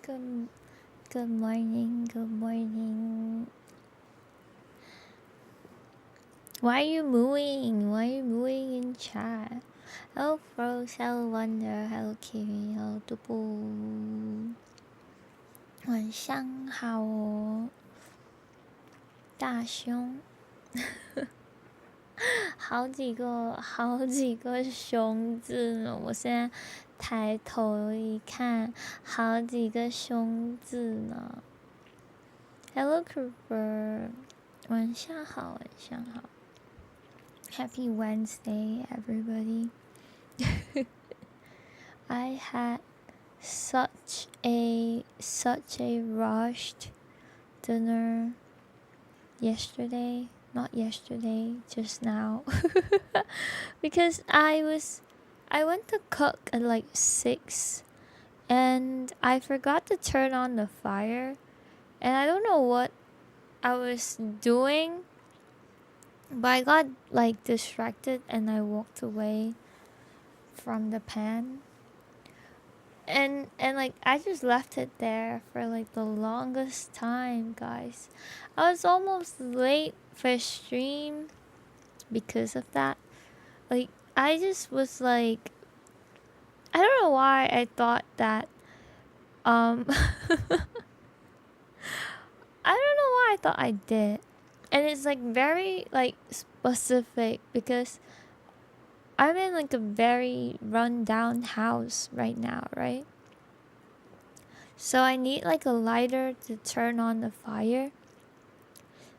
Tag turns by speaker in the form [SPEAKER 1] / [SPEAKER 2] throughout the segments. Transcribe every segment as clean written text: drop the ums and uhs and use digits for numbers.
[SPEAKER 1] Good, good morning, good morning. Why are you mooing? Why are you mooing in chat? Hello Froze, hello Wonder, hello Kiri, hello Tupu. 晚上好哦，大胸。好几个胸字呢！我现在抬头一看，好几个胸字呢。Hello Cooper，晚上好，晚上好。Happy Wednesday, everybody. I had such a rushed dinner yesterday. Not yesterday, just now. Because I went to cook at like 6 and I forgot to turn on the fire, and I don't know what I was doing, but I got like distracted and I walked away from the pan. And like I just left it there for like the longest time, guys. I was almost late for stream because of that. Like I just was like, I don't know why I thought that I don't know why I thought I did. And it's like very like specific because I'm in like a very run down house right now, right? So I need like a lighter to turn on the fire.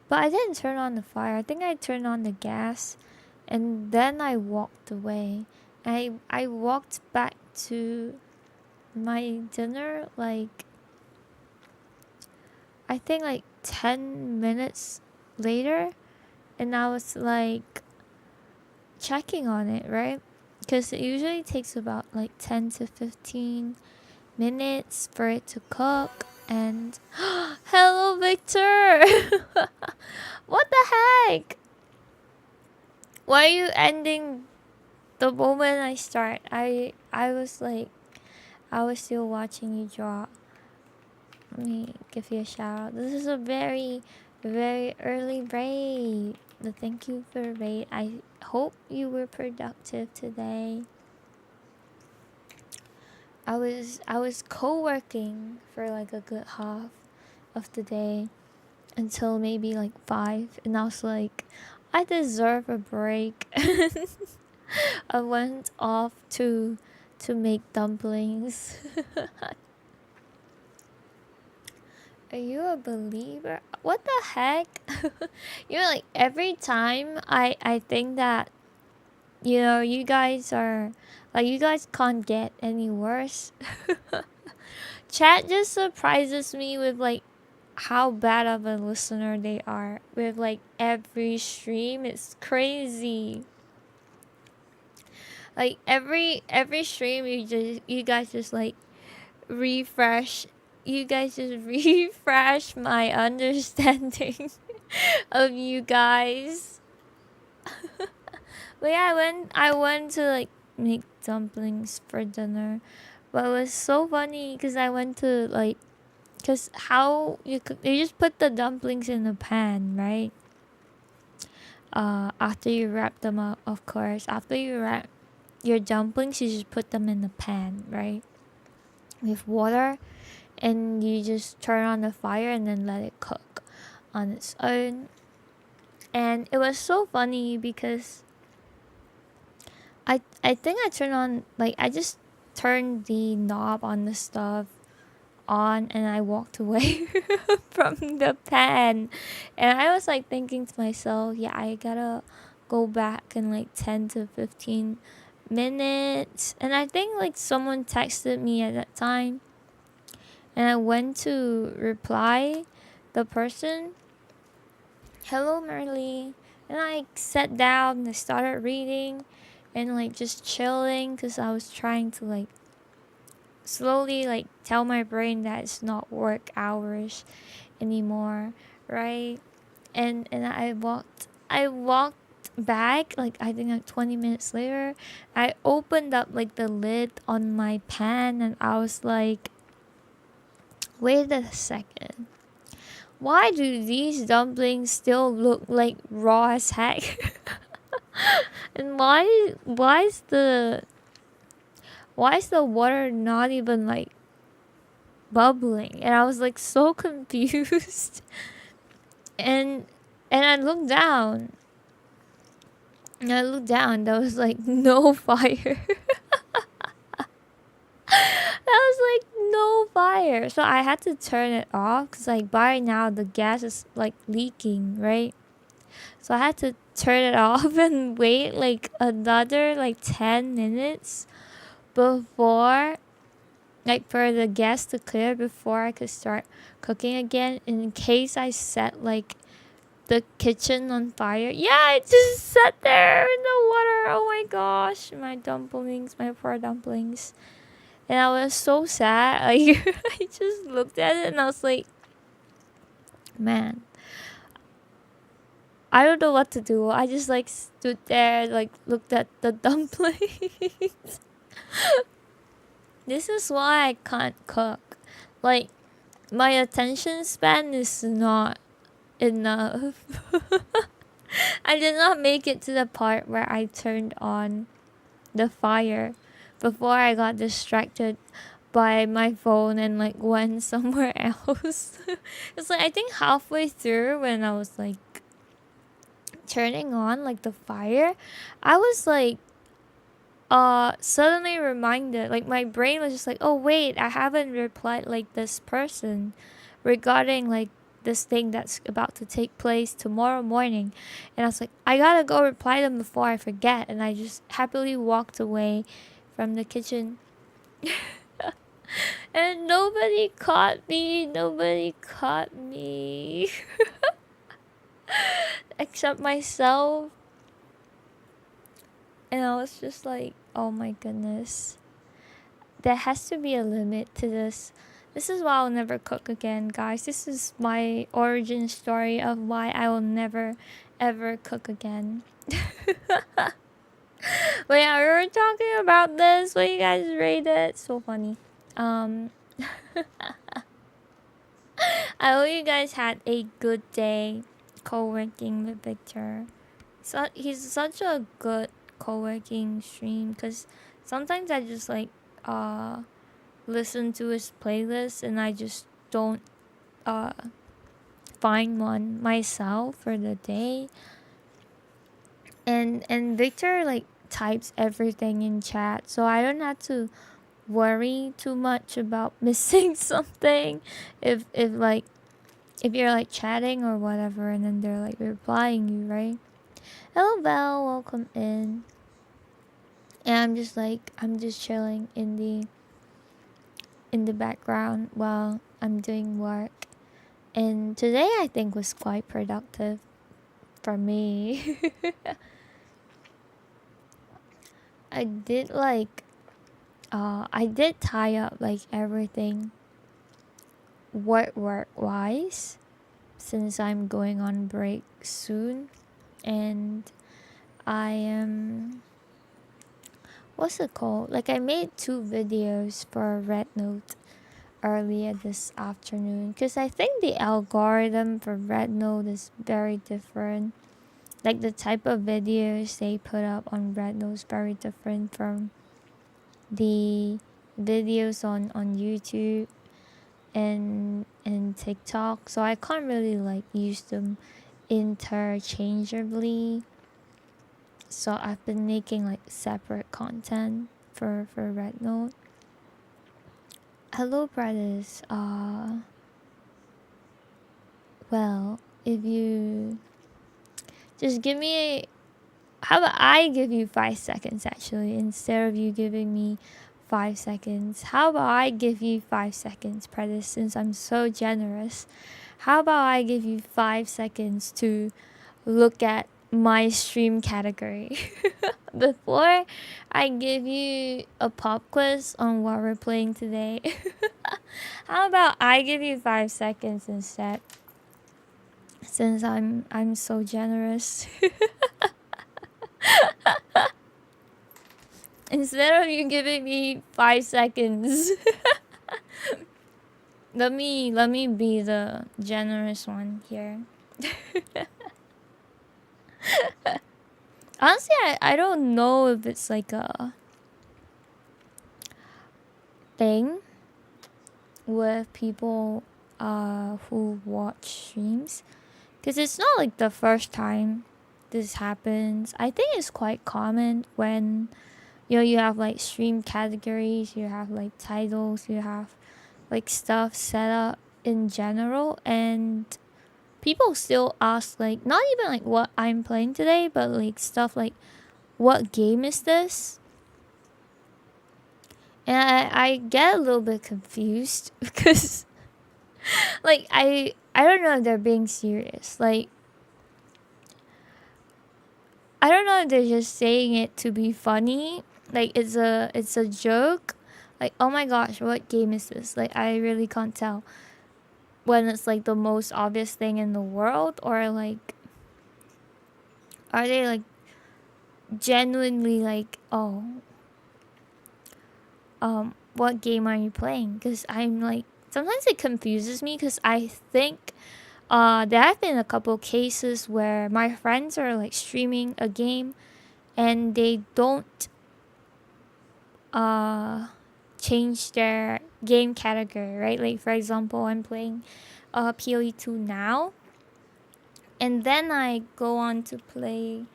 [SPEAKER 1] But I didn't turn on the fire. I think I turned on the gas and then I walked away. I walked back to my dinner like I think like 10 minutes later, and I was like checking on it, right? Because it usually takes about like 10 to 15 minutes for it to cook. And hello Victor. What the heck? Why are you ending the moment I start? I was like, I was still watching you draw. Let me give you a shout out. This is a very early raid. Thank you for the raid. I hope you were productive today. I was co-working for like a good half of the day until maybe like 5, and I was like, I deserve a break. I went off to make dumplings. Are you a believer? What the heck? You know, like every time I think that, you know, you guys are like, you guys can't get any worse. Chat just surprises me with like how bad of a listener they are with like every stream. It's crazy. Like every stream you guys just like refresh. You guys just refresh my understanding of you guys. But yeah, I went to like make dumplings for dinner, but it was so funny because I went to like, because how you just put the dumplings in the pan, right? After you wrap them up, of course. After you wrap your dumplings, you just put them in the pan, right? With water, and you just turn on the fire and then let it cook on its own. And it was so funny because I think I turned on, like I just turned the knob on the stove on and I walked away from the pan. And I was like thinking to myself, yeah, I gotta go back in like 10 to 15 minutes. And I think like someone texted me at that time, and I went to reply the person, hello Merly, and I sat down and I started reading and like just chilling because I was trying to like slowly like tell my brain that it's not work hours anymore, right? And I walked back, like I think like 20 minutes later. I opened up like the lid on my pan and I was like, Wait a second. Why do these dumplings still look like raw as heck? And why is the water not even like bubbling? And I was like so confused. and I looked down. And I looked down, there was like no fire. There was like no fire. So I had to turn it off because like by now the gas is like leaking, right? So I had to turn it off and wait like another like 10 minutes before, like for the gas to clear before I could start cooking again, in case I set like the kitchen on fire. Yeah, I just sat there in the water. Oh my gosh, my dumplings, my poor dumplings. And I was so sad. Like I just looked at it and I was like, man, I don't know what to do. I just like stood there, like looked at the dumplings. This is why I can't cook. Like my attention span is not enough. I did not make it to the part where I turned on the fire before I got distracted by my phone and like went somewhere else. It's like I think halfway through when I was like turning on like the fire, I was like suddenly reminded, like my brain was just like, oh wait, I haven't replied like this person regarding like this thing that's about to take place tomorrow morning. And I was like, I gotta go reply them before I forget. And I just happily walked away from the kitchen. And nobody caught me. Except myself. And I was just like, oh my goodness. There has to be a limit to this. This is why I'll never cook again, guys. This is my origin story of why I will never, ever cook again. But yeah, we were talking about this. What you guys rate it? So funny. I hope you guys had a good day co-working with Victor. So he's such a good co-working stream because sometimes I just like listen to his playlist and I just don't find one myself for the day. And Victor like types everything in chat, so I don't have to worry too much about missing something if you're like chatting or whatever and then they're like replying you, right? Hello Belle, welcome in. And I'm just chilling in the background while I'm doing work. And today I think was quite productive for me. I did I did tie up like everything work wise since I'm going on break soon. And I am, what's it called? Like I made 2 videos for Red Note earlier this afternoon because I think the algorithm for Red Note is very different. Like the type of videos they put up on Red Note is very different from the videos on YouTube and TikTok. So I can't really like use them interchangeably. So I've been making like separate content for Red Note. Hello brothers. Well, if you just give me how about I give you 5 seconds actually instead of you giving me 5 seconds. How about I give you 5 seconds, Predator, since I'm so generous. How about I give you 5 seconds to look at my stream category before I give you a pop quiz on what we're playing today? How about I give you 5 seconds instead, since I'm so generous. Instead of you giving me 5 seconds. Let me be the generous one here. Honestly, I don't know if it's like a thing with people who watch streams, because it's not like the first time this happens. I think it's quite common when you have like stream categories, you have like titles, you have like stuff set up in general, and people still ask like not even like what I'm playing today, but like stuff like what game is this? And I get a little bit confused because like I don't know if they're being serious. Like I don't know if they're just saying it to be funny. Like it's a joke. Like, oh my gosh, what game is this? Like I really can't tell when it's like the most obvious thing in the world, or like are they like genuinely like, oh, what game are you playing? Because I'm like, sometimes it confuses me because I think there have been a couple cases where my friends are like streaming a game and they don't change their game category, right? Like for example, I'm playing PoE2 now, and then I go on to play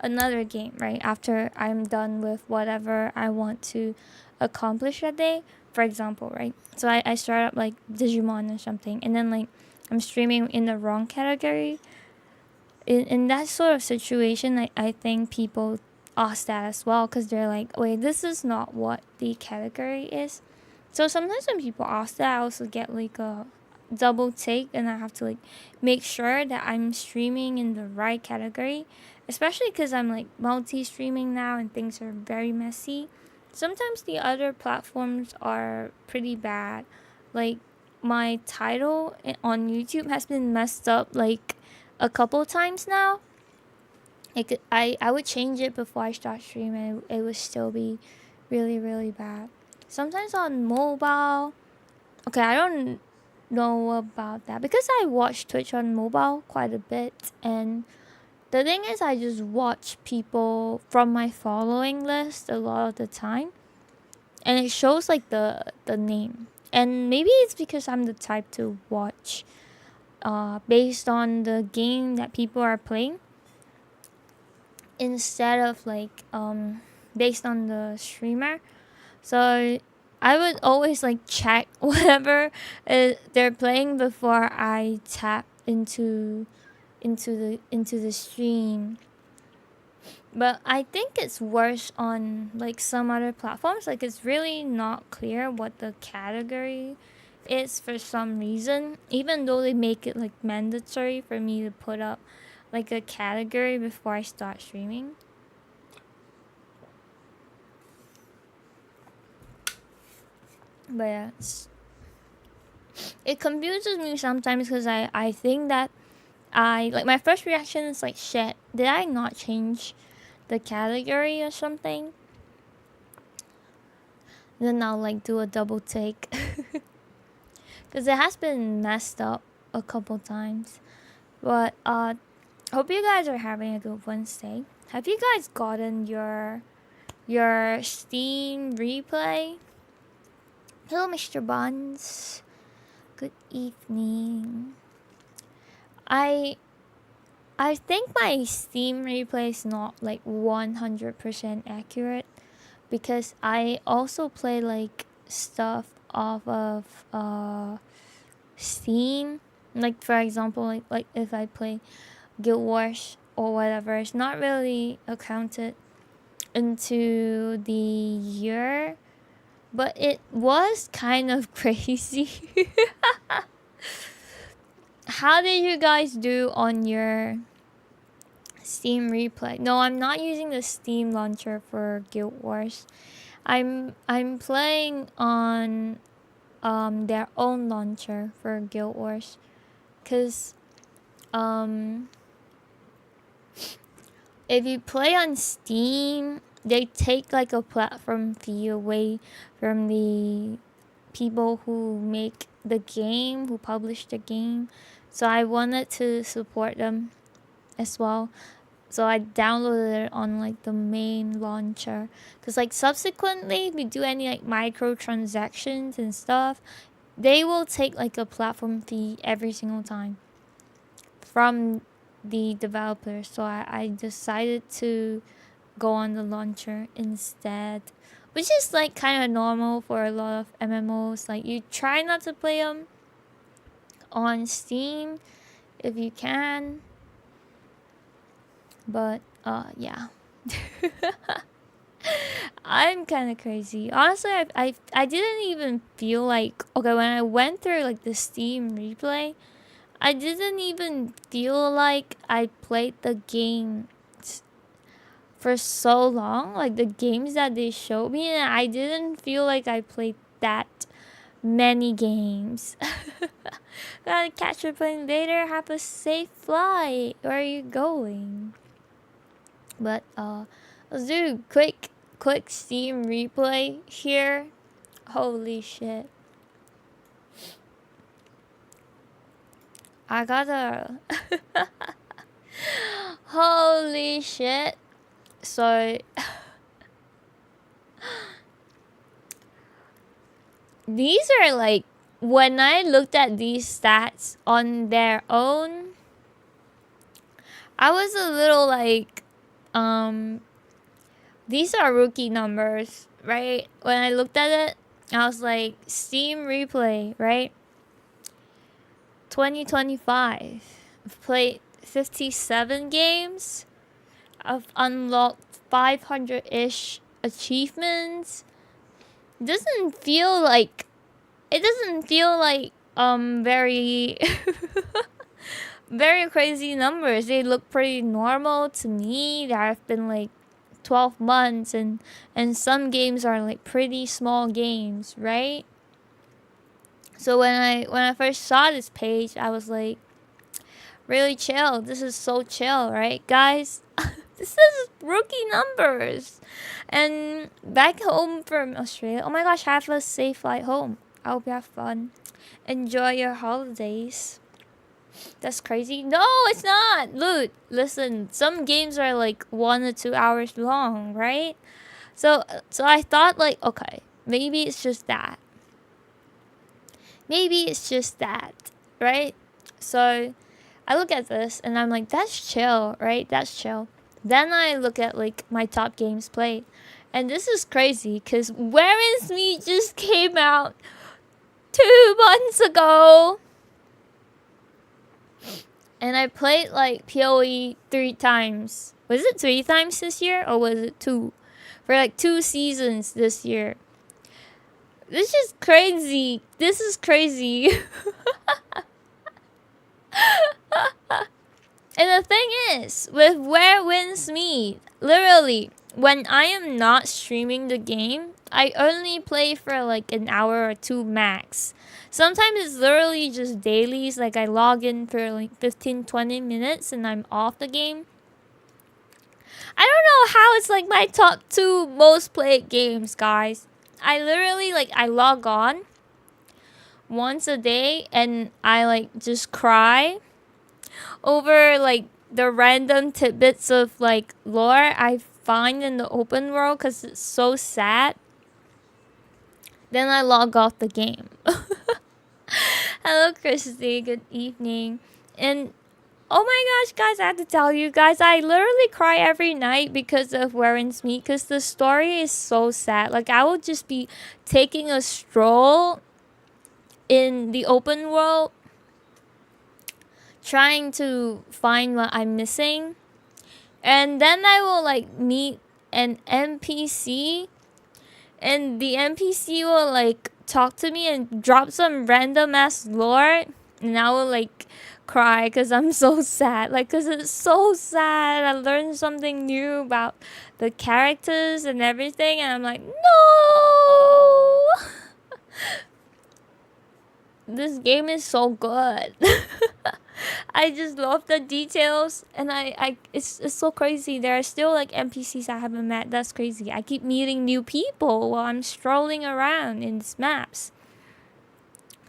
[SPEAKER 1] another game, right? After I'm done with whatever I want to accomplish that day. For example, right? So I start up like Digimon or something, and then like I'm streaming in the wrong category. In that sort of situation, I think people ask that as well because they're like, wait, this is not what the category is. So sometimes when people ask that, I also get like a double take, and I have to like make sure that I'm streaming in the right category, especially because I'm like multi-streaming now and things are very messy. Sometimes the other platforms are pretty bad. Like my title on YouTube has been messed up like a couple times now. I would change it before I start streaming. It would still be really, really bad. Sometimes on mobile, okay, I don't know about that because I watch Twitch on mobile quite a bit, and the thing is I just watch people from my following list a lot of the time, and it shows like the name. And maybe it's because I'm the type to watch based on the game that people are playing instead of like based on the streamer. So I would always like check whatever they're playing before I tap into the stream. But I think it's worse on like some other platforms. Like it's really not clear what the category is for some reason, even though they make it like mandatory for me to put up like a category before I start streaming. But yeah, it confuses me sometimes because I think that I like my first reaction is like, shit, did I not change the category or something? Then I'll like do a double take because it has been messed up a couple times. But hope you guys are having a good Wednesday. Have you guys gotten your Steam replay? Hello, Mr. Buns. Good evening. I think my Steam replay is not like 100% accurate because I also play like stuff off of Steam. Like for example, like if I play Guild Wars or whatever, it's not really accounted into the year, but it was kind of crazy. How did you guys do on your Steam replay? No, I'm not using the Steam launcher for Guild Wars. I'm playing on their own launcher for Guild Wars, cause if you play on Steam, they take like a platform fee away from the people who make the game, who published the game. So I wanted to support them as well. So I downloaded it on like the main launcher. Cause like subsequently, if you do any like microtransactions and stuff, they will take like a platform fee every single time from the developers. So I decided to go on the launcher instead, which is like kind of normal for a lot of MMOs. Like you try not to play them on Steam if you can, but yeah. I'm kind of crazy. Honestly, I didn't even feel like, okay, when I went through like the Steam replay, I didn't even feel like I played the game for so long. Like the games that they showed me, and I didn't feel like I played that many games. Gotta catch a plane later. Have a safe flight. Where are you going? But let's do a quick Steam replay here. Holy shit. I gotta holy shit. So these are like, when I looked at these stats on their own, I was a little like, these are rookie numbers, right? When I looked at it, I was like, Steam replay, right? 2025. I've played 57 games. I've unlocked 500-ish achievements. It doesn't feel like very very crazy numbers. They look pretty normal to me. There have been like 12 months, and some games are like pretty small games, right? So when I first saw this page, I was like, really chill. This is so chill, right, guys? This is rookie numbers. And back home from Australia, oh my gosh, have a safe flight home. I hope you have fun. Enjoy your holidays. That's crazy. No, it's not. Look, listen, some games are like 1 or 2 hours long, right? So I thought like, okay, maybe it's just that. Maybe it's just that, right? So I look at this and I'm like, that's chill, right? That's chill. Then I look at like my top games played. And this is crazy because Where Is Me just came out 2 months ago. And I played like PoE 3 times. Was it 3 times this year or was it 2? For like 2 seasons this year. This is crazy. This is crazy. And the thing is, with Where Wins Me, literally, when I am not streaming the game, I only play for like an hour or 2 max. Sometimes it's literally just dailies, like I log in for like 15-20 minutes and I'm off the game. I don't know how it's like my top 2 most played games, guys. I literally like, I log on once a day and I like just cry over like the random tidbits of like lore I find in the open world because it's so sad. Then I log off the game. Hello, Christy. Good evening. And oh my gosh, guys, I have to tell you guys, I literally cry every night because of Where Is Me, because the story is so sad. Like, I would just be taking a stroll in the open world, trying to find what I'm missing. And then I will, like, meet an NPC, and the NPC will, like, talk to me and drop some random ass lore, and I will like cry because I'm so sad, like, because it's so sad. I learned something new about the characters and everything, and I'm like, no. This game is so good. I just love the details, and it's so crazy. There are still like NPCs I haven't met. That's crazy. I keep meeting new people while I'm strolling around in these maps.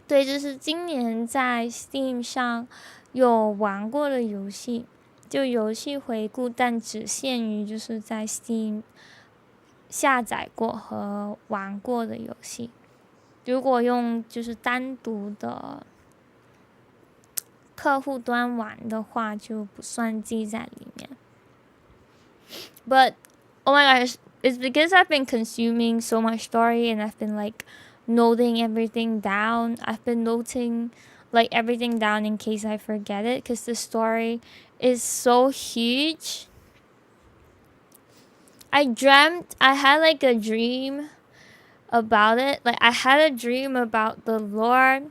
[SPEAKER 1] 对，这是今年在 Steam 上有玩过的游戏，就游戏回顾，但只限于就是在 Steam 下载过和玩过的游戏。如果用就是单独的客户端玩的话，就不算记在里面。But oh my gosh, it's because I've been consuming so much story and I've been like noting everything down. I've been noting like everything down in case I forget it, because the story is so huge. I had like a dream about it. Like I had a dream about the Lord,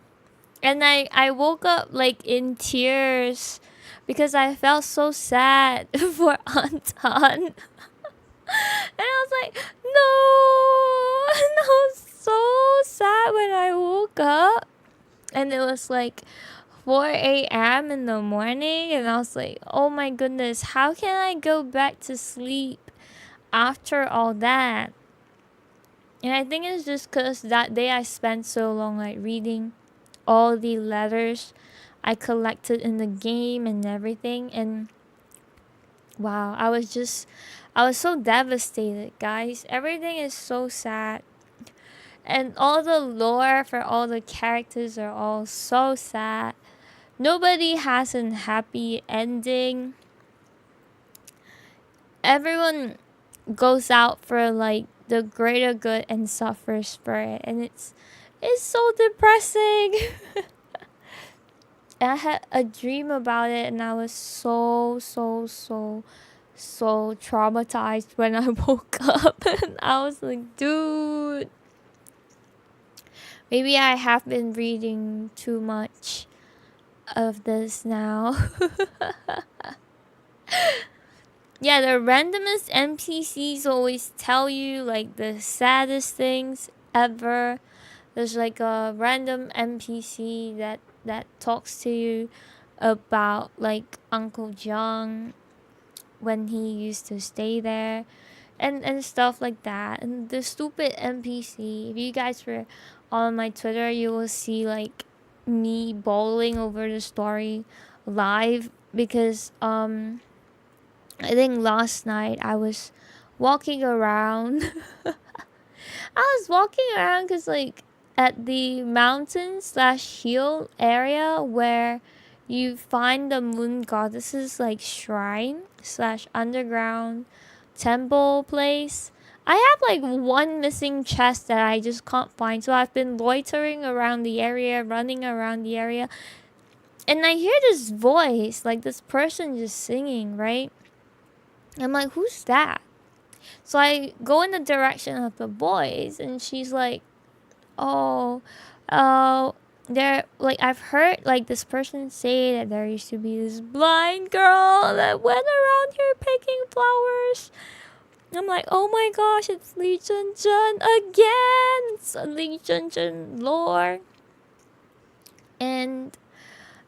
[SPEAKER 1] and I woke up like in tears because I felt so sad for Anton. And I was like, no. And I was so sad when I woke up. And it was like 4 a.m. in the morning. And I was like, oh my goodness, how can I go back to sleep after all that? And I think it's just because that day I spent so long like reading all the letters I collected in the game and everything. And wow, I was so devastated, guys. Everything is so sad. And all the lore for all the characters are all so sad. Nobody has a happy ending. Everyone goes out for like the greater good and suffers for it. And it's so depressing. And I had a dream about it and I was so traumatized when I woke up. And I was like, dude, maybe I have been reading too much of this now. Yeah, the randomest NPCs always tell you like the saddest things ever. There's like a random NPC that talks to you about like Uncle John when he used to stay there, and stuff like that. And the stupid NPC, if you guys were on my Twitter, you will see like me bowling over the story live, because I think last night I was walking around. I was walking around because like at the mountain/hill area where you find the moon goddess's like shrine/underground temple place. I have like one missing chest that I just can't find, so I've been loitering around the area, running around the area, and I hear this voice, like this person just singing, right? I'm like, who's that? So I go in the direction of the voice, and she's like, oh, there, like I've heard like this person say that there used to be this blind girl that went around here picking flowers. I'm like, oh my gosh, it's Li Zhenzhen again. It's Li Zhenzhen lore. And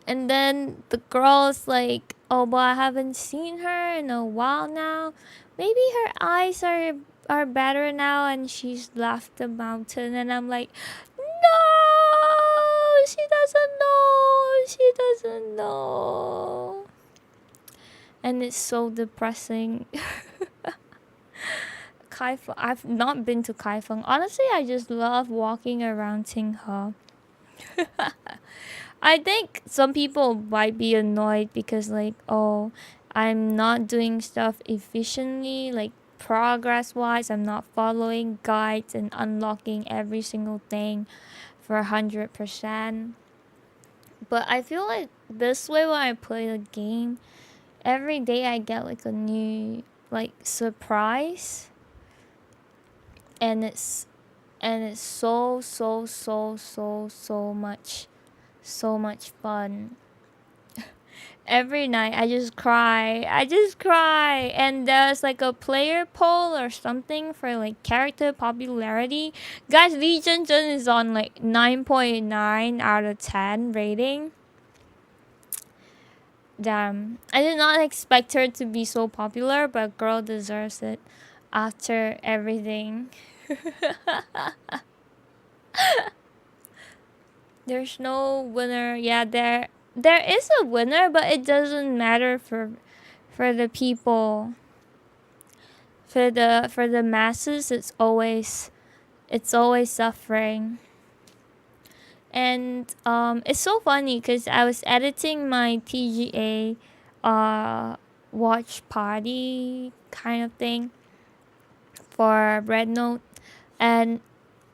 [SPEAKER 1] then the girl's like, oh, but I haven't seen her in a while now. Maybe her eyes are better now and she's left the mountain. And I'm like, no, she doesn't know. And it's so depressing. Kaifeng, I've not been to Kaifeng. Honestly, I just love walking around Qinghe. I think some people might be annoyed because like, oh, I'm not doing stuff efficiently, like progress wise. I'm not following guides and unlocking every single thing for 100%. But I feel like this way when I play the game, every day I get like a new like surprise, and it's so much fun. Every night I just cry, and there's like a player poll or something for like character popularity. Guys, Li Zhenzhen is on like 9.9 out of 10 rating. Damn, I did not expect her to be so popular, but girl deserves it after everything. There's no winner. Yeah, there is a winner, but it doesn't matter for the people. For the masses, it's always suffering. And it's so funny because I was editing my TGA watch party kind of thing for Red Note, and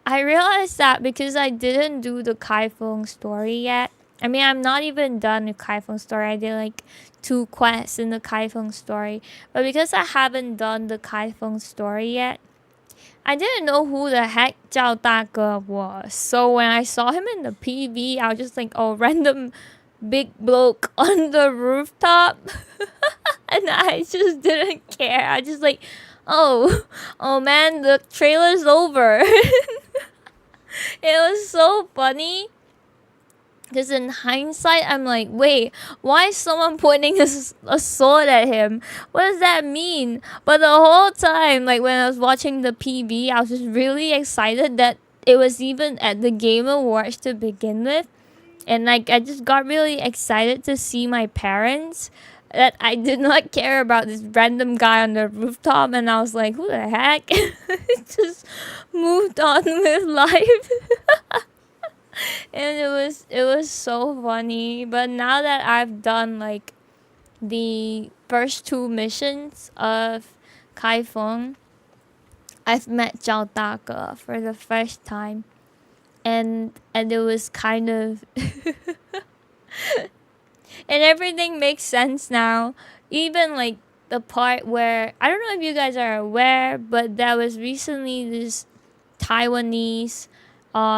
[SPEAKER 1] I realized that because I didn't do the Kaifeng story yet. I mean, I'm not even done with Kaifeng story. I did like 2 quests in the Kaifeng story, but because I haven't done the Kaifeng story yet, I didn't know who the heck Zhao Dage was. So when I saw him in the PV, I was just like, oh, random big bloke on the rooftop. And I just didn't care. I just like, oh man, the trailer's over. It was so funny. Because in hindsight, I'm like, wait, why is someone pointing a sword at him? What does that mean? But the whole time, like when I was watching the PV, I was just really excited that it was even at the Game Awards to begin with. And like I just got really excited to see my parents. That I did not care about this random guy on the rooftop, and I was like, who the heck? Just moved on with life. And it was so funny. But now that I've done like the first 2 missions of Kaifeng, I've met Zhao Dage for the first time, and it was kind of and everything makes sense now. Even like the part where, I don't know if you guys are aware, but there was recently this Taiwanese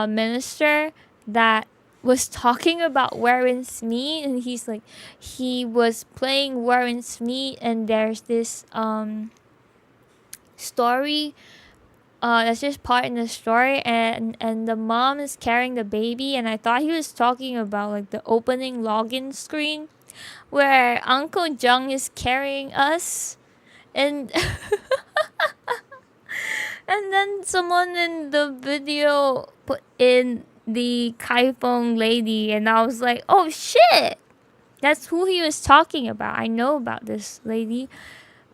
[SPEAKER 1] minister that was talking about Warren's meat, and he's like, he was playing Warren's meat, and there's this story. That's just part in the story, and the mom is carrying the baby, and I thought he was talking about like the opening login screen where Uncle Jung is carrying us, and and then someone in the video put in the Kaifeng lady, and I was like, oh shit, that's who he was talking about. I know about this lady.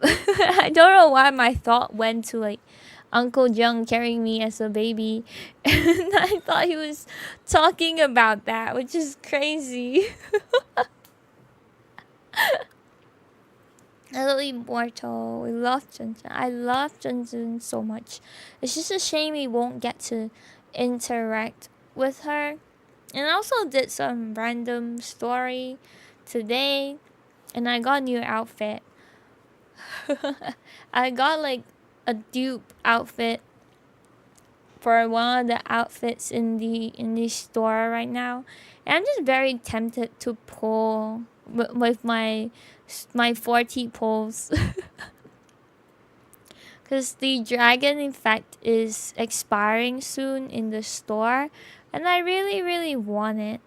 [SPEAKER 1] I don't know why my thought went to like Uncle Jung carrying me as a baby, and I thought he was talking about that, which is crazy. Hello, Immortal. We love Junjun. I love Junjun so much. It's just a shame we won't get to interact with her. And I also did some random story today, and I got a new outfit. I got like a dupe outfit for one of the outfits in the store right now, and I'm just very tempted to pull with my 40 pulls. Because the dragon effect is expiring soon in the store, and I really want it.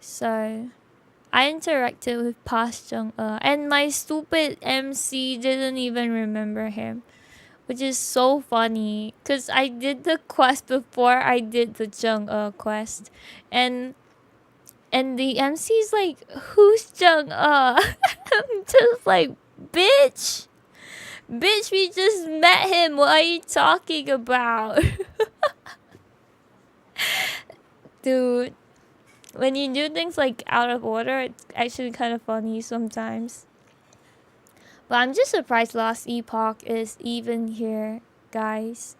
[SPEAKER 1] So I interacted with past Jung-e, and my stupid MC didn't even remember him, which is so funny because I did the quest before I did the Jung-e quest, and the MC's like, who's Jung-e? I'm just like, bitch, we just met him. What are you talking about? Dude, when you do things like out of order, it's actually kind of funny sometimes. But I'm just surprised Lost Epoch is even here, guys.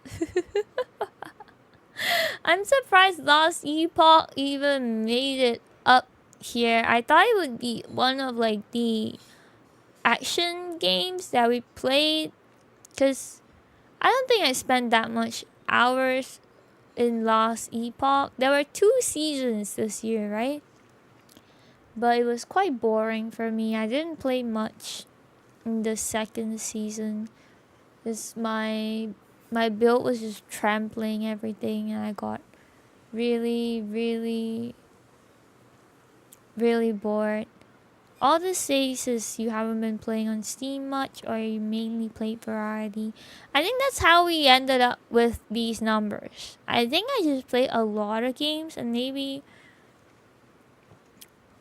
[SPEAKER 1] I'm surprised Lost Epoch even made it up here. I thought it would be one of like the action games that we played, because I don't think I spent that much hours in Lost Epoch. There were 2 seasons this year, right? But it was quite boring for me. I didn't play much in the 2nd season because my build was just trampling everything, and I got really bored all this says is you haven't been playing on Steam much, or you mainly play variety. I think that's how we ended up with these numbers. I think I just play a lot of games, and maybe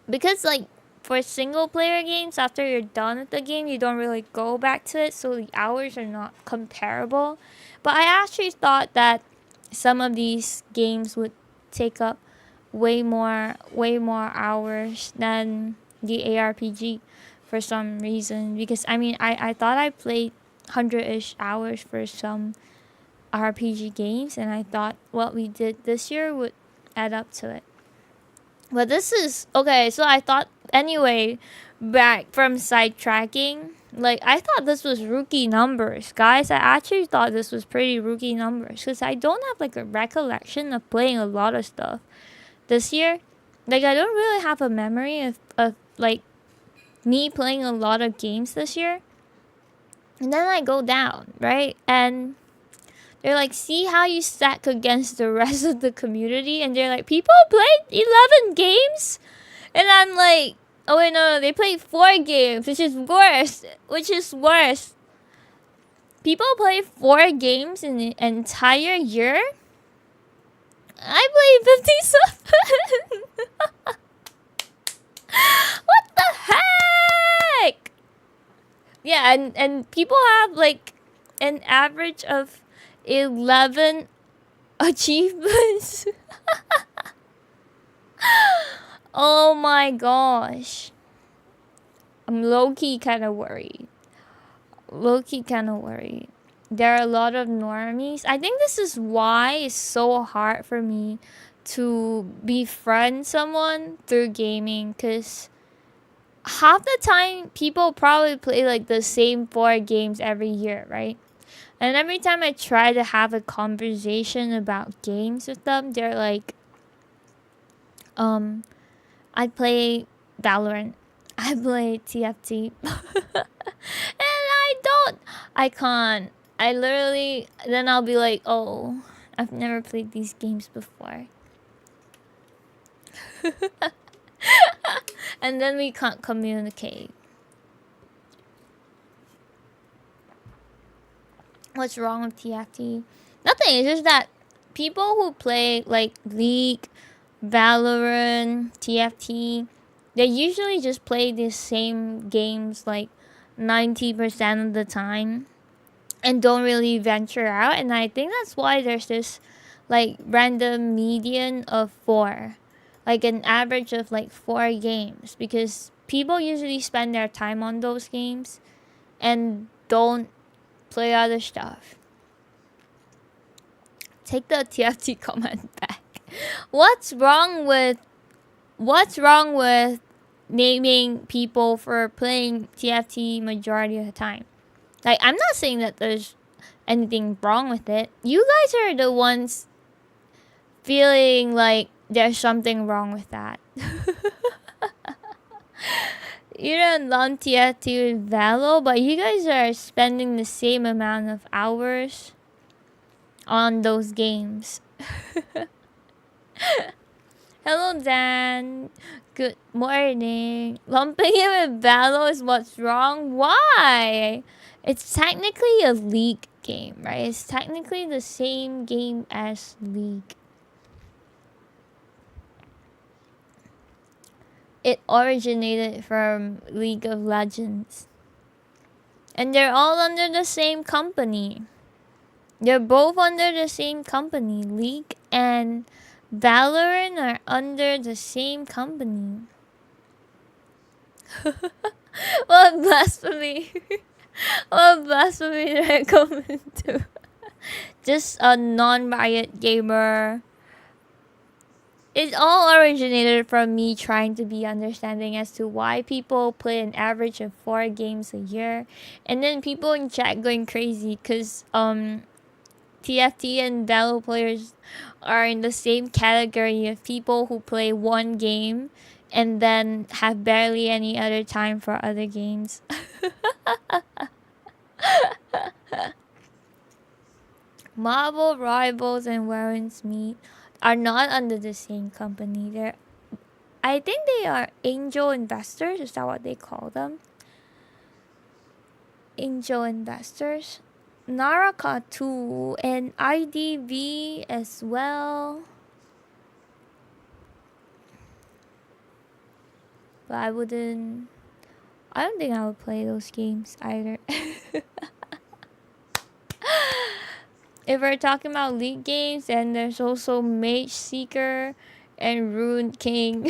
[SPEAKER 1] because like for single player games, after you're done with the game, you don't really go back to it, so the hours are not comparable. But I actually thought that some of these games would take up way more hours than the ARPG for some reason, because I mean I thought I played 100-ish hours for some RPG games, and I thought what we did this year would add up to it. But this is okay, so I thought anyway, back from sidetracking, like I thought this was rookie numbers, guys. I actually thought this was pretty rookie numbers, because I don't have like a recollection of playing a lot of stuff this year. Like I don't really have a memory of like me playing a lot of games this year. And then I go down, right? And they're like, see how you stack against the rest of the community? And they're like, people played 11 games? And I'm like, oh wait, no, they played 4 games, which is worse. People play 4 games in the entire year? I played 57. What the heck? Yeah, and people have like an average of 11 achievements. Oh my gosh. I'm low-key kind of worried. There are a lot of normies. I think this is why it's so hard for me to befriend someone through gaming, because half the time people probably play like the same 4 games every year, right? And every time I try to have a conversation about games with them, they're like, I play Valorant, I play TFT. And I can't. I literally, then I'll be like, oh, I've never played these games before. And then we can't communicate. What's wrong with TFT? Nothing. It's just that people who play like League, Valorant, TFT, they usually just play the same games like 90% of the time and don't really venture out. And I think that's why there's this like random median of 4, like an average of like 4 games, because people usually spend their time on those games and don't play other stuff. Take the TFT comment back. What's wrong with naming people for playing TFT majority of the time? Like, I'm not saying that there's anything wrong with it. You guys are the ones feeling like there's something wrong with that. You don't love TFT with Valo, but you guys are spending the same amount of hours on those games. Hello, Dan. Good morning. Lumping it with Valo is what's wrong? Why? It's technically a League game, right? It's technically the same game as League. It originated from League of Legends. And they're all under the same company. They're both under the same company. League and Valorant are under the same company. What blasphemy? What blasphemy did I come into? Just a non-Riot gamer. It all originated from me trying to be understanding as to why people play an average of 4 games a year. And then people in chat going crazy because TFT and Valo players are in the same category of people who play 1 game and then have barely any other time for other games. Marvel Rivals and Warren's Meat are not under the same company. I I think they are angel investors. Is that what they call them? Angel investors. Naraka too, and IDV as well. But I don't think I would play those games either. If we're talking about League games, then there's also Mage Seeker and Rune King.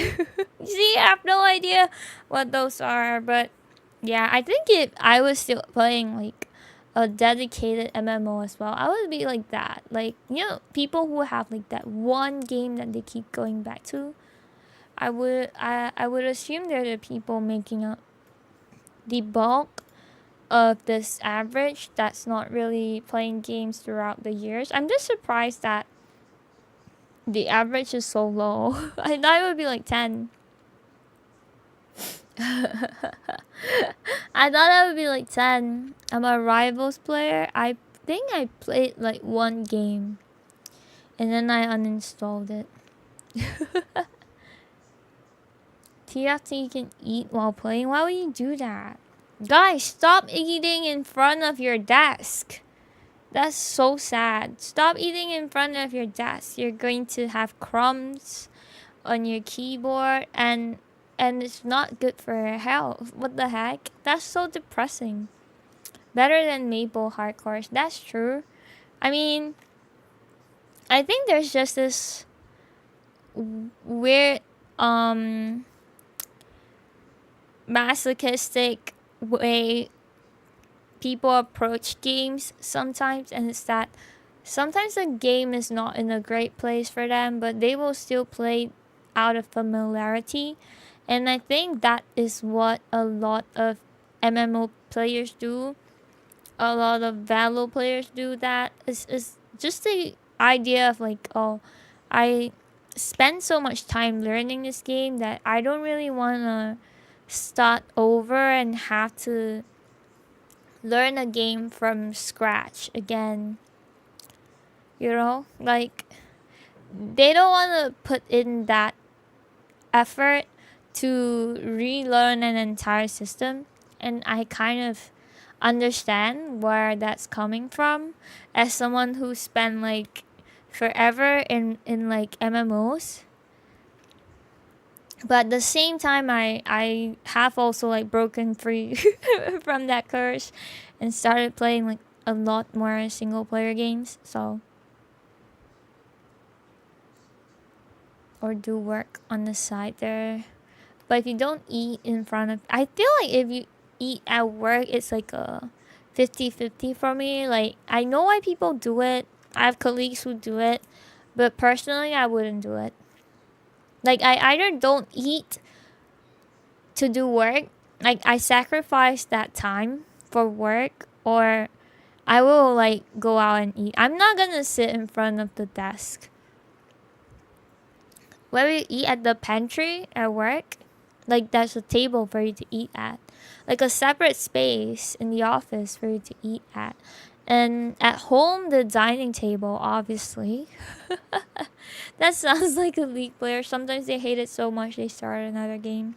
[SPEAKER 1] See, I have no idea what those are, but yeah, I think if I was still playing like a dedicated MMO as well, I would be like that. Like, you know, people who have like that one game that they keep going back to. I would assume they're the people making up the bulk of this average that's not really playing games throughout the years. I'm just surprised that the average is so low. I thought it would be like 10. I thought it would be like 10. I'm a Rivals player. I think I played like one game and then I uninstalled it. TFT can eat while playing? Why would you do that? Guys, stop eating in front of your desk. That's so sad. Stop eating in front of your desk. You're going to have crumbs on your keyboard and it's not good for your health. What the heck? That's so depressing. Better than Maple Hardcore. That's true. I mean, I think there's just this weird masochistic way people approach games sometimes, and it's that sometimes the game is not in a great place for them, but they will still play out of familiarity. And I think that is what a lot of MMO players do. A lot of Valo players do that. It's just the idea of like, oh, I spend so much time learning this game that I don't really want to start over and have to learn a game from scratch again. You know, like they don't want to put in that effort to relearn an entire system, and I kind of understand where that's coming from as someone who spent like forever in like MMOs. But at the same time, I have also like broken free from that curse and started playing like a lot more single player games. So, or do work on the side there. But if you don't eat in front of, I feel like if you eat at work, it's like a 50-50 for me. Like, I know why people do it. I have colleagues who do it, but personally, I wouldn't do it. Like, I either don't eat to do work, like I sacrifice that time for work, or I will like go out and eat. I'm not gonna sit in front of the desk. Where we eat at the pantry at work, like there's a table for you to eat at, like a separate space in the office for you to eat at. And at home, the dining table, obviously. That sounds like a League player. Sometimes they hate it so much they start another game.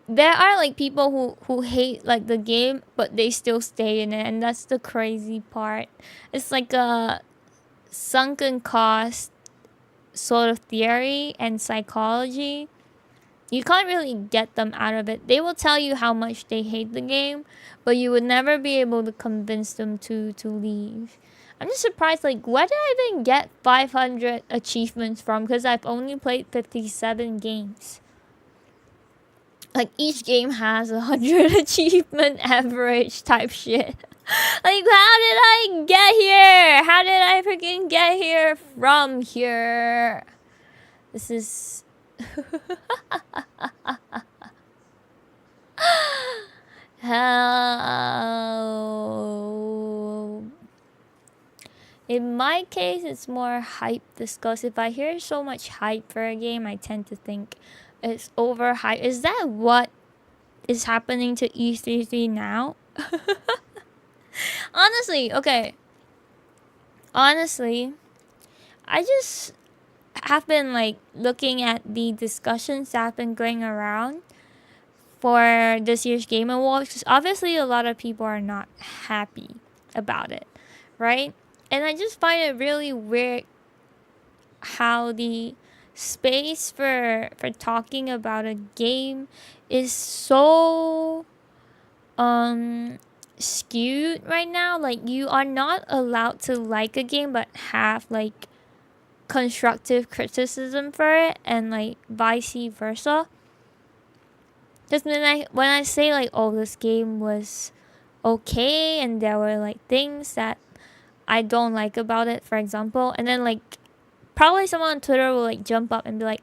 [SPEAKER 1] There are like people who hate like the game, but they still stay in it, and that's the crazy part. It's like a sunken cost sort of theory and psychology. You can't really get them out of it. They will tell you how much they hate the game, but you would never be able to convince them to leave. I'm just surprised, like, where did I even get 500 achievements from? Because I've only played 57 games. Like, each game has 100 achievement average type shit. Like, how did I get here? How did I freaking get here from here? This is... How... In my case, it's more hype discussed. If I hear so much hype for a game, I tend to think it's overhyped. Is that what is happening to E33 now? Honestly, okay. Honestly, I just have been like looking at the discussions that have been going around for this year's Game Awards, because obviously a lot of people are not happy about it, right? And I just find it really weird how the space for talking about a game is so skewed right now. Like, you are not allowed to like a game but have like constructive criticism for it, and like vice versa. Just when I say like, oh, this game was okay and there were like things that I don't like about it, for example, and then like probably someone on Twitter will like jump up and be like,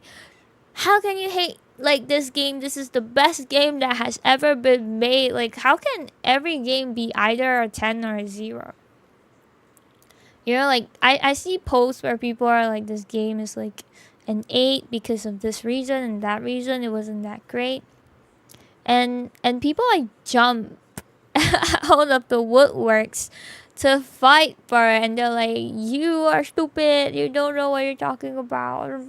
[SPEAKER 1] how can you hate like this game? This is the best game that has ever been made. Like, how can every game be either a 10 or a 0? You know, like I see posts where people are like, this game is like an 8 because of this reason and that reason, it wasn't that great. And people like jump out of the woodworks to fight for it, and they're like, you are stupid, you don't know what you're talking about.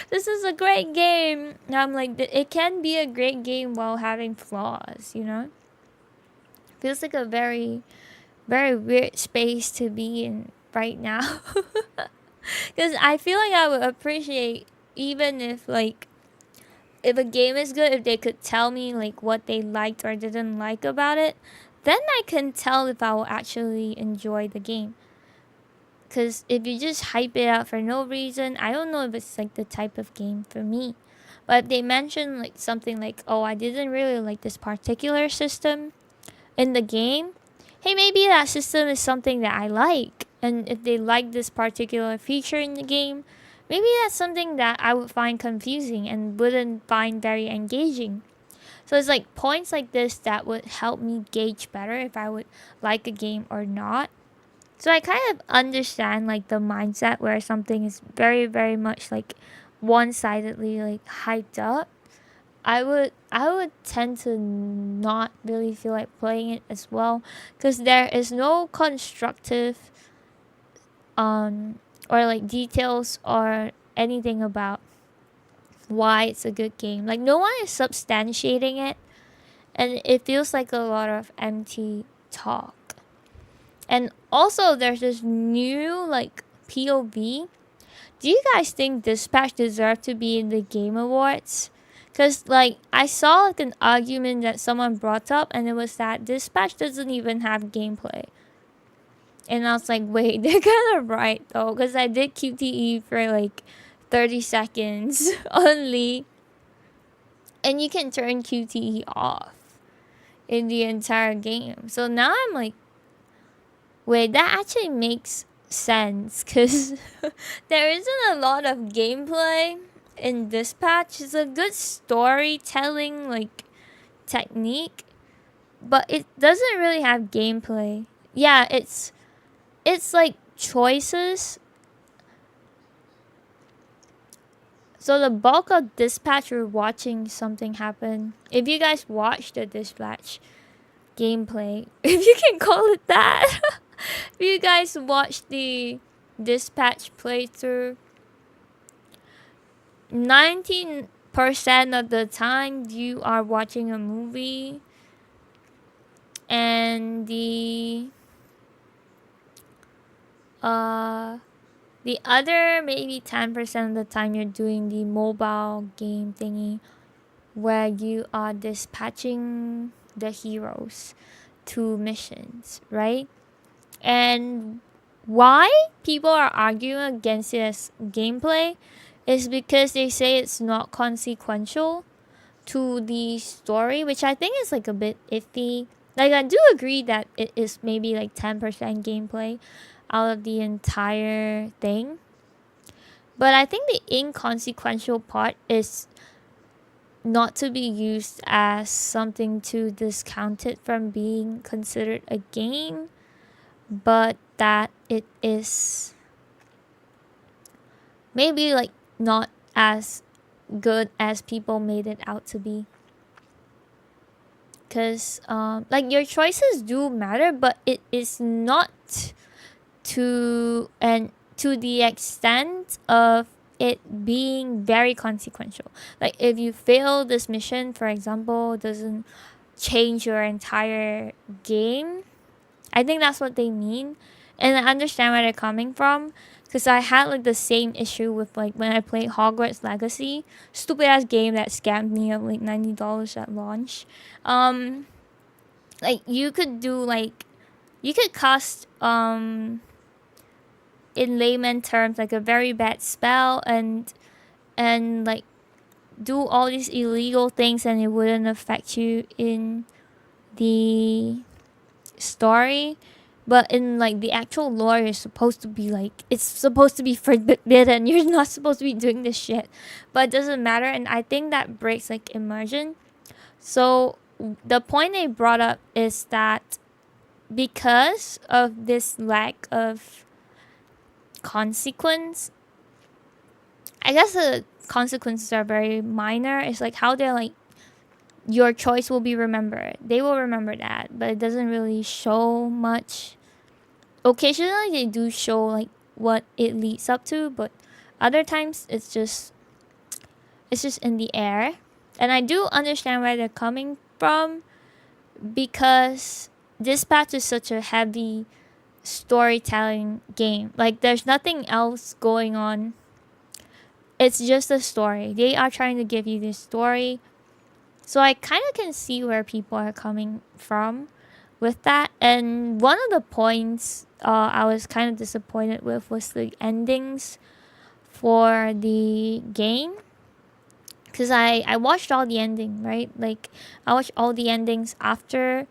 [SPEAKER 1] This is a great game. And I'm like, it can be a great game while having flaws, you know? Feels like a very, very weird space to be in right now. Because I feel like I would appreciate, even if like, if a game is good, if they could tell me like what they liked or didn't like about it, then I can tell if I will actually enjoy the game. Because if you just hype it out for no reason, I don't know if it's like the type of game for me. But if they mention like something like, oh, I didn't really like this particular system in the game, hey, maybe that system is something that I like. And if they like this particular feature in the game, maybe that's something that I would find confusing and wouldn't find very engaging. So it's like points like this that would help me gauge better if I would like a game or not. So I kind of understand like the mindset where something is very, very much like one-sidedly like hyped up. I would tend to not really feel like playing it as well, because there is no constructive or like details or anything about why it's a good game. Like, no one is substantiating it, and it feels like a lot of empty talk. And also there's this new like POV. Do you guys think Dispatch deserved to be in the Game Awards? Because like I saw like an argument that someone brought up, and it was that Dispatch doesn't even have gameplay. And I was like, wait, they're kind of right though, because I did QTE for like 30 seconds only, and you can turn QTE off in the entire game. So now I'm like, wait, that actually makes sense, because there isn't a lot of gameplay in Dispatch. It's a good storytelling like technique, but it doesn't really have gameplay. Yeah, it's like choices. So the bulk of Dispatch, you're watching something happen. If you guys watch the Dispatch gameplay, if you can call it that, if you guys watch the Dispatch playthrough, 19% of the time you are watching a movie, and the other maybe 10% of the time you're doing the mobile game thingy, where you are dispatching the heroes to missions, right? And why people are arguing against it as gameplay is because they say it's not consequential to the story, which I think is like a bit iffy. Like, I do agree that it is maybe like 10% gameplay out of the entire thing, but I think the inconsequential part is not to be used as something to discount it from being considered a game, but that it is maybe like not as good as people made it out to be. Because like, your choices do matter, but it is not to, and to the extent of it being very consequential. Like if you fail this mission, for example, it doesn't change your entire game. I think that's what they mean, and I understand where they're coming from. Cause I had like the same issue with like when I played Hogwarts Legacy, stupid ass game that scammed me of like $90 at launch. Like you could do like you could cast in layman terms like a very bad spell and like do all these illegal things and it wouldn't affect you in the story, but in like the actual lore you're supposed to be like it's supposed to be forbidden. You're not supposed to be doing this shit, but it doesn't matter, and I think that breaks like immersion. So the point they brought up is that because of this lack of consequence, I guess the consequences are very minor. It's like how they're like your choice will be remembered. They will remember that, but it doesn't really show much. Occasionally they do show like what it leads up to, but other times it's just in the air. And I do understand where they're coming from because Dispatch is such a heavy storytelling game. Like there's nothing else going on. It's just a story. They are trying to give you this story. So I kind of can see where people are coming from with that. And one of the points I was kind of disappointed with was the endings for the game. Because I watched all the ending, right? Like I watched all the endings after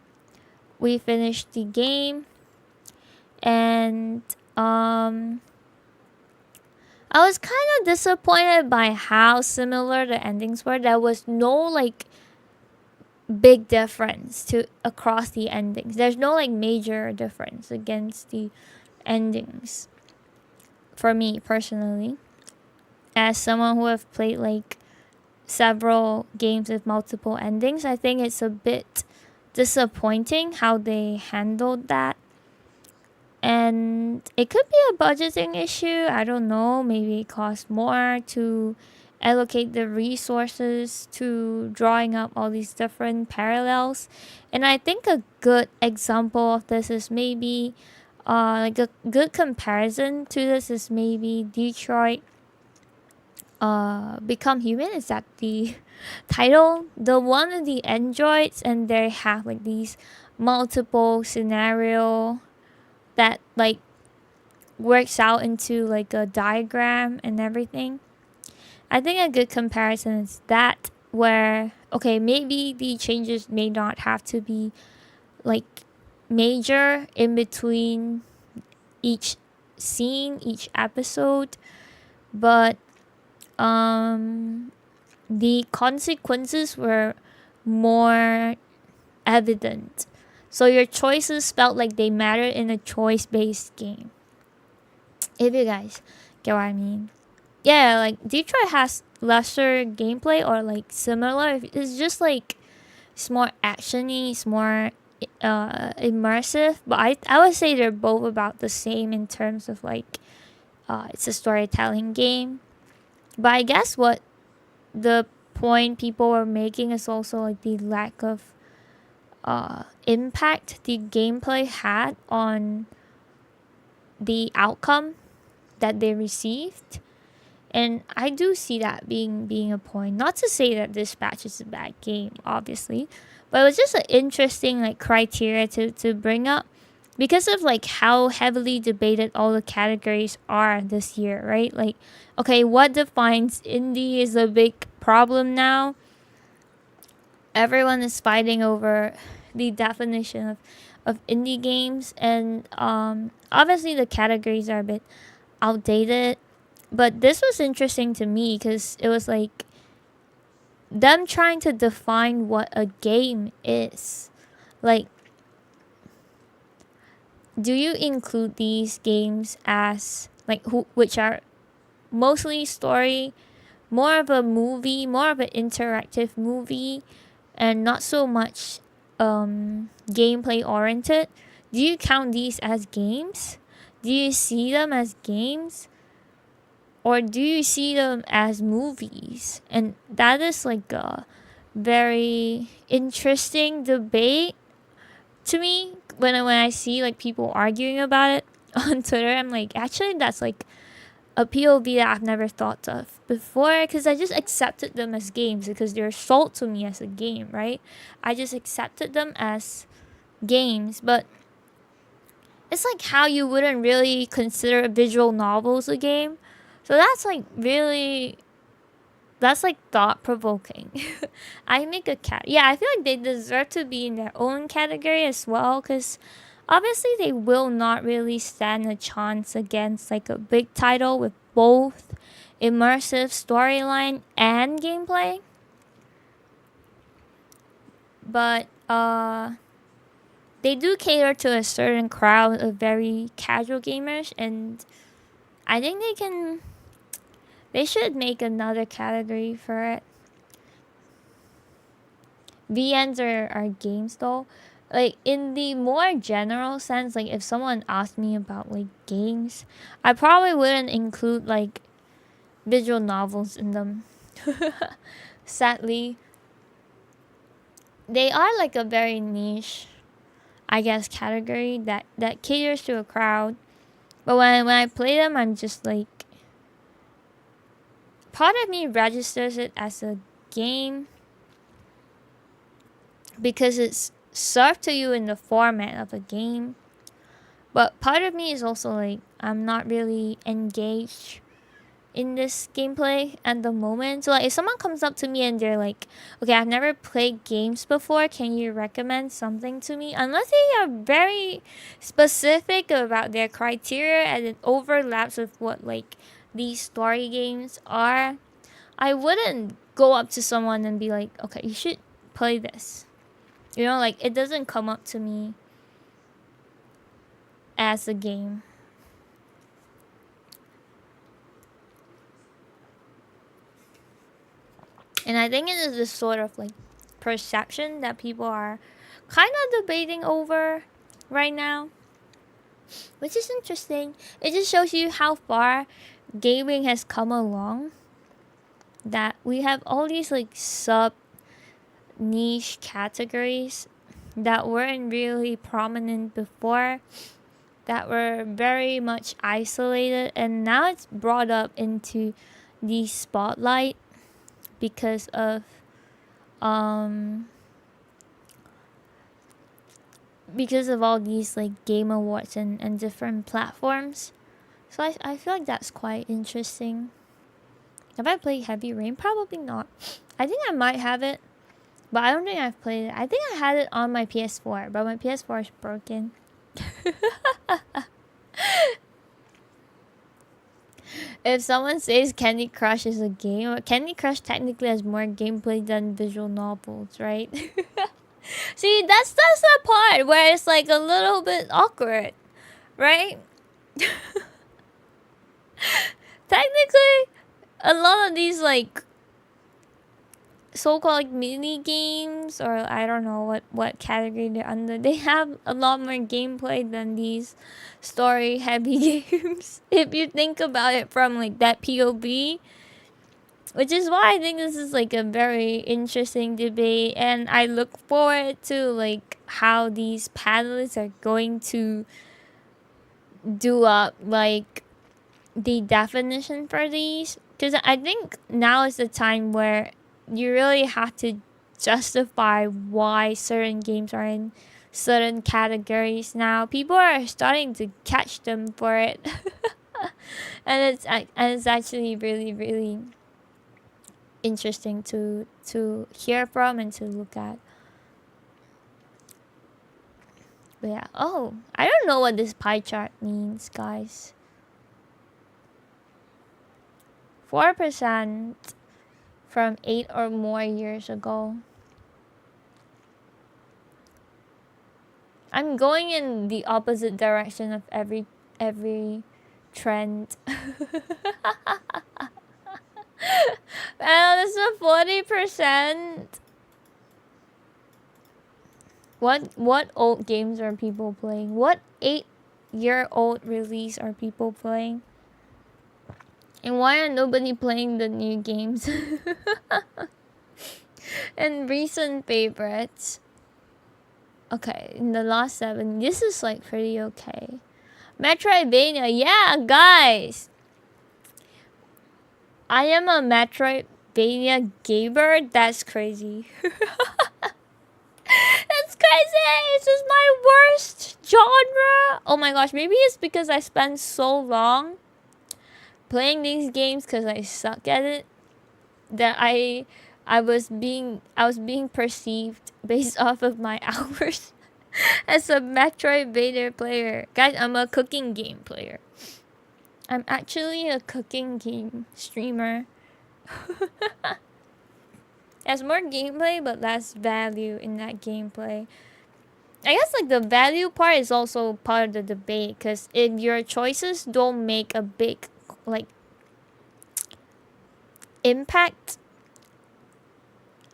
[SPEAKER 1] we finished the game. And I was kind of disappointed by how similar the endings were. There was no like big difference to across the endings. There's no like major difference against the endings for me personally. As someone who have played like several games with multiple endings, I think it's a bit disappointing how they handled that. And it could be a budgeting issue. I don't know. Maybe it costs more to allocate the resources to drawing up all these different parallels. And I think a good example of this is maybe like a good comparison to this is maybe Detroit Become Human. Is that the title? The one of the androids, and they have like these multiple scenario that like works out into like a diagram and everything. I think a good comparison is that, where okay, maybe the changes may not have to be like major in between each scene, each episode, but the consequences were more evident. So your choices felt like they mattered in a choice-based game. If you guys get what I mean. Yeah, like Detroit has lesser gameplay or like similar. It's just like it's more actiony, it's more immersive. But I would say they're both about the same in terms of like it's a storytelling game. But I guess what the point people were making is also like the lack of impact the gameplay had on the outcome that they received. And I do see that being a point. Not to say that Dispatch is a bad game, obviously, but it was just an interesting like criteria to bring up because of like how heavily debated all the categories are this year, right? Like, okay, what defines indie is a big problem now. Everyone is fighting over the definition of indie games, and obviously the categories are a bit outdated. But this was interesting to me because it was like them trying to define what a game is. Like, do you include these games as like which are mostly story, more of a movie, more of an interactive movie, and not so much gameplay oriented? Do you count these as games? do you see them as games or do you see them as movies? And that is like a very interesting debate to me when I see like people arguing about it on Twitter. I'm like, actually, that's like a POV that I've never thought of before, because I just accepted them as games because they're sold to me as a game, right? I just accepted them as games, but it's like how you wouldn't really consider visual novels a game. So that's like really, that's like thought provoking. I make a cat. Yeah, I feel like they deserve to be in their own category as well, because obviously they will not really stand a chance against like a big title with both immersive storyline and gameplay. But they do cater to a certain crowd of very casual gamers, and I think they should make another category for it. VNs are games though. Like in the more general sense, like if someone asked me about like games, I probably wouldn't include like visual novels in them. Sadly, they are like a very niche, I guess, category that caters to a crowd. But when I play them, I'm just like, part of me registers it as a game because it's served to you in the format of a game. But part of me is also like, I'm not really engaged in this gameplay at the moment. So like if someone comes up to me and they're like, okay, I've never played games before, can you recommend something to me? Unless they are very specific about their criteria and it overlaps with what like these story games are, I wouldn't go up to someone and be like, okay, you should play this. You know, like it doesn't come up to me as a game. And I think it is this sort of like perception that people are kind of debating over right now, which is interesting. It just shows you how far gaming has come along, that we have all these like sub niche categories that weren't really prominent before, that were very much isolated, and now it's brought up into the spotlight because of all these like game awards and different platforms. So I feel like that's quite interesting. Have I played Heavy Rain? Probably not. I think I might have it, but I don't think I've played it. I think I had it on my PS4, but my PS4 is broken. If someone says Candy Crush is a game, Candy Crush technically has more gameplay than visual novels, right? See, that's the part where it's like a little bit awkward, right? Technically, a lot of these like so-called like mini games, or I don't know what category they're under, they have a lot more gameplay than these story heavy games, if you think about it from like that POV. Which is why I think this is like a very interesting debate, and I look forward to like how these panelists are going to do up like the definition for these, because I think now is the time where you really have to justify why certain games are in certain categories now. People are starting to catch them for it. and it's actually really, really interesting to hear from and to look at. But yeah, oh, I don't know what this pie chart means, guys. 4% from 8 or more years ago. I'm going in the opposite direction of every trend. This is a 40%. What old games are people playing? What 8 year-old release are people playing? And why are nobody playing the new games? And recent favorites. Okay, in the last 7, this is like pretty okay. Metroidvania, yeah, guys! I am a Metroidvania gamer? That's crazy. That's crazy! This is my worst genre! Oh my gosh, maybe it's because I spent so long playing these games because I suck at it that I was being perceived based off of my hours as a Metroidvania player. Guys, I'm a cooking game player. I'm actually a cooking game streamer. There's more gameplay but less value in that gameplay. I guess like the value part is also part of the debate, because if your choices don't make a big like impact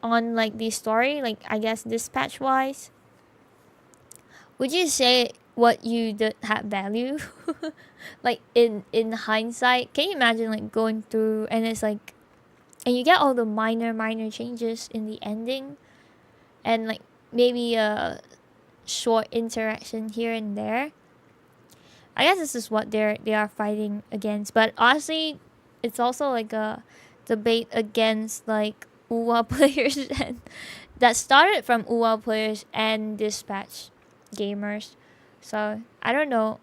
[SPEAKER 1] on like the story, like I guess dispatch wise, would you say what you did had value? Like in hindsight, can you imagine like going through and it's like, and you get all the minor changes in the ending, and like maybe a short interaction here and there. I guess this is what they are fighting against. But honestly, it's also like a debate against like UWA players and that started from UWA players and dispatch gamers. So I don't know.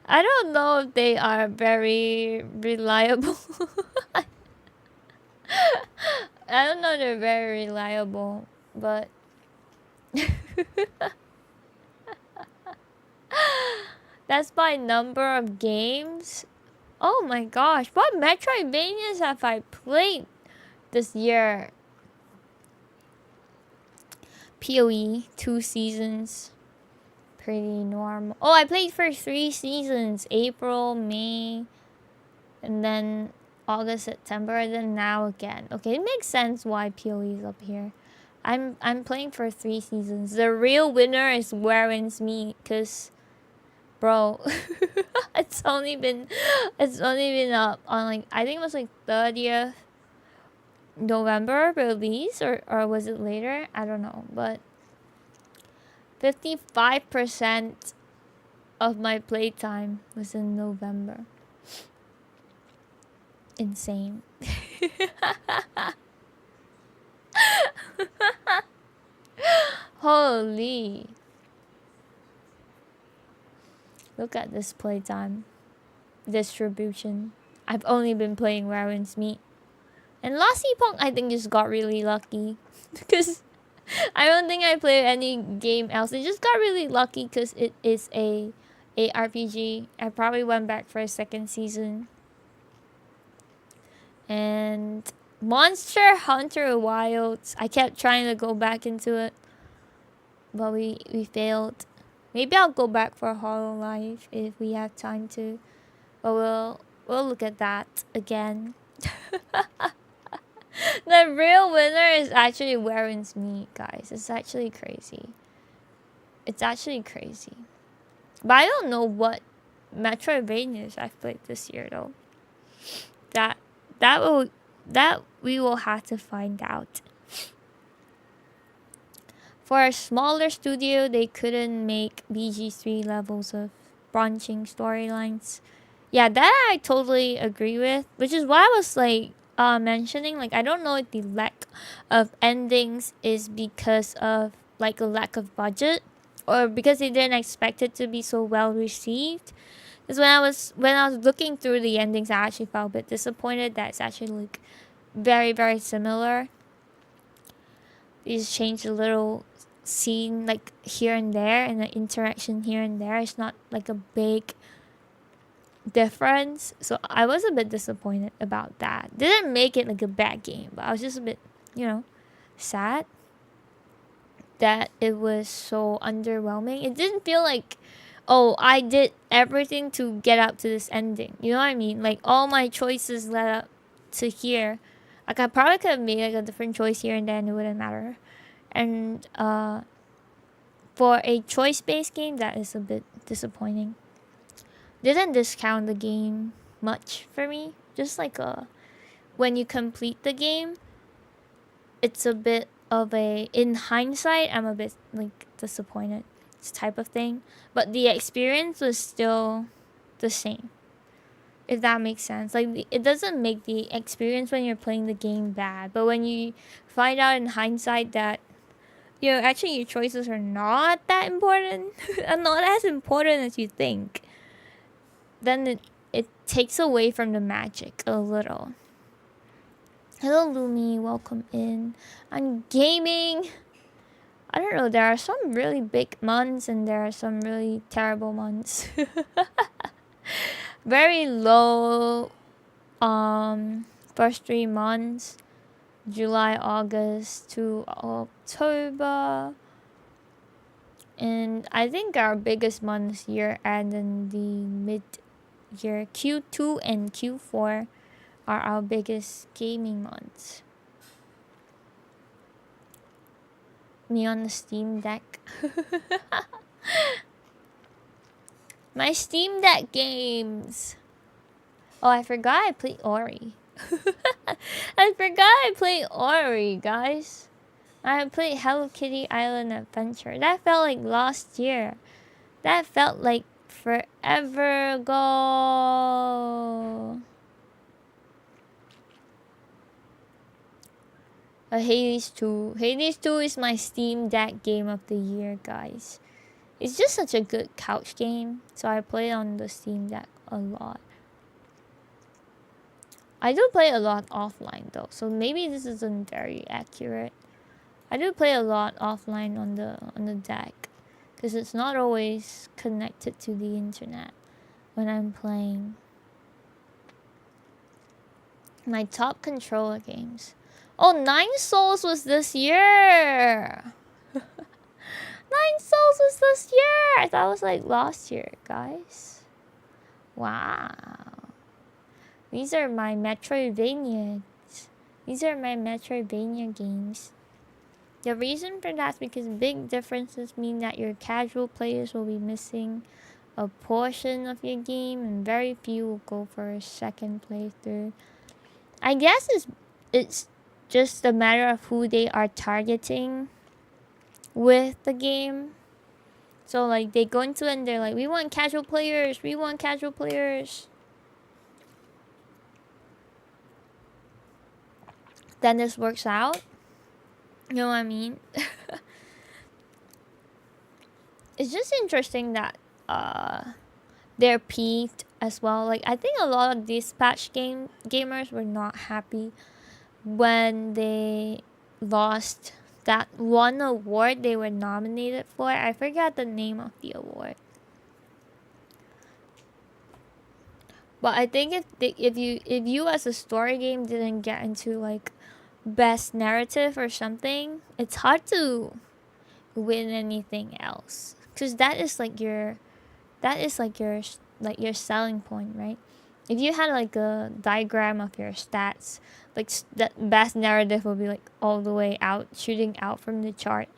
[SPEAKER 1] I don't know if they are very reliable. I don't know if they're very reliable, but that's by number of games. Oh my gosh, what Metroidvanias have I played this year? PoE 2 seasons, pretty normal. Oh, I played for 3 seasons: April, May, and then August, September, and then now again. Okay, it makes sense why PoE is up here. I'm playing for 3 seasons. The real winner is Warren's Me, cause bro, it's only been up on like, I think it was like 30th November release, or was it later? I don't know, but 55% of my playtime was in November. Insane. Holy. Look at this playtime distribution. I've only been playing Warren's Meat. And Lassie Pong, I think, just got really lucky. Because I don't think I played any game else. It just got really lucky because it is a RPG. I probably went back for a second season. And Monster Hunter Wilds, I kept trying to go back into it, but we failed. Maybe I'll go back for Hololive if we have time to, but we'll look at that again. The real winner is actually Warren's Meat, guys. It's actually crazy. It's actually crazy. But I don't know what Metroidvanias I've played this year though. That we will have to find out. For a smaller studio, they couldn't make BG3 levels of branching storylines. Yeah, that I totally agree with. Which is why I was like mentioning, like, I don't know if the lack of endings is because of like a lack of budget, or because they didn't expect it to be so well received. Because when I was looking through the endings, I actually felt a bit disappointed that it's actually like very, very similar. They just changed a little scene like here and there, and the interaction here and there. It's not like a big difference. So I was a bit disappointed about that. Didn't make it like a bad game, but I was just a bit, sad that it was so underwhelming. It didn't feel like, oh, I did everything to get up to this ending. You know what I mean? Like, all my choices led up to here. Like, I probably could have made like a different choice here and then, it wouldn't matter. And For a choice-based game, that is a bit disappointing. Didn't discount the game much for me. Just like when you complete the game, it's a bit of a, in hindsight, I'm a bit like disappointed. It's type of thing. But the experience was still the same. If that makes sense. Like, it doesn't make the experience when you're playing the game bad. But when you find out in hindsight that, you know, actually your choices are not that important, and not as important as you think, then it takes away from the magic a little. Hello Lumi, welcome in. I'm gaming. I don't know, there are some really big months and there are some really terrible months. Very low first 3 months. July, August to October. And I think our biggest months year end in the mid-year Q2 and Q4 are our biggest gaming months. Me on the Steam Deck. My Steam Deck games. Oh, I forgot I played Ori. I forgot I played Ori, guys. I played Hello Kitty Island Adventure. That felt like last year. That felt like forever ago. Hades 2. Hades 2 is my Steam Deck game of the year, guys. It's just such a good couch game. So I play it on the Steam Deck a lot. I do play a lot offline though. So maybe this isn't very accurate. I do play a lot offline on the deck. Because it's not always connected to the internet when I'm playing. My top controller games. Oh, 9 Souls was this year! 9 Souls was this year! I thought it was like last year, guys. Wow. These are my Metroidvania. These are my Metroidvania games. The reason for that is because big differences mean that your casual players will be missing a portion of your game and very few will go for a second playthrough. I guess it's just a matter of who they are targeting with the game. So like they go into it and they're like, we want casual players, we want casual players. Then this works out. You know what I mean? It's just interesting that they're peeved as well. Like I think a lot of dispatch gamers were not happy when they lost that one award they were nominated for. I forgot the name of the award. But I think if you as a story game didn't get into like best narrative or something, it's hard to win anything else, because that is like your selling point, right? If you had like a diagram of your stats, like that best narrative will be like all the way out, shooting out from the chart.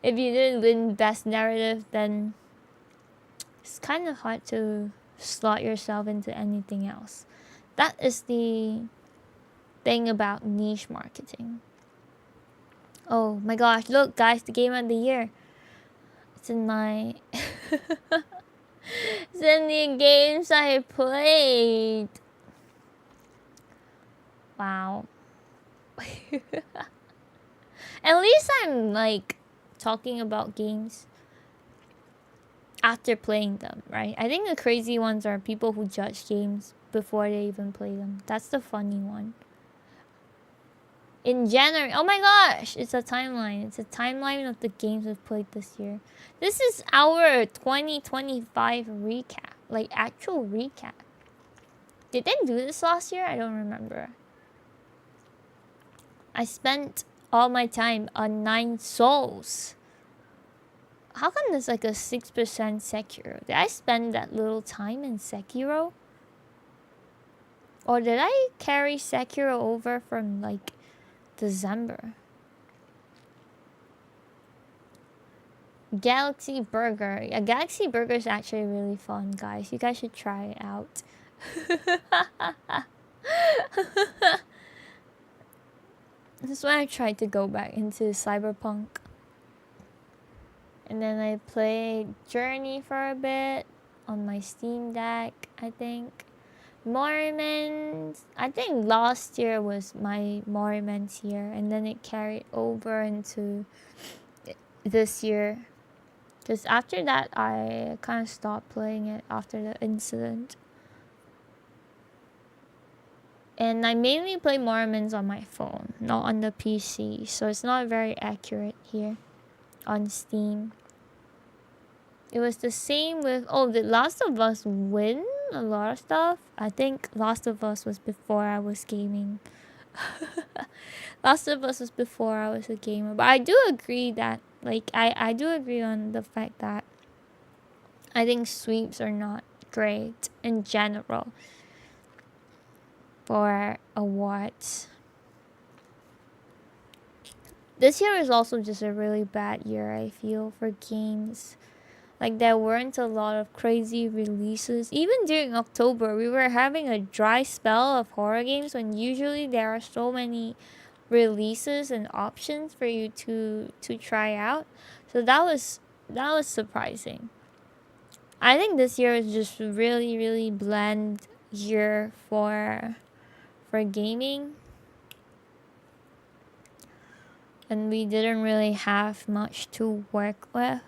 [SPEAKER 1] If you didn't win best narrative, then it's kind of hard to slot yourself into anything else. That is the thing about niche marketing. Oh my gosh, look guys, the game of the year. It's in my it's in the games I played. Wow. At least I'm like talking about games after playing them, right? I think the crazy ones are people who judge games before they even play them. That's the funny one. In January, oh my gosh, it's a timeline. It's a timeline of the games we've played this year. This is our 2025 recap, like actual recap. Did they do this last year? I don't remember. I spent all my time on 9 Souls. How come there's like a 6% Sekiro? Did I spend that little time in Sekiro? Or did I carry Sekiro over from like December? Galaxy Burger. Yeah, Galaxy Burger is actually really fun, guys. You guys should try it out. This is when I tried to go back into Cyberpunk. And then I played Journey for a bit on my Steam Deck, I think. Mormons. I think last year was my Mormons year, and then it carried over into this year. Because after that, I kind of stopped playing it after the incident. And I mainly play Mormons on my phone, not on the PC. So it's not very accurate here on Steam. It was the same with... Oh, did Last of Us win a lot of stuff? I think Last of Us was before I was gaming. Last of Us was before I was a gamer. But I do agree that... Like, I do agree on the fact that I think sweeps are not great in general for awards. This year is also just a really bad year, I feel, for games. Like, there weren't a lot of crazy releases. Even during October, we were having a dry spell of horror games when usually there are so many releases and options for you to try out. So that was surprising. I think this year is just really, really bland year for gaming. And we didn't really have much to work with.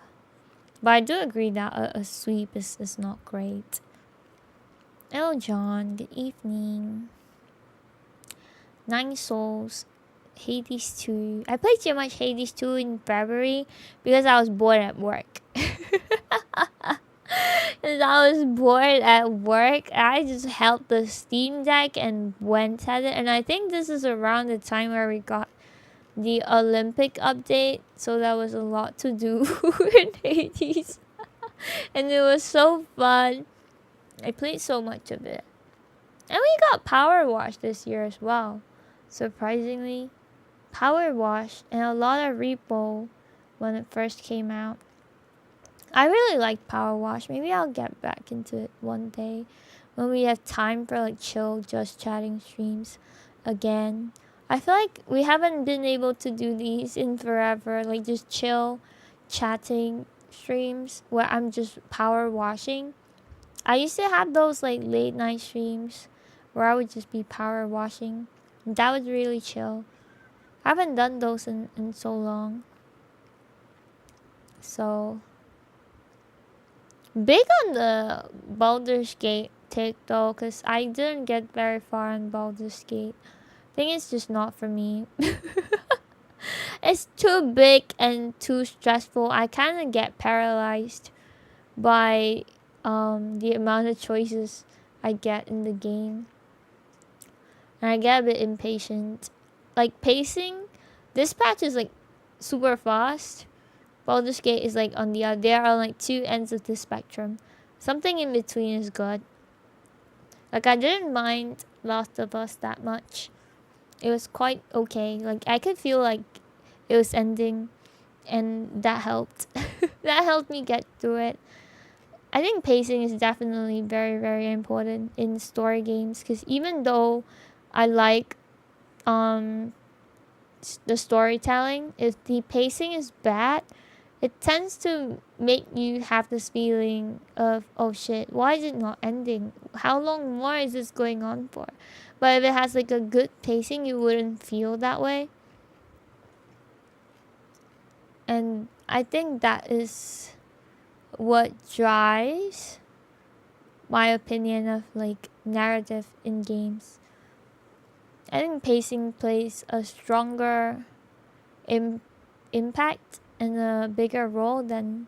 [SPEAKER 1] But I do agree that a sweep is not great. Hello, John. Good evening. 9 Souls. Hades 2. I played so much Hades 2 in February because I was bored at work. Because I was bored at work, I just held the Steam Deck and went at it. And I think this is around the time where we got the Olympic update. So that was a lot to do in Hades. And it was so fun. I played so much of it. And we got Power Wash this year as well. Surprisingly. Power Wash and a lot of repo when it first came out. I really like Power Wash. Maybe I'll get back into it one day when we have time for like chill, just chatting streams again. I feel like we haven't been able to do these in forever. Like just chill, chatting streams where I'm just power washing. I used to have those like late night streams where I would just be power washing. That was really chill. I haven't done those in so long. So big on the Baldur's Gate take though, because I didn't get very far on Baldur's Gate. I think it's just not for me. It's too big and too stressful. I kind of get paralyzed by the amount of choices I get in the game. And I get a bit impatient. Like pacing, this patch is like super fast. Baldur's Gate is like on the other. There are like two ends of the spectrum. Something in between is good. Like I didn't mind Last of Us that much. It was quite okay. Like I could feel like it was ending, and that helped. That helped me get through it. I think pacing is definitely very, very important in story games, because even though I like the storytelling, if the pacing is bad, it tends to make you have this feeling of, oh shit, why is it not ending? How long more is this going on for? But if it has like a good pacing, you wouldn't feel that way. And I think that is what drives my opinion of like narrative in games. I think pacing plays a stronger impact and a bigger role than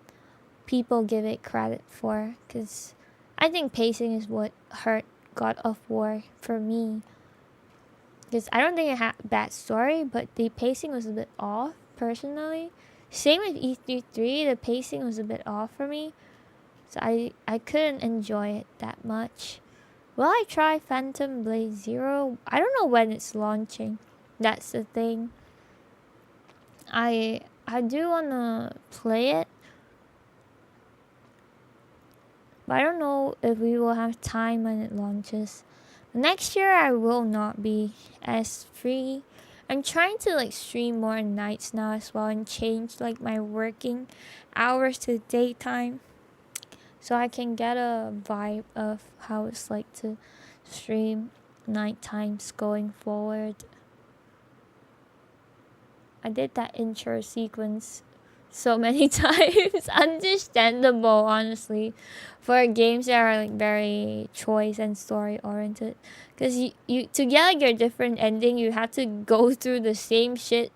[SPEAKER 1] people give it credit for, because I think pacing is what hurt God of War for me. Because I don't think it had a bad story, but the pacing was a bit off personally. Same with E3, the pacing was a bit off for me. So I couldn't enjoy it that much. Will I try Phantom Blade Zero? I don't know when it's launching. That's the thing. I do wanna play it, But I don't know if we will have time when it launches. Next year I will not be as free. I'm trying to like stream more nights now as well and change like my working hours to daytime, so I can get a vibe of how it's like to stream night times going forward. I did that intro sequence so many times. Understandable, honestly, for games that are like very choice and story oriented, because you to get like your different ending, you have to go through the same shit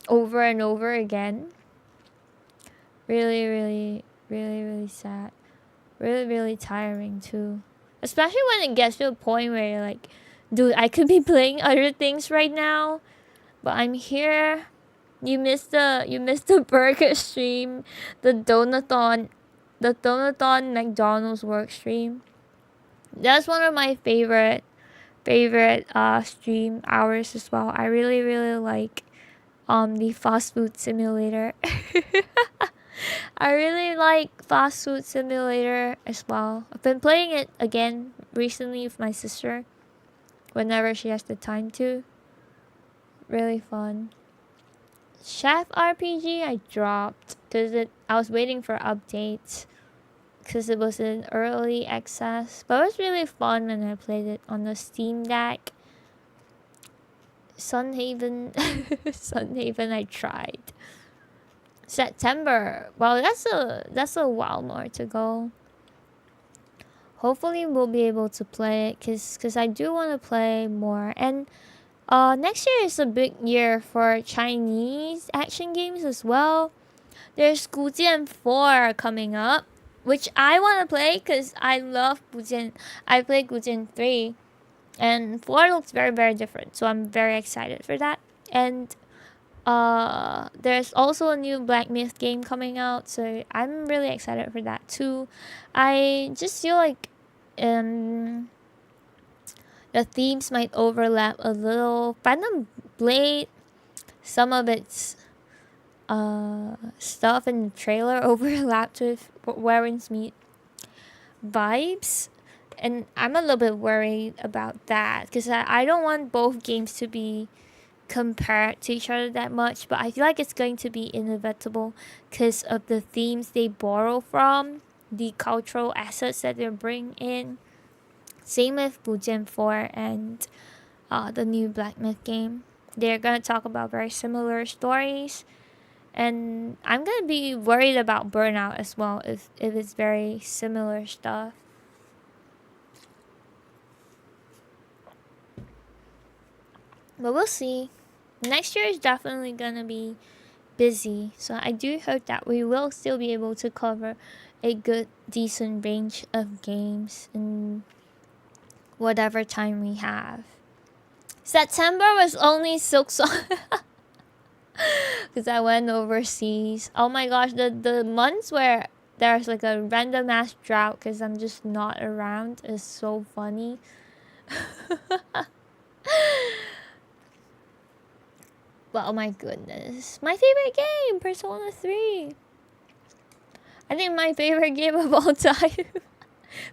[SPEAKER 1] over and over again. Really, really, really, really sad. Really, really tiring too, especially when it gets to a point where you're like, dude, I could be playing other things right now, but I'm here. You missed the burger stream, the donathon McDonald's work stream. That's one of my favorite stream hours as well. I really, really like the fast food simulator. I really like fast food simulator as well. I've been playing it again recently with my sister whenever she has the time to. Really fun. Chef RPG I dropped because I was waiting for updates because it was in early access, but it was really fun when I played it on the Steam Deck. Sunhaven Sunhaven I tried. September. Well, that's a while more to go. Hopefully we'll be able to play it cuz I do want to play more. And next year is a big year for Chinese action games as well. There's 古剑 4 coming up, which I want to play cuz I love 古剑. I played 古剑 3 and 4 looks very, very different. So I'm very excited for that. And there's also a new Black Myth game coming out, so I'm really excited for that too. I just feel like the themes might overlap a little. Phantom Blade, some of its stuff in the trailer overlapped with Warren's Meat vibes, and I'm a little bit worried about that because I don't want both games to be compared to each other that much, but I feel like it's going to be inevitable because of the themes they borrow from, the cultural assets that they bring in. Same with 古剑 4 and the new Black Myth game. They're gonna talk about very similar stories, and I'm gonna be worried about burnout as well if it's very similar stuff. But we'll see. Next year is definitely gonna be busy, so I do hope that we will still be able to cover a good, decent range of games in whatever time we have. September was only Silksong because I went overseas. Oh my gosh, the months where there's like a random ass drought because I'm just not around is so funny. But oh my goodness, my favorite game, Persona 3. I think my favorite game of all time.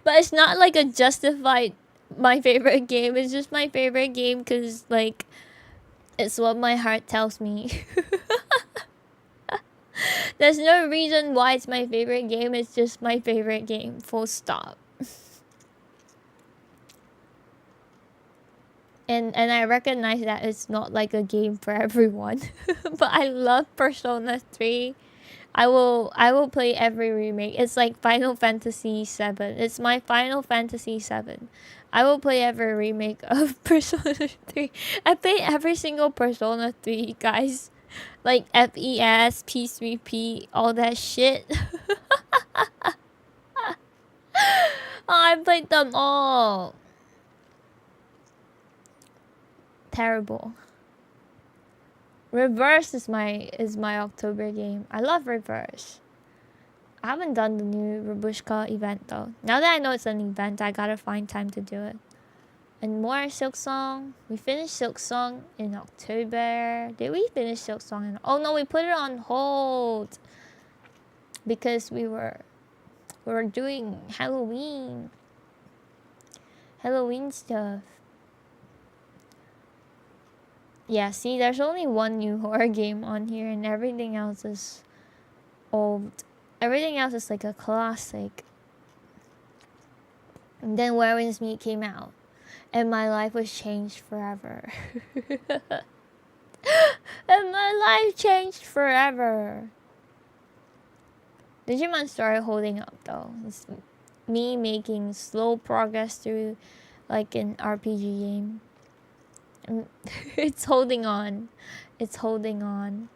[SPEAKER 1] But it's not like a justified my favorite game. It's just my favorite game because like it's what my heart tells me. There's no reason why it's my favorite game. It's just my favorite game. Full stop. And I recognize that it's not like a game for everyone. But I love Persona 3. I will play every remake. It's like Final Fantasy 7. It's my Final Fantasy 7. I will play every remake of Persona 3. I play every single Persona 3, guys. Like FES, P3P, all that shit. Oh, I played them all. Terrible. Reverse is my October game. I love Reverse. I haven't done the new Robushka event though. Now that I know it's an event, I gotta find time to do it. And more Silksong. We finished Silksong in October. Did we finish Silksong in... Oh no, we put it on hold. Because we were We're doing Halloween stuff. Yeah, see, there's only one new horror game on here, and everything else is old. Everything else is like a classic. And then Where's Meat came out, and my life was changed forever. And my life changed forever. Digimon started holding up though. It's me making slow progress through like an RPG game. It's holding on. It's holding on.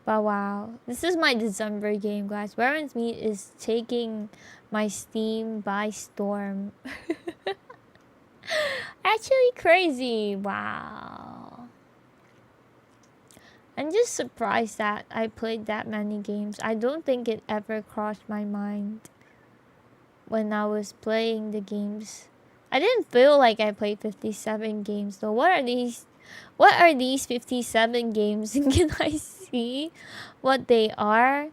[SPEAKER 1] But wow. This is my December game, guys. Where's Meat is taking my Steam by storm. Actually crazy. Wow. I'm just surprised that I played that many games. I don't think it ever crossed my mind when I was playing the games. I didn't feel like I played 57 games though. What are these 57 games? Can I see what they are?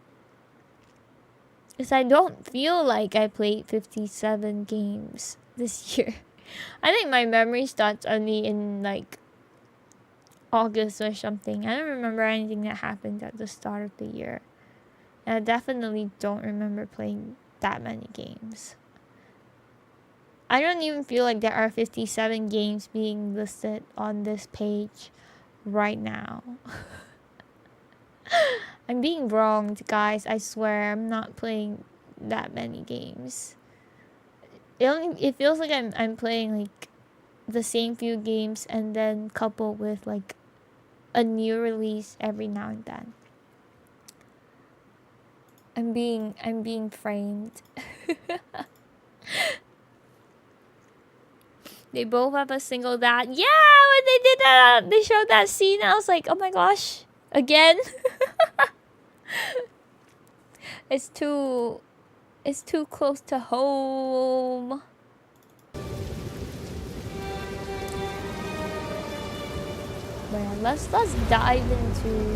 [SPEAKER 1] Because I don't feel like I played 57 games this year. I think my memory starts only in like August or something. I don't remember anything that happened at the start of the year. And I definitely don't remember playing that many games. I don't even feel like there are 57 games being listed on this page right now. I'm being wronged, guys. I swear I'm not playing that many games. It feels like I'm playing like the same few games and then coupled with like a new release every now and then. I'm being framed. They both have a single dad. Yeah, when they did that, they showed that scene. I was like, oh my gosh, again. It's too close to home. But yeah, let's dive into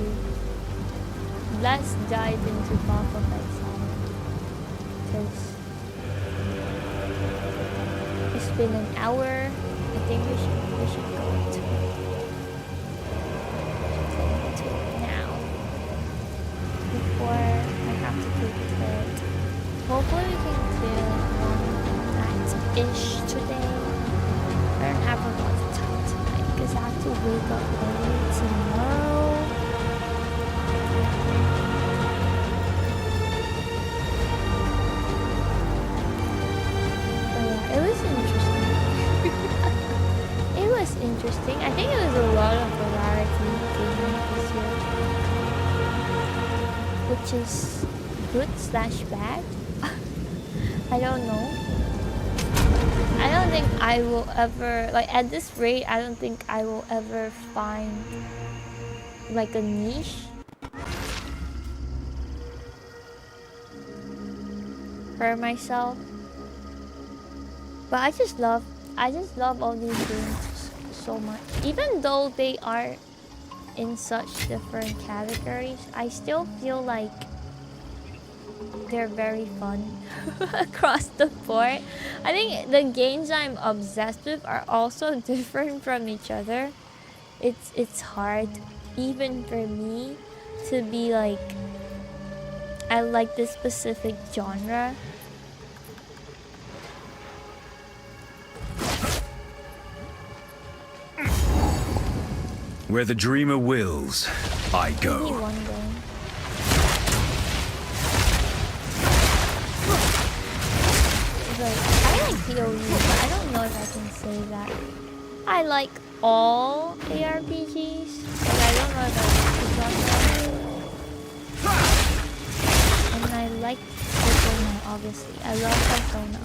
[SPEAKER 1] Path of Exile, because it's been an hour. I think we should go into it now before I have to take it. Hopefully we can clear one night-ish today. I don't have a lot of time tonight because I have to wake up early tomorrow. But yeah, it was interesting. It was interesting. I think it was a lot of variety gaming this year, which is good/bad. I don't know. I don't think I will ever, like at this rate, I don't think I will ever find like a niche for myself. But I just love all these games so much. Even though they are in such different categories, I still feel like they're very fun across the board. I think the games I'm obsessed with are also different from each other. It's hard even for me to be like, I like this specific genre.
[SPEAKER 2] Where the dreamer wills, I go.
[SPEAKER 1] Maybe one day. Like, I like POE, but I don't know if I can say that I like all ARPGs. Like, I don't know if I like the genre. And I like Persona, obviously. I love Persona.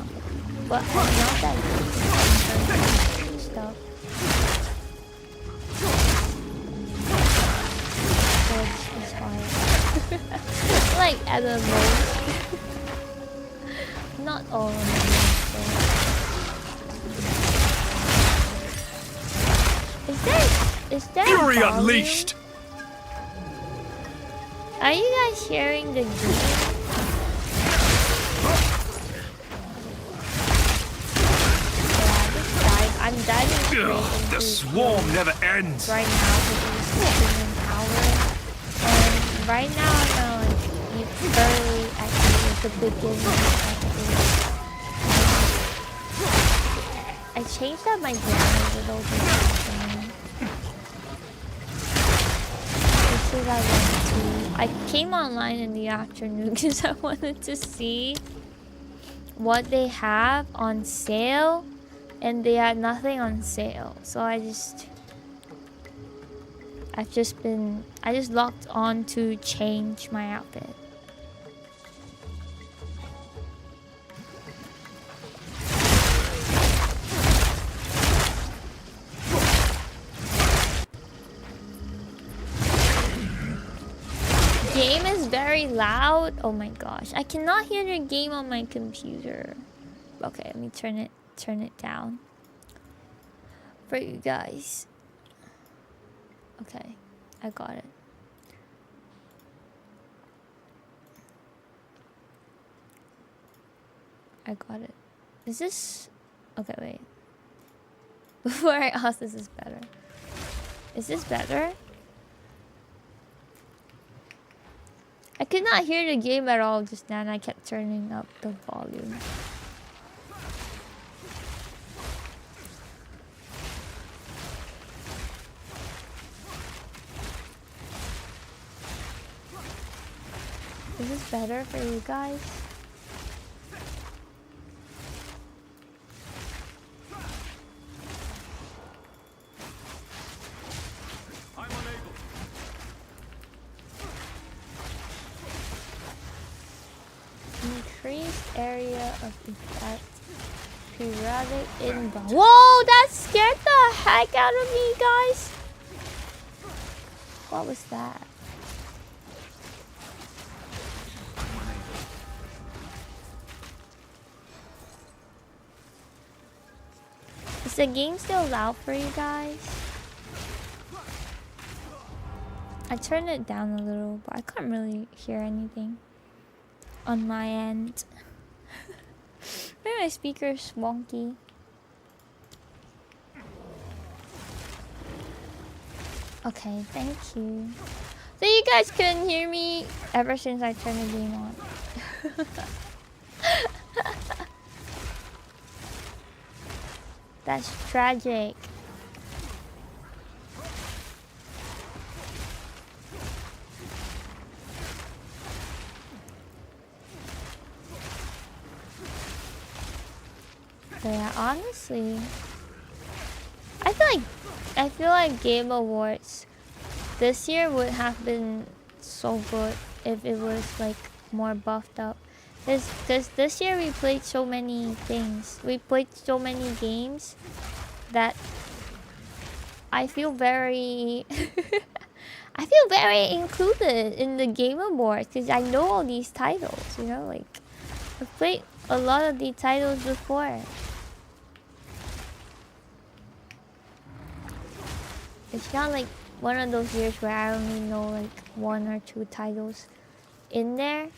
[SPEAKER 1] But I'm not that good in stuff. So it's hard. Like, at the most. Not all of them. Is there
[SPEAKER 2] Fury
[SPEAKER 1] volume?
[SPEAKER 2] unleashed!
[SPEAKER 1] Are you guys sharing the game? straight
[SPEAKER 2] Ugh, the
[SPEAKER 1] into
[SPEAKER 2] swarm
[SPEAKER 1] killing
[SPEAKER 2] never ends.
[SPEAKER 1] right now because he's sitting in power. And right now I'm like it's barely actually at the beginning actually. I changed up my damage a little bit recently. Because I came online in the afternoon because I wanted to see what they have on sale, and they had nothing on sale. So I just logged on to change my outfit. Game is very loud. Oh my gosh, I cannot hear the game on my computer. Okay, let me turn it down for you guys. Okay, I got it. I got it. Is this... Okay, wait. Before I ask, this is better. Is this better? I could not hear the game at all just now, and I kept turning up the volume. Is this better for you guys? Increased area of effect. Periodic inbound. Whoa, that scared the heck out of me, guys. What was that? Is the game still loud for you guys? I turned it down a little, but I can't really hear anything on my end. Maybe my speaker's wonky. Okay, thank you. So you guys couldn't hear me ever since I turned the game on. That's tragic. But yeah, honestly, I feel like Game Awards this year would have been so good if it was like more buffed up. Because this year we played so many things. We played so many games that I feel very I feel very included in the Game Awards because I know all these titles, you know, like I've played a lot of the titles before. It's not like one of those years where I only know like 1 or 2 titles in there.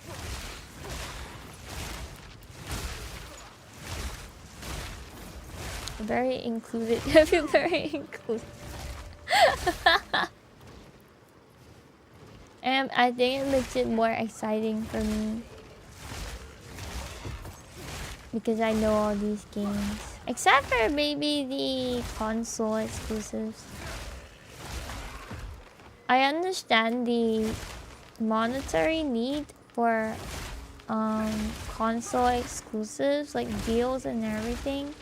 [SPEAKER 1] Very included. I feel very included. And I think it makes it more exciting for me because I know all these games, except for maybe the console exclusives. I understand the monetary need for console exclusives, like deals and everything.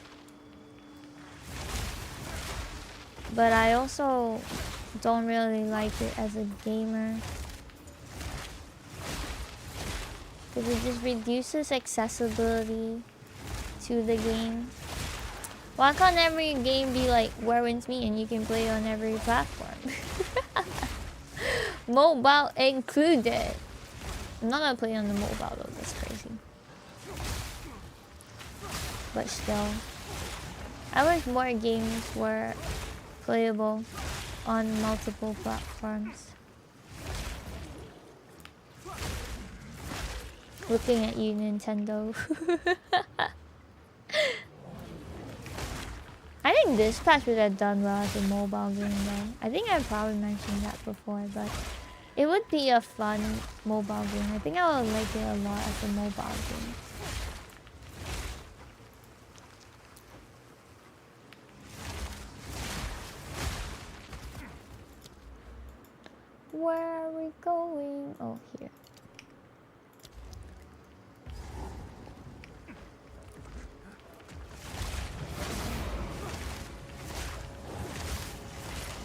[SPEAKER 1] But I also don't really like it as a gamer. Because it just reduces accessibility to the game. Why can't every game be like Where Wins Me and you can play on every platform? Mobile included. I'm not gonna play on the mobile though, that's crazy. But still, I wish more games were playable on multiple platforms. Looking at you, Nintendo. I think think Dispatch would have done well as a mobile game though. I think I probably mentioned that before, but it would be a fun mobile game. I think I would like it a lot as a mobile game. Where are we going? Oh, here.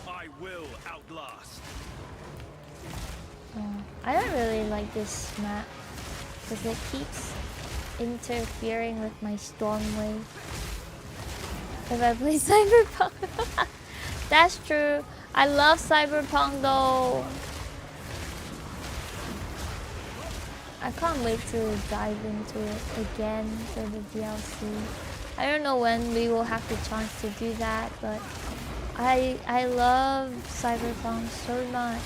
[SPEAKER 2] I will outlast.
[SPEAKER 1] I don't really like this map because it keeps interfering with my storm wave. If I play Cyberpunk. That's true. I love Cyberpunk though. I can't wait to dive into it again for the DLC. I don't know when we will have the chance to do that, but I love Cyberpunk so much.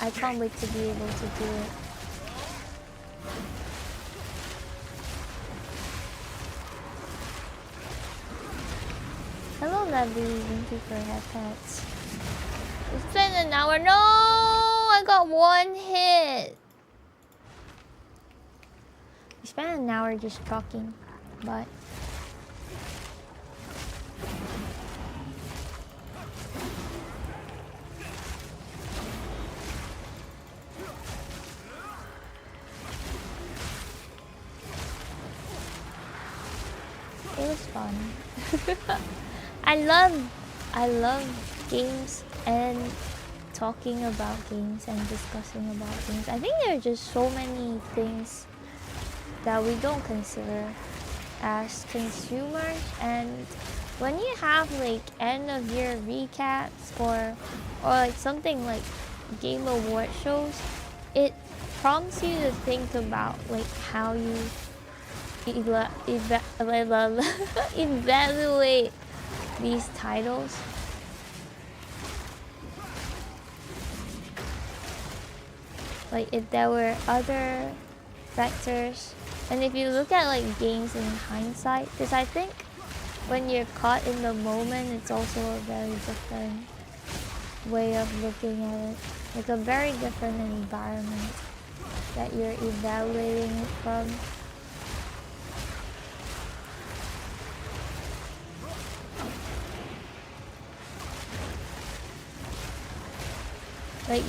[SPEAKER 1] I can't wait to be able to do it. Hello, lovely. Thank you for headpets. It's been an hour. No! I got one hit. We spent an hour just talking, but it was fun. I love games and talking about games and discussing about games. I think there are just so many things that we don't consider as consumers, and when you have like end of year recaps or like something like Game Award shows, it prompts you to think about like how you evaluate these titles. Like if there were other factors, and if you look at like games in hindsight, because I think when you're caught in the moment, it's also a very different way of looking at it, like a very different environment that you're evaluating it from. Like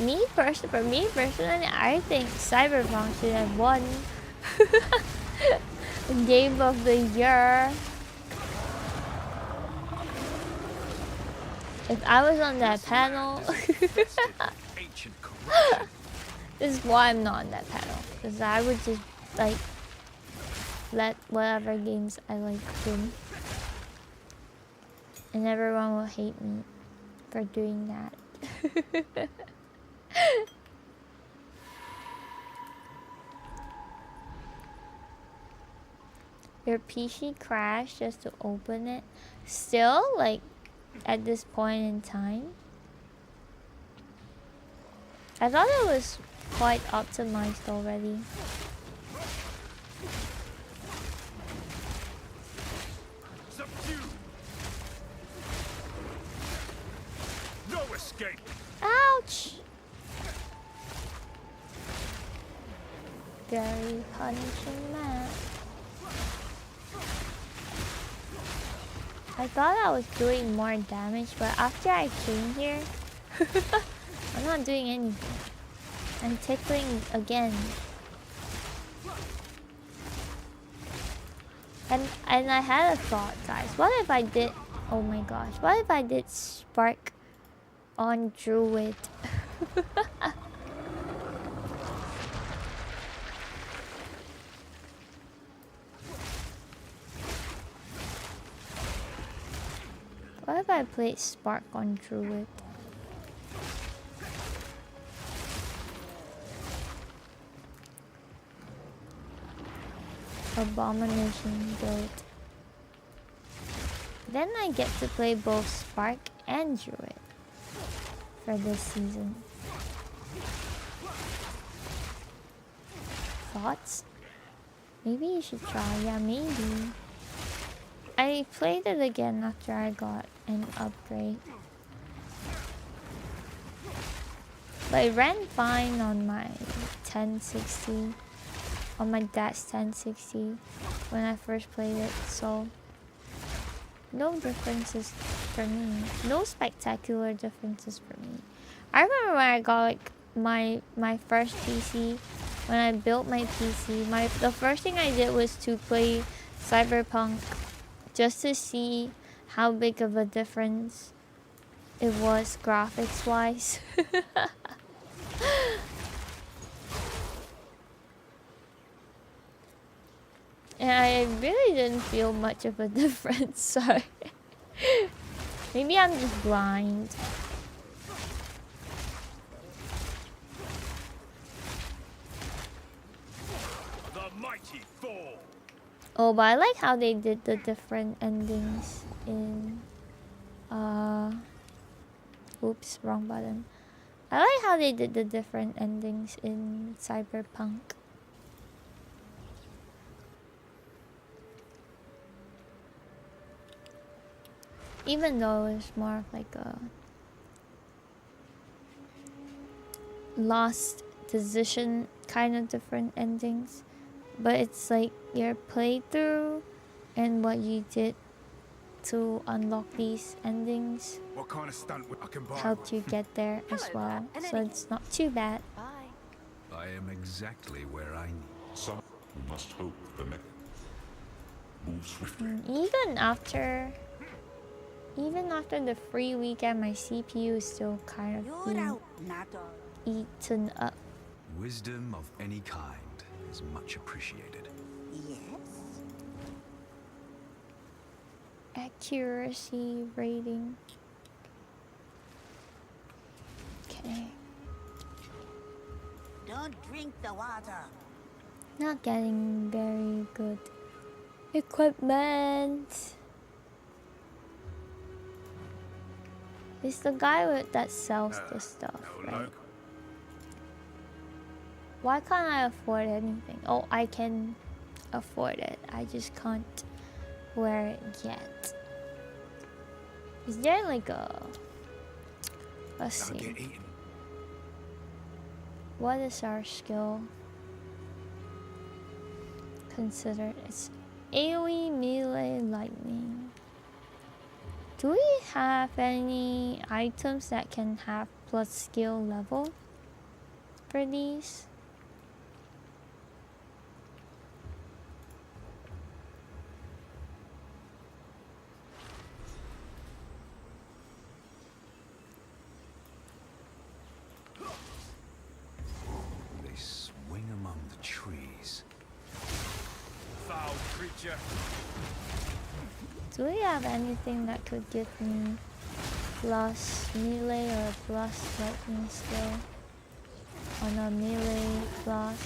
[SPEAKER 1] for me personally, I think Cyberpunk should have won Game of the Year. If I was on that panel, this is why I'm not on that panel, because I would just like let whatever games I like win, and everyone will hate me for doing that. Your PC crashed just to open it. Still, like, at this point in time, I thought it was quite optimized already.
[SPEAKER 2] No escape.
[SPEAKER 1] Ouch! Very punishing map. I thought I was doing more damage, but after I came here, I'm not doing anything. I'm tickling again. And I had a thought, guys. What if I did... Oh my gosh. What if I did Spark on Druid? What if I played Spark on Druid? Abomination build. Then I get to play both Spark and Druid for this season. Thoughts? Maybe you should try. Yeah, maybe. I played it again after I got an upgrade. But it ran fine on my 1060. On my dad's 1060 when I first played it, so no differences for me. No spectacular differences for me. I remember when I got like my first PC, when I built my PC, the first thing I did was to play Cyberpunk just to see how big of a difference it was graphics wise. And I really didn't feel much of a difference, so maybe I'm just blind.
[SPEAKER 2] The mighty fall.
[SPEAKER 1] Oh, but I like how they did the different endings in oops, wrong button. I like how they did the different endings in Cyberpunk. Even though it was more of like a lost decision kind of different endings, but it's like your playthrough and what you did to unlock these endings
[SPEAKER 2] What kind of stunt I can buy?
[SPEAKER 1] helped you get there as well, so it's not too bad.
[SPEAKER 2] I am exactly where I need.
[SPEAKER 3] Some must hope the next move swiftly.
[SPEAKER 1] Even after the free weekend, my CPU is still kind of being eaten up.
[SPEAKER 2] Wisdom of any kind is much appreciated.
[SPEAKER 1] Accuracy rating. Okay.
[SPEAKER 4] Don't drink the water.
[SPEAKER 1] Not getting very good equipment. It's the guy that sells the stuff, right? Why can't I afford anything? Oh, I can afford it. I just can't wear it yet. Is there like a... Let's
[SPEAKER 2] Don't
[SPEAKER 1] see.
[SPEAKER 2] get eaten.
[SPEAKER 1] What is our skill considered? It's AoE, melee, lightning. Do we have any items that can have plus skill level for these?
[SPEAKER 2] They swing among the trees. Foul creature.
[SPEAKER 1] Do we have anything that could give me plus melee or plus lightning skill on a melee plus?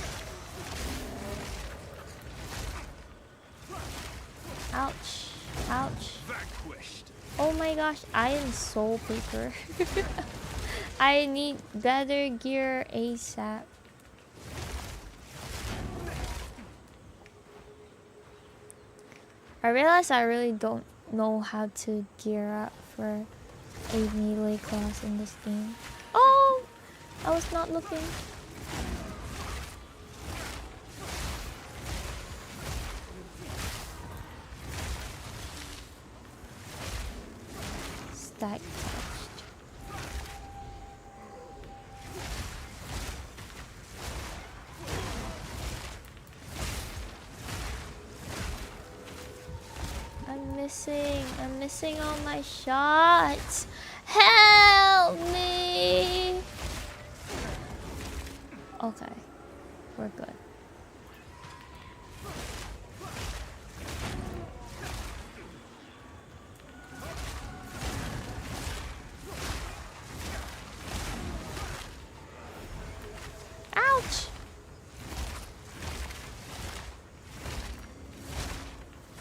[SPEAKER 1] Ouch. Ouch.
[SPEAKER 2] Vanquished.
[SPEAKER 1] Oh my gosh, I am soul paper. I need better gear ASAP. I realize I really don't know how to gear up for a melee class in this game. Oh! I was not looking. Stack touched. I'm missing all my shots. Help me! Okay, we're good. Ouch!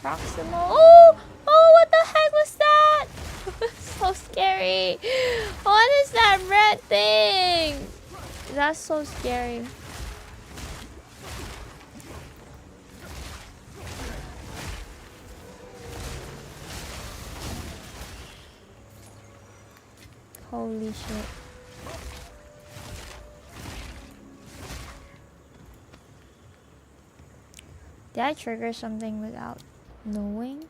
[SPEAKER 1] Proximal. Oh! Oh, what the heck was that? So scary. What is that red thing? That's so scary. Holy shit. Did I trigger something without knowing?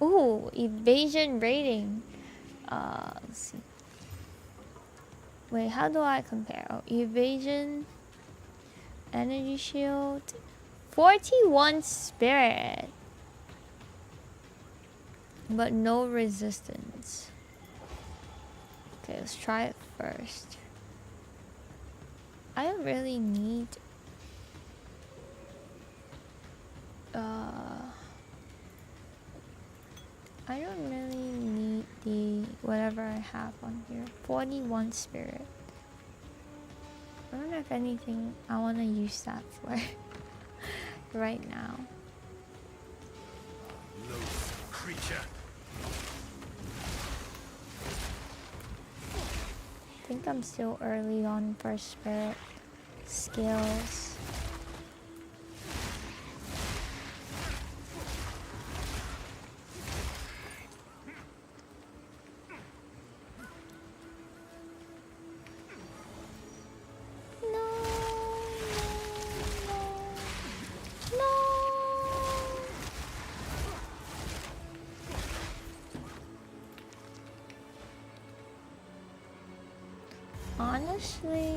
[SPEAKER 1] Ooh, evasion rating. Let's see. Wait, how do I compare? Oh, evasion, energy shield, 41 spirit, but no resistance. Okay, let's try it first. I don't really need I don't really need the whatever I have on here. 41 spirit. I don't know if anything I want to use that for right now.
[SPEAKER 3] Loathsome creature.
[SPEAKER 1] I think I'm still early on for spirit skills. Honestly,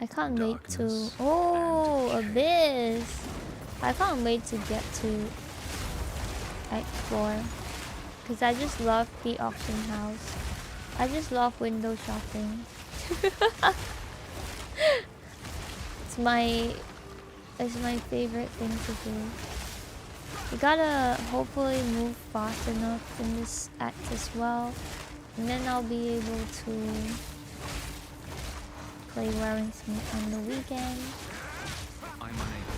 [SPEAKER 1] I can't wait to.
[SPEAKER 2] Darkness
[SPEAKER 1] Oh, Abyss! I can't wait to get to Act 4. Because I just love the auction house. I just love window shopping. It's my favorite thing to do. You gotta hopefully move fast enough in this act as well, and then I'll be able to play wearing Smith on the weekend.
[SPEAKER 2] I'm unable.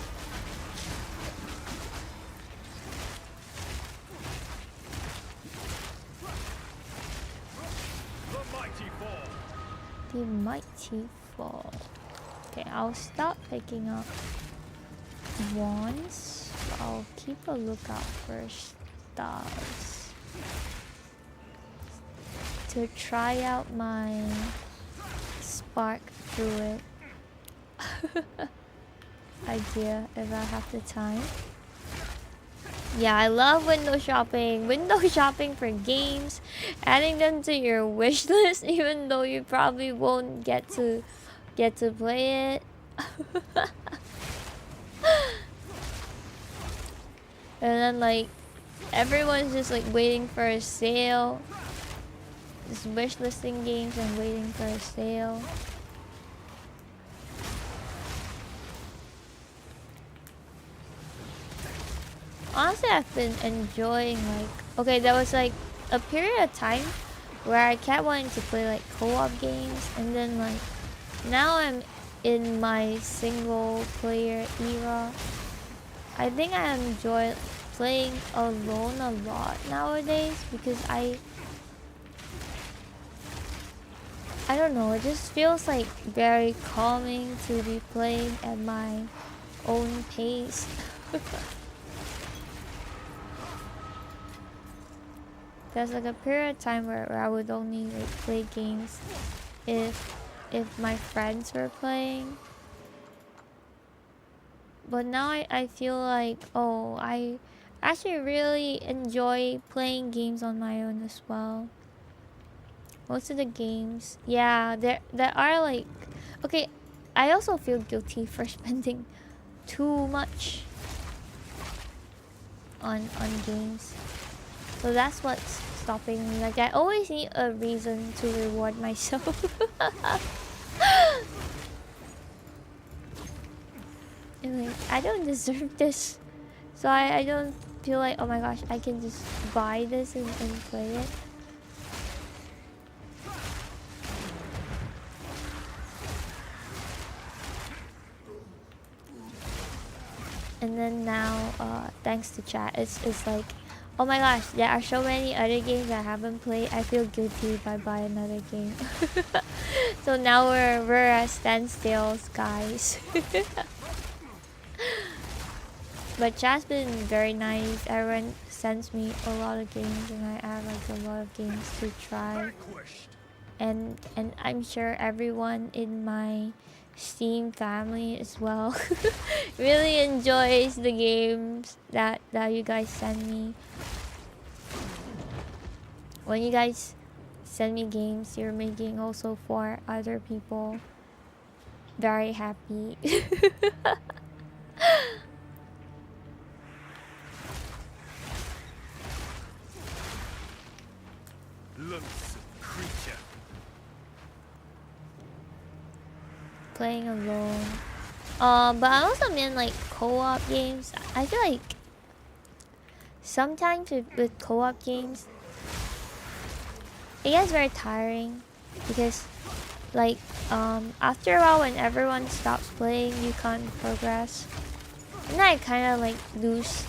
[SPEAKER 1] The mighty fall. Okay, I'll stop picking up wands. I'll keep a lookout for stars to try out my spark through it idea if I have the time. Yeah, I love window shopping. Window shopping for games, adding them to your wish list even though you probably won't get to play it. And then like everyone's just like waiting for a sale. Just wish listing games and waiting for a sale. Honestly, I've been enjoying like, okay, there was like a period of time where I kept wanting to play like co-op games, and then like now I'm in my single player era. I think I enjoy playing alone a lot nowadays because I don't know, it just feels like very calming to be playing at my own pace. There's like a period of time where I would only like play games if my friends were playing. But now I feel like, oh, I actually really enjoy playing games on my own as well. Most of the games, yeah, there are like, okay, I also feel guilty for spending too much on games. So that's what's stopping me. Like I always need a reason to reward myself. And like, I don't deserve this. So I don't feel like, oh my gosh, I can just buy this and play it. And then now, thanks to chat, it's like Oh my gosh, there are so many other games I haven't played. I feel guilty if I buy another game. So now we're at standstills, guys. But chat's been very nice. Everyone sends me a lot of games, and I have like a lot of games to try. And I'm sure everyone in my Steam family as well really enjoys the games that you guys send me. When you guys send me games you're making also for other people, very happy.
[SPEAKER 3] Loathsome creature.
[SPEAKER 1] Playing alone. But I also mean like co-op games. I feel like sometimes with co-op games it gets very tiring because like after a while when everyone stops playing you can't progress, and I kind of like lose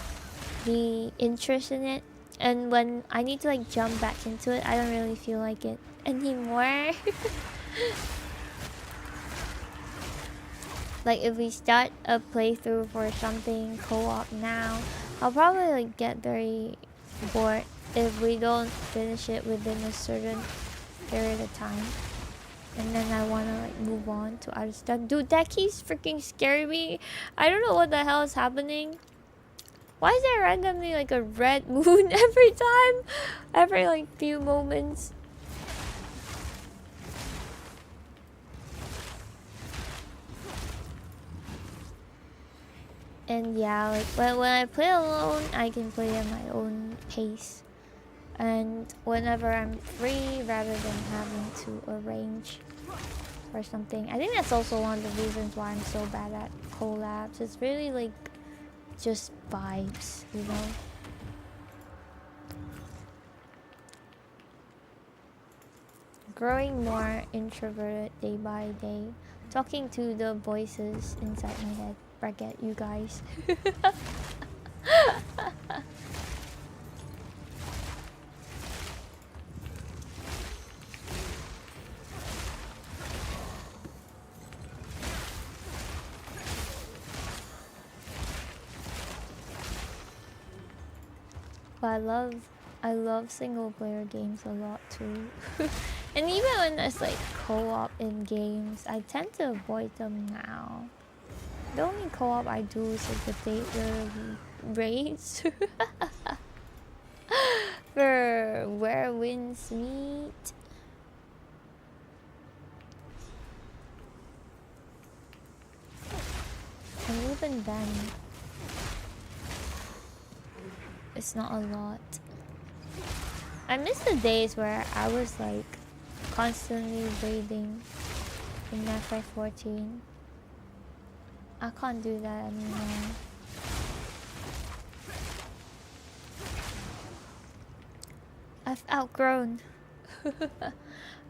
[SPEAKER 1] the interest in it, and when I need to like jump back into it I don't really feel like it anymore. Like if we start a playthrough for something co-op now, I'll probably like get very bored if we don't finish it within a certain period of time, and then I want to like move on to other stuff. Dude, that keeps freaking scaring me. I don't know what the hell is happening. Why is there randomly like a red moon every time? Every like few moments. And yeah, like when I play alone, I can play at my own pace. And whenever I'm free, rather than having to arrange or something. I think that's also one of the reasons why I'm so bad at collabs. It's really like just vibes, you know? Growing more introverted day by day. Talking to the voices inside my head. Bracket, you guys. But I love single player games a lot too. And even when there's like co-op in games, I tend to avoid them now. The only co-op I do is like the raids for where winds meet. And even then, it's not a lot. I miss the days where I was like constantly raiding in FF14. I can't do that anymore. I've outgrown.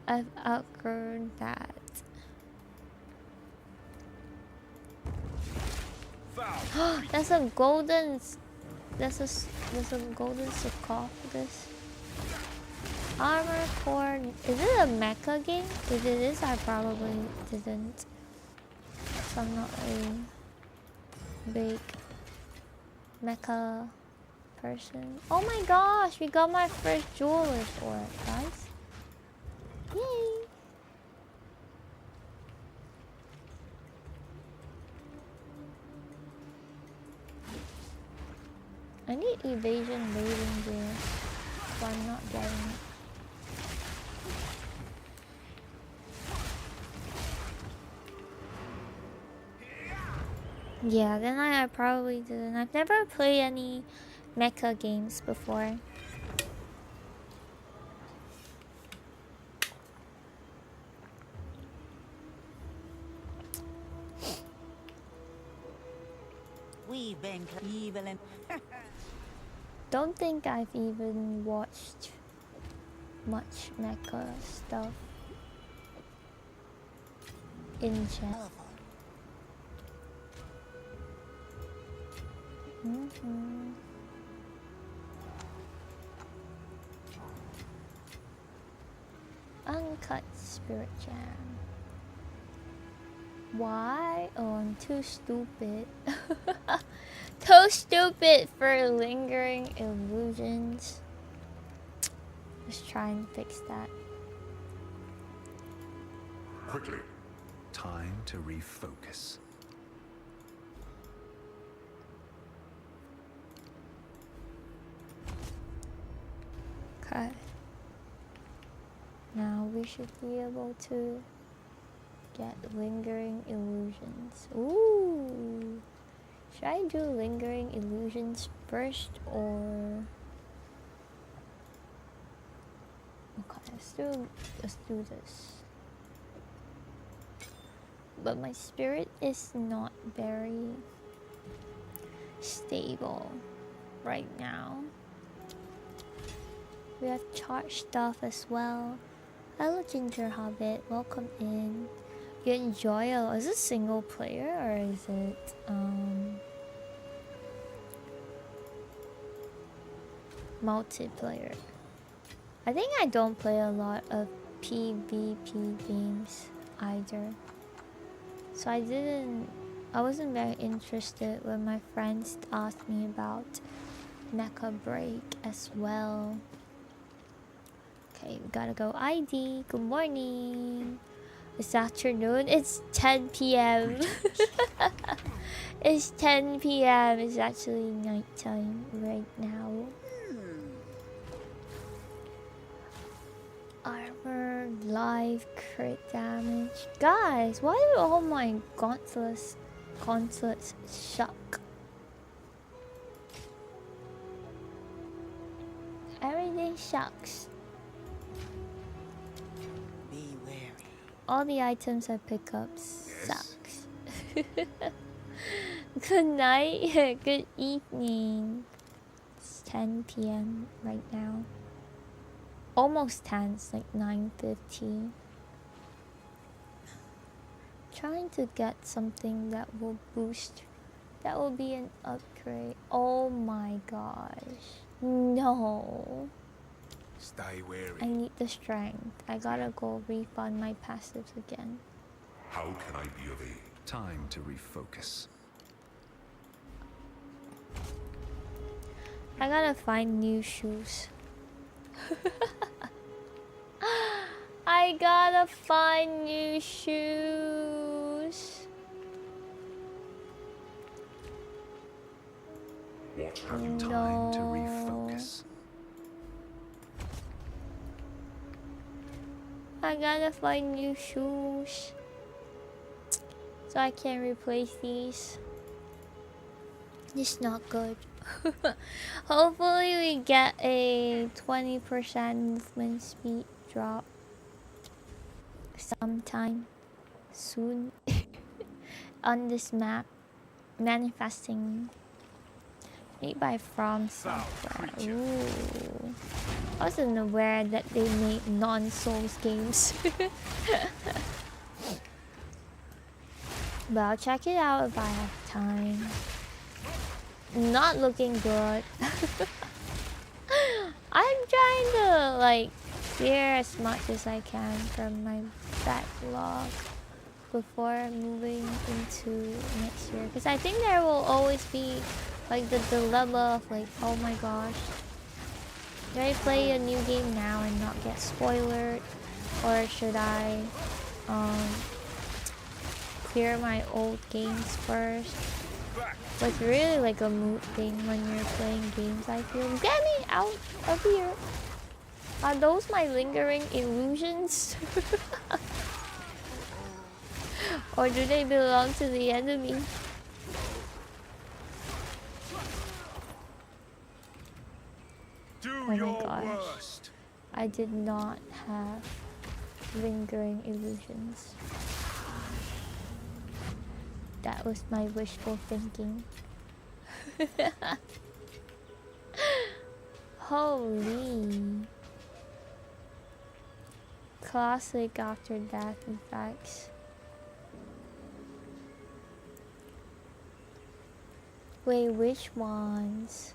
[SPEAKER 1] I've outgrown that. That's a golden. There's a golden sarcophagus. Armor core. Is it a mecha game? If it is, I probably didn't. So I'm not a big mecha person. Oh my gosh, we got my first jeweler's orb, guys. Yay! I need evasion rating gear, so I'm not getting it. Yeah, then I probably didn't. I've never played any mecha games before.
[SPEAKER 4] We've been evil and
[SPEAKER 1] Don't think I've even watched much mecha stuff in chat. Uncut Spirit Jam. Why? Oh, I'm too stupid. Too stupid for lingering illusions. Let's try and fix that.
[SPEAKER 3] Quickly.
[SPEAKER 2] Time to refocus.
[SPEAKER 1] Okay. Now we should be able to get lingering illusions. Ooh. Should I do lingering illusions first or... Okay, let's do this. But my spirit is not very stable right now. We have charged stuff as well. Hello Ginger Hobbit, welcome in. You enjoy it. Is it single player or is it multiplayer? I think I don't play a lot of PvP games either. So I wasn't very interested when my friends asked me about Mecha Break as well. Okay, we gotta go. ID, good morning. It's afternoon. It's 10 p.m. It's 10 p.m. It's actually nighttime right now. Armor, life, crit damage. Guys, why do all my gauntlets suck? Everything sucks.
[SPEAKER 4] Be wary.
[SPEAKER 1] All the items I pick up sucks. Good night. Good evening. It's 10 p.m. right now. Almost 10. It's like 9:15. Trying to get something that will boost. That will be an upgrade. Oh my gosh. No.
[SPEAKER 3] Stay wary.
[SPEAKER 1] I need the strength. I gotta go refund my passives again.
[SPEAKER 3] How can I be of aid?
[SPEAKER 2] Time to refocus.
[SPEAKER 1] I gotta find new shoes. I gotta find new shoes.
[SPEAKER 3] What have you
[SPEAKER 2] Time to
[SPEAKER 1] No.
[SPEAKER 2] refocus.
[SPEAKER 1] I gotta find new shoes so I can replace these. It's not good. Hopefully we get a 20% movement speed drop sometime soon on this map. Manifesting made by From Software. Ooh. I wasn't aware that they made non-Souls games. But I'll check it out if I have time. Not looking good. I'm trying to like clear as much as I can from my backlog before moving into next year, because I think there will always be like the dilemma of like, oh my gosh, should I play a new game now and not get spoiled, or should I clear my old games first? So it's really like a mood thing when you're playing games, I feel. Get me out of here! Are those my lingering illusions? Or do they belong to the enemy? Oh my gosh. I did not have lingering illusions. That was my wishful thinking. Holy. Classic after death effects. Wait, which ones?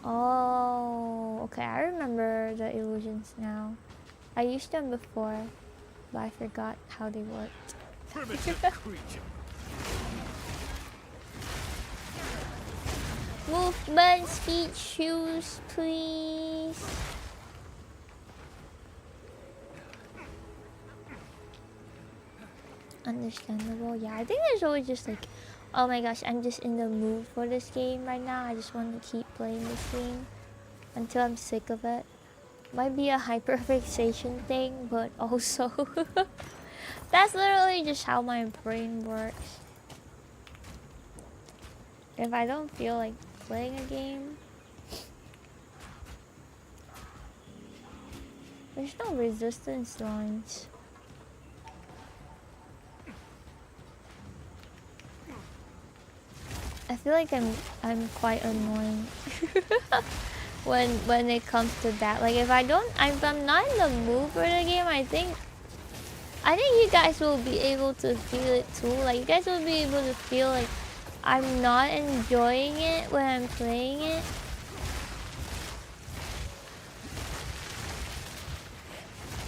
[SPEAKER 1] Oh. okay, I remember the illusions now. I used them before, but I forgot how they worked.
[SPEAKER 3] Primitive creature.
[SPEAKER 1] Movement speed shoes, please. Understandable. Yeah, I think there's always just like, oh my gosh, I'm just in the mood for this game right now. I just want to keep playing this game until I'm sick of it. Might be a hyperfixation thing, but also that's literally just how my brain works. If I don't feel like playing a game, there's no resistance lines. I feel like I'm quite annoying when it comes to that. Like if I'm not in the mood for the game, I think you guys will be able to feel it too. Like you guys will be able to feel like I'm not enjoying it when I'm playing it.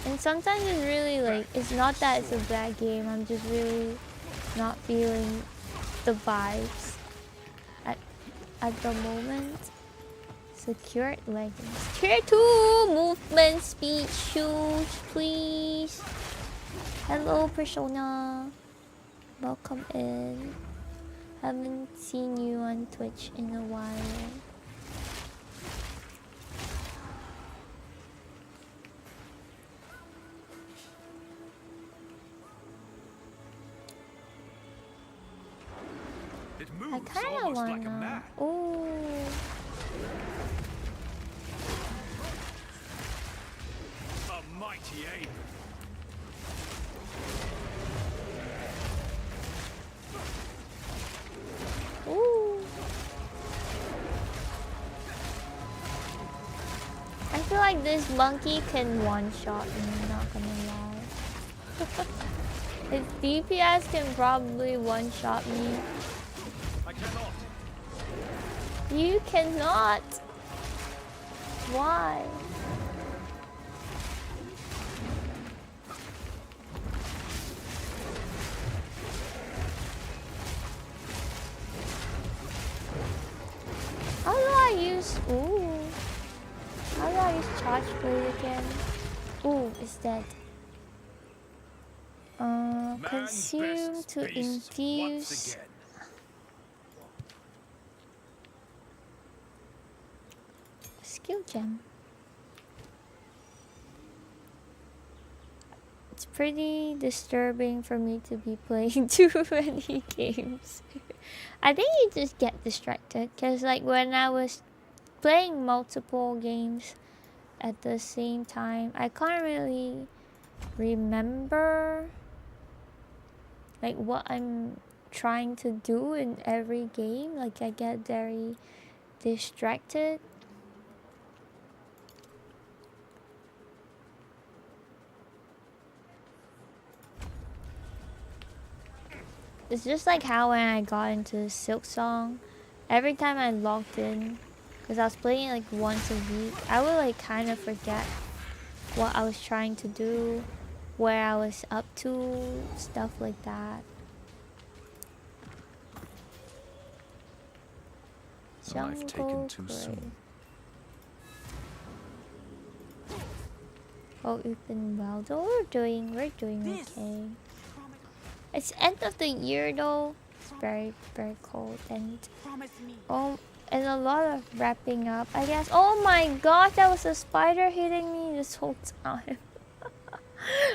[SPEAKER 1] And sometimes it's really like, it's not that it's a bad game, I'm just really not feeling the vibes at the moment. Secured leggings. Tier 2 movement speed shoes, please. Hello, Persona. Welcome in. Haven't seen you on Twitch in a while.
[SPEAKER 3] It
[SPEAKER 1] I
[SPEAKER 3] moves
[SPEAKER 1] kind of
[SPEAKER 3] almost like a
[SPEAKER 1] wanna.
[SPEAKER 3] man.
[SPEAKER 1] Ooh.
[SPEAKER 3] A mighty ape.
[SPEAKER 1] Ooh. I feel like this monkey can one-shot me, not gonna lie. His DPS can probably one-shot me.
[SPEAKER 3] I cannot.
[SPEAKER 1] You cannot. Why? How do I use... Ooh. How do I use charge blade again? Ooh, it's dead. Consume
[SPEAKER 3] Man's
[SPEAKER 1] to
[SPEAKER 3] best beast once
[SPEAKER 1] infuse.
[SPEAKER 3] again.
[SPEAKER 1] Skill gem. It's pretty disturbing for me to be playing too many games. I think you just get distracted, because like when I was playing multiple games at the same time, I can't really remember like what I'm trying to do in every game. Like I get very distracted. It's just like how when I got into Silk Song, every time I logged in, because I was playing it like once a week, I would like kind of forget what I was trying to do, where I was up to, stuff like that.
[SPEAKER 2] A life taken
[SPEAKER 1] Jungle
[SPEAKER 2] too
[SPEAKER 1] Gray.
[SPEAKER 2] soon.
[SPEAKER 1] Oh, we've been well though. We're doing
[SPEAKER 4] This
[SPEAKER 1] okay. It's end of the year though. It's very, very cold and
[SPEAKER 4] promise me.
[SPEAKER 1] and a lot of wrapping up, I guess. Oh my gosh, that was a spider hitting me this whole time.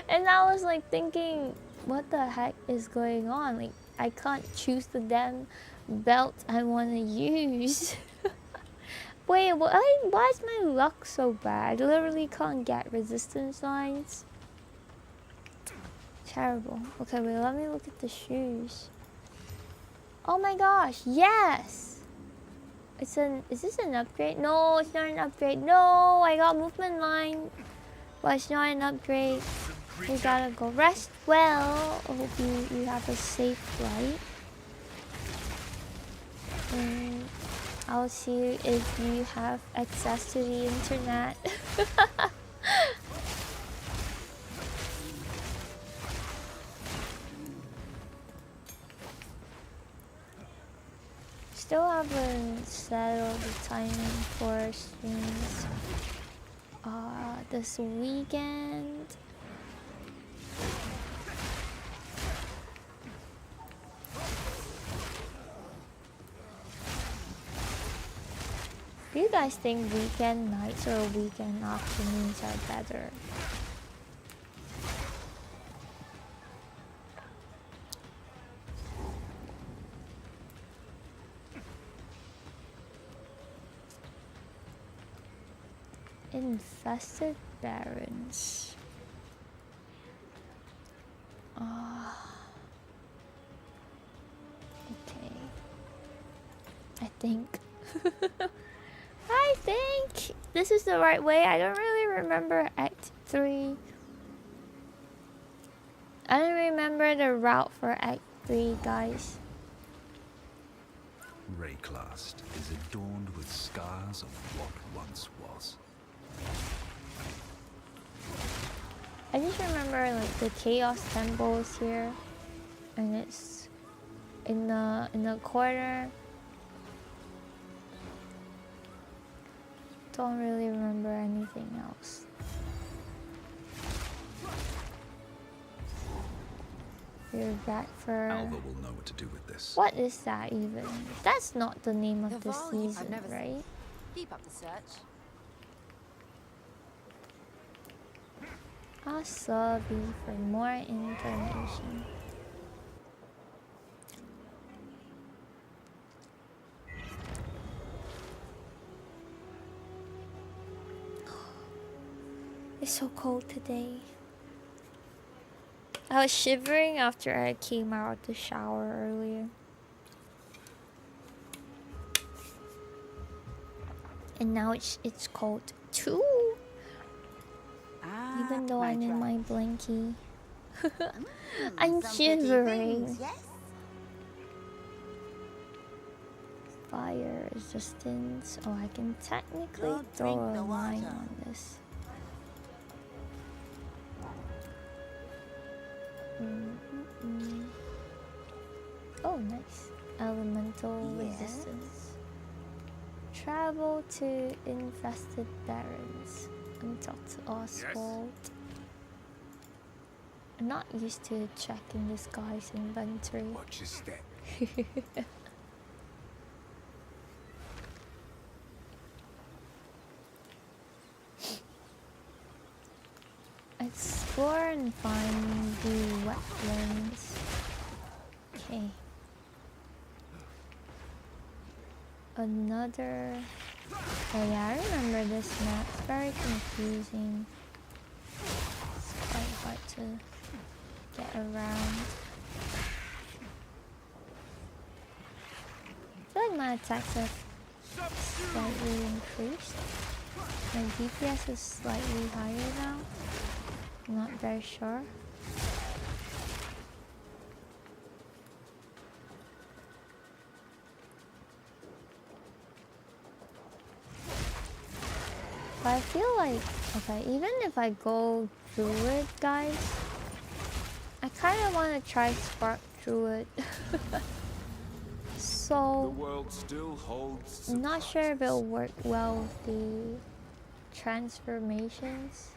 [SPEAKER 1] And I was like thinking, what the heck is going on? Like I can't choose the damn belt I want to use. Wait, why is my luck so bad? I literally can't get resistance lines. Terrible. Okay, wait, let me look at the shoes. Oh my gosh, yes! Is this an upgrade? No, it's not an upgrade. No, I got movement line. But it's not an upgrade. We gotta go rest well. I hope you have a safe flight. And I'll see if you have access to the internet. Still haven't settled the timing for streams this weekend. Do you guys think weekend nights or weekend afternoons are better? Infested barrens. Okay. I think this is the right way. I don't really remember Act 3. I don't remember the route for Act 3, guys.
[SPEAKER 2] Rayclast is adorned with scars of what once was.
[SPEAKER 1] I just remember like the Chaos Temple is here, and it's in the corner. Don't really remember anything else. You're back for.
[SPEAKER 2] Alva will know what to do with this.
[SPEAKER 1] What is that even? That's not the name of the
[SPEAKER 5] volume, I've
[SPEAKER 1] season,
[SPEAKER 5] never seen-
[SPEAKER 1] right?
[SPEAKER 5] Keep up the search.
[SPEAKER 1] Ask Subby for more information. It's so cold today. I was shivering after I came out of the shower earlier. And now it's cold too. Even though I'm in my blankie. I'm
[SPEAKER 4] Some pretty
[SPEAKER 1] shivering.
[SPEAKER 4] things, yes?
[SPEAKER 1] Fire resistance. Oh, I can technically
[SPEAKER 4] Go
[SPEAKER 1] throw
[SPEAKER 4] drink
[SPEAKER 1] a
[SPEAKER 4] the
[SPEAKER 1] line
[SPEAKER 4] water.
[SPEAKER 1] on this. Oh, nice. Elemental
[SPEAKER 4] Yes.
[SPEAKER 1] resistance. Travel to infested barrens. And talk to Oswald. I'm not used to checking this guy's inventory.
[SPEAKER 3] Watch your step.
[SPEAKER 1] Explore and find the wetlands. Okay. Another. Oh yeah, I remember this map. It's very confusing. It's quite hard to get around. I feel like my attacks have slightly increased. My DPS is slightly higher now. I'm not very sure. But I feel like, okay, even if I go through it, guys, I kind of want to try Spark through it.
[SPEAKER 3] The
[SPEAKER 1] So,
[SPEAKER 3] world still holds.
[SPEAKER 1] I'm not sure if it'll work well with the transformations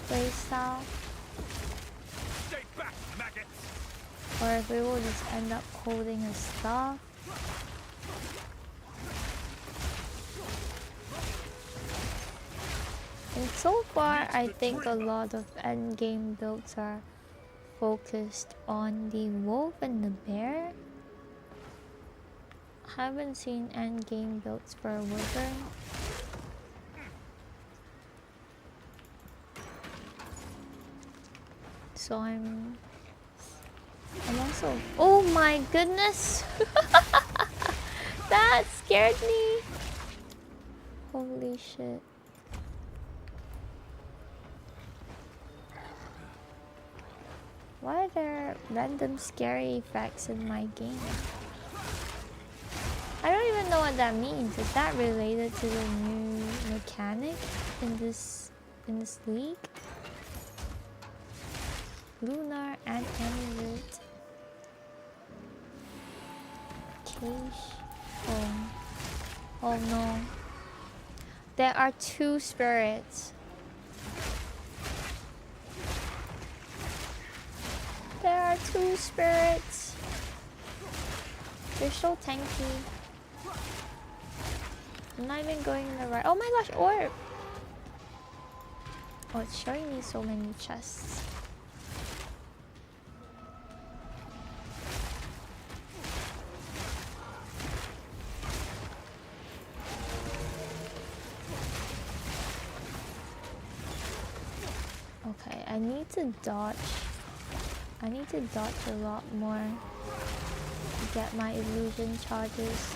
[SPEAKER 1] playstyle,
[SPEAKER 3] Stay back, maggots!
[SPEAKER 1] or if it will just end up holding a staff. And so far, I think a lot of endgame builds are focused on the wolf and the bear. Haven't seen endgame builds for a wyvern. So I'm also. Oh my goodness! That scared me! Holy shit. Why are there random scary effects in my game? even know what that means. Is that related to the new mechanic in this league? Lunar and amulet. Cage. Oh no. There are 2 spirits. There are 2 spirits. They're so tanky. I'm not even going in the right. Oh my gosh, orb! Oh, it's showing me so many chests. Okay, I need to dodge. I need to dodge a lot more to get my illusion charges.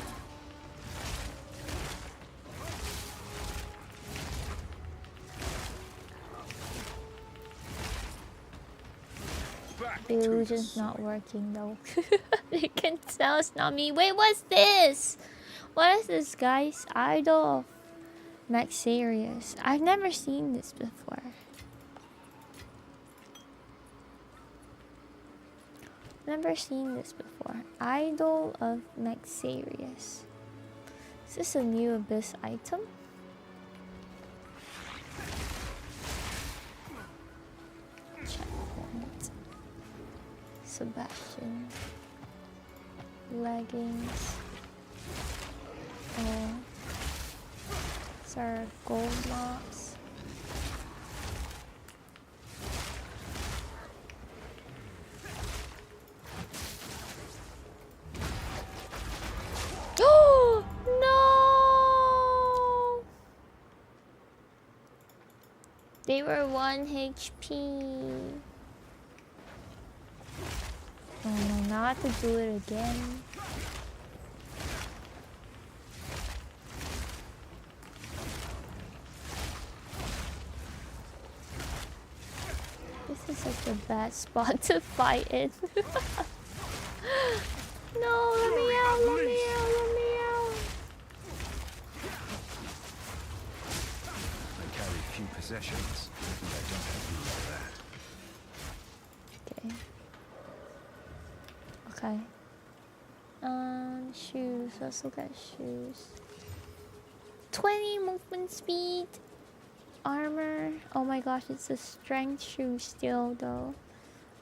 [SPEAKER 1] The illusion's not working though. You can tell it's not me. Wait, what's this? What is this, guys? Idol of Maxarius. I've never seen this before. Never seen this before. Idol of Maxarius. Is this a new abyss item? Checkpoint. Sebastian. Leggings. Oh. These are gold mops. Oh no! They were 1 HP. Oh no, now I have to do it again. This is such a bad spot to fight in. No, let me out, let me out, let me out.
[SPEAKER 2] I carry few possessions, and I don't have you like that.
[SPEAKER 1] Okay. Shoes. Let's look at shoes. 20 movement speed. Armor. Oh my gosh, it's a strength shoe still though.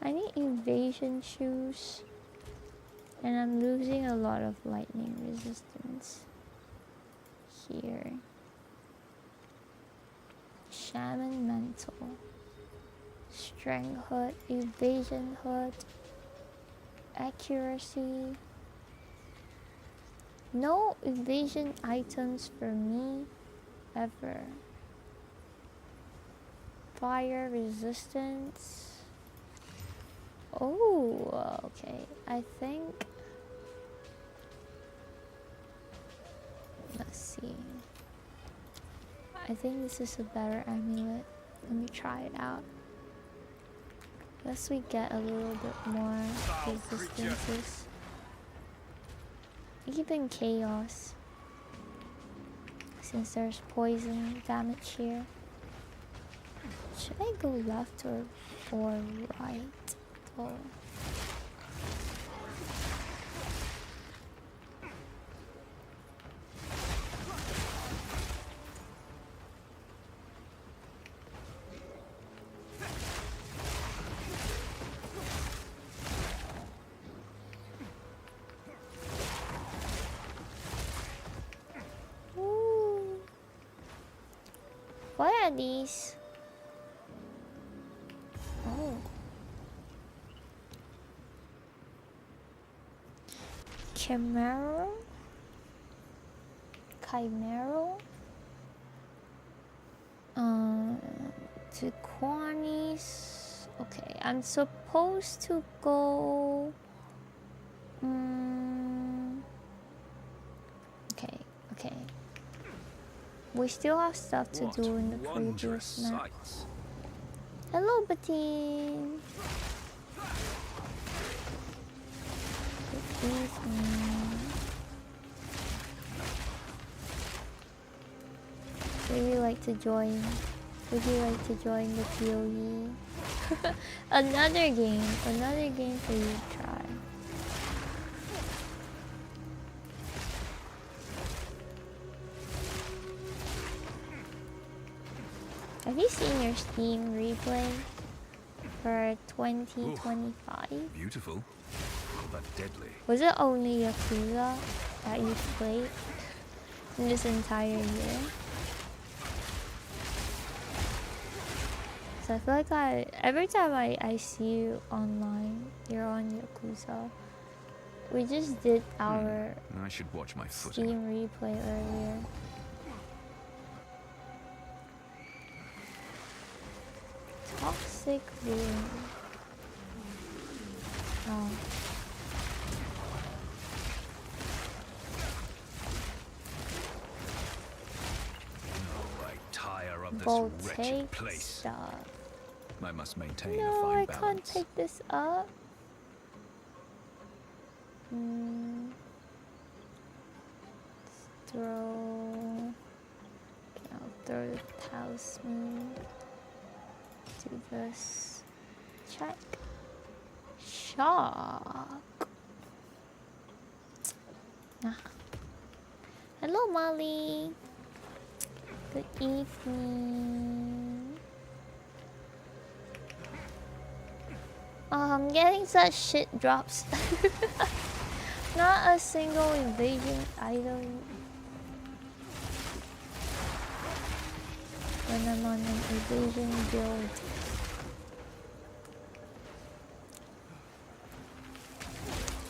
[SPEAKER 1] I need evasion shoes. And I'm losing a lot of lightning resistance here. Shaman mantle. Strength hood. Evasion hood. Accuracy. No evasion items for me ever. Fire resistance. Oh, okay. I think. Let's see. I think this is a better amulet. Let me try it out. Unless we get a little bit more resistances. Even chaos. Since there's poison damage here. Should I go left or right? Oh. Ooh. What are these? Oh. Chimera? Chimera? Tequanis. Okay, I'm supposed to go. Okay. We still have stuff to do in the previous map. Hello, Bettine. like to join? Would you like to join the POE? Another game for you to try. Have you seen your Steam replay for 2025?
[SPEAKER 2] Beautiful, but deadly.
[SPEAKER 1] Was it only Yakuza that you played in this entire year? So I feel like every time I see you online, you're on Yakuza. We just did our
[SPEAKER 2] I should watch my footing.
[SPEAKER 1] Steam replay earlier. Toxic room. Oh.
[SPEAKER 2] Oh, I tire of this
[SPEAKER 1] Voltaic
[SPEAKER 2] wretched place.
[SPEAKER 1] stuff.
[SPEAKER 2] I must maintain a
[SPEAKER 1] No,
[SPEAKER 2] fine
[SPEAKER 1] I
[SPEAKER 2] balance.
[SPEAKER 1] can't pick this up. Let's throw. Okay, I'll throw the talisman to this. Check. Shock. Ah. Hello, Molly. Good evening. Oh, I'm getting such shit drops. Not a single evasion item when I'm on an evasion build.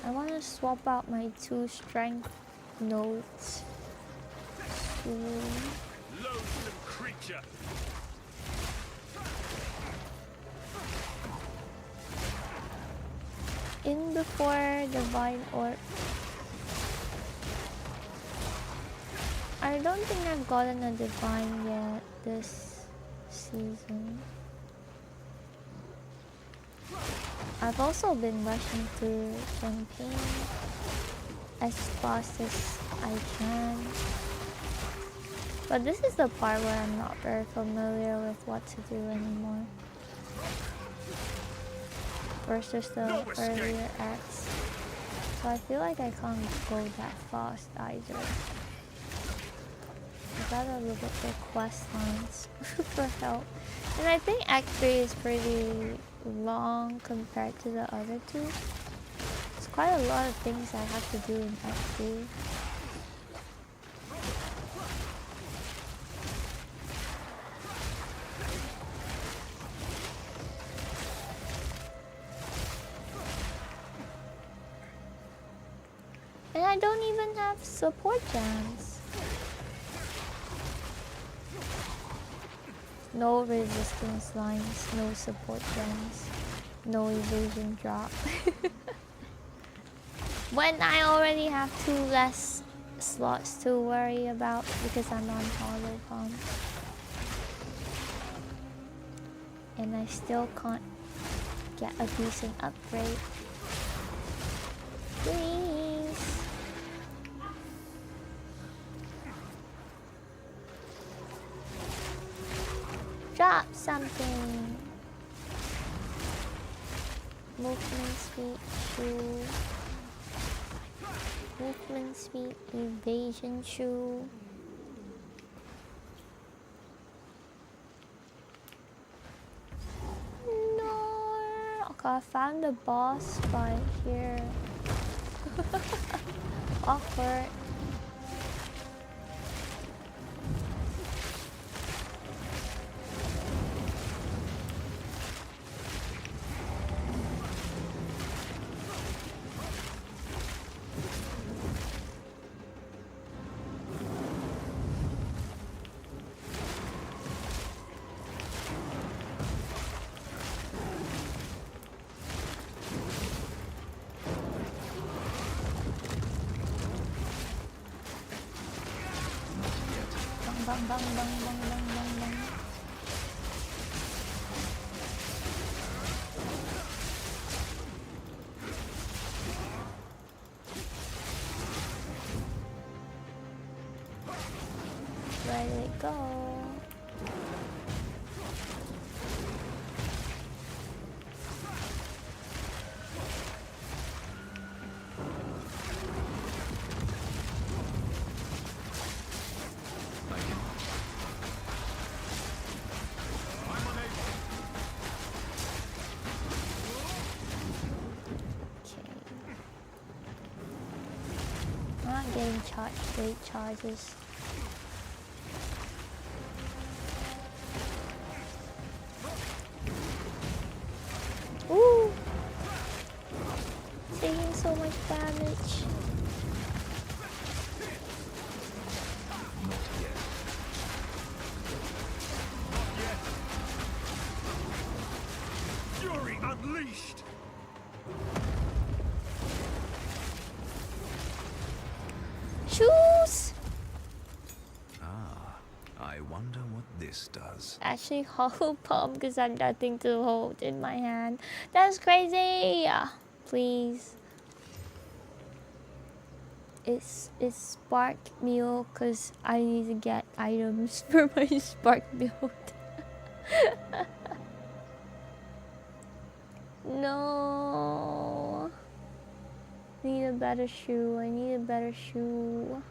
[SPEAKER 1] I want to swap out my 2 strength notes to
[SPEAKER 3] Loathsome creature.
[SPEAKER 1] in before divine orb. I don't think I've gotten a divine yet this season. I've also been rushing through campaign as fast as I can. But this is the part where I'm not very familiar with what to do anymore. Versus the earlier acts. So I feel like I can't go that fast either. I gotta look at the quest lines for help. And I think Act 3 is pretty long compared to the other two. It's quite a lot of things I have to do in Act 3. And I don't even have support jams. No resistance lines, no support jams, no evasion drop. When I already have 2 less slots to worry about because I'm on hollow pump. And I still can't get a decent upgrade. Please. Drop something. Movement speed, shoe. Movement speed, evasion shoe. No. Okay, I found the boss fight here. Awkward. Bang, bang, bang, bang, bang, bang, bang. Where did it go? Okay. I'm not getting charged late charges. Ooh! Taking so much damage.
[SPEAKER 2] Not yet.
[SPEAKER 3] Fury unleashed!
[SPEAKER 1] Shoes!
[SPEAKER 2] Ah, I wonder what this does.
[SPEAKER 1] Actually, hollow palm because I have nothing to hold in my hand. That's crazy! Please. It's spark meal because I need to get items for my spark build. No. Need a better shoe. I need a better shoe.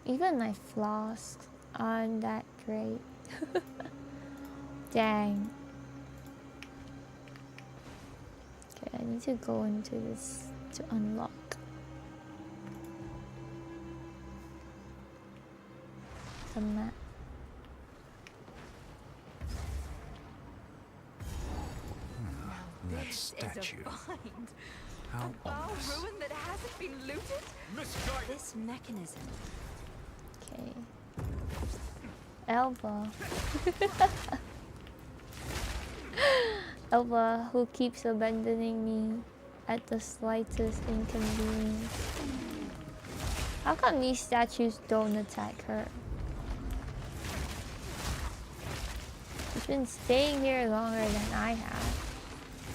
[SPEAKER 1] Even my flasks aren't that great. Dang. Okay, I need to go into this to unlock. The map.
[SPEAKER 2] That
[SPEAKER 5] This
[SPEAKER 2] statue.
[SPEAKER 5] is a find.
[SPEAKER 2] How
[SPEAKER 5] A bow
[SPEAKER 2] ominous.
[SPEAKER 5] ruin that hasn't been looted?
[SPEAKER 3] Misguided!
[SPEAKER 5] This mechanism.
[SPEAKER 1] Okay. Elva. Elva, who keeps abandoning me at the slightest inconvenience. How come these statues don't attack her? She's been staying here longer than I have.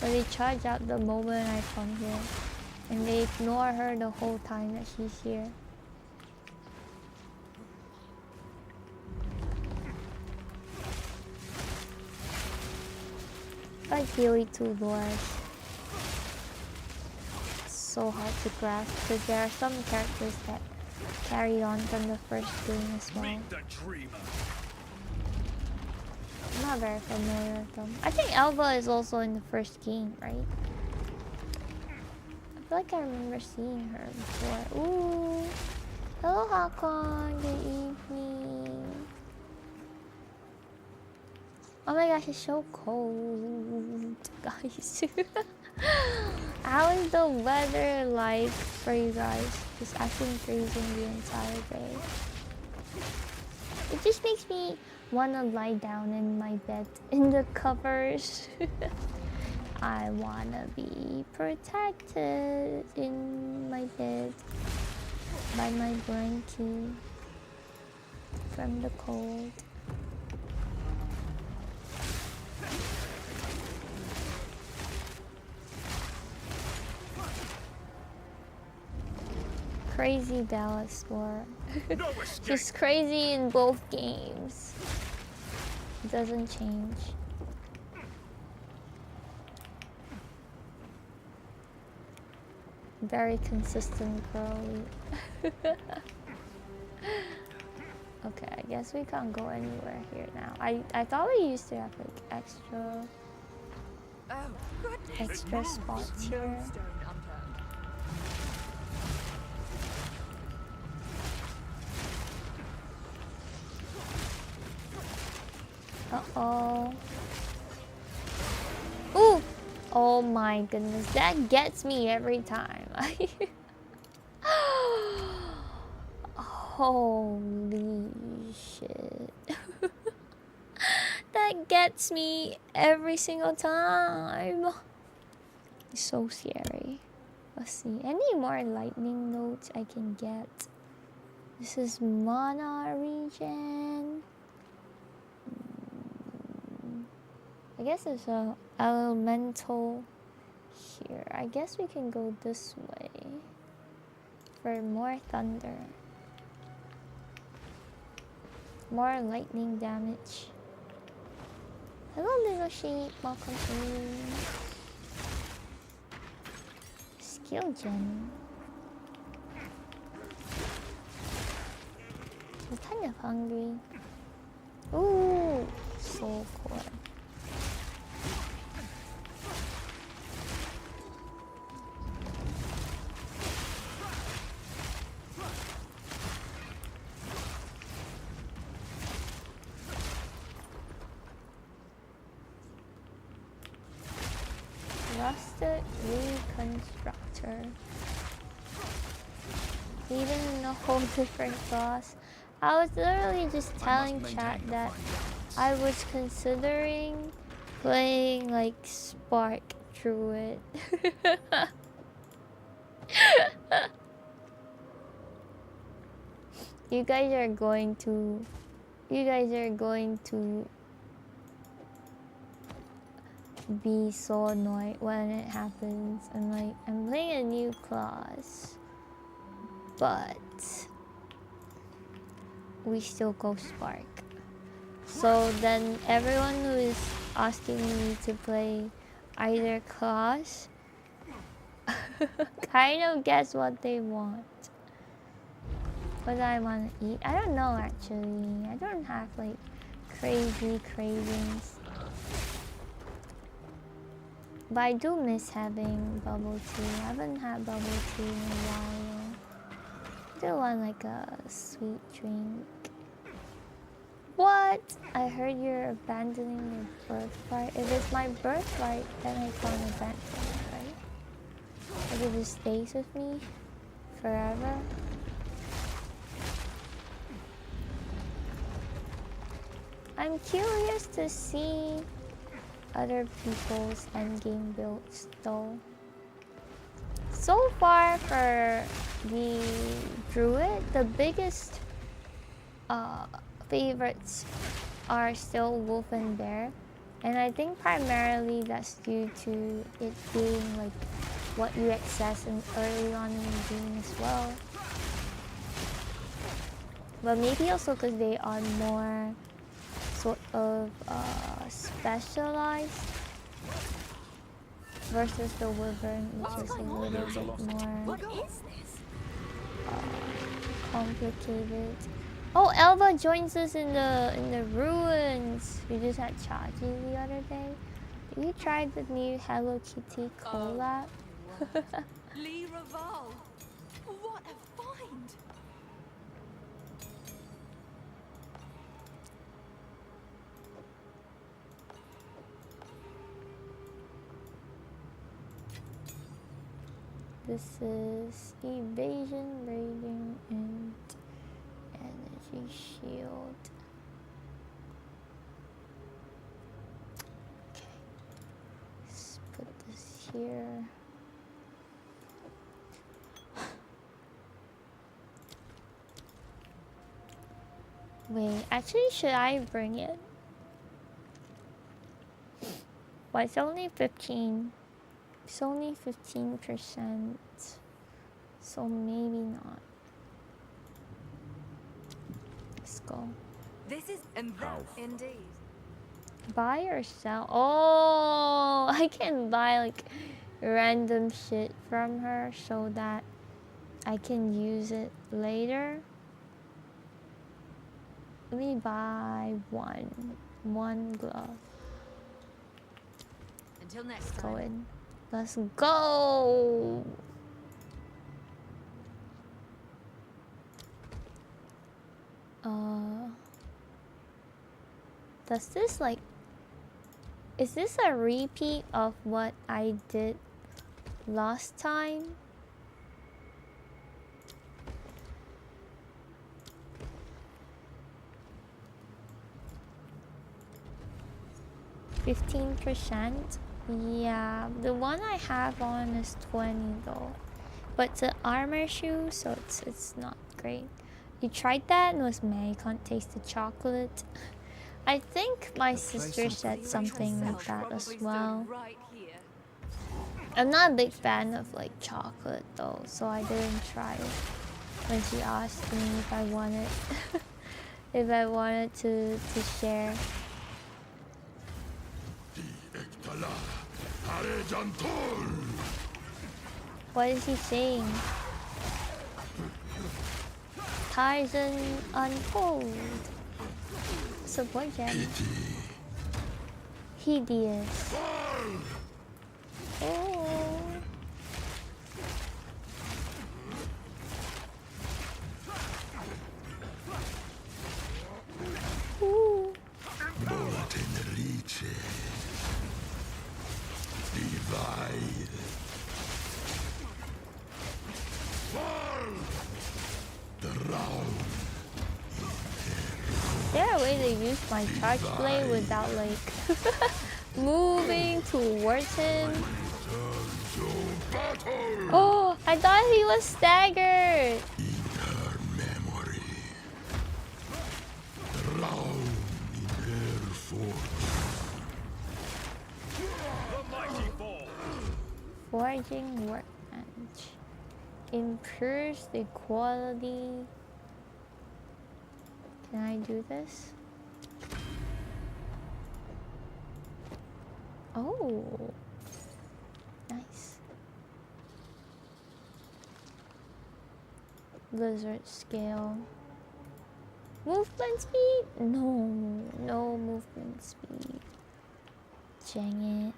[SPEAKER 1] But they charge out the moment I come here. And they ignore her the whole time that she's here. Ideally two lures. It's so hard to grasp because there are some characters that carried on from the first game as well.
[SPEAKER 3] Meet the dreamer!
[SPEAKER 1] I'm not very familiar with them. I think Elva is also in the first game, right? I feel like I remember seeing her before. Ooh! Hello, Hakon. Good evening. Oh my gosh, it's so cold, guys. How is the weather like for you guys? It's actually freezing the entire day. It just makes me want to lie down in my bed in the covers. I want to be protected in my bed by my blankie from the cold. Crazy Dallas Explorer.
[SPEAKER 3] No escape!
[SPEAKER 1] She's crazy in both games. It doesn't change. Very consistent girly. Okay, I guess we can't go anywhere here now. I thought we used to have like extra
[SPEAKER 5] Oh, goodness.
[SPEAKER 1] spots here.
[SPEAKER 5] No stone unturned.
[SPEAKER 1] Uh-oh. Ooh! Oh my goodness, that gets me every time. Holy shit. That gets me every single time. It's so scary. Let's see. Any more lightning notes I can get? This is mana region. I guess there's a elemental here. I guess we can go this way. for more thunder. More lightning damage. Hello, little sheep. Welcome in. Skill gem. I'm kind of hungry. Ooh, soul core. Rusted reconstructor. Even a whole different class. I was literally just telling chat that I was considering playing like Spark Druid. You guys are going to be so annoyed when it happens. And like, I'm playing a new class, but we still go Spark. So then everyone who is asking me to play either class kind of guess what they want. What do I want to eat? I don't know actually. I don't have like crazy cravings. But I do miss having bubble tea. I haven't had bubble tea in a while. I do want like a sweet drink. What? I heard you're abandoning your birthright. If it's my birthright, then I can't abandon it, right? Like it just stays with me forever. I'm curious to see other people's endgame builds though. So far for the druid, the biggest favorites are still wolf and bear, and I think primarily that's due to it being like what you access in early on in the game as well, but maybe also because they are more sort of specialized versus the wyvern, which is a little bit more complicated. Oh, Elva joins us in the ruins. We just had Chachi the other day. Have you tried the new Hello Kitty collab?
[SPEAKER 5] Lee Raval. What a find!
[SPEAKER 1] This is evasion, rating, and energy shield. Okay, let's put this here. Wait, actually, should I bring it? Well, it's only 15. It's only 15%, so maybe not. Let's go.
[SPEAKER 5] This is and that indeed.
[SPEAKER 1] Buy or sell? Oh, I can buy like random shit from her so that I can use it later. Let me buy one glove.
[SPEAKER 5] Until next
[SPEAKER 1] Go
[SPEAKER 5] time.
[SPEAKER 1] in. Let's go. Does this like, is this a repeat of what I did last time? %? Yeah, the one I have on is 20 though, but it's an armor shoe, so it's not great. You tried that and was mad. You can't taste the chocolate. I think my sister said something like that as well.
[SPEAKER 5] Right here.
[SPEAKER 1] I'm not a big fan of like chocolate though, so I didn't try it when she asked me if I wanted if I wanted to share. What is he saying? Tarzan Untold. Support gem. Hideous. Oh. Ooh. Is there a way to use my charge blade without like moving towards him? Oh, I thought he was staggered. Forging workbench improves the quality. Can I do this? Oh, nice. Lizard scale. Movement speed? No movement speed. Dang it.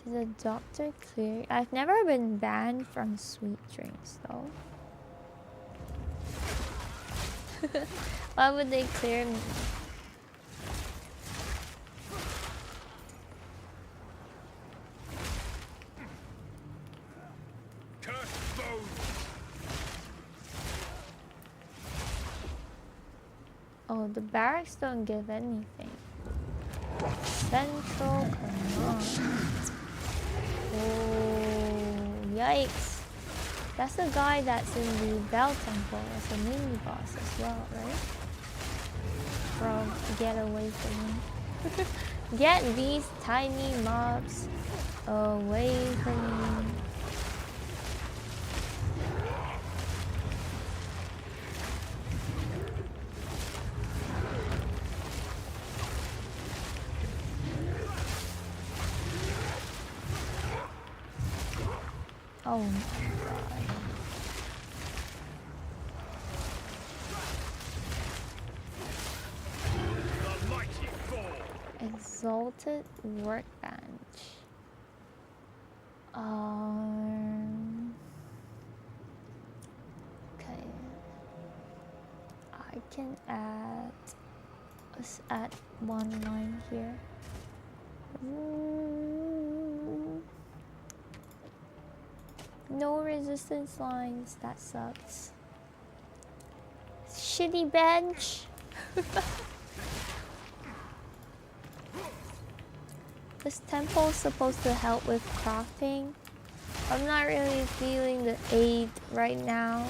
[SPEAKER 1] Did the doctor clear? I've never been banned from sweet drinks though. Why would they clear me? Oh, the barracks don't give anything. Central command. Oh, yikes. That's the guy that's in the Bell Temple as a mini boss as well, right? Bro, get away from me. Get these tiny mobs away from me. Oh my god. Exalted workbench. Okay. I can add. Let's add one line here. No resistance lines, that sucks. Shitty bench. This temple is supposed to help with crafting. I'm not really feeling the aid right now.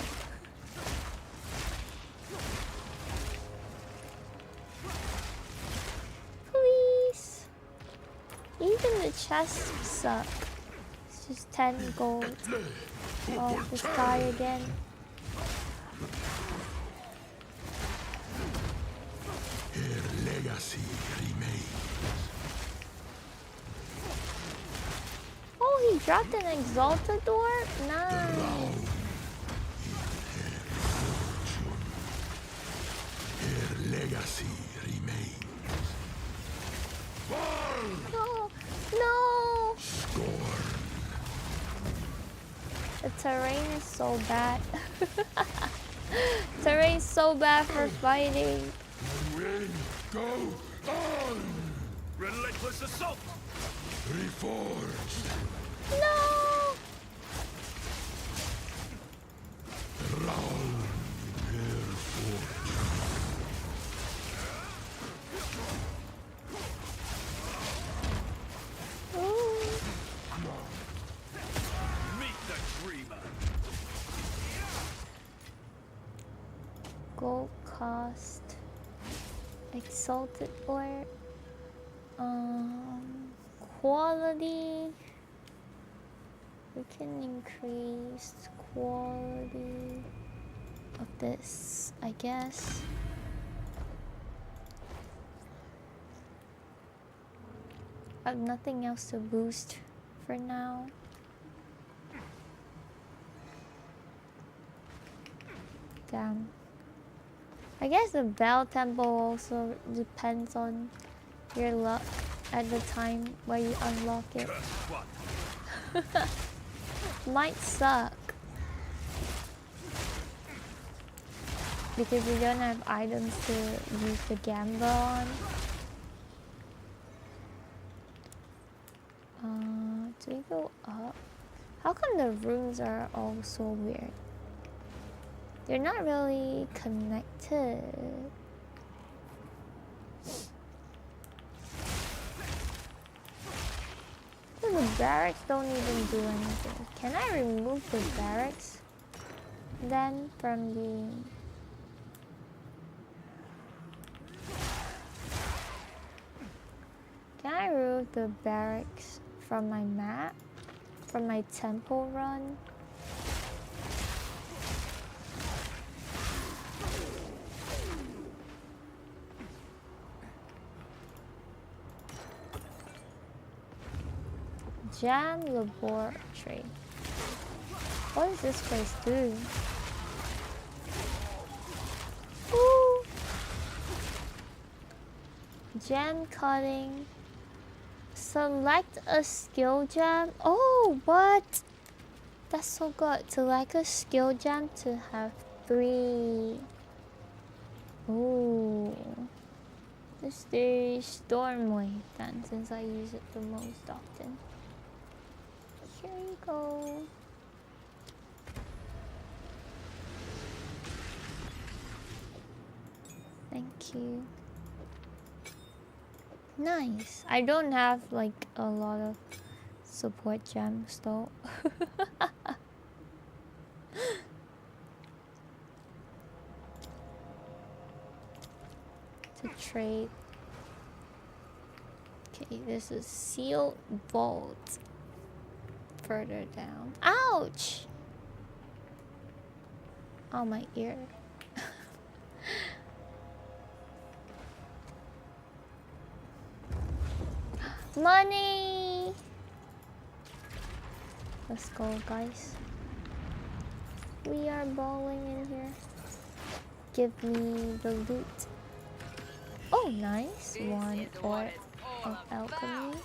[SPEAKER 1] Please. Even the chests suck. It's just 10 gold. Oh, this guy again.
[SPEAKER 3] Her legacy remains.
[SPEAKER 1] Oh, he dropped an exalted door? Nice.
[SPEAKER 3] Her legacy remains.
[SPEAKER 1] No, no.
[SPEAKER 3] Scorn.
[SPEAKER 1] The terrain is so bad. Terrain's so bad for fighting.
[SPEAKER 3] We go on.
[SPEAKER 2] Relentless assault!
[SPEAKER 3] Reforged.
[SPEAKER 1] No.
[SPEAKER 3] Drown in her fortune.
[SPEAKER 1] Ooh.
[SPEAKER 2] Meet the dreamer!
[SPEAKER 1] Gold cost. Exalted ore. quality. We can increase quality of this, I guess. I have nothing else to boost for now. Damn. I guess the Bell Temple also depends on your luck at the time where you unlock it. Might suck. Because you don't have items to use the gamble on. Do we go up? How come the rooms are all so weird? They're not really connected. So the barracks don't even do anything. Can I remove the barracks then from the... Can I remove the barracks from my map? From my temple run? Jam Laboratory. What does this place do? Ooh. Jam cutting. Select a skill gem. Oh, what? That's so good. Select a skill gem to have 3. Ooh. Let's do Stormwave then, since I use it the most often. Here you go. Thank you. Nice. I don't have like a lot of support gems though. To trade. Okay, this is sealed vault. Further down. Ouch! Oh, my ear. Money! Let's go, guys. We are balling in here. Give me the loot. Oh, nice. 1 ore of alchemy.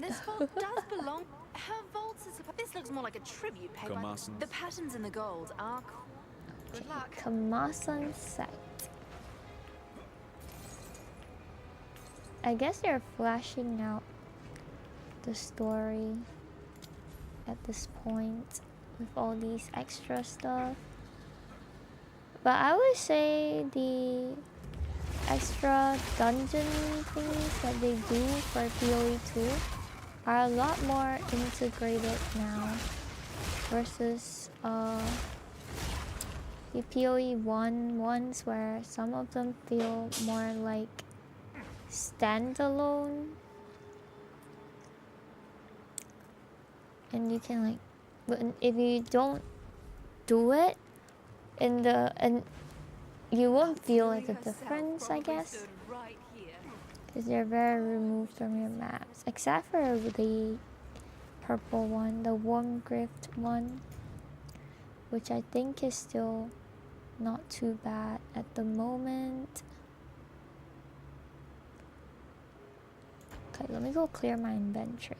[SPEAKER 5] This vault does belong. Her vaults is. This looks more like a tribute paid by. The patterns in the gold are cool. Good luck.
[SPEAKER 1] Kamasan site. I guess they're flashing out the story at this point with all these extra stuff. But I would say the extra dungeon things that they do for PoE 2 are a lot more integrated now versus the PoE 1 ones, where some of them feel more like standalone, and you can like, but if you don't do it in the, and you won't feel like a difference, I guess, because they're very removed from your maps, except for the purple one, the warm grift one, which I think is still not too bad at the moment. Okay, let me go clear my inventory.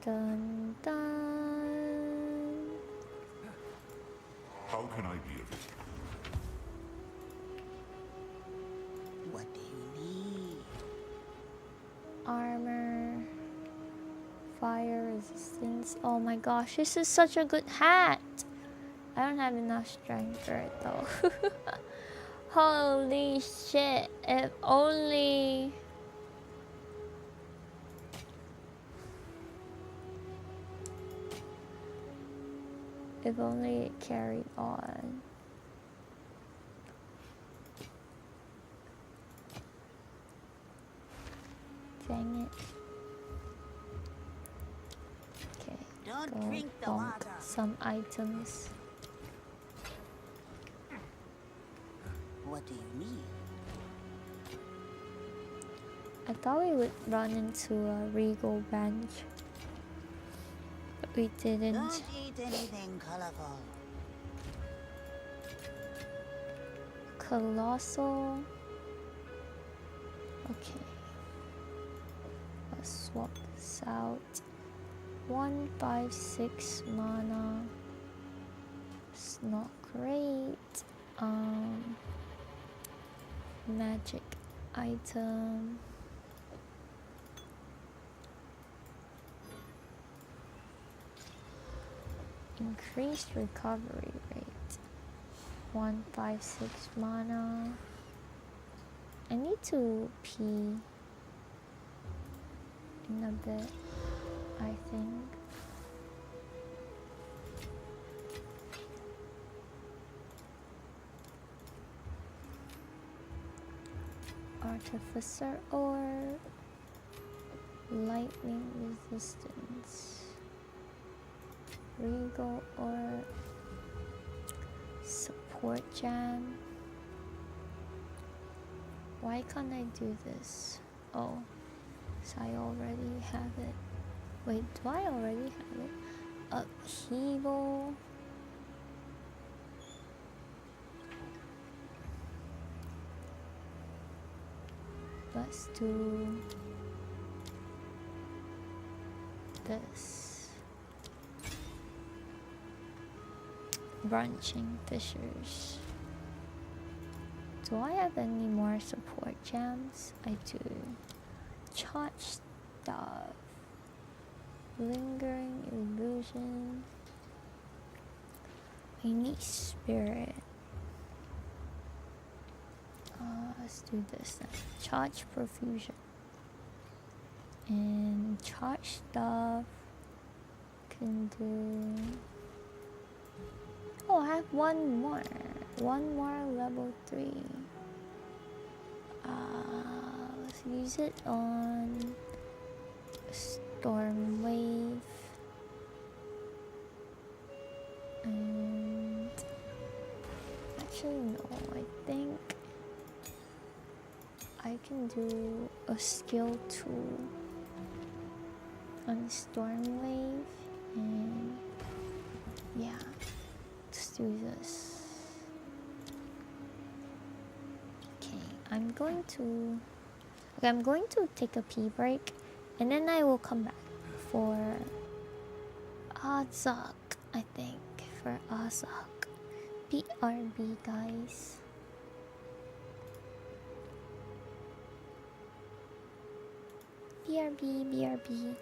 [SPEAKER 1] Dun dun.
[SPEAKER 3] How can I be of it?
[SPEAKER 4] What do you need?
[SPEAKER 1] Armor. Fire resistance. Oh my gosh, this is such a good hat. I don't have enough strength for it though. Holy shit. If only... If only it carried on. Dang it. Okay,
[SPEAKER 4] Don't
[SPEAKER 1] go
[SPEAKER 4] drink the
[SPEAKER 1] bonk
[SPEAKER 4] water.
[SPEAKER 1] some items.
[SPEAKER 4] What do you need?
[SPEAKER 1] I thought we would run into a regal bench, but we didn't.
[SPEAKER 4] Don't eat anything colorful.
[SPEAKER 1] Colossal. Okay. Let's swap this out. 156 mana. It's not great. Magic item. Increased recovery rate. 156 mana. I need to pee in a bit, I think. Artificer or lightning resistance. Regal or support jam. Why can't I do this? Oh, so I already have it. Wait, do I already have it? Upheaval. Let's do this. Branching fissures. Do I have any more support jams? I do. Charge stuff. Lingering illusion. I need spirit. Let's do this then. Charge profusion. And charge stuff. Can do. Oh, I have one more. One more level 3. Let's use it on Storm Wave. And actually no, I think I can do a skill 2 on Storm Wave, and yeah, let's do this. Okay, I'm going to take a pee break, and then I will come back for Azak, I think, for Azak. BRB, guys. BRB, BRB.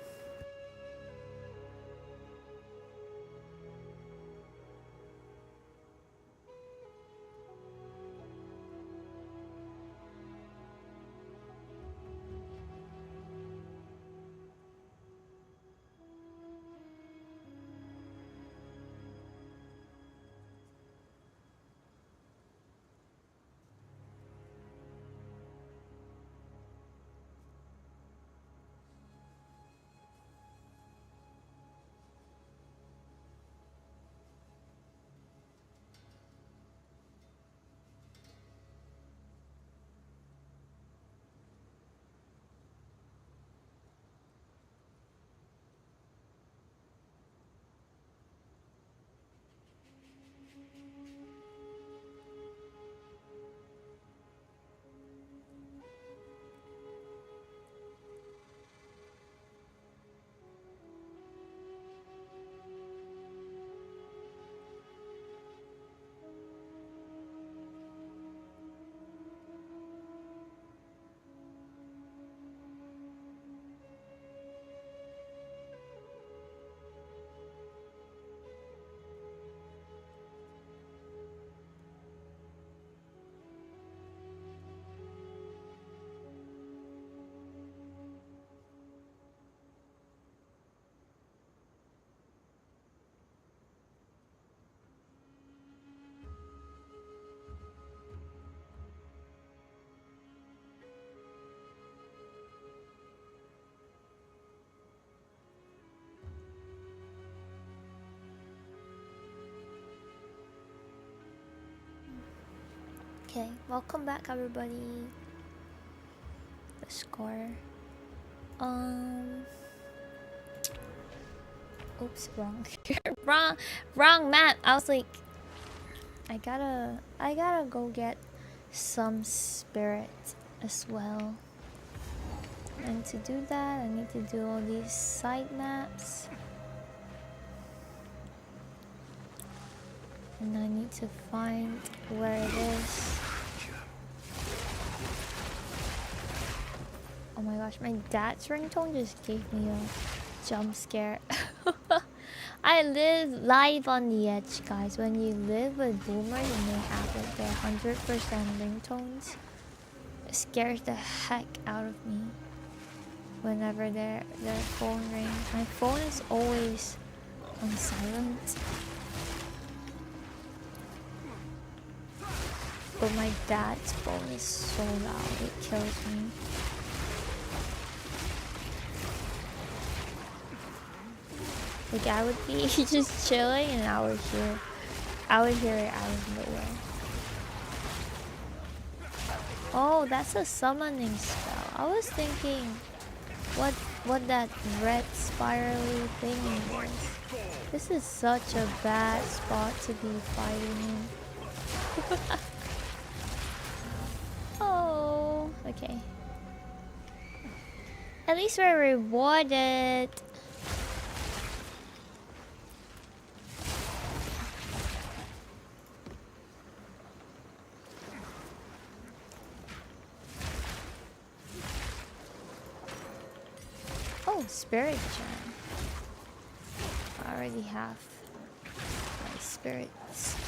[SPEAKER 1] Okay, welcome back everybody. The score. Oops, wrong. wrong map. I was like, I gotta go get some spirit as well. And to do that, I need to do all these side maps. And I need to find where it is. Oh my gosh, my dad's ringtone just gave me a jump scare. I live live on the edge, guys. When you live with boomers and they have like their 100% ringtones, it scares the heck out of me. Whenever their phone rings, my phone is always on silent. But my dad's phone is so loud, it kills me. Like I would be just chilling and I would hear it out of nowhere. Oh, that's a summoning spell. I was thinking what that red spirally thing was. This is such a bad spot to be fighting in. Oh, okay. At least we're rewarded. Oh, spirit gem. I already have my spirit skill.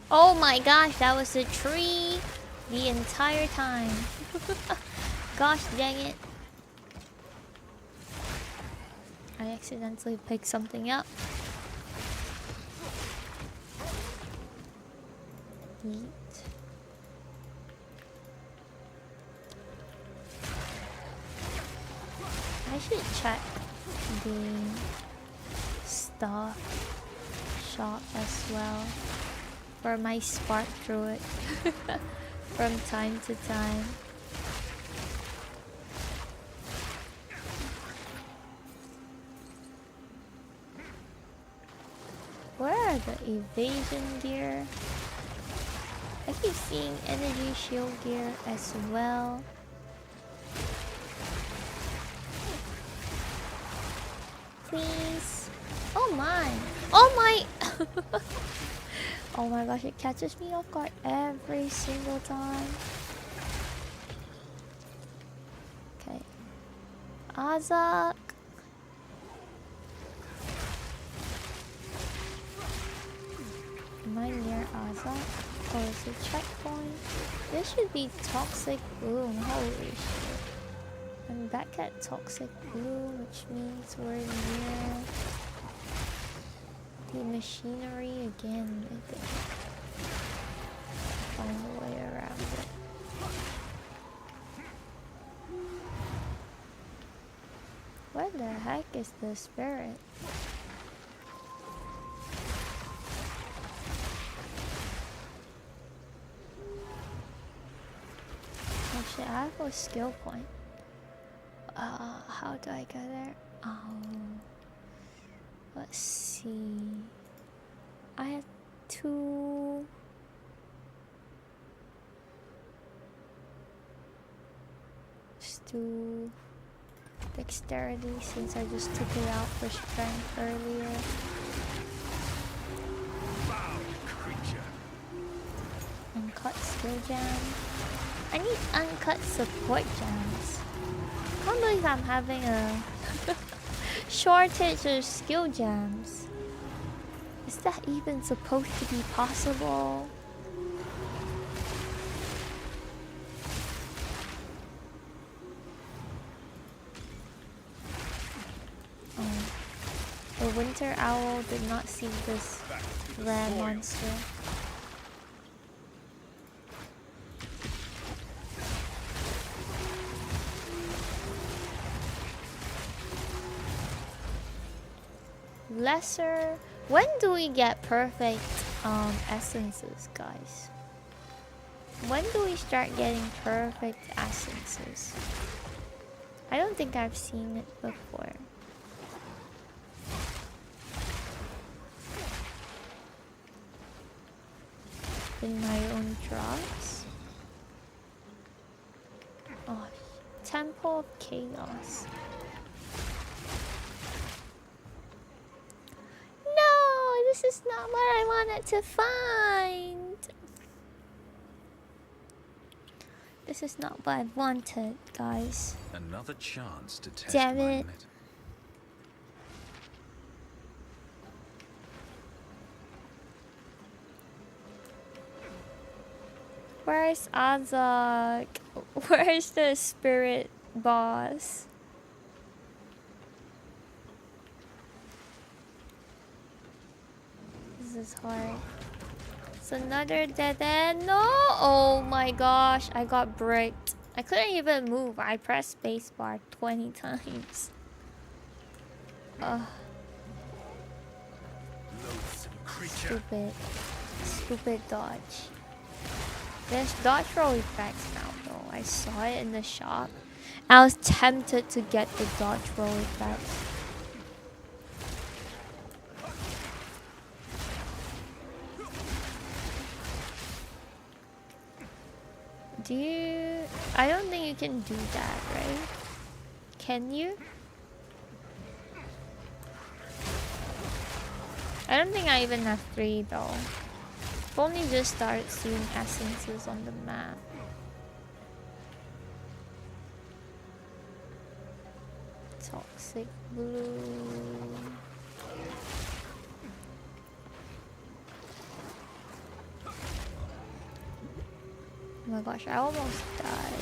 [SPEAKER 1] Oh my gosh, that was a tree the entire time. Gosh dang it. I accidentally picked something up. Yeet. I should check the stuff shop as well for my spark druid from time to time. Where are the evasion gear? I keep seeing energy shield gear as well. Please. Oh my. Oh my. Oh my gosh, it catches me off guard every single time. Okay. Azak. Am I near Azak? Oh, it's a checkpoint. This should be Toxic Bloom. Holy shit. I'm back at Toxic Bloom, which means we're near the machinery again, I think. Find a way around it. Where the heck is the spirit? Actually, I have a skill point. How do I get there? Let's see. I have 2. Let's do dexterity since I just took it out for strength earlier. Uncut skill jam. I need uncut support jams. I can't believe I'm having a shortage of skill jams. Is that even supposed to be possible? Oh. The winter owl did not see this rare monster. Lesser When do we get perfect essences, guys? When do we start getting perfect essences? I don't think I've seen it before. In my own drops. Oh, Temple of Chaos. No, this is not what I wanted to find. This is not what I wanted, guys.
[SPEAKER 2] Another chance to test
[SPEAKER 1] Damn
[SPEAKER 2] my
[SPEAKER 1] it.
[SPEAKER 2] met-
[SPEAKER 1] Where's Azak? Where's the spirit boss? This is hard. It's another dead end. No! Oh my gosh, I got bricked. I couldn't even move. I pressed spacebar 20 times. Ugh. Stupid. Stupid dodge. There's dodge roll effects now though. I saw it in the shop. I was tempted to get the dodge roll effects. Do you... I don't think you can do that, right? Can you? I don't think I even have 3 though. I've only just started seeing essences on the map. Toxic blue. Oh my gosh, I almost died.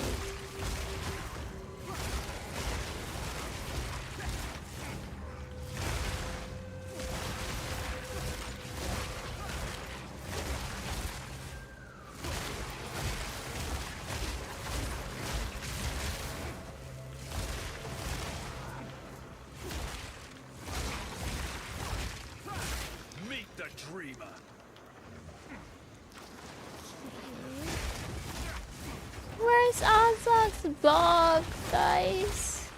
[SPEAKER 2] Meet the dreamer.
[SPEAKER 1] Where's Azak's bug, guys?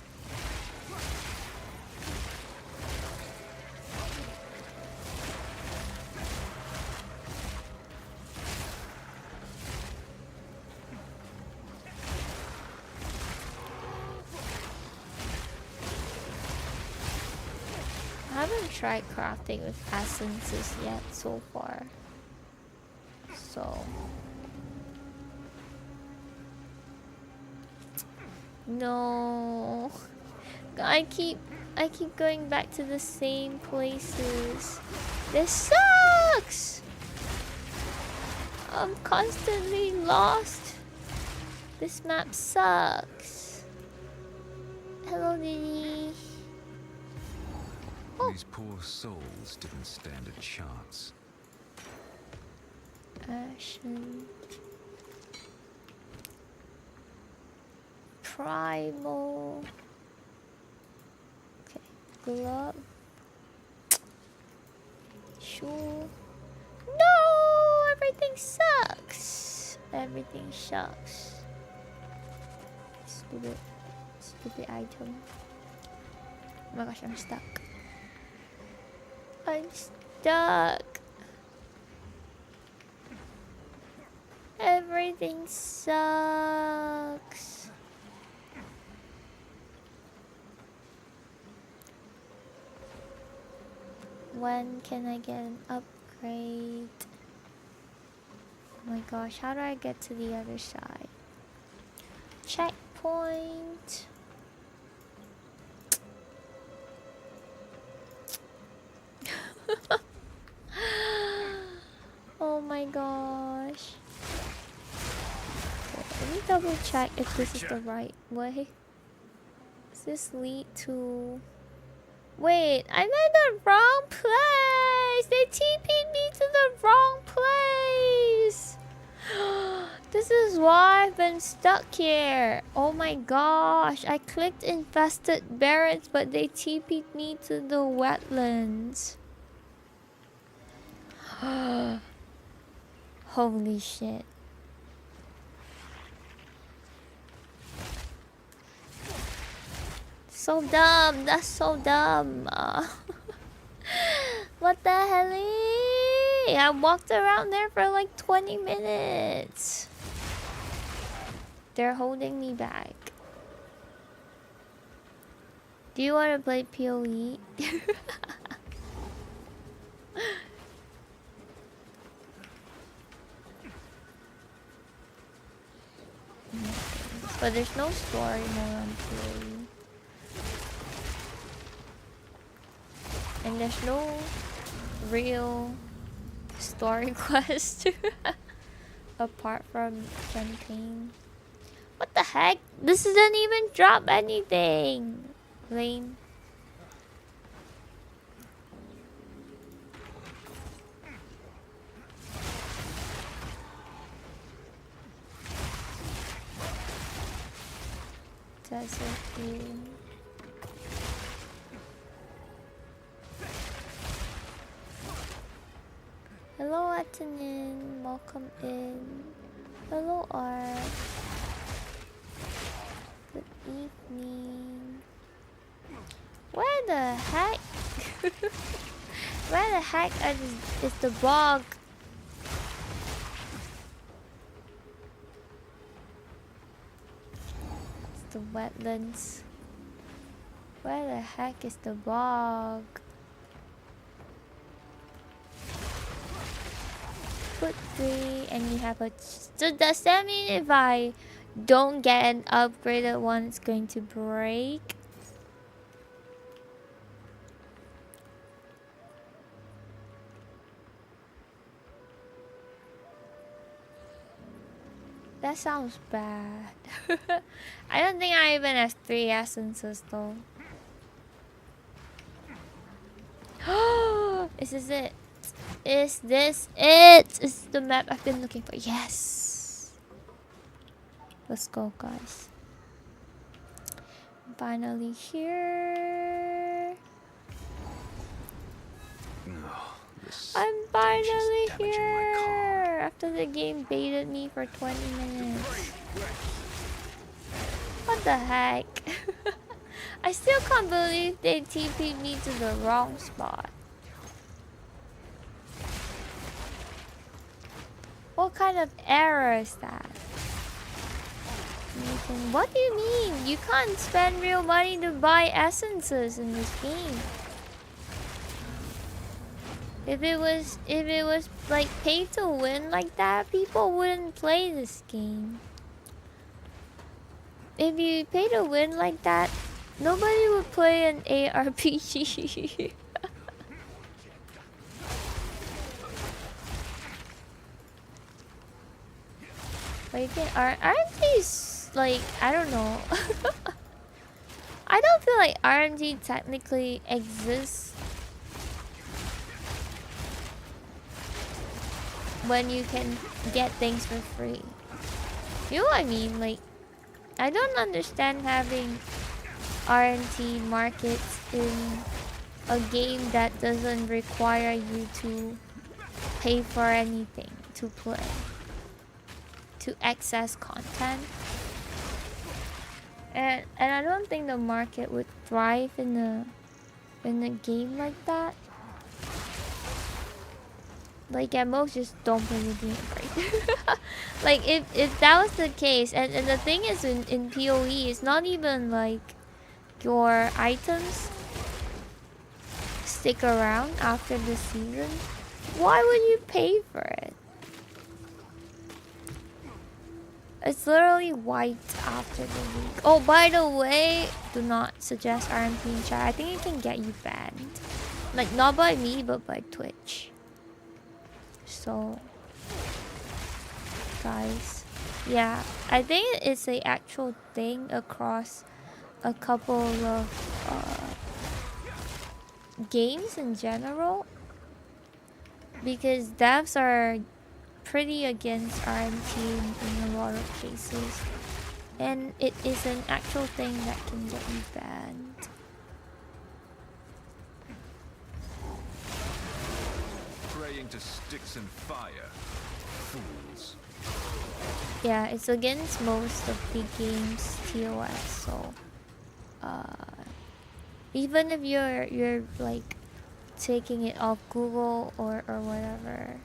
[SPEAKER 1] I haven't tried crafting with essences yet so far. So... No, I keep going back to the same places. This sucks. I'm constantly lost. This map sucks. Hello, Diddy. Oh.
[SPEAKER 2] These poor souls didn't stand a chance.
[SPEAKER 1] Ashen. Primal. Okay, glove. Shoe. No, everything sucks. Everything sucks. Stupid item. Oh my gosh, I'm stuck. I'm stuck. Everything sucks. When can I get an upgrade? Oh my gosh, how do I get to the other side? Checkpoint. Oh my gosh. Okay, let me double check if this is the right way. Does this lead to... Wait, I'm in the wrong place! They TP'd me to the wrong place! This is why I've been stuck here. Oh my gosh, I clicked infested barrens, but they TP'd me to the wetlands. Holy shit. So dumb. That's so dumb. What the hell? I walked around there for like 20 minutes. They're holding me back. Do you want to play PoE? But there's no story mode on PoE. And there's no real story quest apart from campaign. What the heck? This doesn't even drop anything. Lame. Desert view. Hello Atanin, welcome in. Hello Art. Good evening. Where the heck? Where the heck is the bog? It's the wetlands. Where the heck is the bog? Put 3 and you have a... So does that mean if I don't get an upgraded one, it's going to break? That sounds bad. I don't think I even have 3 essences though. Is this it? Is this it? Is the map I've been looking for? Yes. Let's go, guys. I'm finally here. I'm finally here. After the game baited me for 20 minutes. What the heck? I still can't believe they TP'd me to the wrong spot. What kind of error is that? What do you mean? You can't spend real money to buy essences in this game. If it was like pay to win like that, people wouldn't play this game. If you pay to win like that, nobody would play an ARPG. Like RMG's like, I don't know. I don't feel like RMG technically exists when you can get things for free. You know what I mean? Like, I don't understand having RMG markets in a game that doesn't require you to pay for anything to play, to access content. And I don't think the market would thrive in a game like that. Like at most just don't play the game, right? Like if that was the case, and the thing is in PoE, it's not even like your items stick around after the season. Why would you pay for it? It's literally wiped after the week. Oh, by the way, do not suggest RMP in chat. I think it can get you banned. Like, not by me, but by Twitch. So, guys. Yeah, I think it's an actual thing across a couple of games in general. Because devs are pretty against RMT in a lot of cases, and it is an actual thing that can get you banned.
[SPEAKER 2] Praying to sticks and fire. Fools.
[SPEAKER 1] Yeah, it's against most of the game's TOS, so even if you're like taking it off Google or whatever,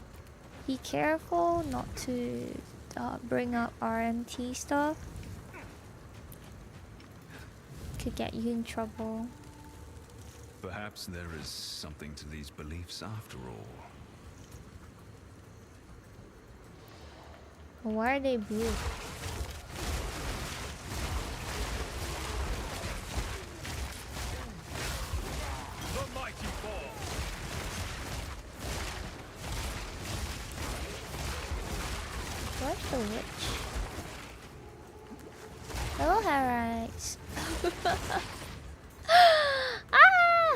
[SPEAKER 1] be careful not to bring up RMT stuff. Could get you in trouble.
[SPEAKER 2] Perhaps there is something to these beliefs after all.
[SPEAKER 1] Why are they blue?
[SPEAKER 3] The mighty fall.
[SPEAKER 1] Where's the witch? Hello, Harax. Ah!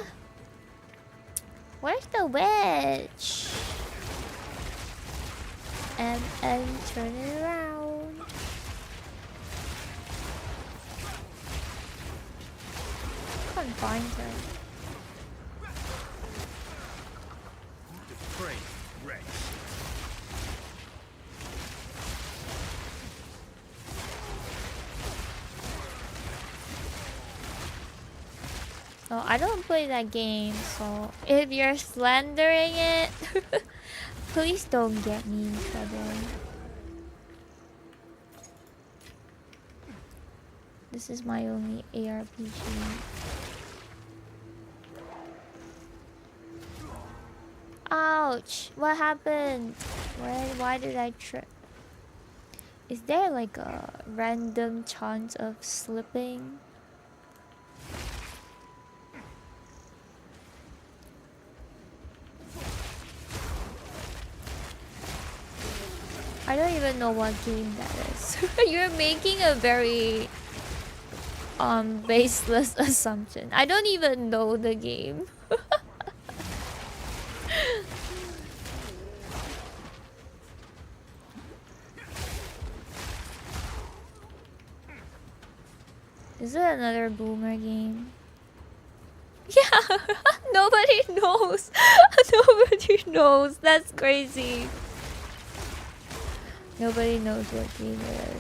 [SPEAKER 1] Where's the witch? And turn it around. Can't find her.
[SPEAKER 3] Depraved wretch.
[SPEAKER 1] Oh, I don't play that game, so if you're slandering it, please don't get me in trouble. This is my only ARPG. Ouch! What happened? Why did I trip? Is there like a random chance of slipping? I don't even know what game that is. You're making a very baseless assumption. I don't even know the game. Is it another boomer game? Yeah, nobody knows. Nobody knows. That's crazy. Nobody knows what game it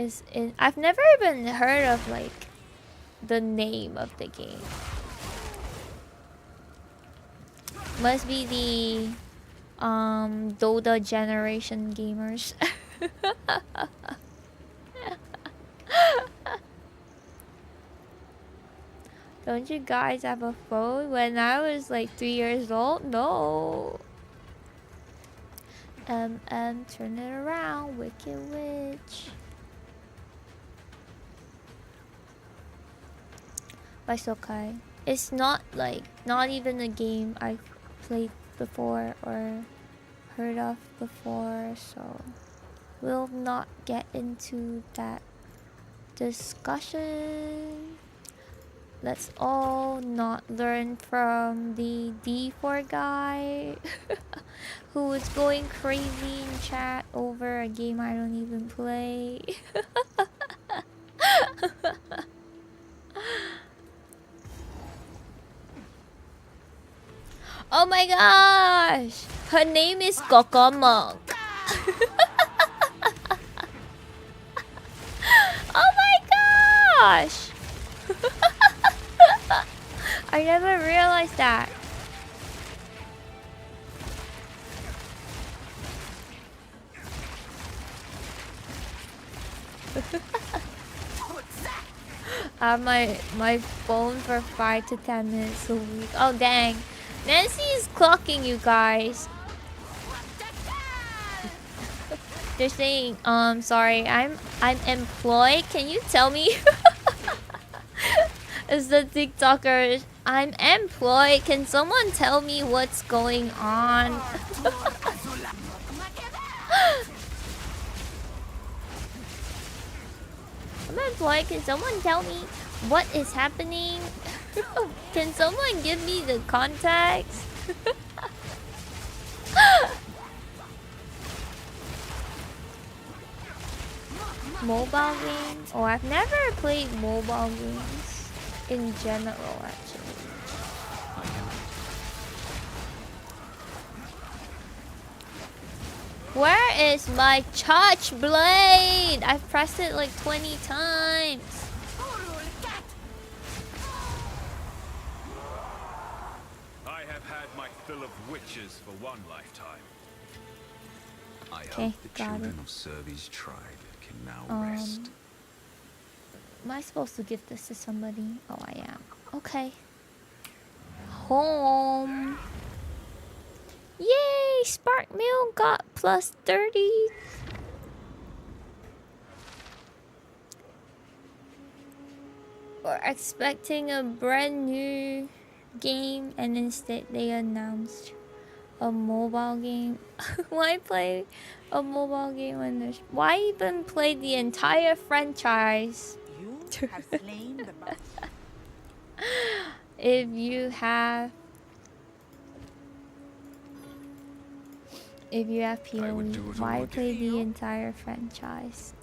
[SPEAKER 1] is. I've never even heard of like the name of the game. Must be the Dota generation gamers. Don't you guys have a phone? When I was like 3 years old, no. Turn it around, Wicked Witch. By Sokai. It's not even a game I've played before or heard of before, so we'll not get into that discussion. Let's all not learn from the D4 guy who was going crazy in chat over a game I don't even play. Oh my gosh! Her name is Kokomo. Oh my gosh! I never realized that. I have my phone for 5 to 10 minutes a week. Oh dang. Nancy is clocking you guys. They're saying, sorry, I'm employed. Can you tell me? It's the TikTokers. I'm employed. Can someone tell me what's going on? I'm employed. Can someone tell me what is happening? Can someone give me the context? mobile game? Oh, I've never played mobile games in general, actually. Where is my charge blade? I've pressed it like 20 times.
[SPEAKER 3] I have had my fill of witches for one lifetime.
[SPEAKER 2] I
[SPEAKER 1] Okay,
[SPEAKER 2] hope the
[SPEAKER 1] got
[SPEAKER 2] children
[SPEAKER 1] it.
[SPEAKER 2] of Servi's tribe can now rest.
[SPEAKER 1] Am I supposed to give this to somebody? Oh, I am. Okay. Home. Yay! Spark Mill got plus 30. We're expecting a brand new game, and instead they announced a mobile game. Why play a mobile game when there's... Why even play the entire franchise?
[SPEAKER 4] You have slain the boss.
[SPEAKER 1] If you have
[SPEAKER 2] I would do
[SPEAKER 1] POE,
[SPEAKER 2] it all
[SPEAKER 1] why play
[SPEAKER 2] again.
[SPEAKER 1] the entire franchise?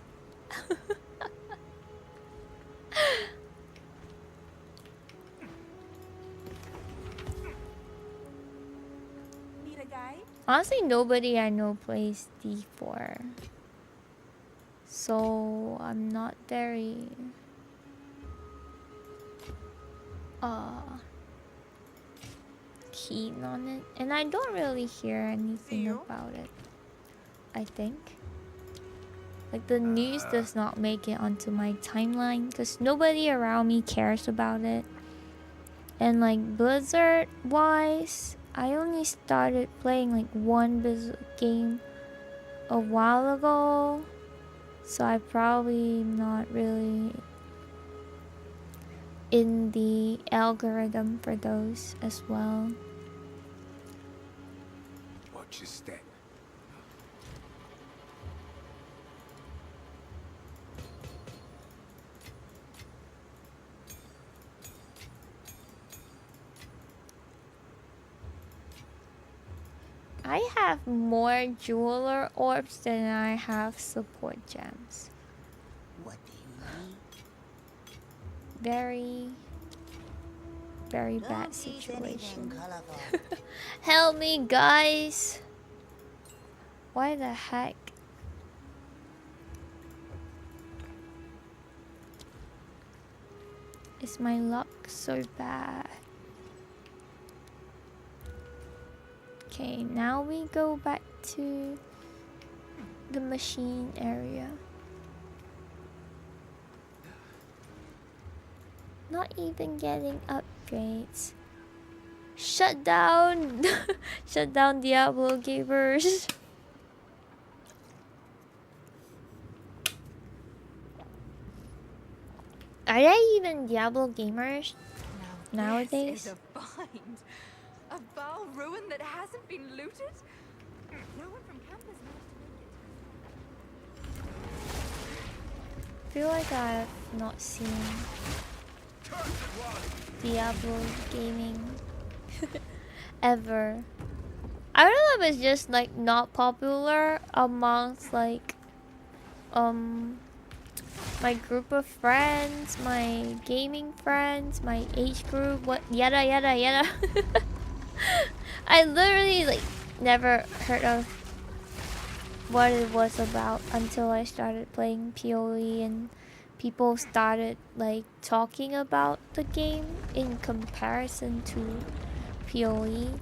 [SPEAKER 4] Need a guide?
[SPEAKER 1] Honestly, nobody I know plays D4. So I'm not very keen on it. And I don't really hear anything about it, I think. Like, the news does not make it onto my timeline because nobody around me cares about it. And like Blizzard wise, I only started playing like one Blizzard game a while ago, so I probably not really in the algorithm for those as well.
[SPEAKER 3] Watch your step.
[SPEAKER 1] I have more jeweler orbs than I have support gems.
[SPEAKER 4] What do you need?
[SPEAKER 1] Very, very bad
[SPEAKER 4] Don't eat
[SPEAKER 1] situation.
[SPEAKER 4] anything colorful.
[SPEAKER 1] Help me, guys! Why the heck? Is my luck so bad? Okay, now we go back to the machine area. Not even getting upgrades. Shut down! Shut down Diablo gamers. Are they even Diablo gamers nowadays?
[SPEAKER 5] This is a find. A Baal ruin that hasn't been looted? No one from campus managed to make it.
[SPEAKER 1] I feel like I've not seen Diablo gaming ever. I don't know if it's just like not popular amongst like my group of friends, my gaming friends, my age group, what yada yada yada. I literally like never heard of what it was about until I started playing PoE and people started like talking about the game in comparison to PoE.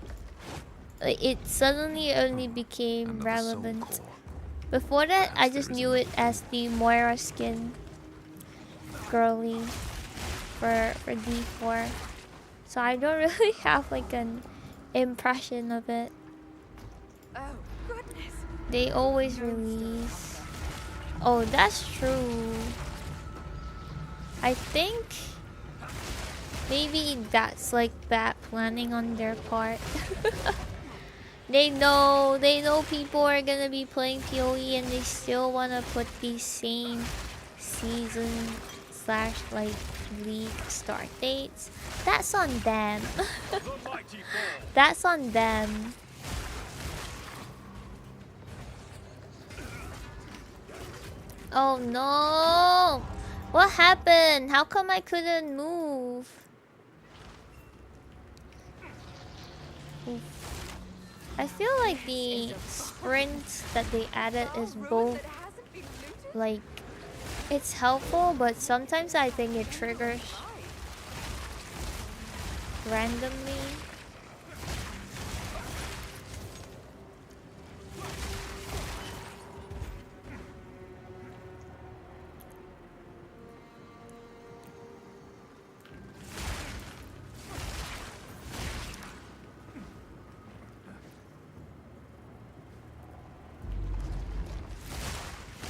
[SPEAKER 1] Like, it suddenly only became relevant. Before that, I just knew it as the Moira skin girly for D4. So I don't really have like an impression of it.
[SPEAKER 5] Oh, goodness.
[SPEAKER 1] They always release. Oh, that's true. I think maybe that's like bad planning on their part. They know people are gonna be playing PoE and they still wanna put these same season / like league start dates. That's on them. That's on them. Oh no! What happened? How come I couldn't move? Oof. I feel like the sprints that they added is both like it's helpful, but sometimes I think it triggers randomly.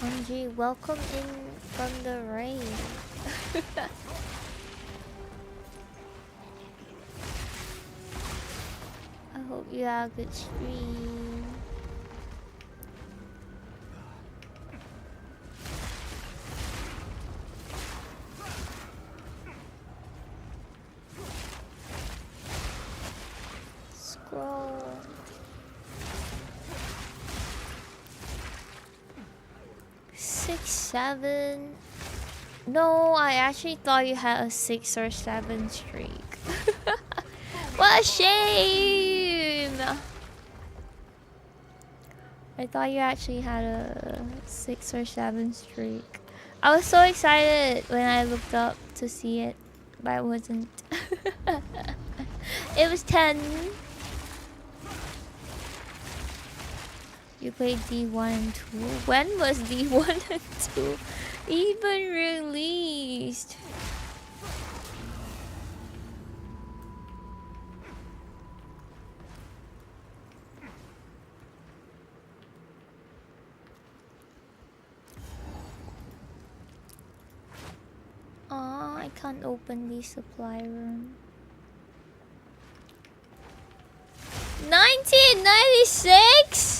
[SPEAKER 1] Anji, welcome in from the rain. I hope you have a good stream. Scroll. 6, 7. No, I actually thought you had a 6 or 7 streak. What a shame! I thought you actually had a 6 or 7 streak. I was so excited when I looked up to see it, but it wasn't. It was 10. You played D1 and 2. When was D1 and 2 even released? Aw, I can't open the supply room. 1996?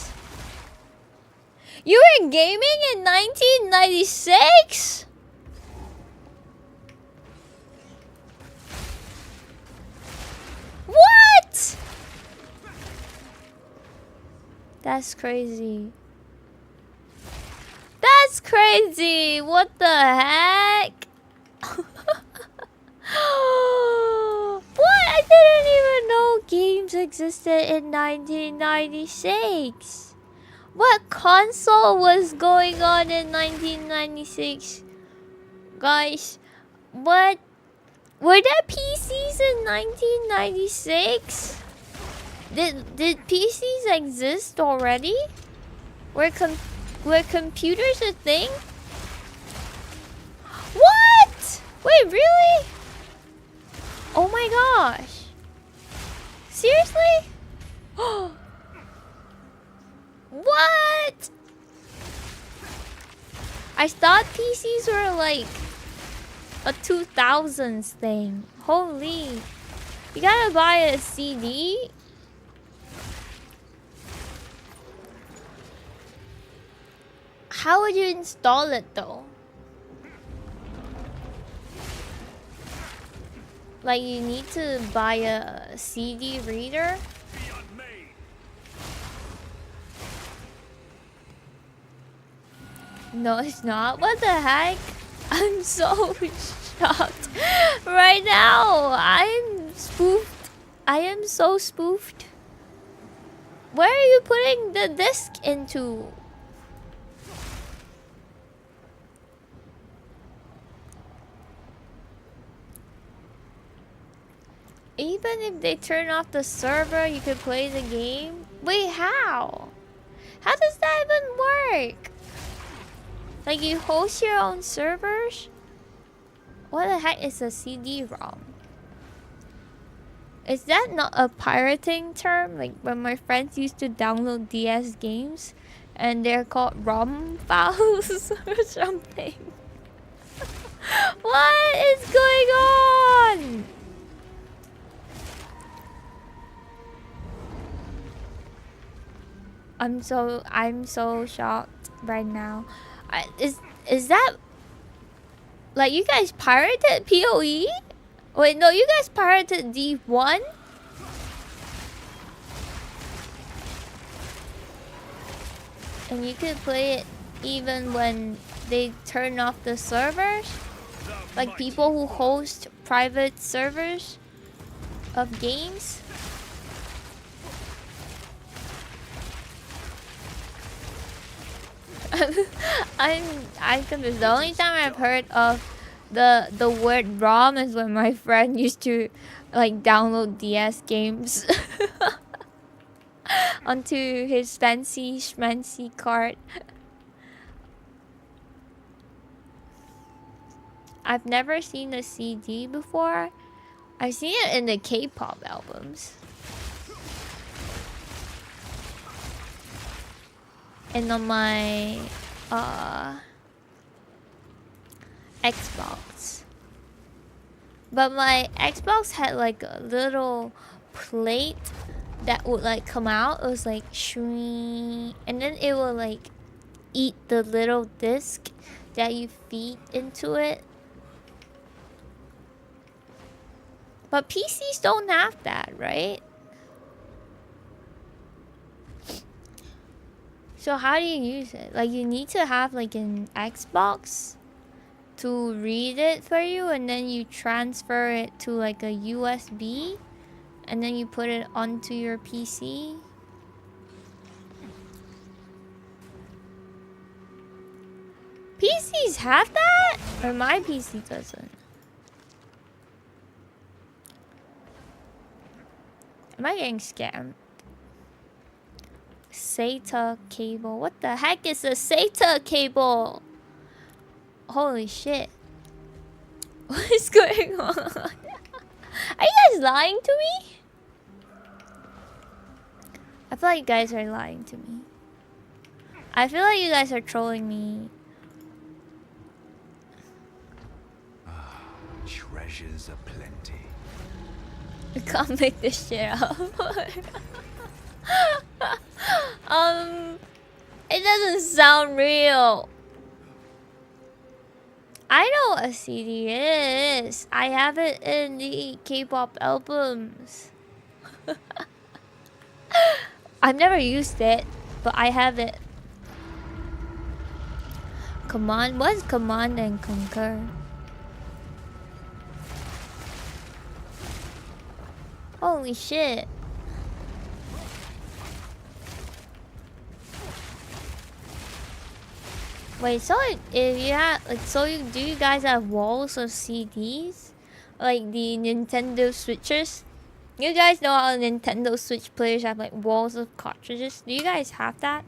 [SPEAKER 1] You were gaming in 1996? What? That's crazy. That's crazy. What the heck? What? I didn't even know games existed in 1996. What console was going on in 1996? Guys, what? Were there PCs in 1996? Did PCs exist already? Were computers a thing? What? Wait, really? Oh my gosh. Seriously? What? I thought PCs were like a 2000s thing. Holy. You gotta buy a CD? How would you install it though? Like you need to buy a CD reader? No, it's not. What the heck? I'm so shocked right now. I'm spoofed. I am so spoofed. Where are you putting the disc into? Even if they turn off the server, you could play the game? Wait, how? How does that even work? Like you host your own servers? What the heck is a CD-ROM? Is that not a pirating term? Like when my friends used to download DS games and they're called ROM files or something. What is going on? I'm so shocked right now. Is that like you guys pirated PoE? Wait, no, you guys pirated D1? And you could play it even when they turn off the servers. Like people who host private servers of games. I'm confused. The only time I've heard of the word ROM is when my friend used to like download DS games onto his fancy schmancy cart. I've never seen the CD before. I've seen it in the K-pop albums. And on my Xbox. But my Xbox had like a little plate that would like come out. It was like shwee, and then it would like eat the little disc that you feed into it. But PCs don't have that, right? So how do you use it? Like you need to have like an Xbox to read it for you, and then you transfer it to like a USB, and then you put it onto your PC. PCs have that? Or my PC doesn't? Am I getting scammed? SATA cable. What the heck is a SATA cable? Holy shit. What is going on? Are you guys lying to me? I feel like you guys are lying to me. I feel like you guys are trolling me.
[SPEAKER 2] Treasures aplenty.
[SPEAKER 1] I can't make this shit up. It doesn't sound real. I know what a CD is. I have it in the K-pop albums. I've never used it, but I have it. Command? What is Command and Conquer? Holy shit. Wait, so if you have like, do you guys have walls of CDs? Like the Nintendo Switches? You guys know how Nintendo Switch players have like walls of cartridges? Do you guys have that?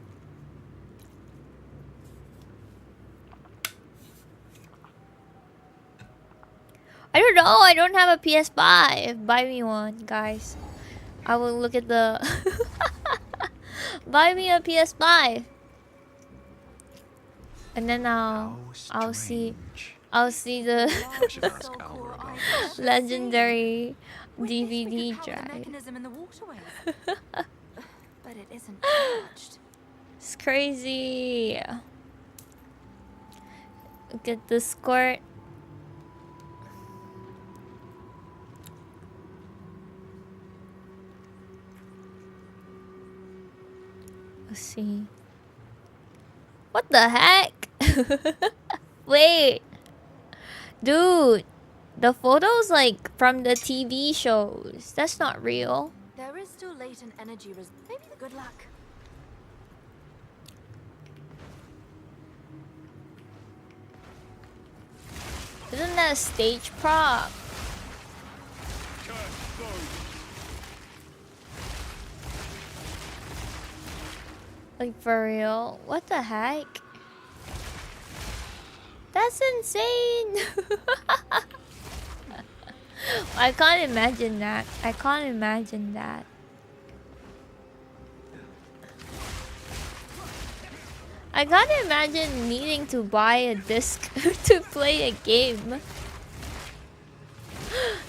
[SPEAKER 1] I don't know. I don't have a PS5. Buy me one, guys. I will look at the... Buy me a PS5. And then I'll see the legendary DVD drive.
[SPEAKER 5] But it isn't charged.
[SPEAKER 1] It's crazy. Look at the squirt. Let's see. What the heck? Wait. Dude. The photos like from the TV shows. That's not real.
[SPEAKER 5] There is still latent energy maybe good luck.
[SPEAKER 1] Isn't that a stage prop? Like for real? What the heck? That's insane! I can't imagine that. I can't imagine that. I can't imagine needing to buy a disc to play a game.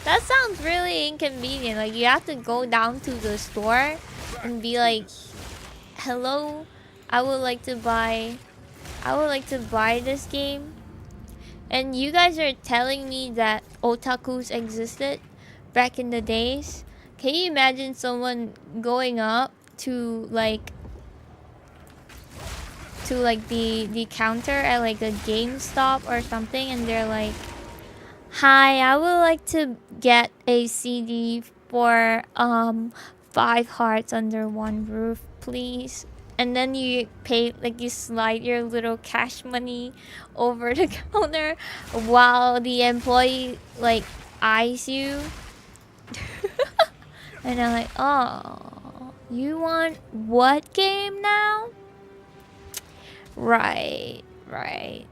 [SPEAKER 1] That sounds really inconvenient. Like you have to go down to the store and be like, hello, I would like to buy this game. And you guys are telling me that otakus existed back in the days? Can you imagine someone going up to like to like the counter at like a GameStop or something, and they're like, "Hi, I would like to get a CD for 5 hearts under one roof, please." And then you pay, like you slide your little cash money over the counter while the employee like eyes you. And I'm like, "Oh, you want what game now?" Right, right.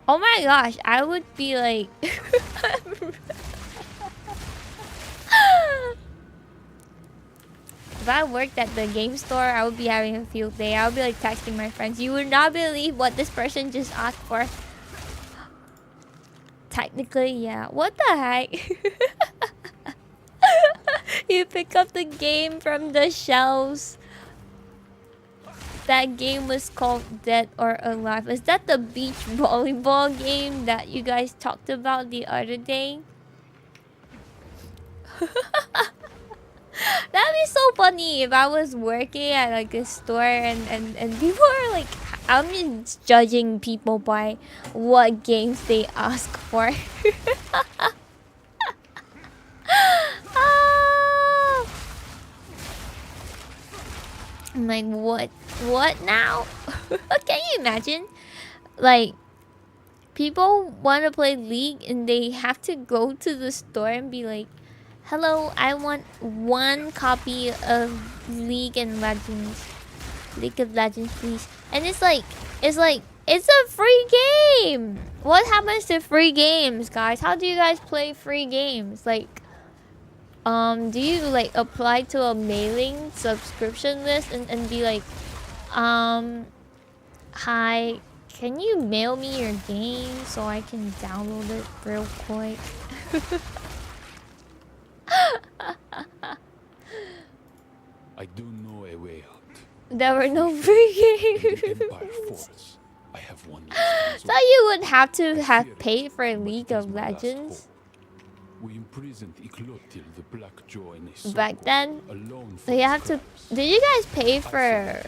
[SPEAKER 1] Oh my gosh, I would be like if I worked at the game store, I would be having a field day. I would be like texting my friends, "You would not believe what this person just asked for." Technically, yeah. What the heck? You pick up the game from the shelves. That game was called Dead or Alive. Is that the beach volleyball game that you guys talked about the other day? That'd be so funny if I was working at like a store and people are like, I'm just judging people by what games they ask for. Ah. I'm like, what now? Can you imagine? Like, people want to play League and they have to go to the store and be like, "Hello, I want 1 copy of League of Legends, please." And it's like, it's a free game. What happens to free games, guys? How do you guys play free games? Like, do you like apply to a mailing subscription list and be like, "Hi, can you mail me your game so I can download it real quick?"
[SPEAKER 2] I do know a way out.
[SPEAKER 1] There were no free games.
[SPEAKER 2] I have one.
[SPEAKER 1] So you would have to have paid for League of Legends
[SPEAKER 2] We imprisoned Iclotil, the Black Jaw, in a
[SPEAKER 1] back then.
[SPEAKER 2] alone
[SPEAKER 1] So you have to. Did you guys pay for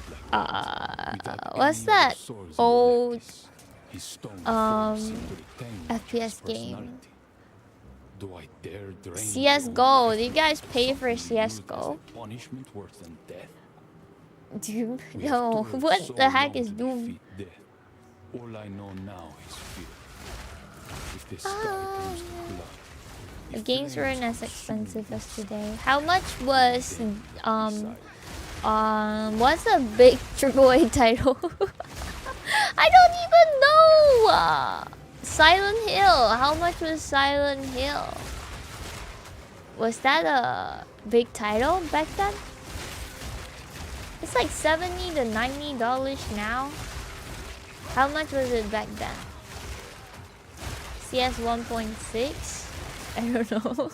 [SPEAKER 1] what's that old FPS game?
[SPEAKER 2] Do I dare drain
[SPEAKER 1] CS:GO. Did you guys pay for CS:GO?
[SPEAKER 2] punishment worse than death?
[SPEAKER 1] Doom?
[SPEAKER 2] We have
[SPEAKER 1] No.
[SPEAKER 2] toiled
[SPEAKER 1] What
[SPEAKER 2] so
[SPEAKER 1] the heck
[SPEAKER 2] long
[SPEAKER 1] is
[SPEAKER 2] to
[SPEAKER 1] Doom?
[SPEAKER 2] defeat death. All I know now is fear. If the sky turns to blood,
[SPEAKER 1] The
[SPEAKER 2] if
[SPEAKER 1] games weren't
[SPEAKER 2] flames
[SPEAKER 1] as
[SPEAKER 2] consume
[SPEAKER 1] expensive
[SPEAKER 2] the
[SPEAKER 1] as
[SPEAKER 2] earth,
[SPEAKER 1] today. How much was
[SPEAKER 2] EXILE.
[SPEAKER 1] what's a big AAA title? I don't even know. Silent Hill. How much was Silent Hill? Was that a big title back then? It's like $70 to $90 now. How much was it back then? CS 1.6? I don't know.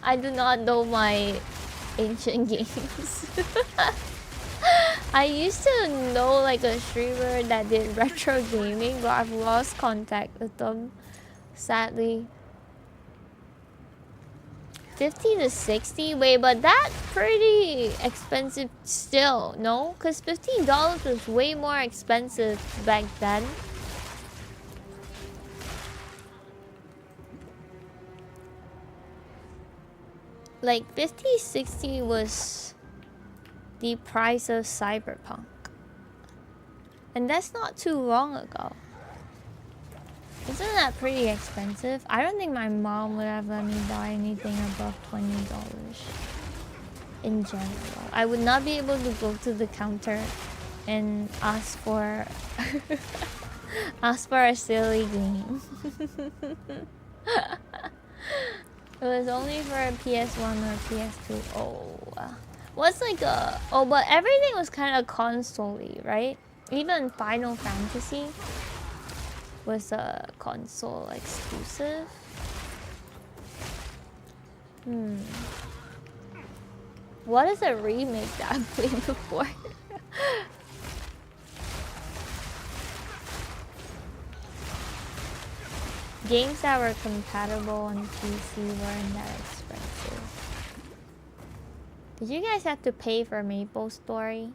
[SPEAKER 1] I do not know my ancient games. I used to know like a streamer that did retro gaming, but I've lost contact with them, sadly. 50 to 60? Wait, but that's pretty expensive still, no? Because $50 was way more expensive back then. Like 50, 60 was the price of Cyberpunk. And that's not too long ago. Isn't that pretty expensive? I don't think my mom would have let me buy anything above $20 in general. I would not be able to go to the counter and ask for ask for a silly game. It was only for a PS1 or PS2. Oh, what's like a but everything was kind of console-y, right? Even Final Fantasy was a console exclusive. What is a remake that I've played before? Games that were compatible on PC weren't that expensive. Did you guys have to pay for Maple Story?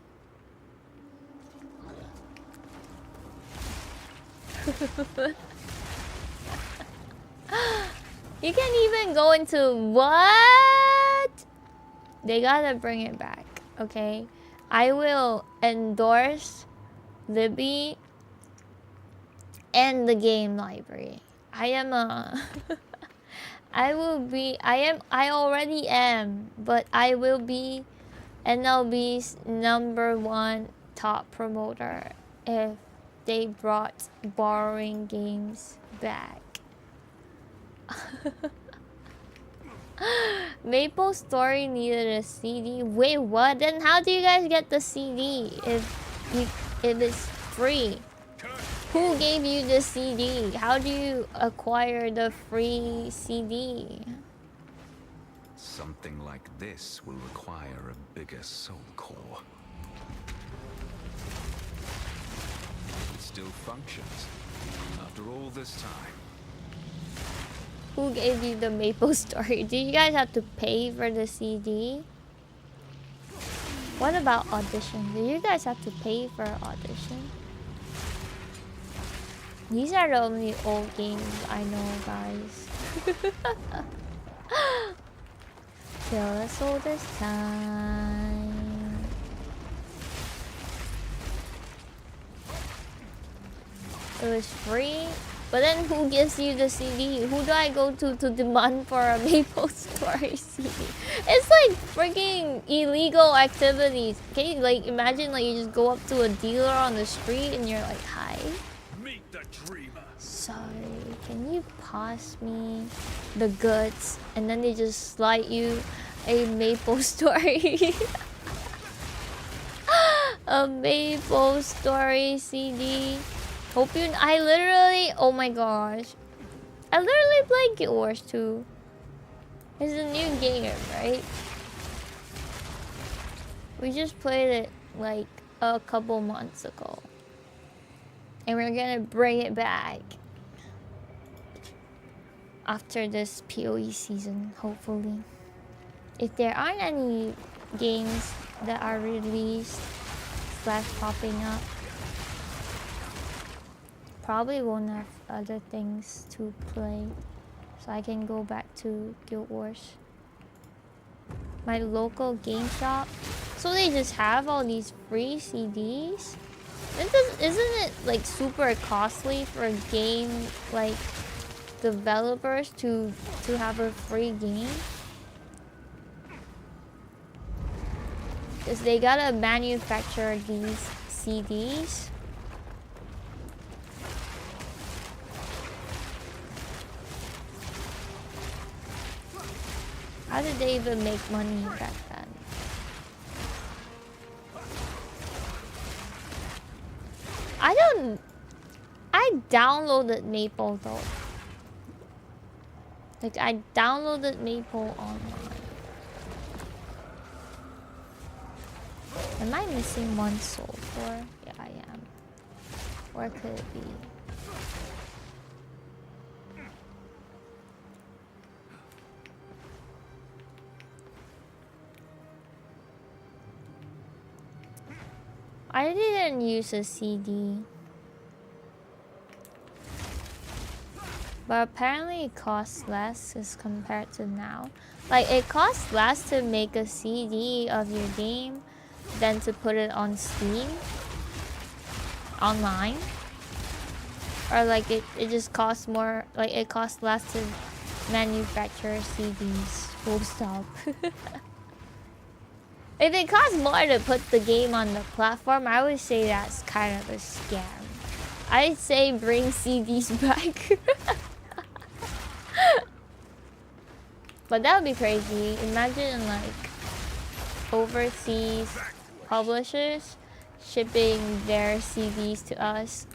[SPEAKER 1] You can't even go into what? They gotta bring it back, okay? I will endorse Libby and the game library. I am a I already am, but I will be NLB's #1 top promoter if they brought borrowing games back. Maple Story needed a CD. Wait, what? Then how do you guys get the CD if it's free? Who gave you the CD? How do you acquire the free CD?
[SPEAKER 6] Something like this will require a bigger soul core. It still functions after all this time.
[SPEAKER 1] Who gave you the Maple Story? Do you guys have to pay for the CD? What about Audition? Do you guys have to pay for Audition? These are the only old games I know, guys. Kill us all this time. It was free? But then who gives you the CD? Who do I go to demand for a Maple Story CD? It's like freaking illegal activities. Okay, like imagine like you just go up to a dealer on the street and you're like, hi.
[SPEAKER 3] Meet the dreamer.
[SPEAKER 1] Sorry, can you pass me the goods? And then they just slide you a Maple Story. A Maple Story CD. Hope you. I literally. Oh my gosh. I literally played Guild Wars 2. It's a new game, right? We just played it like a couple months ago. And we're gonna bring it back after this PoE season, hopefully. If there aren't any games that are released / popping up, probably won't have other things to play, so I can go back to Guild Wars. My local game shop, so they just have all these free CDs. Isn't it like super costly for game like developers to have a free game? Because they gotta manufacture these CDs. How did they even make money back then? I downloaded Maple though. Like I downloaded Maple online. Am I missing one soul core? Yeah, I am. Where could it be? I didn't use a CD. But apparently it costs less as compared to now. Like it costs less to make a CD of your game than to put it on Steam online. Or like it just costs more, like it costs less to manufacture CDs. Full stop. If it costs more to put the game on the platform, I would say that's kind of a scam. I'd say bring CDs back. But that would be crazy. Imagine like overseas publishers shipping their CDs to us.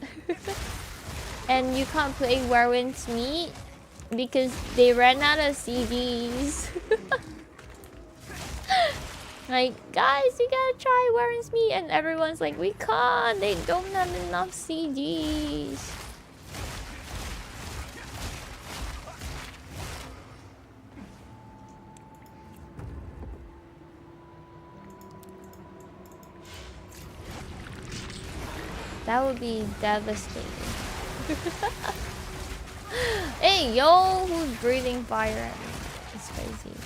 [SPEAKER 1] And you can't play Where Winds Meet because they ran out of CDs. Like, guys, we gotta try Where Winds Meet, and everyone's like, we can't, they don't have enough CDs. That would be devastating. Hey, yo, who's breathing fire at me? It's crazy.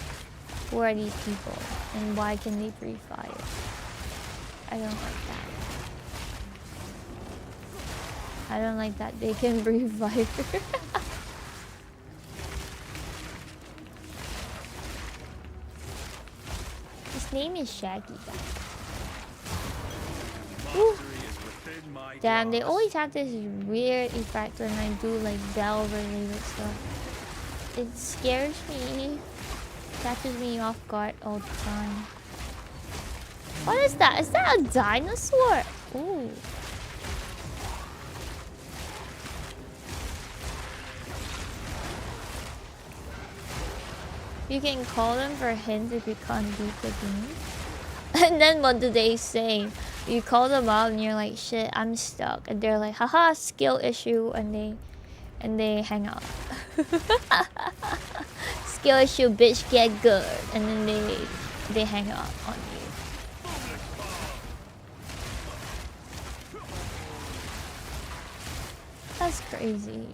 [SPEAKER 1] Who are these people? And why can they breathe fire? I don't like that. I don't like that they can breathe fire. His name is Shaggy, guys. Woo. Damn, they always have this weird effect when I do like Bell related stuff. It scares me. Catches me off guard all the time. What is that? Is that a dinosaur? Ooh. You can call them for hints if you can't beat the game. And then what do they say? You call them up and you're like, shit, I'm stuck. And they're like, haha, skill issue, and they hang up. Skill issue, bitch, get good. And then they hang up on you. That's crazy.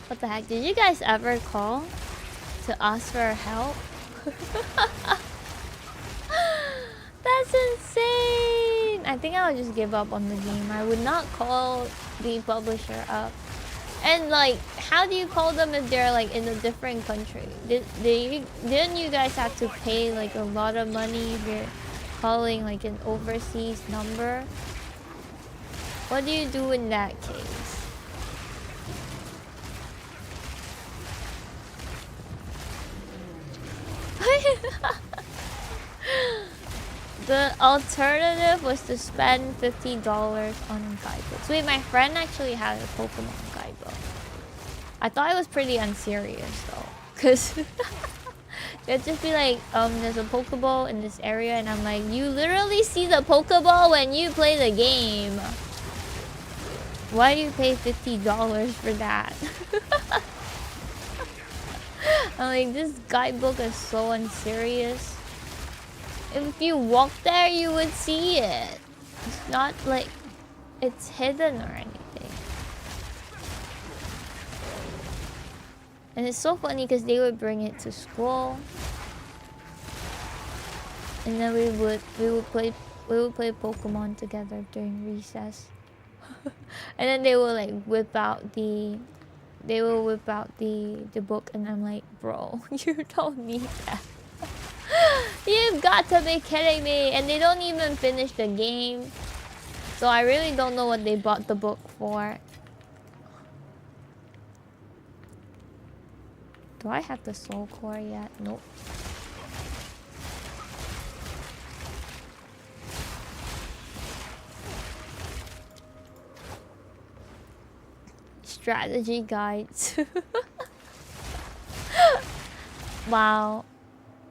[SPEAKER 1] What the heck? Did you guys ever call to ask for help? That's insane! I think I would just give up on the game. I would not call the publisher up. And like, how do you call them if they're like in a different country? Didn't you guys have to pay like a lot of money if you're calling like an overseas number? What do you do in that case? The alternative was to spend $50 on guidebooks. Wait, my friend actually had a Pokemon guidebook. I thought it was pretty unserious though, cause it'd just be like, there's a Pokeball in this area, and I'm like, you literally see the Pokeball when you play the game. Why do you pay $50 for that? I'm like, this guidebook is so unserious. If you walk there, you would see it. It's not like it's hidden or anything. And it's so funny because they would bring it to school, and then we would play Pokemon together during recess. And then they will like whip out the book, and I'm like, bro, you don't need that. You've got to be kidding me. And they don't even finish the game, so I really don't know what they bought the book for. Do I have the soul core yet? Nope. Strategy guides. Wow.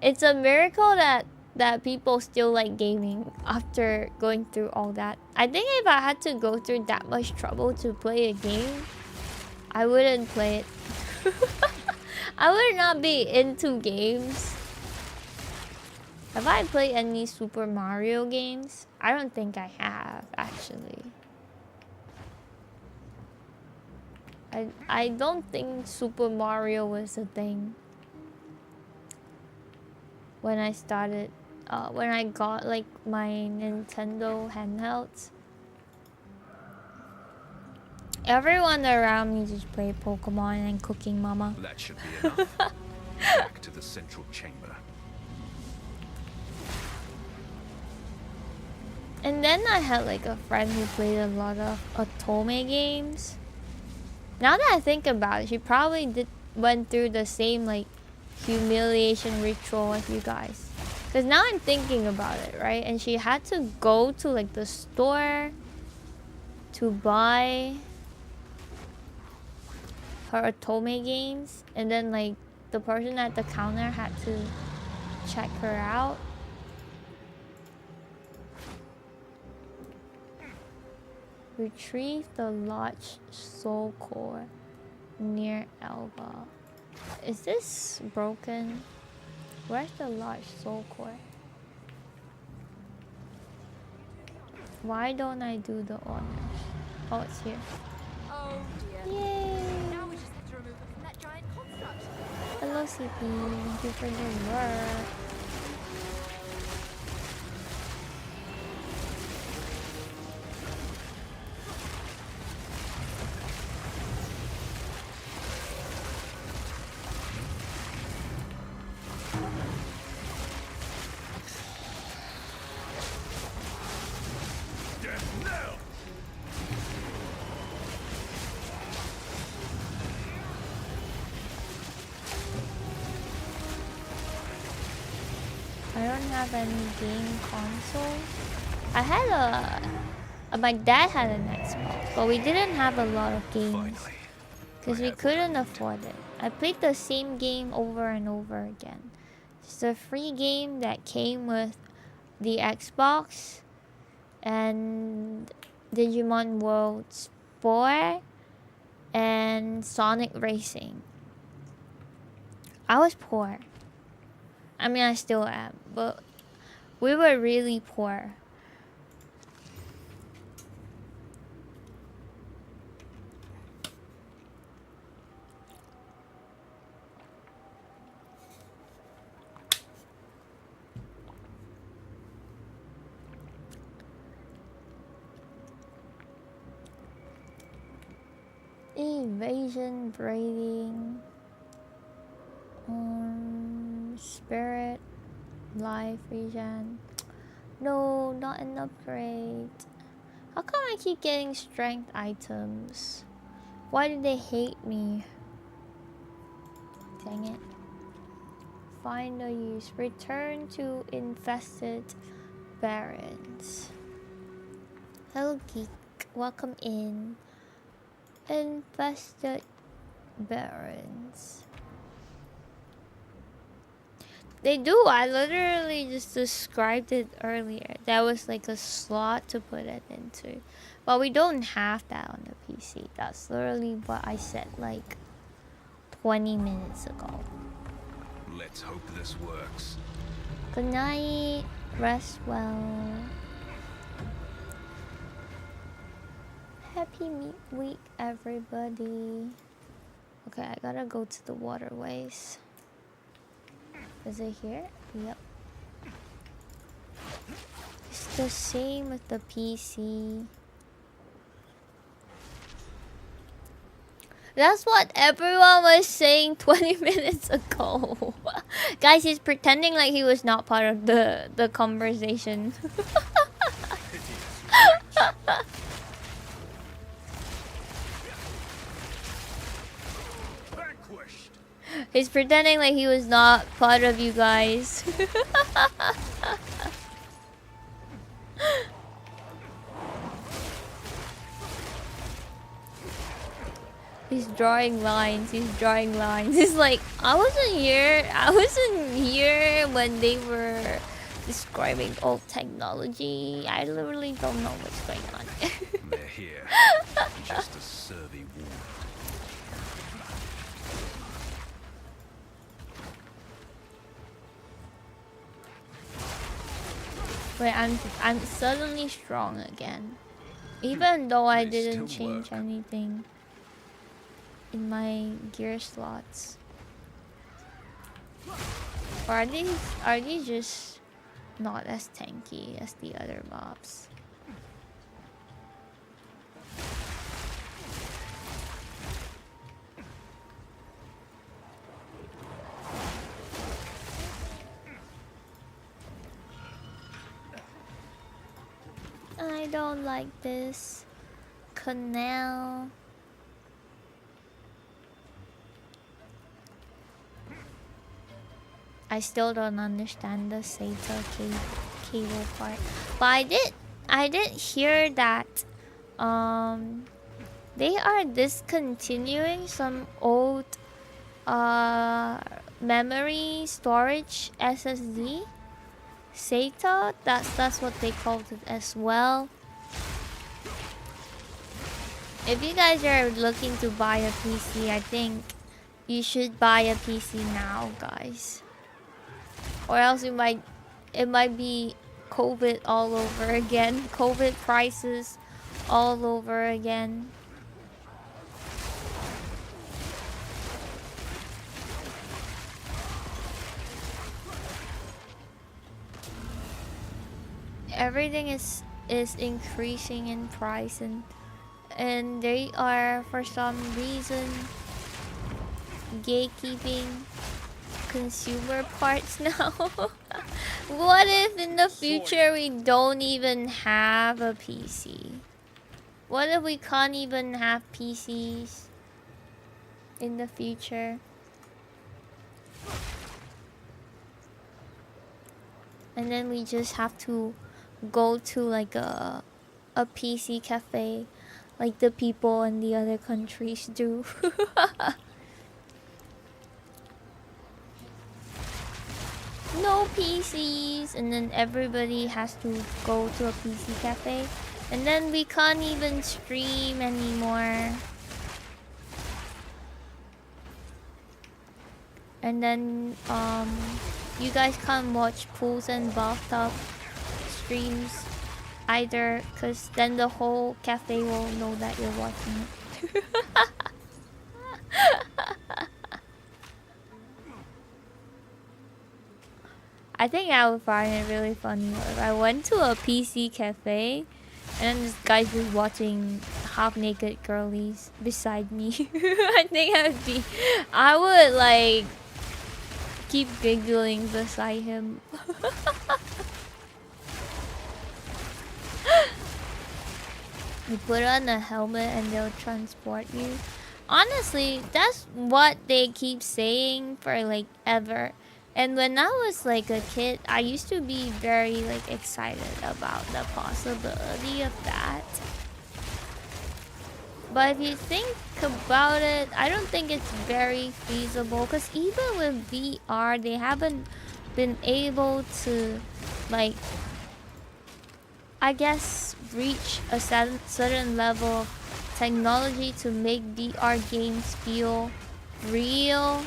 [SPEAKER 1] It's a miracle that people still like gaming after going through all that. I think if I had to go through that much trouble to play a game, I wouldn't play it. I would not be into games. Have I played any Super Mario games? I don't think I have, actually. I don't think Super Mario was a thing when I started, when I got like my Nintendo handhelds. Everyone around me just played Pokemon and Cooking Mama.
[SPEAKER 6] That should be enough. Back to the central chamber.
[SPEAKER 1] And then I had like a friend who played a lot of Otome games. Now that I think about it, she probably went through the same like humiliation ritual as you guys. Because now I'm thinking about it, right? And she had to go to like the store to buy her Otome games, and then like the person at the counter had to check her out. Retrieve the Lodge Soul Core near Elba. Is this broken? Where's the large soul core? Why don't I do the honors? Oh, it's here.
[SPEAKER 5] Oh dear.
[SPEAKER 1] Yay!
[SPEAKER 5] Now we just have to remove it from that giant construct.
[SPEAKER 1] Hello, CP. Thank you for the work. I don't have any game console. I had my dad had an Xbox, but we didn't have a lot of games because we couldn't afford it. I played the same game over and over again. It's a free game that came with the Xbox and Digimon World Sport and Sonic Racing. I was poor. I mean, I still am, but we were really poor. Evasion, braiding, spirit, life, regen. No, not an upgrade. How come I keep getting strength items? Why do they hate me? Dang it. Find a use. Return to infested barrens. Hello, geek. Welcome in. Infested barrens. They do. I literally just described it earlier. That was like a slot to put it into. But we don't have that on the PC. That's literally what I said like 20 minutes ago.
[SPEAKER 6] Let's hope this works.
[SPEAKER 1] Good night. Rest well. Happy meat week, everybody. Okay, I gotta go to the waterways. Is it here? Yep. It's the same with the PC. That's what everyone was saying 20 minutes ago. Guys, he's pretending like he was not part of the conversation. He's pretending like he was not part of you guys. He's drawing lines. He's drawing lines. He's like, I wasn't here when they were describing old technology. I literally don't know what's going on.
[SPEAKER 6] They're here. Just a survey war.
[SPEAKER 1] Wait, I'm suddenly strong again. Even though I didn't change anything in my gear slots. Or are these just not as tanky as the other mobs? I don't like this canal. I still don't understand the SATA cable part. But I did hear that they are discontinuing some old memory storage SSD. SATA, that's what they called it as well. If you guys are looking to buy a PC, I think you should buy a PC now, guys. or else it might be COVID all over again. COVID prices all over again. Everything is increasing in price, and they are for some reason gatekeeping consumer parts now. What if in the future we don't even have a PC? What if we can't even have PCs in the future? And then we just have to go to like a PC cafe like the people in the other countries do. No PCs, and then everybody has to go to a PC cafe, and then we can't even stream anymore. And then you guys can't watch pools and bathtub streams either, because then the whole cafe will know that you're watching it. I think I would find it really funny if I went to a PC cafe and then this guy's just watching half-naked girlies beside me. I would like keep giggling beside him. You put on a helmet and they'll transport you. Honestly, that's what they keep saying for like ever. And when I was like a kid, I used to be very like excited about the possibility of that. But if you think about it, I don't think it's very feasible, because even with VR, they haven't been able to like, I guess, reach a certain level of technology to make VR games feel real.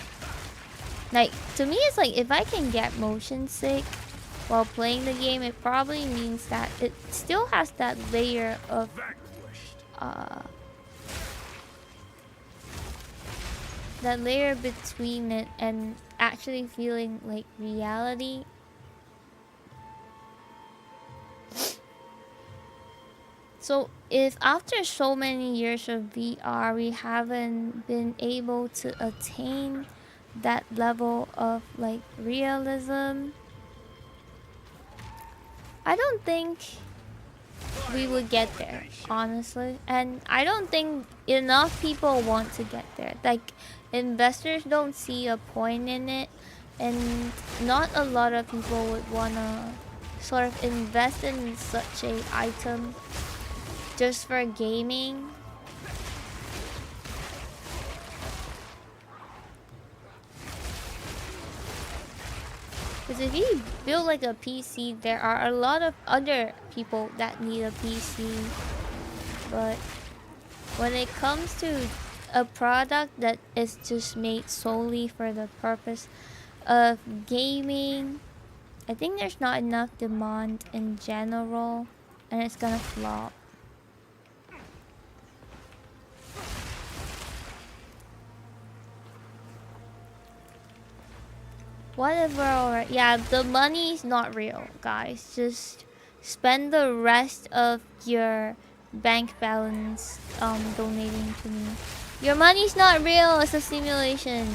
[SPEAKER 1] Like, to me, it's like, if I can get motion sick while playing the game, it probably means that it still has that layer of that layer between it and actually feeling like reality. So if after so many years of VR we haven't been able to attain that level of like realism, I don't think we would get there, honestly. And I don't think enough people want to get there. Like, investors don't see a point in it, and not a lot of people would wanna sort of invest in such a item just for gaming. Because if you build like a PC, there are a lot of other people that need a PC. But when it comes to a product that is just made solely for the purpose of gaming, I think there's not enough demand in general, and it's gonna flop. Whatever, yeah, the money's not real, guys. Just spend the rest of your bank balance donating to me. Your money's not real, it's a simulation.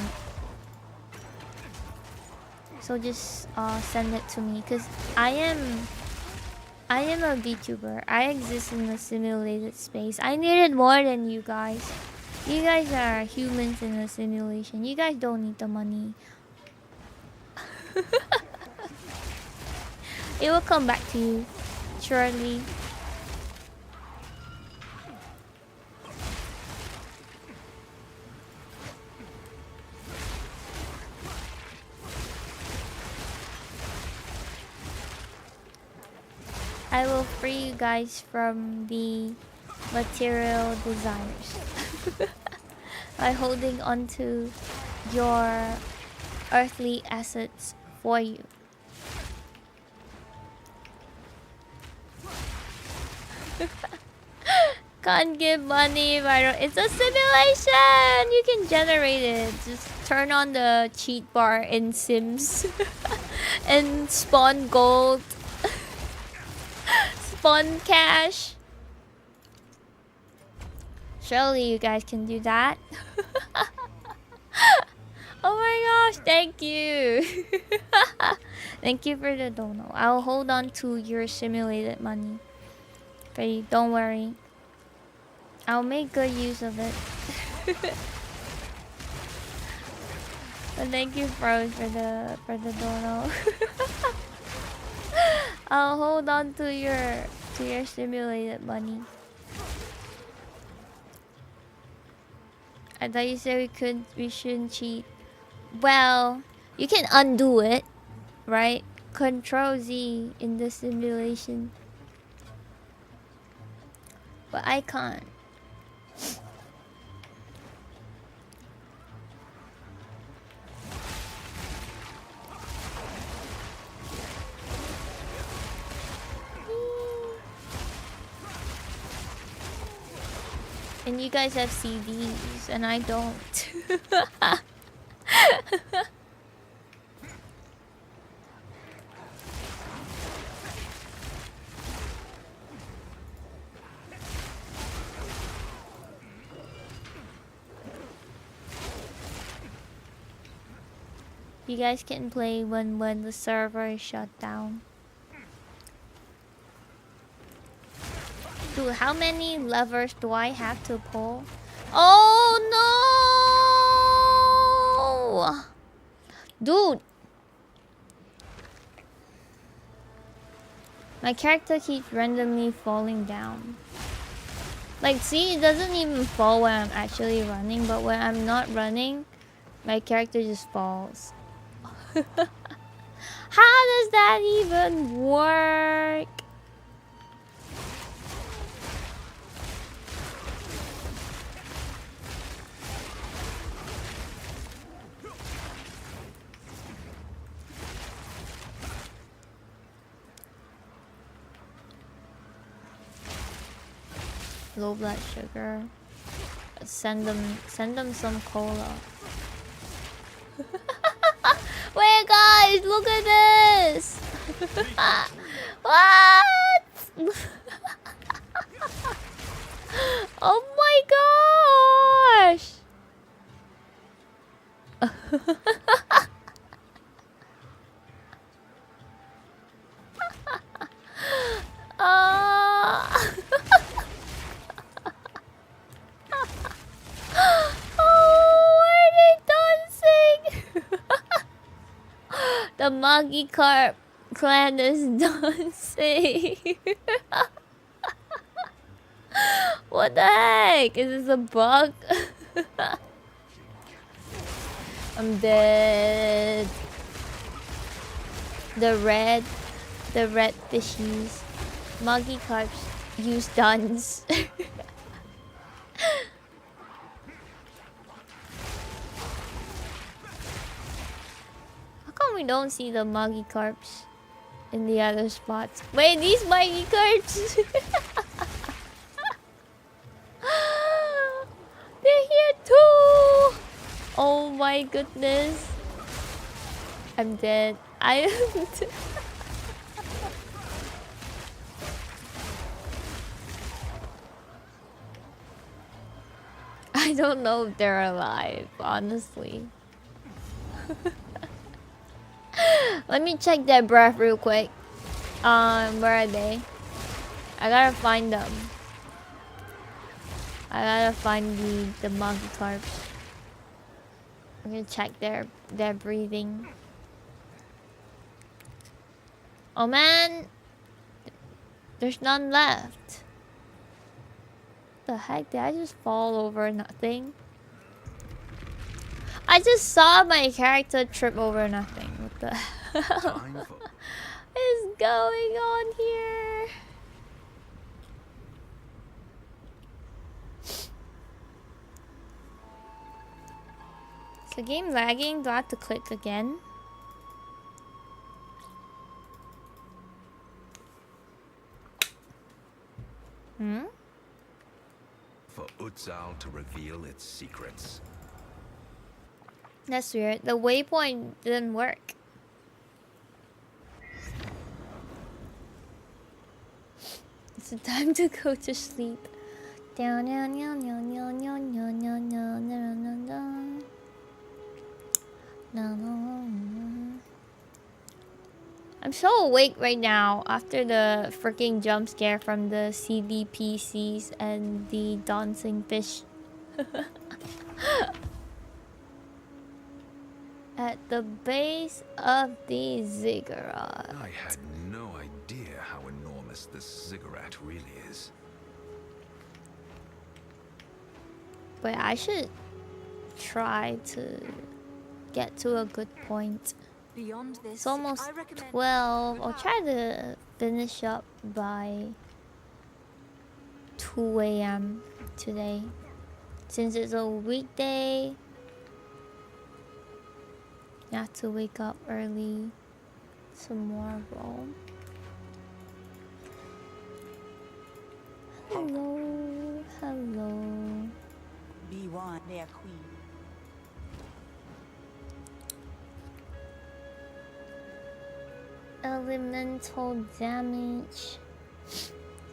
[SPEAKER 1] So just send it to me, because I am a VTuber. I exist in a simulated space. I need it more than you guys. You guys are humans in a simulation. You guys don't need the money. It will come back to you, surely. I will free you guys from the material desires by holding onto your earthly assets for you. Can't give money if I don't. It's a simulation. You can generate it. Just turn on the cheat bar in Sims and spawn gold, spawn cash. Surely you guys can do that. Oh my gosh, thank you. Thank you for the dono. I'll hold on to your simulated money. Okay, don't worry. I'll make good use of it. But thank you, Froze, for the dono. I'll hold on to your simulated money. I thought you said we shouldn't cheat. Well, you can undo it, right? Control Z in the simulation. But I can't. And you guys have CDs and I don't. You guys can play when the server is shut down. Dude, how many levers do I have to pull? Oh no! Dude! My character keeps randomly falling down. Like, see, it doesn't even fall when I'm actually running, but when I'm not running, my character just falls. How does that even work? Low blood sugar. Send them some cola. Wait, guys, look at this. What? Oh my gosh. Oh, why are they dancing? The Magikarp clan is dancing. What the heck? Is this a bug? I'm dead. The red fishies. Magikarps use duns. How come we don't see the Magikarps in the other spots? Wait, these Magikarps? They're here too! Oh my goodness. I'm dead. I am dead. I don't know if they're alive, honestly. Let me check their breath real quick. Where are they? I gotta find them. I gotta find the Magikarps. I'm gonna check their breathing. Oh man! There's none left. What the heck? Did I just fall over nothing? I just saw my character trip over nothing. What the hell is going on here? Is the game lagging? Do I have to click again? Hmm?
[SPEAKER 6] For EXILE to reveal its secrets.
[SPEAKER 1] That's weird. The waypoint didn't work. It's the time to go to sleep. Down, down, down, down, down, down, down, down, down, down, down. No, no. I'm so awake right now after the freaking jump scare from the CDPCs and the dancing fish. At the base of the ziggurat.
[SPEAKER 6] I had no idea how enormous this ziggurat really is.
[SPEAKER 1] But I should try to get to a good point.
[SPEAKER 5] Beyond this,
[SPEAKER 1] It's almost
[SPEAKER 5] I recommend
[SPEAKER 1] 12. I'll try to finish up by 2 a.m. today. Since it's a weekday, I have to wake up early tomorrow. Hello, hello.
[SPEAKER 4] B1, their queen.
[SPEAKER 1] Elemental damage,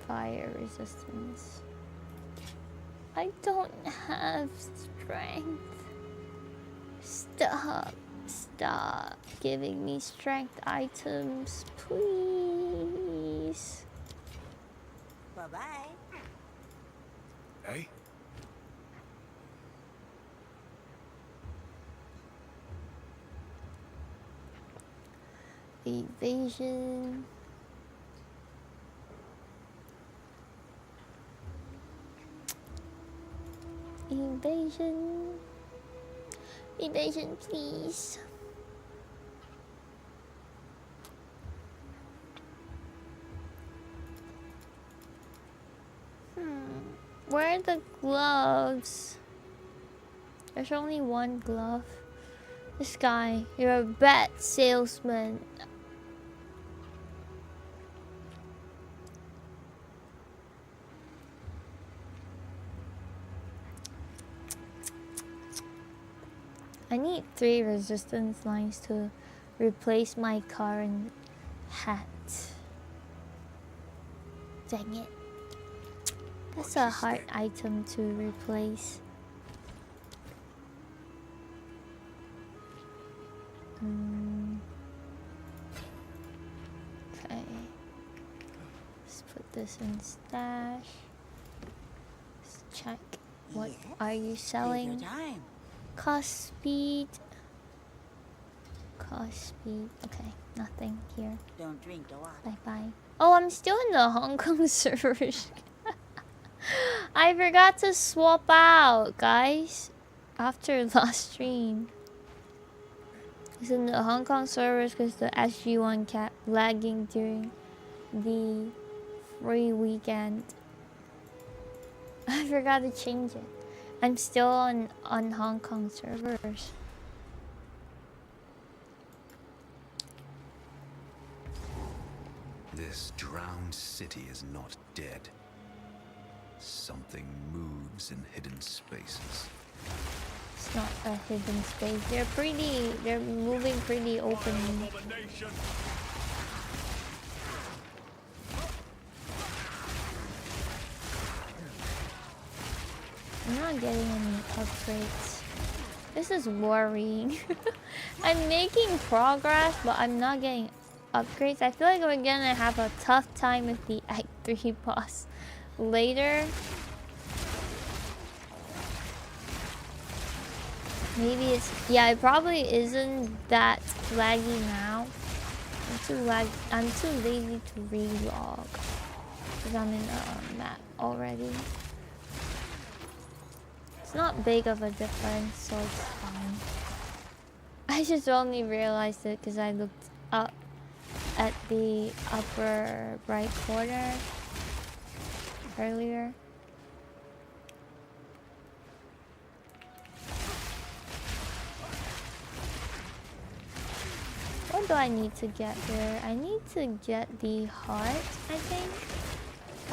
[SPEAKER 1] fire resistance. I don't have strength. Stop giving me strength items, please.
[SPEAKER 4] Bye-bye.
[SPEAKER 6] Hey?
[SPEAKER 1] Evasion. Evasion. Evasion, please. Where are the gloves? There's only one glove. This guy, you're a bat salesman. I need 3 resistance lines to replace my current hat. Dang it. That's a hard item to replace. Okay. Let's put this in stash. Let's check. What are you selling?
[SPEAKER 4] Time.
[SPEAKER 1] Cost speed. Cost speed. Okay, nothing here.
[SPEAKER 4] Don't drink the water.
[SPEAKER 1] Bye bye. Oh, I'm still in the Hong Kong servers. I forgot to swap out, guys. After last stream. It's in the Hong Kong servers because the SG1 kept lagging during the free weekend. I forgot to change it. I'm still on Hong Kong servers.
[SPEAKER 6] This drowned city is not dead. Something moves in hidden spaces.
[SPEAKER 1] It's not a hidden space. They're moving pretty openly.
[SPEAKER 3] Abomination.
[SPEAKER 1] I'm not getting any upgrades. This is worrying. I'm making progress, but I'm not getting upgrades. I feel like we're gonna have a tough time with the Act 3 boss later. Maybe it's... yeah, it probably isn't that laggy now. I'm too lazy to relog. Because I'm in a map already. It's not big of a difference, so it's fine. I just only realized it because I looked up at the upper right corner earlier. What do I need to get here? I need to get the heart, I think.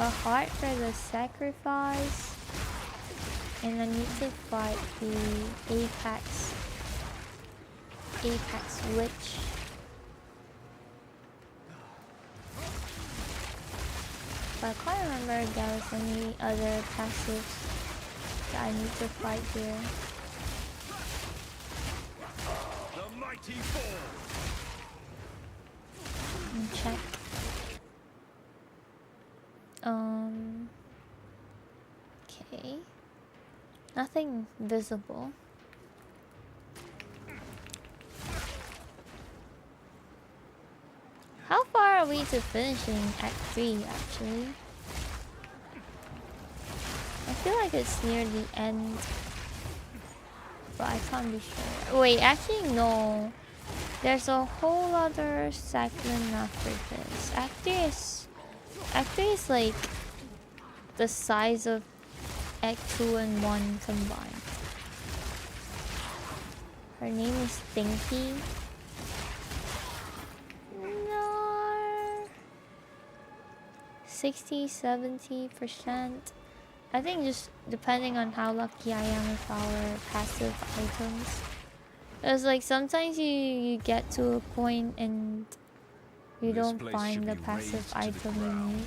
[SPEAKER 1] a heart for the sacrifice, and I need to fight the Apex Witch. But I can't remember if there was any other passives that I need to fight here.
[SPEAKER 3] The mighty fall.
[SPEAKER 1] Check. Okay. Nothing visible. How far are we to finishing Act 3 actually? I feel like it's near the end, but I can't be sure. Wait, actually no. There's a whole other segment after this. Act 3 is like the size of Act 2 and 1 combined. Her name is Stinky. No. 60-70%. I think just depending on how lucky I am with our passive items. Because like sometimes you get to a point and you
[SPEAKER 3] This
[SPEAKER 1] don't
[SPEAKER 3] place
[SPEAKER 1] find
[SPEAKER 3] should
[SPEAKER 1] the
[SPEAKER 3] be
[SPEAKER 1] passive
[SPEAKER 3] razed to the
[SPEAKER 1] item you
[SPEAKER 3] ground.
[SPEAKER 1] need.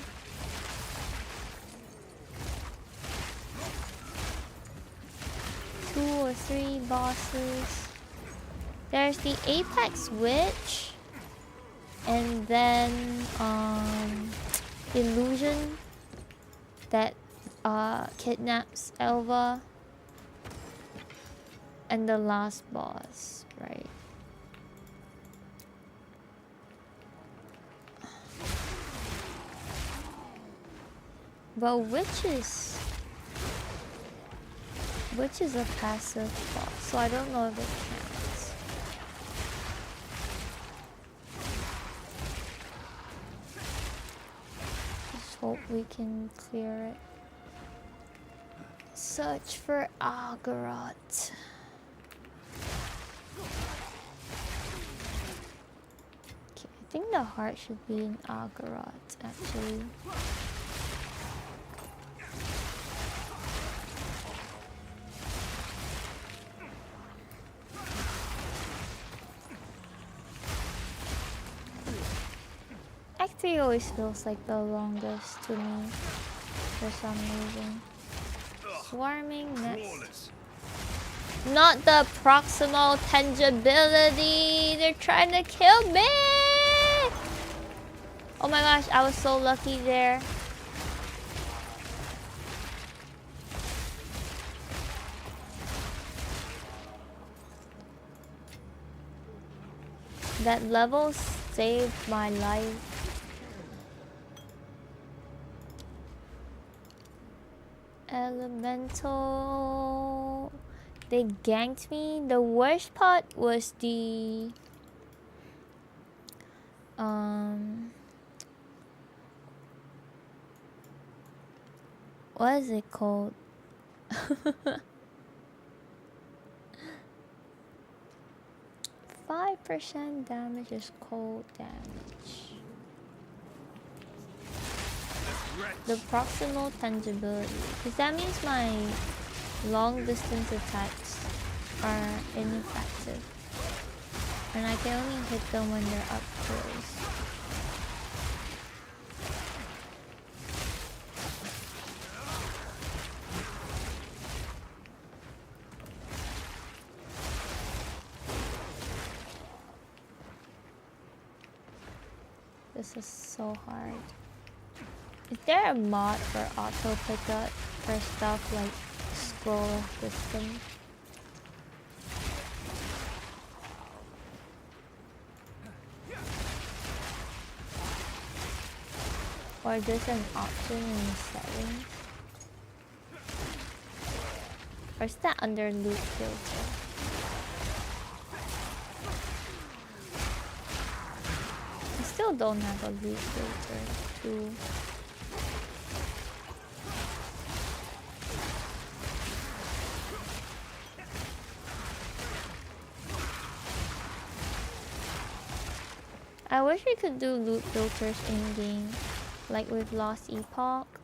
[SPEAKER 1] Two or three bosses. There's the Apex Witch, and then Illusion that kidnaps Elva, and the last boss, right? But which is a passive boss, so I don't know if it counts. Just hope we can clear it. Search for Agorot. Okay, I think the heart should be in Agorot, actually. Act 3 always feels like the longest to me for some reason. Swarming next. Not the proximal tangibility! They're trying to kill me! Oh my gosh, I was so lucky there. That level saved my life. Elemental. They ganked me. The worst part was the what is it called? 5% damage is cold damage. The proximal tangibility, because that means my long distance attacks are ineffective, and I can only hit them when they're up close. This is so hard. Is there a mod for auto pickup for stuff like scroll of wisdom? Or is this an option in the settings? Or is that under loot filter? I still don't have a loot filter too. I wish we could do loot filters in game, like with Lost Epoch,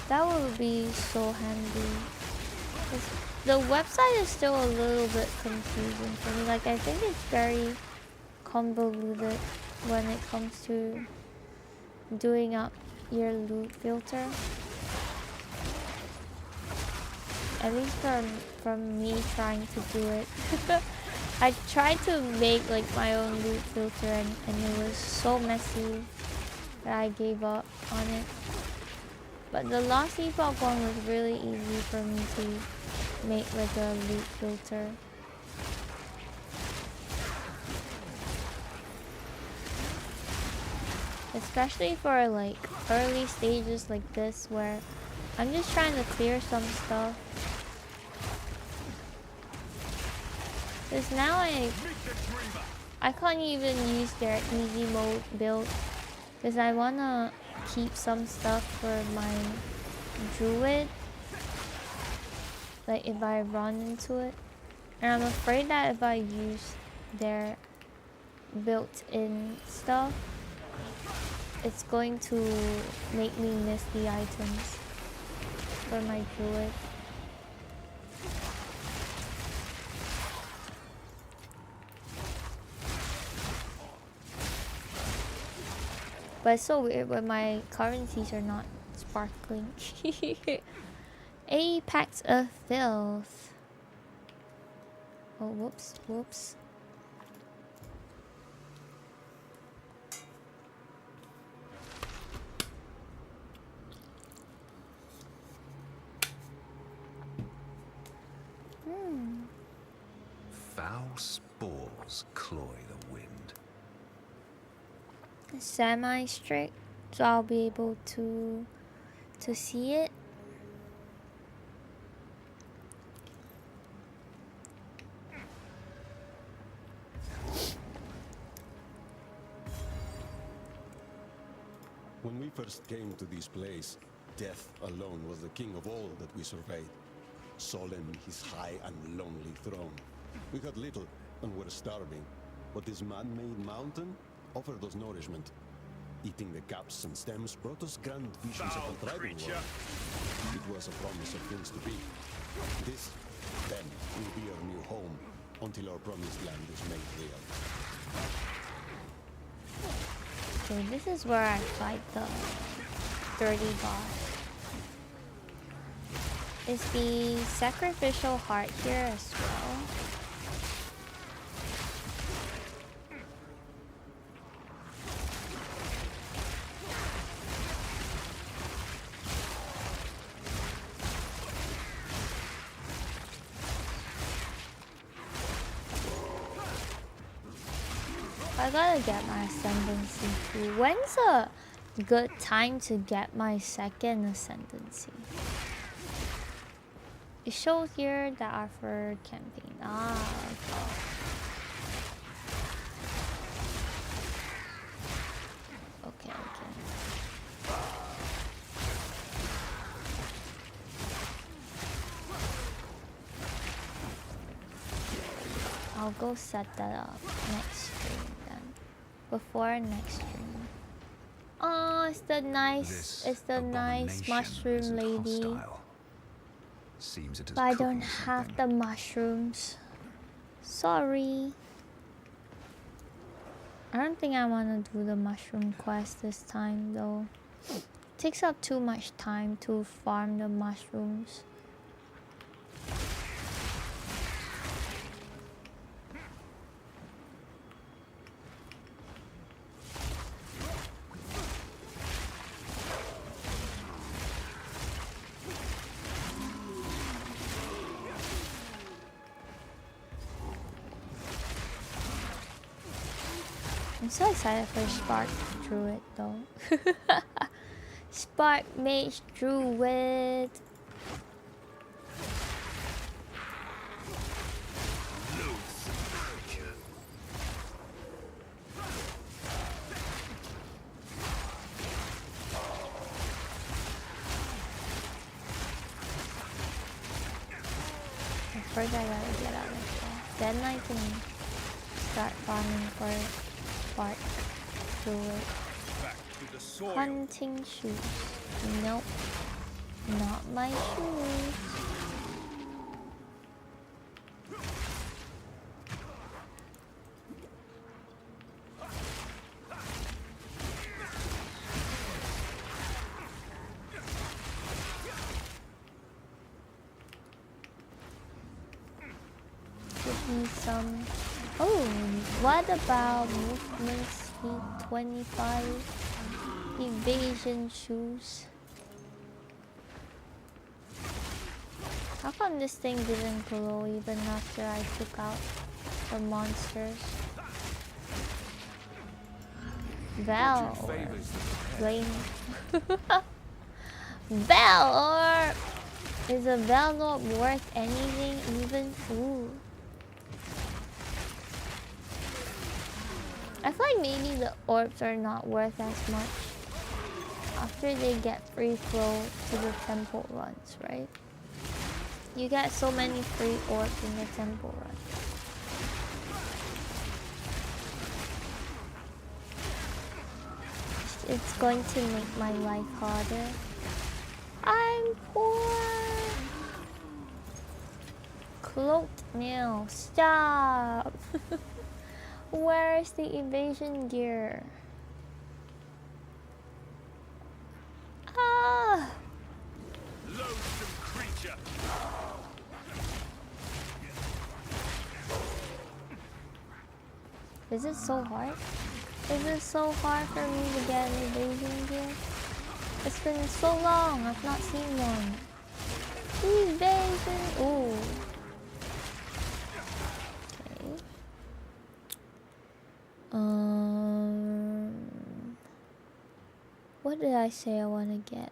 [SPEAKER 1] That would be so handy. 'Cause the website is still a little bit confusing for me. Like, I think it's very convoluted when it comes to doing up your loot filter. At least from me trying to do it. I tried to make like my own loot filter and it was so messy that I gave up on it. But the Lost Epoch one was really easy for me to make like a loot filter. Especially for like early stages like this where I'm just trying to clear some stuff. Cause now I can't even use their easy mode build because I wanna keep some stuff for my druid, like if I run into it, and I'm afraid that if I use their built-in stuff, it's going to make me miss the items for my druid. But it's so weird when my currencies are not sparkling. Apex of Filth. Oh, whoops.
[SPEAKER 6] Foul spores cloy the wind.
[SPEAKER 1] Semi-strict, so I'll be able to see it.
[SPEAKER 7] When we first came to this place, death alone was the king of all that we surveyed. Solemn his high and lonely throne. We had little and were starving, but this man-made mountain offered us nourishment. Eating the caps and stems brought us grand visions of a thriving world. It was a promise of things to be. This, then, will be our new home, until our promised land is made real.
[SPEAKER 1] Okay, this is where I fight the dirty boss. Is the sacrificial heart here as well? I gotta get my ascendancy too. When's a good time to get my second ascendancy? It shows here the offer campaign. Okay. I'll go set that up next stream then. Before next stream. Oh, it's the nice mushroom lady. But I don't have the mushrooms. Sorry. I don't think I want to do the mushroom quest this time though. It takes up too much time to farm the mushrooms. I'm so excited for Spark Druid though. Spark Mage Druid. First I gotta get out of here. Then I can start farming for Spark Druid. Hunting shoes. Nope. Not my shoes. Give me some. Oh, what about movement speed 25? Evasion shoes. How come this thing didn't glow even after I took out the monsters? Bell or flame? Bell or is a bell not worth anything even? Ooh. I feel like maybe the orbs are not worth as much after they get free flow to the temple runs, right? You get so many free orbs in the temple run. It's going to make my life harder. I'm poor. Cloaked nail. Stop. Where's the evasion gear? Ah.
[SPEAKER 3] Loathsome creature.
[SPEAKER 1] Is it so hard? Is it so hard for me to get an evasion gear? It's been so long, I've not seen one. Evasion! Ooh. Okay. What did I say I want to get?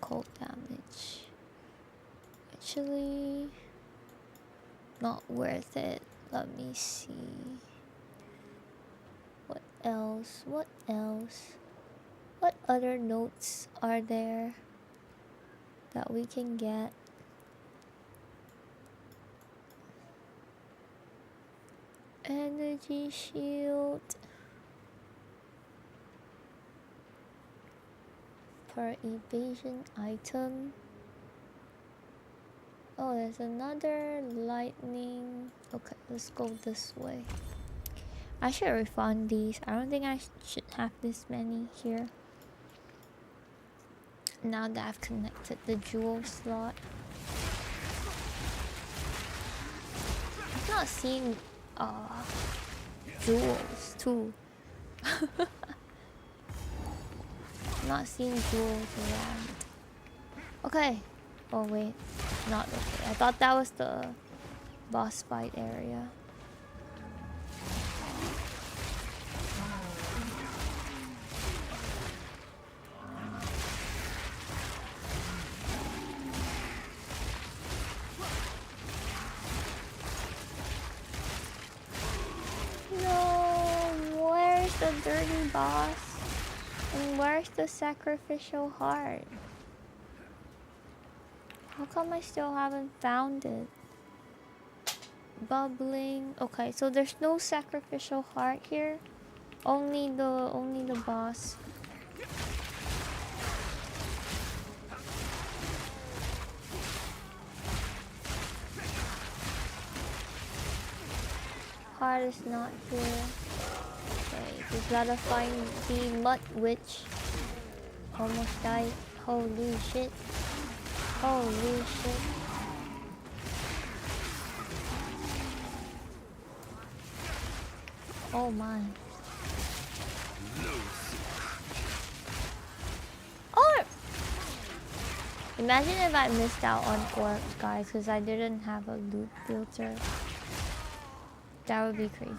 [SPEAKER 1] Cold damage. Actually, not worth it. Let me see. What else? What else? What other notes are there that we can get? Energy shield. Per evasion item. Oh, there's another lightning. Okay, let's go this way. I should refund these. I don't think I should have this many here. Now that I've connected the jewel slot. I've not seen jewels too. Not seen jewels around. Okay. Oh wait, not okay. I thought that was the boss fight area. No, where's the dirty boss? And where's the sacrificial heart? How come I still haven't found it? Bubbling. Okay, so there's no sacrificial heart here. Only the boss. Heart is not here. Okay, we gotta find the mud witch. Almost died. Holy shit. Holy shit. Oh my. Orb! Imagine if I missed out on orbs, guys, because I didn't have a loot filter. That would be crazy.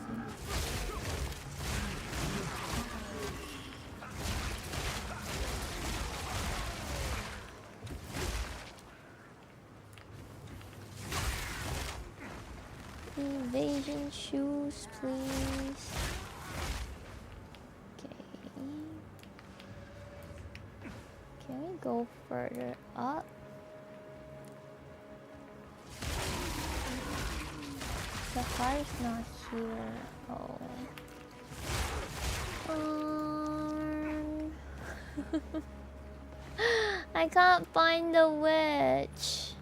[SPEAKER 1] Evasion shoes, please. Okay. Can we go further up? The heart is not here. Oh. I can't find the witch.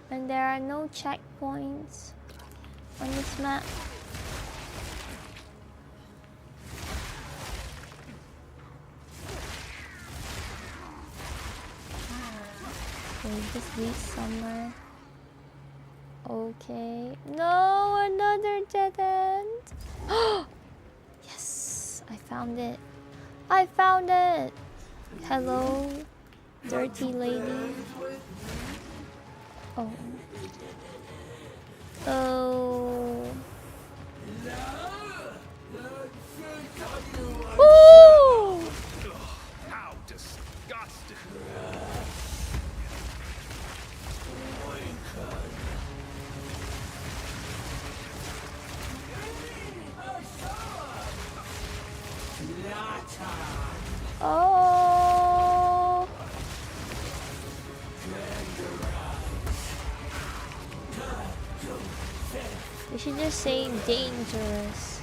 [SPEAKER 1] And there are no checkpoints on this map. Okay, just reach somewhere. Okay. No, another dead end. Yes, I found it. I found it. Hello, dirty lady. Oh. Oh. Woo!
[SPEAKER 3] How disgusting!
[SPEAKER 1] Oh. We should just say dangerous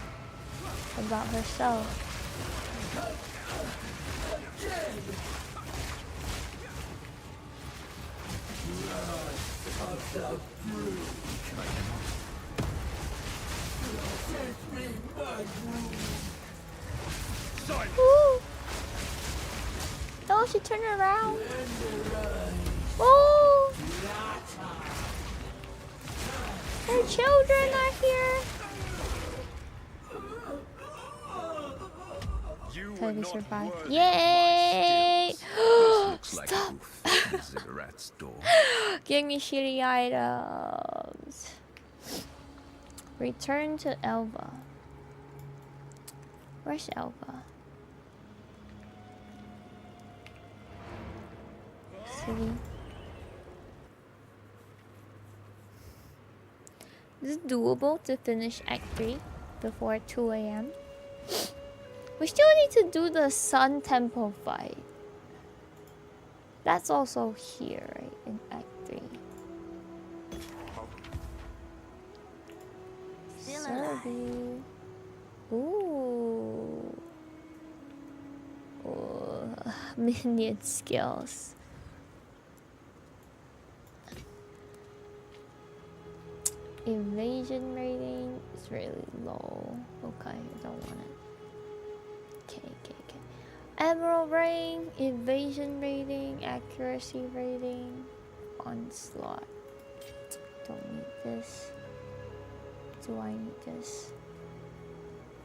[SPEAKER 1] about herself. Ooh. Oh, she turned around. Oh, her children are here. Okay, we survived. Yay!
[SPEAKER 6] Looks like
[SPEAKER 1] Stop.
[SPEAKER 6] a ziggurat store.
[SPEAKER 1] Give me shitty items. Return to Elva. Where's Elva? City. Is it doable to finish Act 3 before 2 AM? We still need to do the Sun Temple fight. That's also here, right? In Act 3.
[SPEAKER 4] Still alive.
[SPEAKER 1] Serby. Ooh. Ooh. Minion skills. Evasion rating is really low. Okay, I don't want it. Okay. Emerald rating, evasion rating, accuracy rating, onslaught. Don't need this. Do I need this?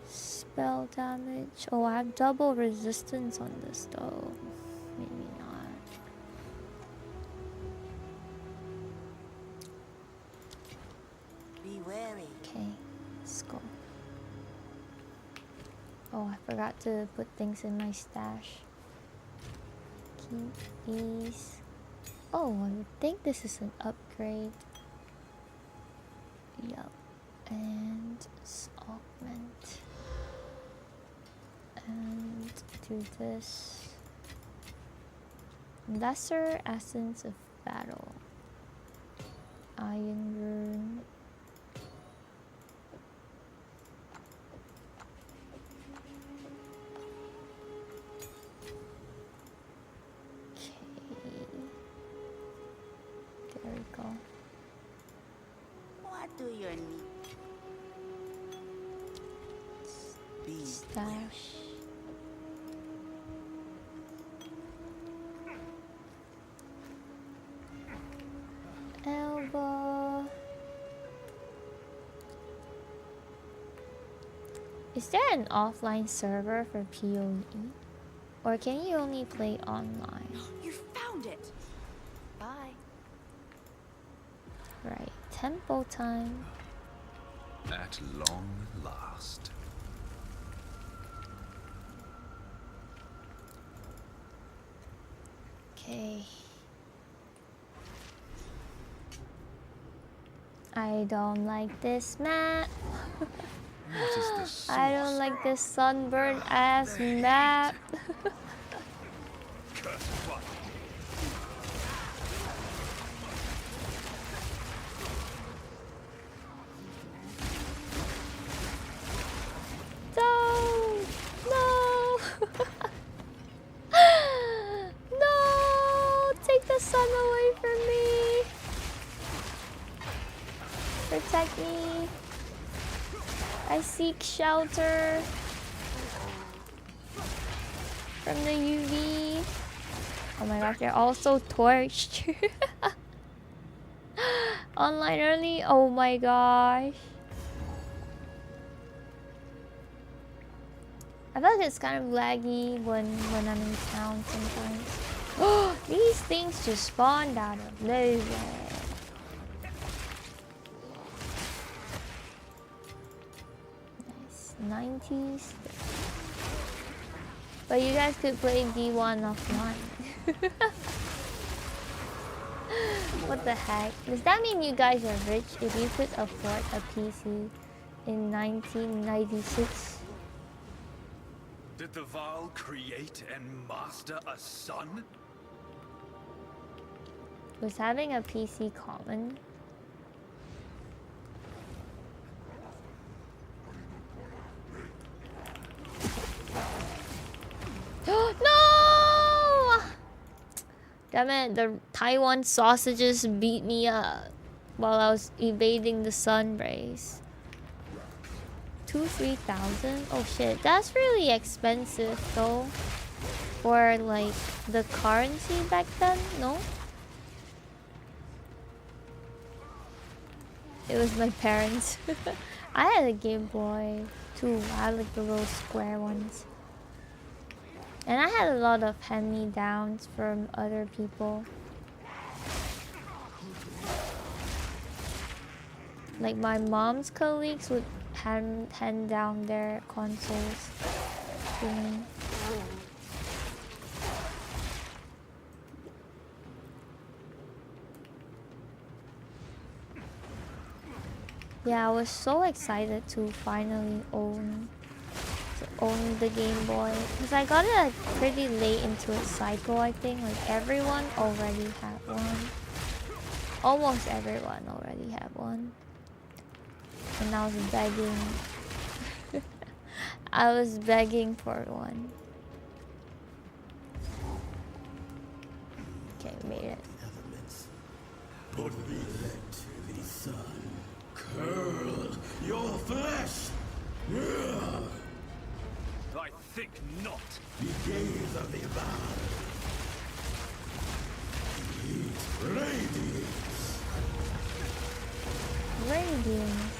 [SPEAKER 1] Spell damage. Oh, I have double resistance on this though. Maybe not.
[SPEAKER 4] Be wary.
[SPEAKER 1] Okay, let's go. Oh, I forgot to put things in my stash. Keep these. Oh, I would think this is an upgrade. Yup. And augment. And do this. Lesser Essence of Battle. Iron Rune. There we go.
[SPEAKER 4] What do you need? Be
[SPEAKER 1] Stash. Elbow. Is there an offline server for PoE? Or can you only play online?
[SPEAKER 5] You found it. Bye.
[SPEAKER 1] Right, tempo time.
[SPEAKER 6] At long last.
[SPEAKER 1] Okay. I don't like this map.
[SPEAKER 6] What is this?
[SPEAKER 1] I don't like this sunburned ass map.
[SPEAKER 3] Cursed one.
[SPEAKER 1] No! No! sun away from me. Protect me. I seek shelter from the UV. Oh my gosh, they're all so torched. Online early? Oh my gosh. I feel like it's kind of laggy when I'm in town sometimes. Oh, these things just spawned out of nowhere. Nice. 90s. But you guys could play D1 offline. What the heck? Does that mean you guys are rich if you could afford a PC in 1996?
[SPEAKER 3] Did the Val create and master a son?
[SPEAKER 1] Was having a PC common? No! Damn it, the Taiwan sausages beat me up while I was evading the sun rays. 3,000? Oh shit, that's really expensive though. For like the currency back then, no? It was my parents. I had a Game Boy too. I had like the little square ones. And I had a lot of hand-me-downs from other people. Like my mom's colleagues would hand down their consoles to me. Yeah, I was so excited to finally own the Game Boy because I got it pretty late into its cycle. I think like everyone already had one. Almost everyone already had one. And I was begging. I was begging for one. Okay, we made it.
[SPEAKER 8] But let the sun curl your flesh.
[SPEAKER 3] I think not.
[SPEAKER 8] The gaze of the Val. It radiates.
[SPEAKER 1] Radiance.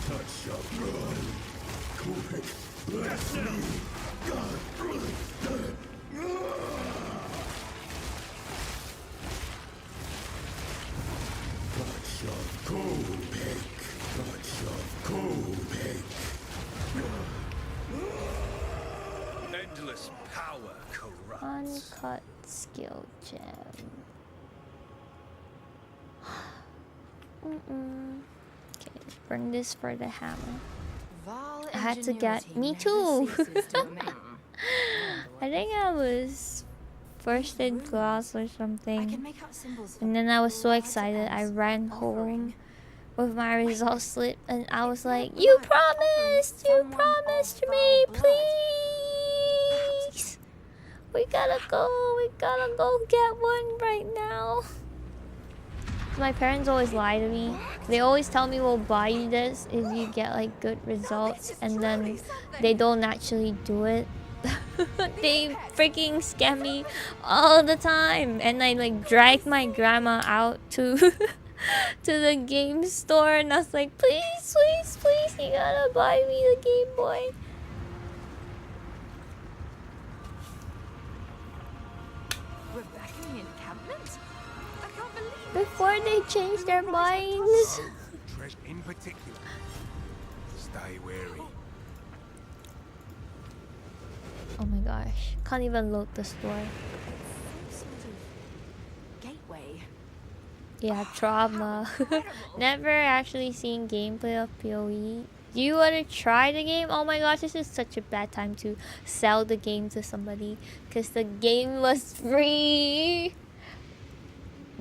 [SPEAKER 8] Touch your blood. Quick, bless me. God, touch of Kopek. Touch of Kopek.
[SPEAKER 3] Endless power corrupts.
[SPEAKER 1] Uncut skill gem. Okay, bring this for the hammer. I had to get me too. I think I was first in class or something. And then I was so excited I ran home with my results slip and I was like, you promised me, please. We gotta go get one right now. My parents always lie to me. They always tell me we'll buy you this if you get like good results, and then they don't actually do it. They freaking scam me all the time, and I like dragged my grandma out to to the game store, and I was like, please, you gotta buy me the Game Boy.
[SPEAKER 5] We're back in the encampment? I can't believe it.
[SPEAKER 1] Before they change their minds.
[SPEAKER 3] In particular, stay wary.
[SPEAKER 1] Oh my gosh, can't even load the store.
[SPEAKER 5] Sort of gateway.
[SPEAKER 1] Yeah, trauma. Never actually seen gameplay of PoE. Do you want to try the game? Oh my gosh, this is such a bad time to sell the game to somebody because the game was free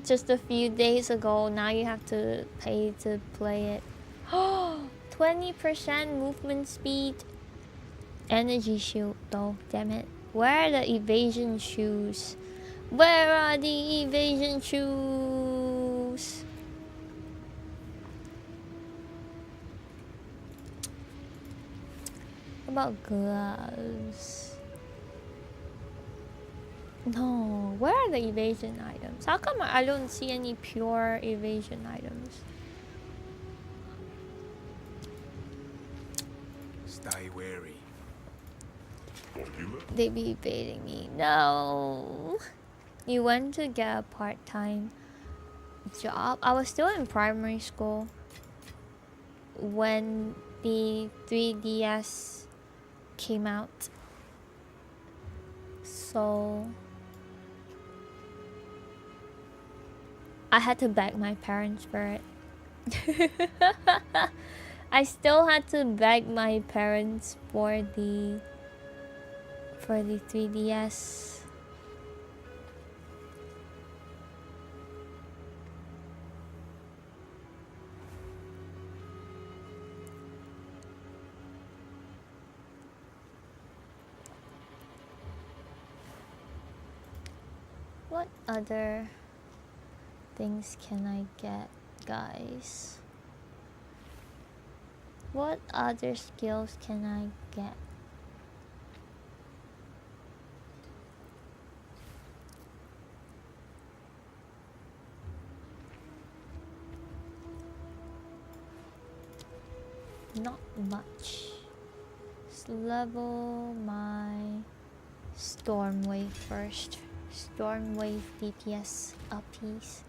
[SPEAKER 1] just a few days ago. Now you have to pay to play it. 20% movement speed. energy shield though, damn it. Where are the evasion shoes? Where are the evasion shoes? What about gloves? No, where are the evasion items? How come I don't see any pure evasion items?
[SPEAKER 6] Stay wary.
[SPEAKER 1] They be evading me. No. You went to get a part-time job. I was still in primary school when the 3DS came out. So I had to beg my parents for it. I still had to beg my parents for the 3DS. What other things can I get, guys? What other skills can I get? Not much. Let's level my Stormwave first. Stormwave DPS uppies.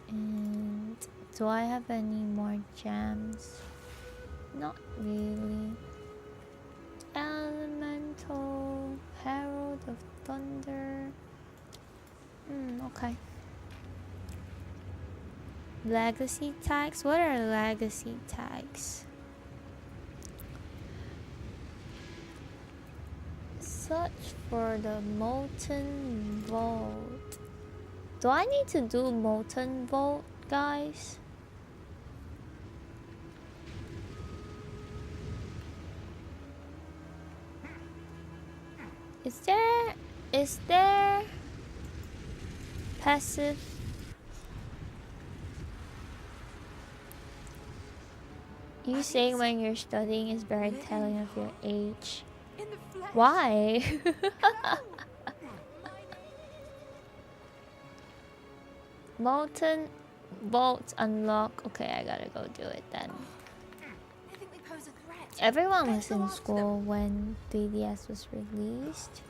[SPEAKER 1] And do I have any more gems? Not really. Elemental, Herald of Thunder. Okay. Legacy tags? What are legacy tags? Search for the Molten Vault. Do I need to do Molten Vault, guys? Is there passive? You saying when you're studying is very telling of your age. Why? Molten Vault unlock. Okay, I gotta go do it then. Everyone was in school when 3DS was released.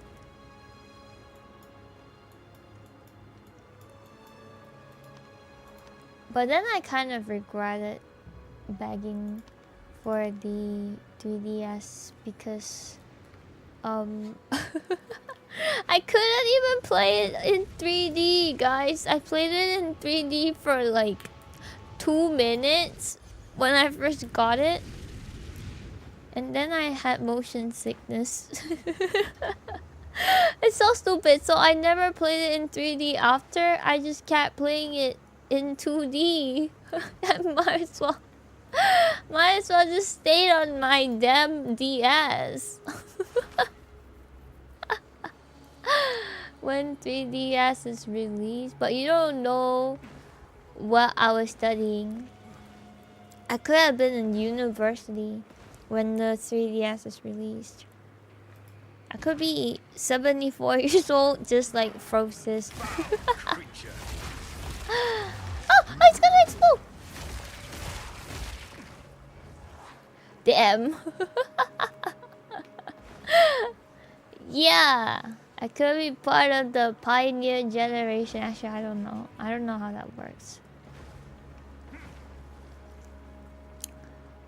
[SPEAKER 1] But then I kind of regretted begging for the 3DS because I couldn't even play it in 3D, guys. I played it in 3D for like 2 minutes when I first got it. And then I had motion sickness. It's so stupid. So I never played it in 3D after. I just kept playing it in 2D. I might as well just stay on my damn DS. When 3DS is released. But you don't know what I was studying. I could have been in university when the 3DS is released. I could be 74 years old, just like Frosis. Oh, it's gonna explode! Damn. Yeah, I could be part of the pioneer generation. Actually, I don't know. I don't know how that works.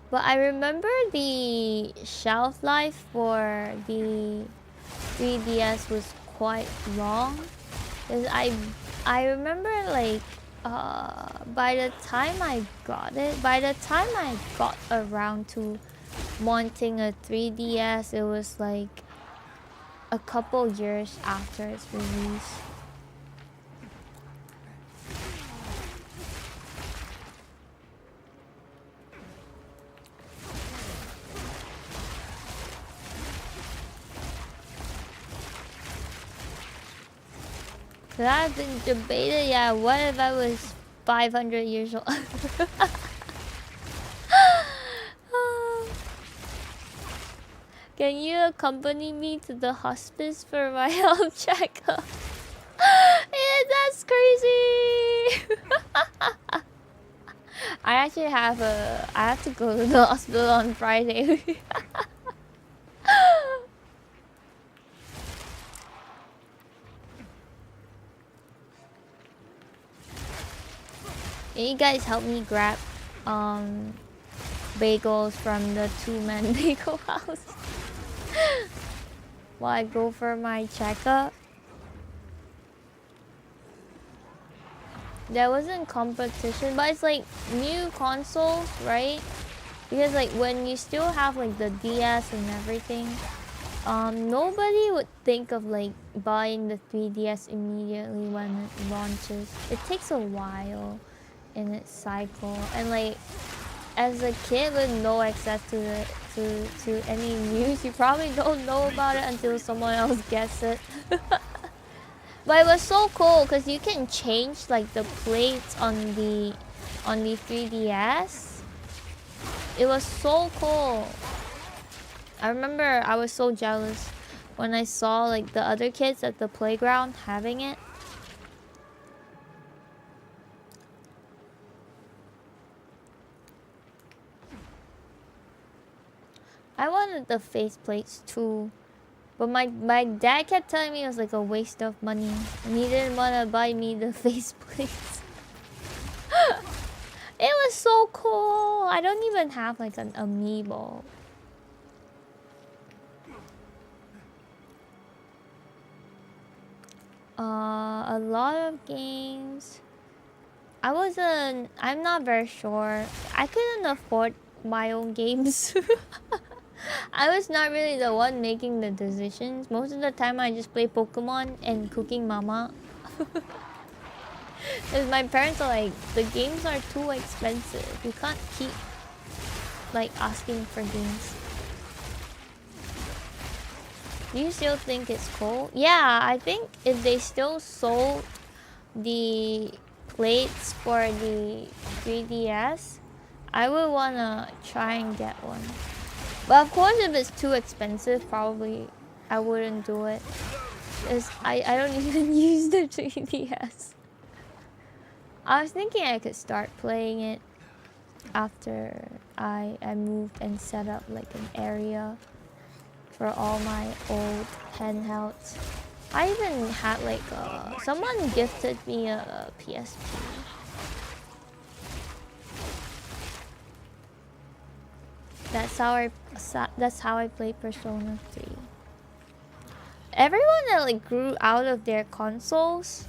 [SPEAKER 1] But I remember the shelf life for the 3DS was quite long. Cause I remember like by the time I got around to wanting a 3DS, it was like a couple years after its release. I've been debated, yeah, what if I was 500 years old? Can you accompany me to the hospice for my health checkup? Yeah, that's crazy! I actually have I have to go to the hospital on Friday. Can you guys help me grab bagels from the two-man bagel house while I go for my checkup? There wasn't competition, but it's like new consoles, right? Because like when you still have like the DS and everything, nobody would think of like buying the 3DS immediately when it launches. It takes a while in its cycle, and like as a kid with no access to any news, you probably don't know about it until someone else gets it. But it was so cool because you can change like the plates on the 3DS. It was so cool. I remember I was so jealous when I saw like the other kids at the playground having it. I wanted the faceplates too. But my dad kept telling me it was like a waste of money. And he didn't want to buy me the faceplates. It was so cool. I don't even have like an amiibo. A lot of games. I'm not very sure. I couldn't afford my own games. I was not really the one making the decisions. Most of the time I just play Pokemon and Cooking Mama. Because my parents are like, the games are too expensive. You can't keep like asking for games. Do you still think it's cool? Yeah, I think if they still sold the plates for the 3DS, I would wanna try and get one. But of course, if it's too expensive, probably I wouldn't do it. Cause I don't even use the 3DS. I was thinking I could start playing it after I moved and set up like an area for all my old handhelds. I even had like someone gifted me a PSP. That's how I played Persona 3. Everyone that like grew out of their consoles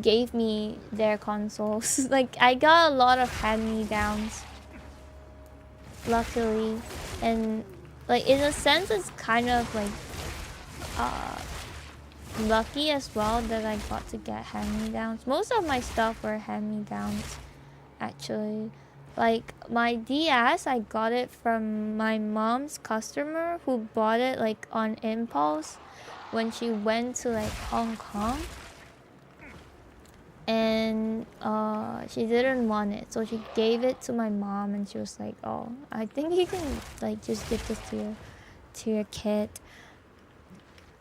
[SPEAKER 1] gave me their consoles. Like I got a lot of hand-me-downs, luckily, and like in a sense it's kind of like lucky as well that I got to get hand-me-downs. Most of my stuff were hand-me-downs, actually. Like my DS, I got it from my mom's customer who bought it like on impulse when she went to like Hong Kong. And she didn't want it, so she gave it to my mom, and she was like, "Oh, I think you can like just give this to your kid,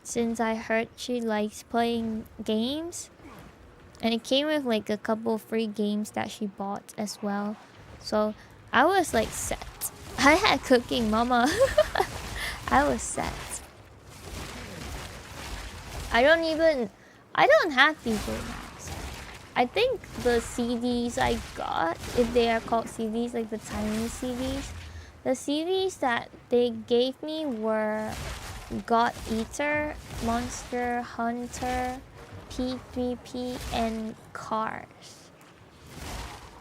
[SPEAKER 1] since I heard she likes playing games." And it came with like a couple free games that she bought as well. So I was like set. I had Cooking Mama. I was set. I don't have DJ Max. I think the CDs I got, if they are called CDs, like the tiny CDs, the CDs that they gave me were God Eater, Monster Hunter, P3P, and Cars.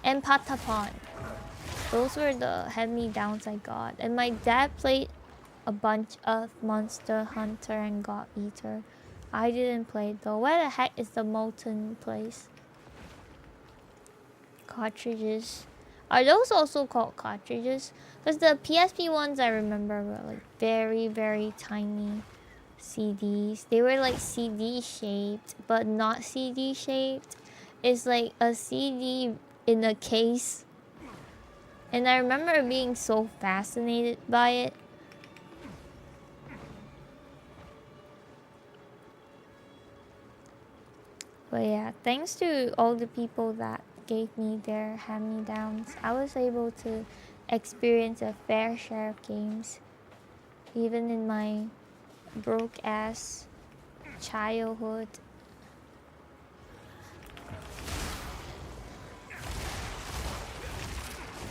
[SPEAKER 1] And Patapon. Those were the hand-me-downs I got. And my dad played a bunch of Monster Hunter and God Eater. I didn't play it though. Where the heck is the Molten place? Cartridges. Are those also called cartridges? Because the PSP ones I remember were like very, very tiny. CDs. They were like CD shaped, but not CD shaped. It's like a CD in a case. And I remember being so fascinated by it. But yeah, thanks to all the people that gave me their hand-me-downs, I was able to experience a fair share of games. Even in my broke-ass childhood.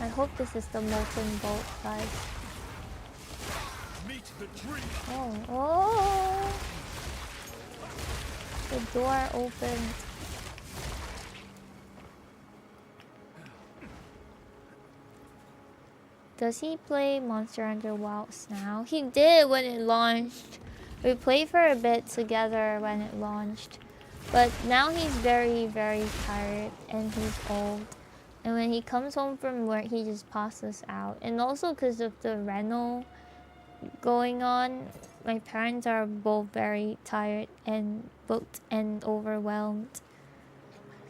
[SPEAKER 1] I hope this is the molten bolt, guys.
[SPEAKER 3] Meet the dreamer.
[SPEAKER 1] Oh. The door opened. Does he play Monster Hunter Wilds now? He did when it launched. We played for a bit together when it launched. But now he's very, very tired and he's old. And when he comes home from work, he just passes out. And also because of the reno going on, my parents are both very tired and booked and overwhelmed.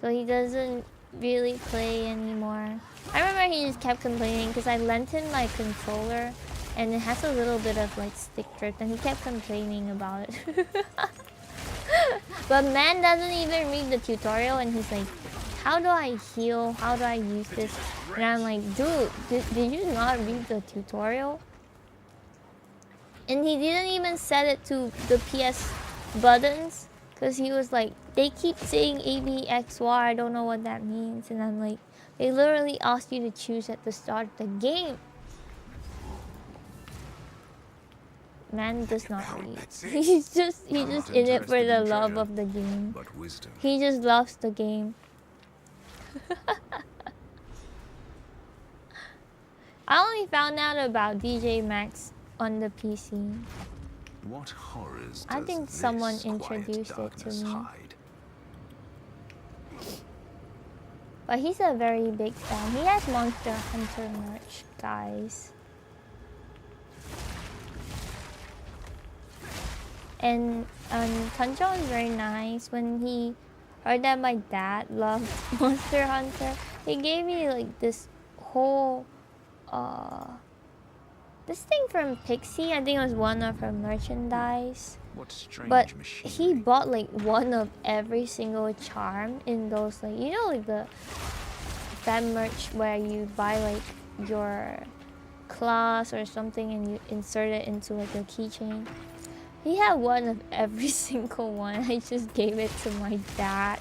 [SPEAKER 1] So he doesn't really play anymore. I remember he just kept complaining because I lent him my controller and it has a little bit of like stick drift and he kept complaining about it. But man doesn't even read the tutorial and he's like, how do I heal? How do I use this? And I'm like, dude, did you not read the tutorial? And he didn't even set it to the PS buttons because he was like, they keep saying ABXY, I don't know what that means. And I'm like, they literally asked you to choose at the start of the game. Man does not read. He's just in it for the love of the game. He just loves the game. I only found out about DJ Max on the PC.
[SPEAKER 6] What horrors
[SPEAKER 1] I
[SPEAKER 6] does
[SPEAKER 1] think
[SPEAKER 6] this
[SPEAKER 1] someone
[SPEAKER 6] quiet
[SPEAKER 1] introduced it to
[SPEAKER 6] darkness
[SPEAKER 1] me.
[SPEAKER 6] hide?
[SPEAKER 1] But he's a very big fan. He has Monster Hunter merch, guys. And Kanjo is very nice. When he heard that my dad loved Monster Hunter, he gave me like this whole this thing from Pixie. I think it was one of her merchandise.
[SPEAKER 6] What strange
[SPEAKER 1] But
[SPEAKER 6] machinery.
[SPEAKER 1] he bought like one of every single charm in those, like, you know, like the that merch where you buy like your class or something and you insert it into like a keychain. He had one of every single one. I just gave it to my dad.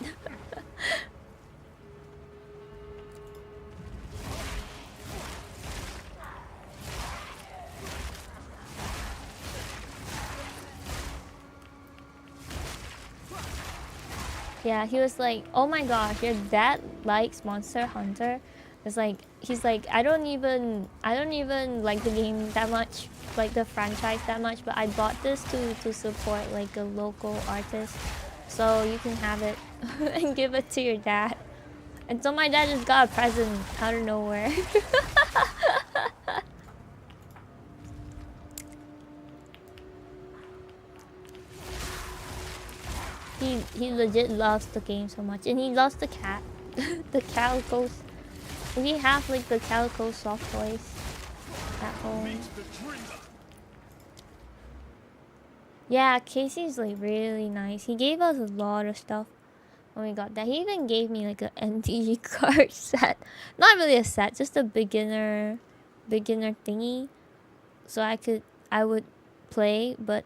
[SPEAKER 1] Yeah, he was like, oh my gosh, your dad likes Monster Hunter. It's like, he's like, I don't even like the game that much, like the franchise that much, but I bought this to support like a local artist, so you can have it and give it to your dad. And so my dad just got a present out of nowhere. He legit loves the game so much, and he loves the cat. The calicos. We have like the calico soft toys at home. Yeah, Casey's like really nice. He gave us a lot of stuff when we got that. He even gave me like an NTG card set. Not really a set, just a beginner thingy. So I would play, but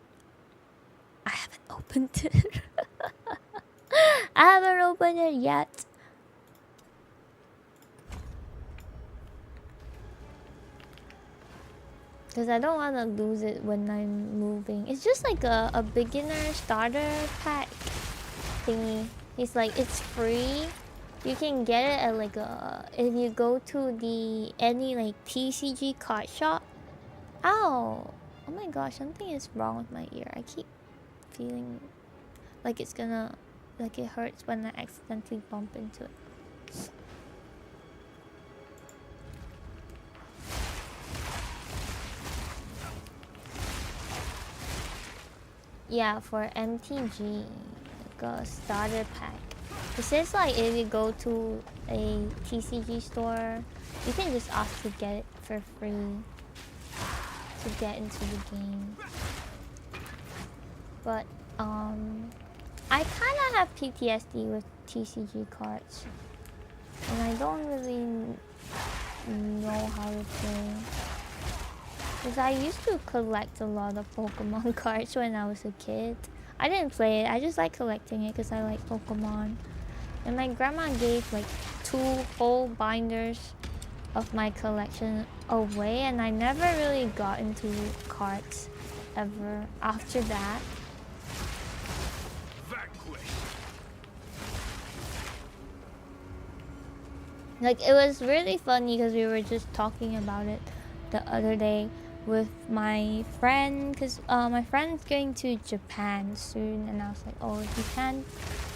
[SPEAKER 1] I haven't opened it. I haven't opened it yet. Because I don't want to lose it when I'm moving. It's just like a beginner starter pack thingy. It's like, it's free. You can get it at like if you go to any like TCG card shop. Ow! Oh my gosh, something is wrong with my ear. I keep feeling like it's gonna, like it hurts when I accidentally bump into it. yeah, for MTG, like a starter pack. It says like if you go to a TCG store, you can just ask to get it for free to get into the game. But I kind of have PTSD with TCG cards, and I don't really know how to play. Because I used to collect a lot of Pokemon cards when I was a kid. I didn't play it, I just like collecting it because I like Pokemon. And my grandma gave like 2 whole binders of my collection away, and I never really got into cards ever after that. Like, it was really funny because we were just talking about it the other day with my friend, because my friend's going to Japan soon, and I was like, oh, if you can,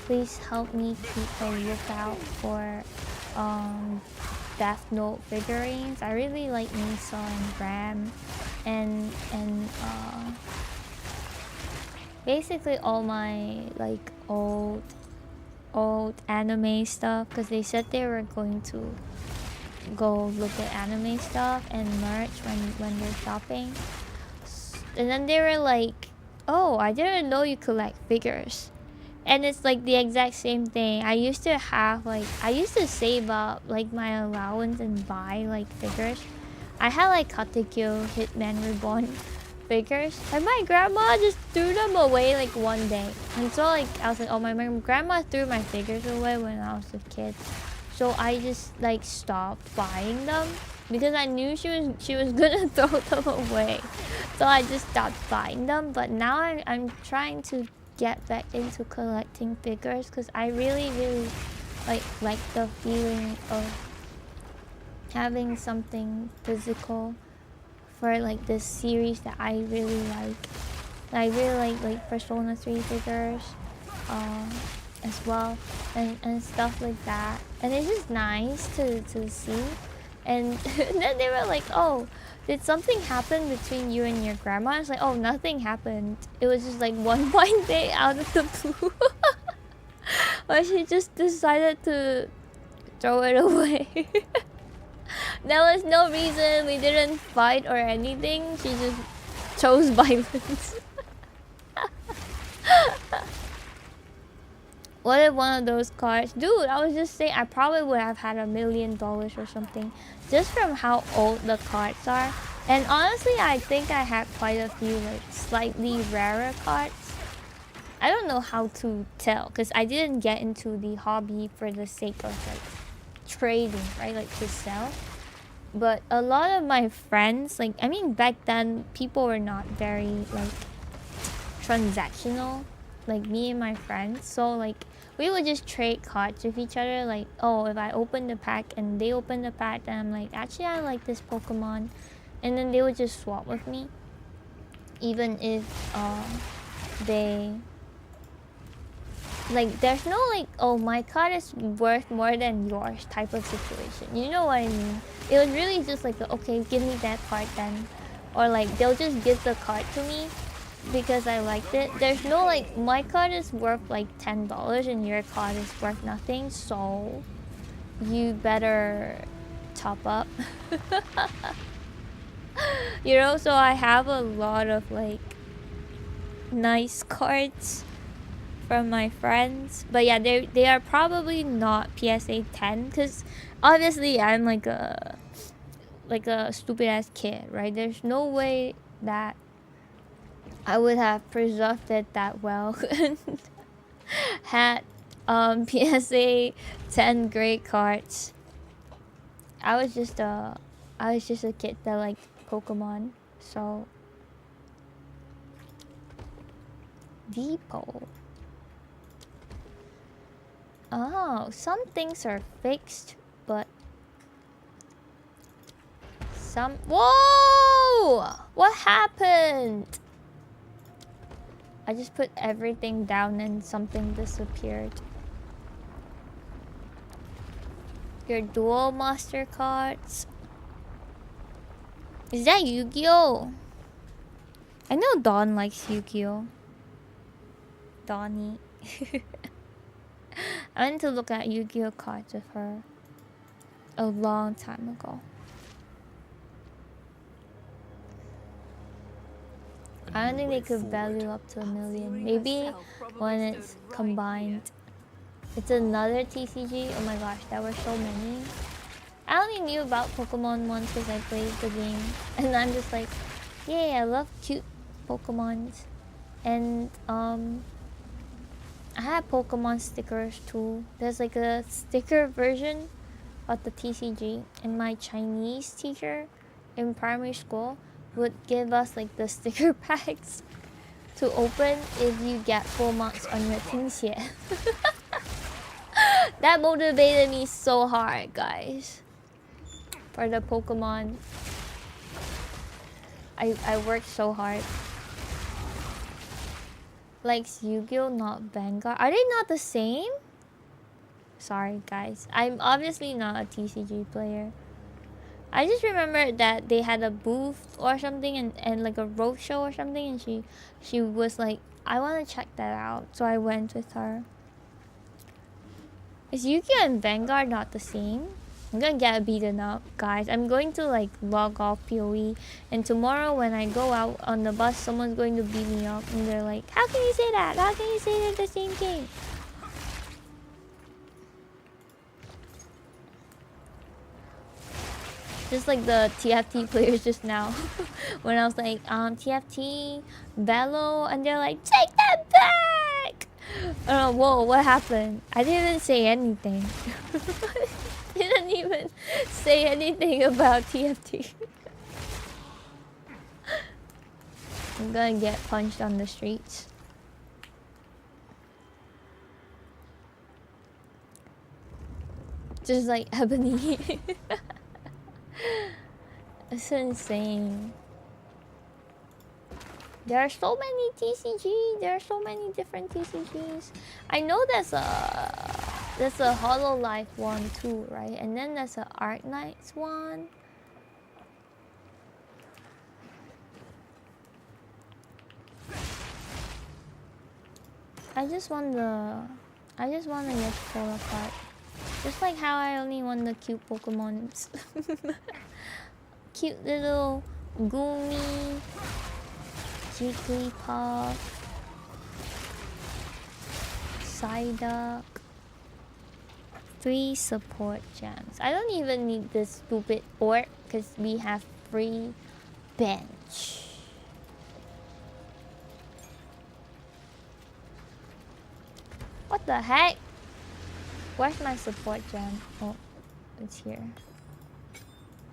[SPEAKER 1] please help me keep a lookout for Death Note figurines. I really like Misa and Ram, and basically all my like old anime stuff, because they said they were going to go look at anime stuff and merch when they're shopping. And then they were like, oh, I didn't know you collect figures. And it's like the exact same thing. I used to save up like my allowance and buy like figures. I had like Katekyo Hitman Reborn figures, and my grandma just threw them away like one day. And so like I was like, oh, my grandma threw my figures away when I was a kid. So I just like stopped buying them because I knew she was gonna throw them away. So I just stopped buying them. But now I'm trying to get back into collecting figures because I really like the feeling of having something physical for like this series that I really like. I really like Persona 3 figures as well, and stuff like that. And it's just nice to see. And then they were like, oh, did something happen between you and your grandma? I was like, oh, nothing happened. It was just like one fine day out of the blue. But she just decided to throw it away. There was no reason, we didn't fight or anything. She just chose violence. What if one of those cards... Dude, I was just saying, I probably would have had $1 million or something. Just from how old the cards are. And honestly, I think I had quite a few like slightly rarer cards. I don't know how to tell, because I didn't get into the hobby for the sake of like trading, right? Like to sell. But a lot of my friends, like, I mean, back then, people were not very like transactional, like me and my friends. So like we would just trade cards with each other. Like, oh, if I open the pack and they open the pack, then I'm like, actually I like this Pokemon, and then they would just swap with me, even if they like, there's no like, oh, my card is worth more than yours type of situation, you know what I mean? It was really just like, okay, give me that card then, or like they'll just give the card to me because I liked it. There's no like, my card is worth like $10 and your card is worth nothing, so you better top up. You know, so I have a lot of like nice cards from my friends, but yeah, they are probably not PSA 10, because obviously I'm like a stupid ass kid, right? There's no way that I would have preserved it that well and had PSA 10 great cards. I was just a kid that liked Pokemon. So Depot. Oh, some things are fixed, but some... Whoa! What happened? I just put everything down and something disappeared. Your dual master cards. Is that Yu-Gi-Oh? I know Dawn likes Yu-Gi-Oh. Donnie. I went to look at Yu-Gi-Oh cards with her a long time ago. I don't think they could value up to 1 million. Maybe when it's combined. It's another TCG. Oh my gosh, there were so many. I only knew about Pokemon once because I played the game. And I'm just like, yay, I love cute Pokemons. And I had Pokemon stickers too. There's like a sticker version of the TCG. And my Chinese teacher in primary school would give us like the sticker packs to open if you get full marks on your 听写. That motivated me so hard, guys. For the Pokemon. I worked so hard. Likes Yu-Gi-Oh, not Vanguard. Are they not the same? Sorry, guys. I'm obviously not a TCG player. I just remember that they had a booth or something and like a roadshow or something, and she was like, I want to check that out. So I went with her. Is Yu-Gi-Oh and Vanguard not the same? I'm gonna get beaten up, guys. I'm going to like log off PoE, and tomorrow when I go out on the bus, someone's going to beat me up, and they're like, how can you say that? How can you say they're the same game? Just like the TFT players just now. When I was like, TFT, Velo, and they're like, take that back! Whoa, what happened? I didn't say anything. Didn't even say anything about TFT. I'm gonna get punched on the streets. Just like Ebony. It's insane. There are so many TCG. There are so many different TCGs. I know there's a Hololive one too, right? And then there's a Art Knights one. I just want the Polar card. Just like how I only want the cute Pokemons. Cute little Goomy, Jigglypuff, Psyduck. 3 support gems. I don't even need this stupid orc because we have free bench. What the heck? Where's my support gem? Oh, it's here.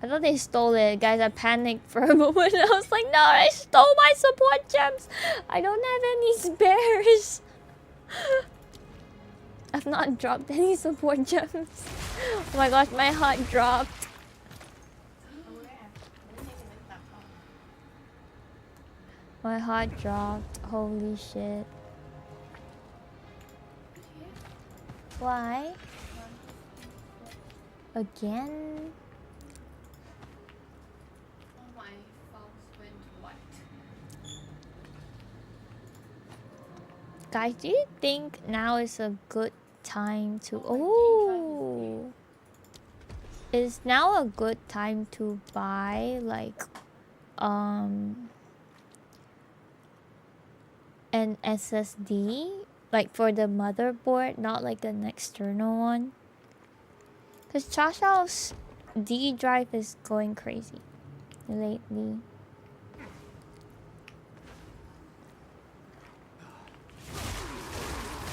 [SPEAKER 1] I thought they stole it. Guys, I panicked for a moment. I was like, no, I stole my support gems. I don't have any spares. I've not dropped any support gems. Oh my gosh, my heart dropped. My heart dropped. Holy shit. Why? Again? Guys, do you think now is a good time to... Oh! Is now a good time to buy, like, an SSD? Like, for the motherboard, not like an external one? Because Chashao's D drive is going crazy lately.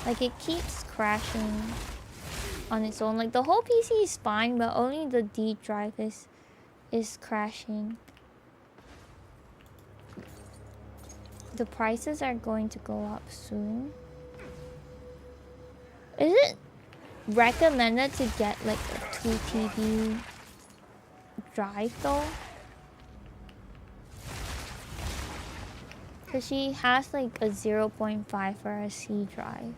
[SPEAKER 1] Like, it keeps crashing on its own. Like, the whole PC is fine, but only the D drive is crashing. The prices are going to go up soon. Is it recommended to get like a 2 TB drive though? Because she has like a 0.5 for a C drive.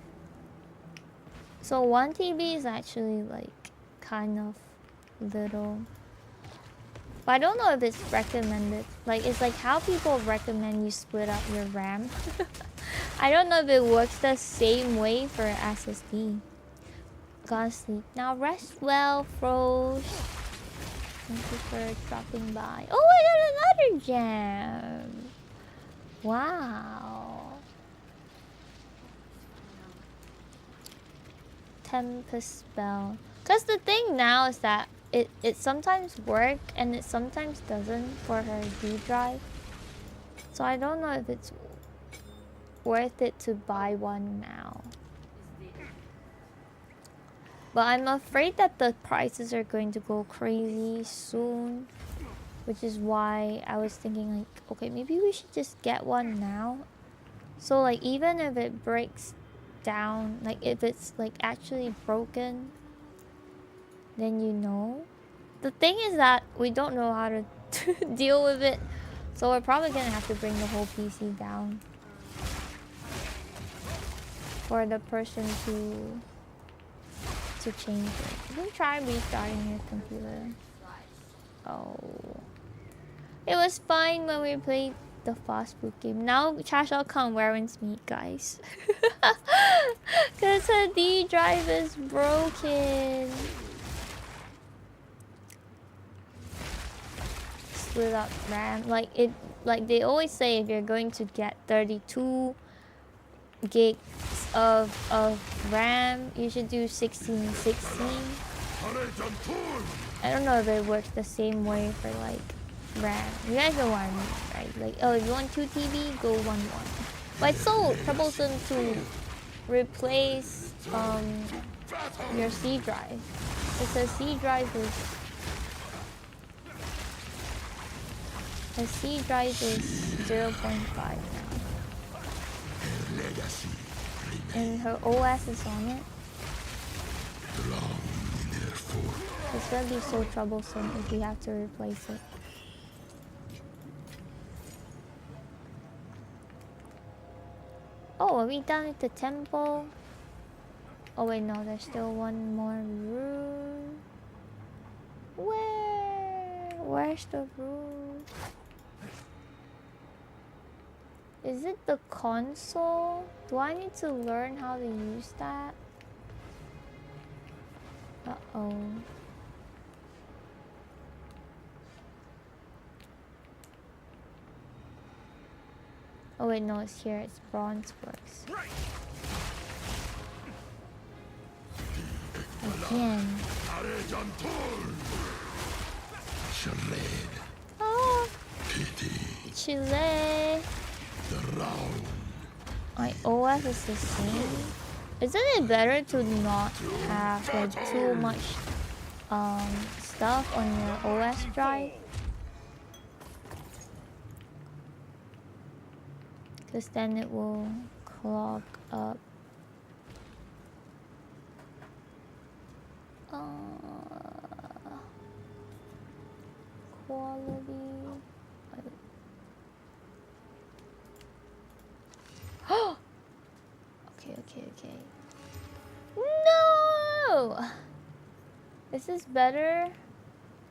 [SPEAKER 1] So 1 TB is actually like kind of little. But I don't know if it's recommended. Like, it's like how people recommend you split up your RAM. I don't know if it works the same way for SSD. Gotta sleep now. Rest well, Froze. Thank you for dropping by. Oh, I got another gem. Wow. Tempest spell. Cause the thing now is that it sometimes works and it sometimes doesn't for her D drive. So I don't know if it's worth it to buy one now. But I'm afraid that the prices are going to go crazy soon. Which is why I was thinking like, okay, maybe we should just get one now. So like even if it breaks down, like if it's like actually broken, then you know. The thing is that we don't know how to deal with it. So we're probably gonna have to bring the whole PC down. For the person to change it. You can try restarting your computer. Oh. It was fine when we played the fast food game. Now Chashal can't wear and meet, guys. Cause her D drive is broken. Split up RAM. Like they always say, if you're going to get 32 gigs of RAM, you should do 1616. I don't know if it works the same way for like RAM. You guys know what I mean, right? Like, oh, if you want 2 TB, go 1 1. But it's so troublesome to replace your C drive. Because C drive is 0.5 now. And her OS is on it. It's gonna be so troublesome if we have to replace it. Oh, are we done with the temple? Oh wait, no, there's still one more room. Where's the room? Is it the console? Do I need to learn how to use that? Uh-oh. Oh wait, no, it's here. It's Bronzeworks. Again. Oh, Chile. My OS is the same. Isn't it better to not have like too much stuff on your OS drive? Because then it will clog up. Quality. Okay. No! Is this better?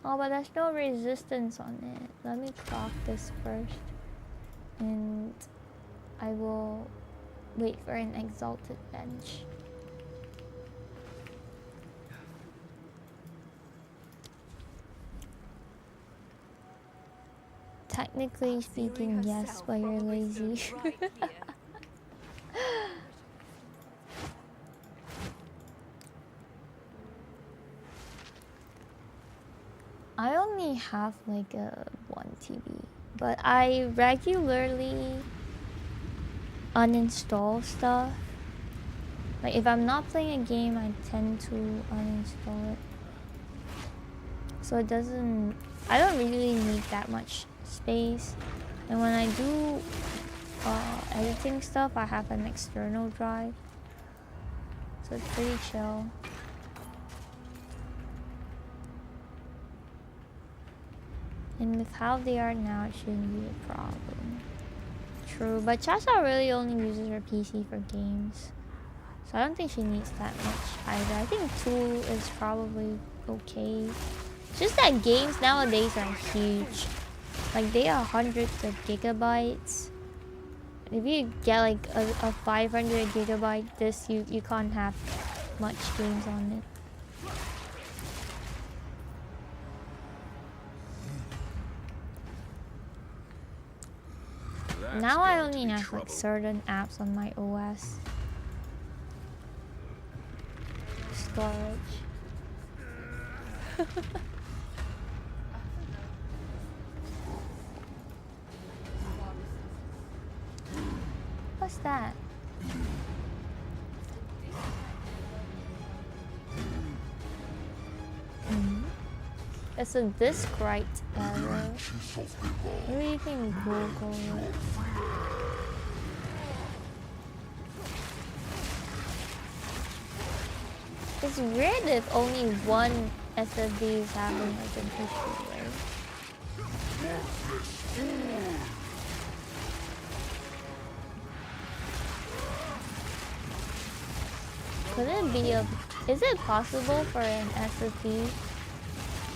[SPEAKER 1] Oh, but there's no resistance on it. Let me clock this first. And I will wait for an exalted bench. Technically speaking, yes, but you're lazy. I only have like a 1 TB, but I regularly uninstall stuff. Like if I'm not playing a game, I tend to uninstall it. So it doesn't, I don't really need that much space. And when I do editing stuff, I have an external drive. So it's pretty chill. And with how they are now, it shouldn't be a problem. True, but Chasha really only uses her PC for games. So I don't think she needs that much either. I think 2 is probably okay. It's just that games nowadays are huge. Like they are hundreds of gigabytes. If you get like a 500 gigabyte disc, you can't have much games on it.
[SPEAKER 6] That's
[SPEAKER 1] Now I
[SPEAKER 6] going to
[SPEAKER 1] only
[SPEAKER 6] be
[SPEAKER 1] have
[SPEAKER 6] trouble.
[SPEAKER 1] like certain apps on my OS. Storage. What's that? It's a disk write error. Maybe you can Google it. It's weird if only one SSD is having like an issue, right? Could it be a... Is it possible for an SSD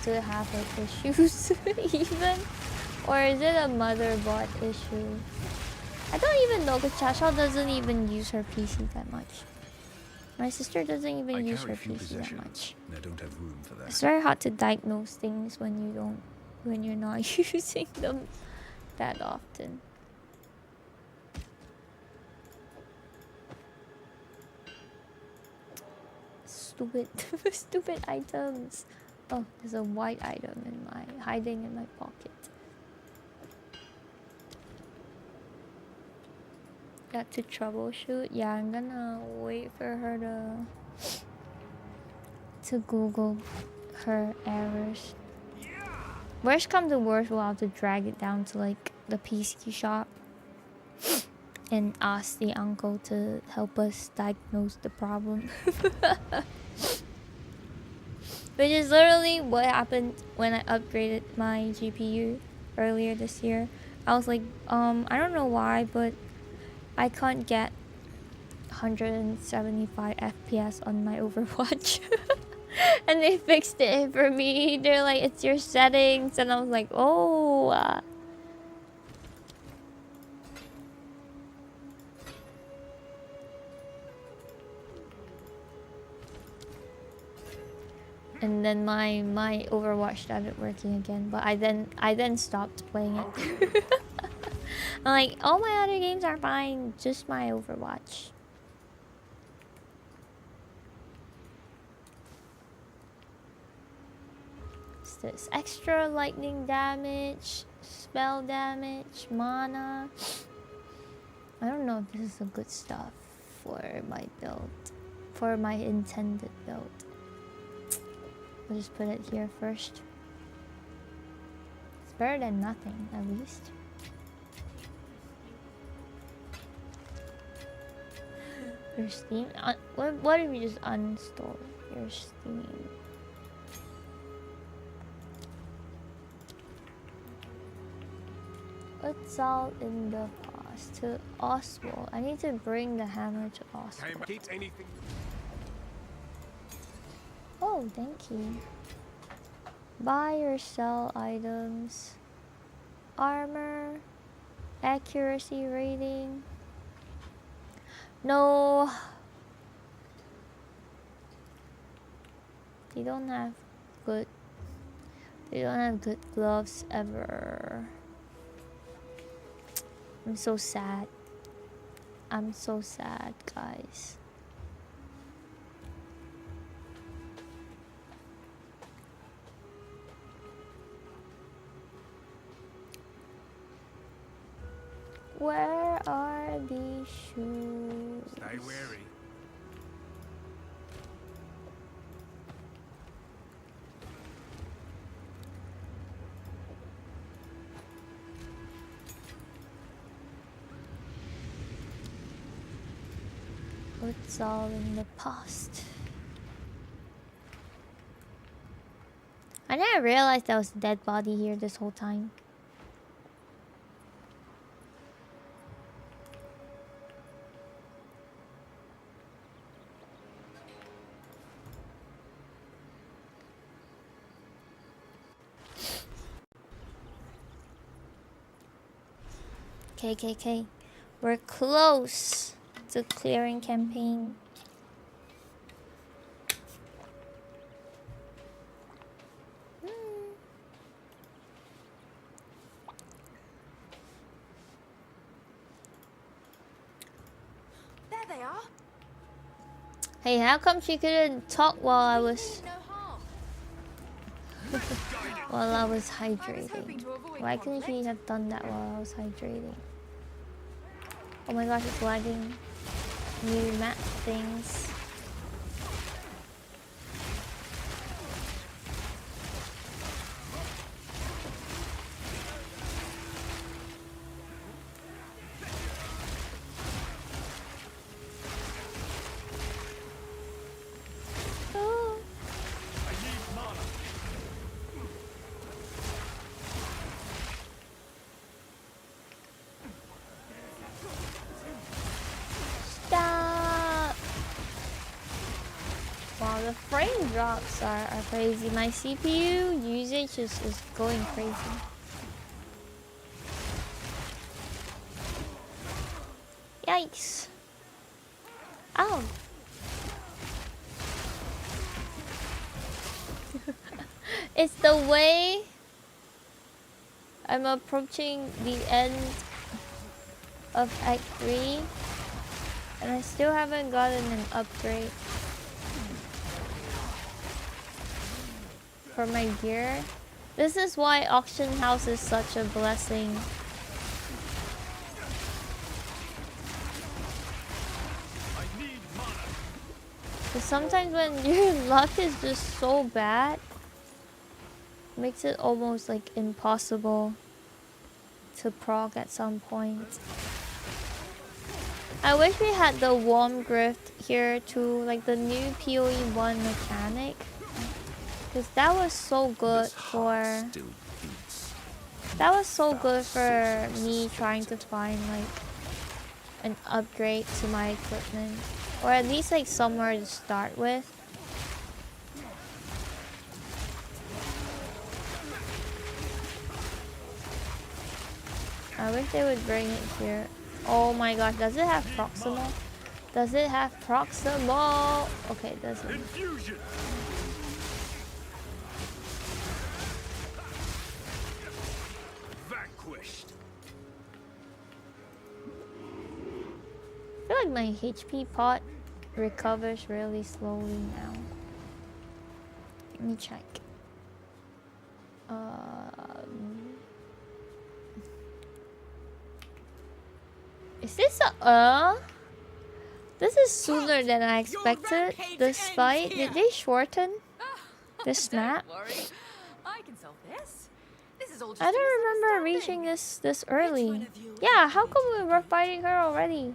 [SPEAKER 1] to have like issues even? Or is it a motherboard issue? I don't even know because Chasha doesn't even use her PC that much. My sister doesn't even
[SPEAKER 6] I
[SPEAKER 1] use her
[SPEAKER 6] carry few
[SPEAKER 1] PC that
[SPEAKER 6] possessions,
[SPEAKER 1] much.
[SPEAKER 6] and I don't have room for that.
[SPEAKER 1] It's very hard to diagnose things when you're not using them that often. Stupid, stupid items. Oh, there's a white item in hiding in my pocket. Got to troubleshoot. Yeah, I'm gonna wait for her to Google her errors. Worst come to worst, we'll have to drag it down to like the PC shop and ask the uncle to help us diagnose the problem. Which is literally what happened when I upgraded my GPU earlier this year. I was like, I don't know why, but I can't get 175 FPS on my Overwatch. And they fixed it for me. They're like, it's your settings. And I was like, oh. And then my Overwatch started working again, but I then stopped playing it. I'm like, all my other games are fine, just my Overwatch. What's this? Extra lightning damage, spell damage, mana. I don't know if this is the good stuff for my build, for my intended build. I'll just put it here first. It's better than nothing, at least. Your Steam? What if you just uninstall your Steam? It's all in the past. To Oswald. I need to bring the hammer to Oswald. Oh, thank you. Buy or sell items. Armor. Accuracy rating. No. They don't have good gloves ever. I'm so sad. I'm so sad, guys. Where are these shoes?
[SPEAKER 3] Stay wary.
[SPEAKER 1] It's all in the past. I never realized there was a dead body here this whole time. KKK. We're close to clearing campaign.
[SPEAKER 5] There they are.
[SPEAKER 1] Hey, how come she couldn't talk while I was
[SPEAKER 5] No harm.
[SPEAKER 1] hydrating? Why couldn't she have done that while I was hydrating? Oh my gosh, it's lagging. New map things. Oh. Stop! Wow, the frame drops are crazy. My CPU usage is going crazy. Yikes. Ow. It's the way I'm approaching the end of Act 3 and I still haven't gotten an upgrade for my gear. This is why auction house is such a blessing. Because sometimes when your luck is just so bad, it makes it almost like impossible to proc at some point. I wish we had the warm grift here too, like the new PoE 1 mechanic. Because that was so good for me trying to find like an upgrade to my equipment, or at least like somewhere to start with. I wish they would bring it here. Oh my gosh, does it have proximal? Does it have proximal? Okay, it doesn't.
[SPEAKER 3] Infusion. Vanquished.
[SPEAKER 1] I feel like my HP pot recovers really slowly now. Let me check. Is this a This is sooner than I expected. This fight. Did they shorten this map?
[SPEAKER 5] Don't worry. I can solve this. This is all just
[SPEAKER 1] I don't remember reaching this early. Yeah, how come we were fighting her already?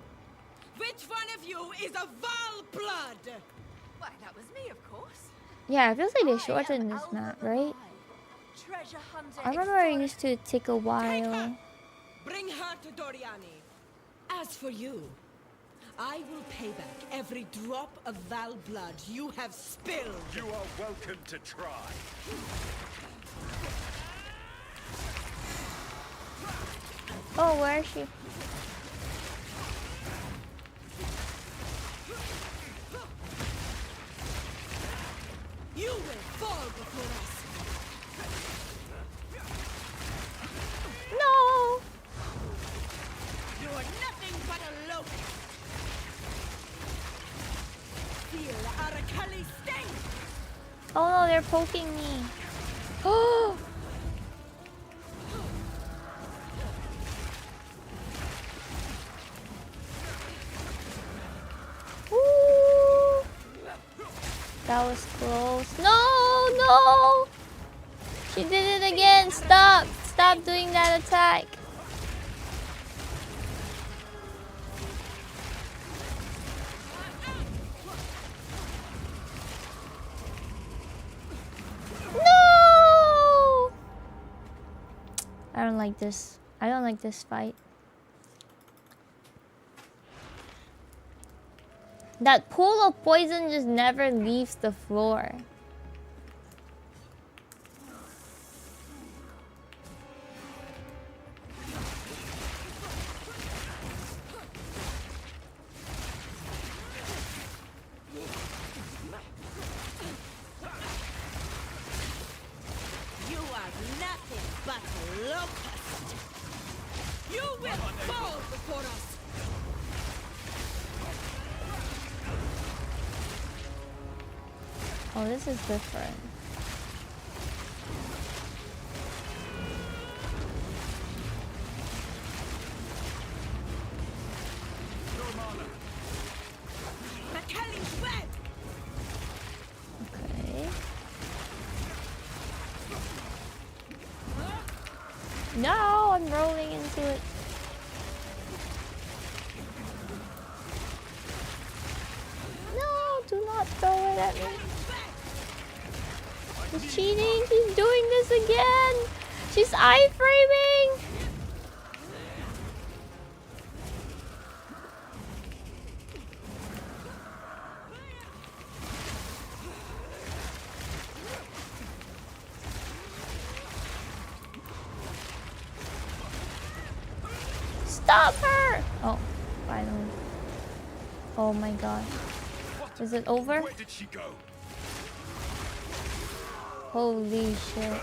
[SPEAKER 9] Which one of you is a Val blood?
[SPEAKER 5] Why, that was me, of course.
[SPEAKER 1] Yeah, it feels like they shortened this map, right?
[SPEAKER 5] Treasure hunter.
[SPEAKER 1] I remember it used to take a while.
[SPEAKER 9] Bring her to Doriani. As for you, I will pay back every drop of Val blood you have spilled.
[SPEAKER 3] You are welcome to try.
[SPEAKER 1] Oh, where is she?
[SPEAKER 9] You will fall before us.
[SPEAKER 1] No!
[SPEAKER 9] You are nothing but a locust. Feel Arakali sting.
[SPEAKER 1] Oh no, they're poking me. Oh! Ooh. That was close. No, no! She did it again. Stop! Stop doing that attack. No! I don't like this. I don't like this fight. That pool of poison just never leaves the floor. Oh, this is different. Okay. No, I'm rolling into it. No, do not throw it at me. She's cheating. She's doing this again. She's iframing. Stop her! Oh, finally. Oh my god. Is it over?
[SPEAKER 3] Where did she go?
[SPEAKER 1] Holy shit.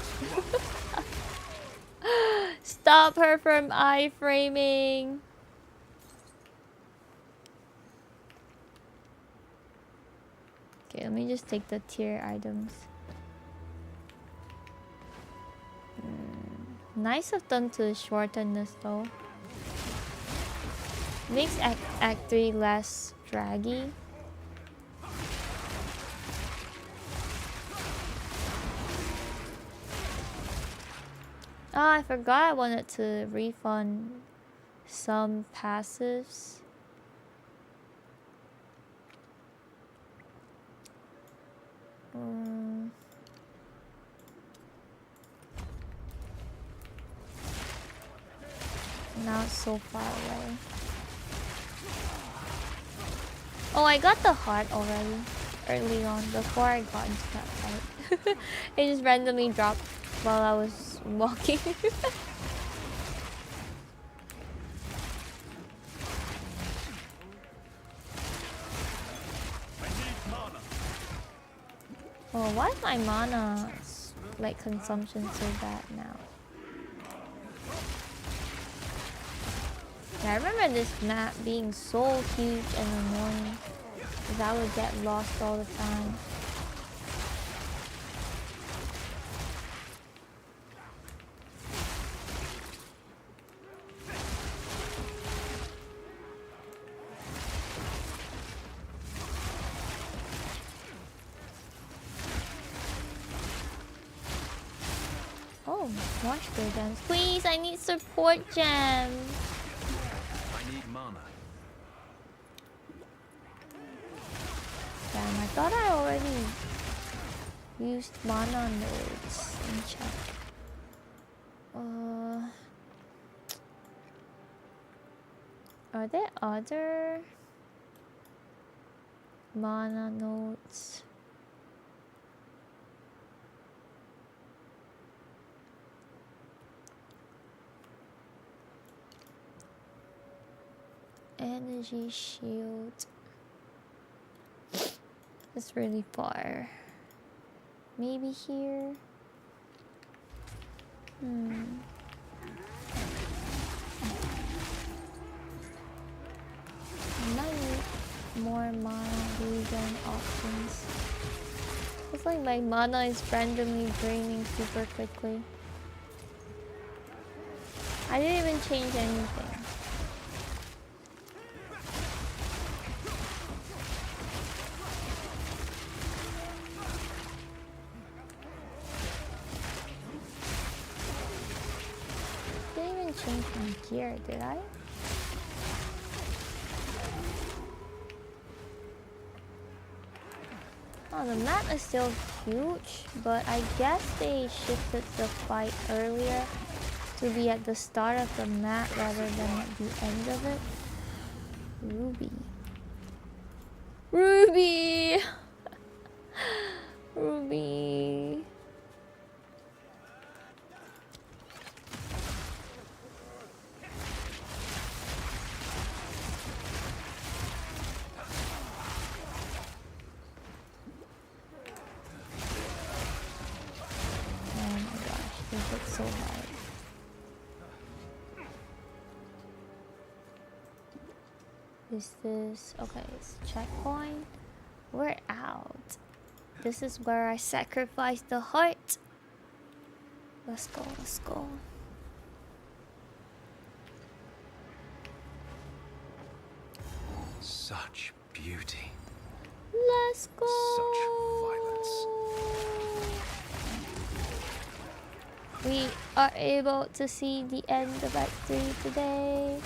[SPEAKER 1] Stop her from iframing. Okay, let me just take the tier items. Nice of them to shorten this though. Makes Act 3 less draggy. Oh, I forgot I wanted to refund some passives. Now it's so far away. Oh, I got the heart already. Early on, before I got into that fight. It just randomly dropped while I was walking. Oh, why is my mana like consumption so bad now? Yeah, I remember this map being so huge and annoying because I would get lost all the time. Oh, more spirit gems. Please, I need support gems.
[SPEAKER 6] I need mana.
[SPEAKER 1] Damn, I thought I already used mana nodes in chat. Are there other mana nodes? Energy shield. It's really far. Maybe here. I might need more mana regen options. It's like my mana is randomly draining super quickly. I didn't even change anything. Didn't even change my gear, did I? Oh, the map is still huge, but I guess they shifted the fight earlier to be at the start of the map rather than at the end of it. Ruby. Ruby! Ruby. So hard. Is this okay? It's checkpoint. We're out. This is where I sacrifice the heart. Let's go, let's go.
[SPEAKER 6] Such beauty.
[SPEAKER 1] Let's go.
[SPEAKER 6] Such violence.
[SPEAKER 1] We are able to see the end of Act 3 today.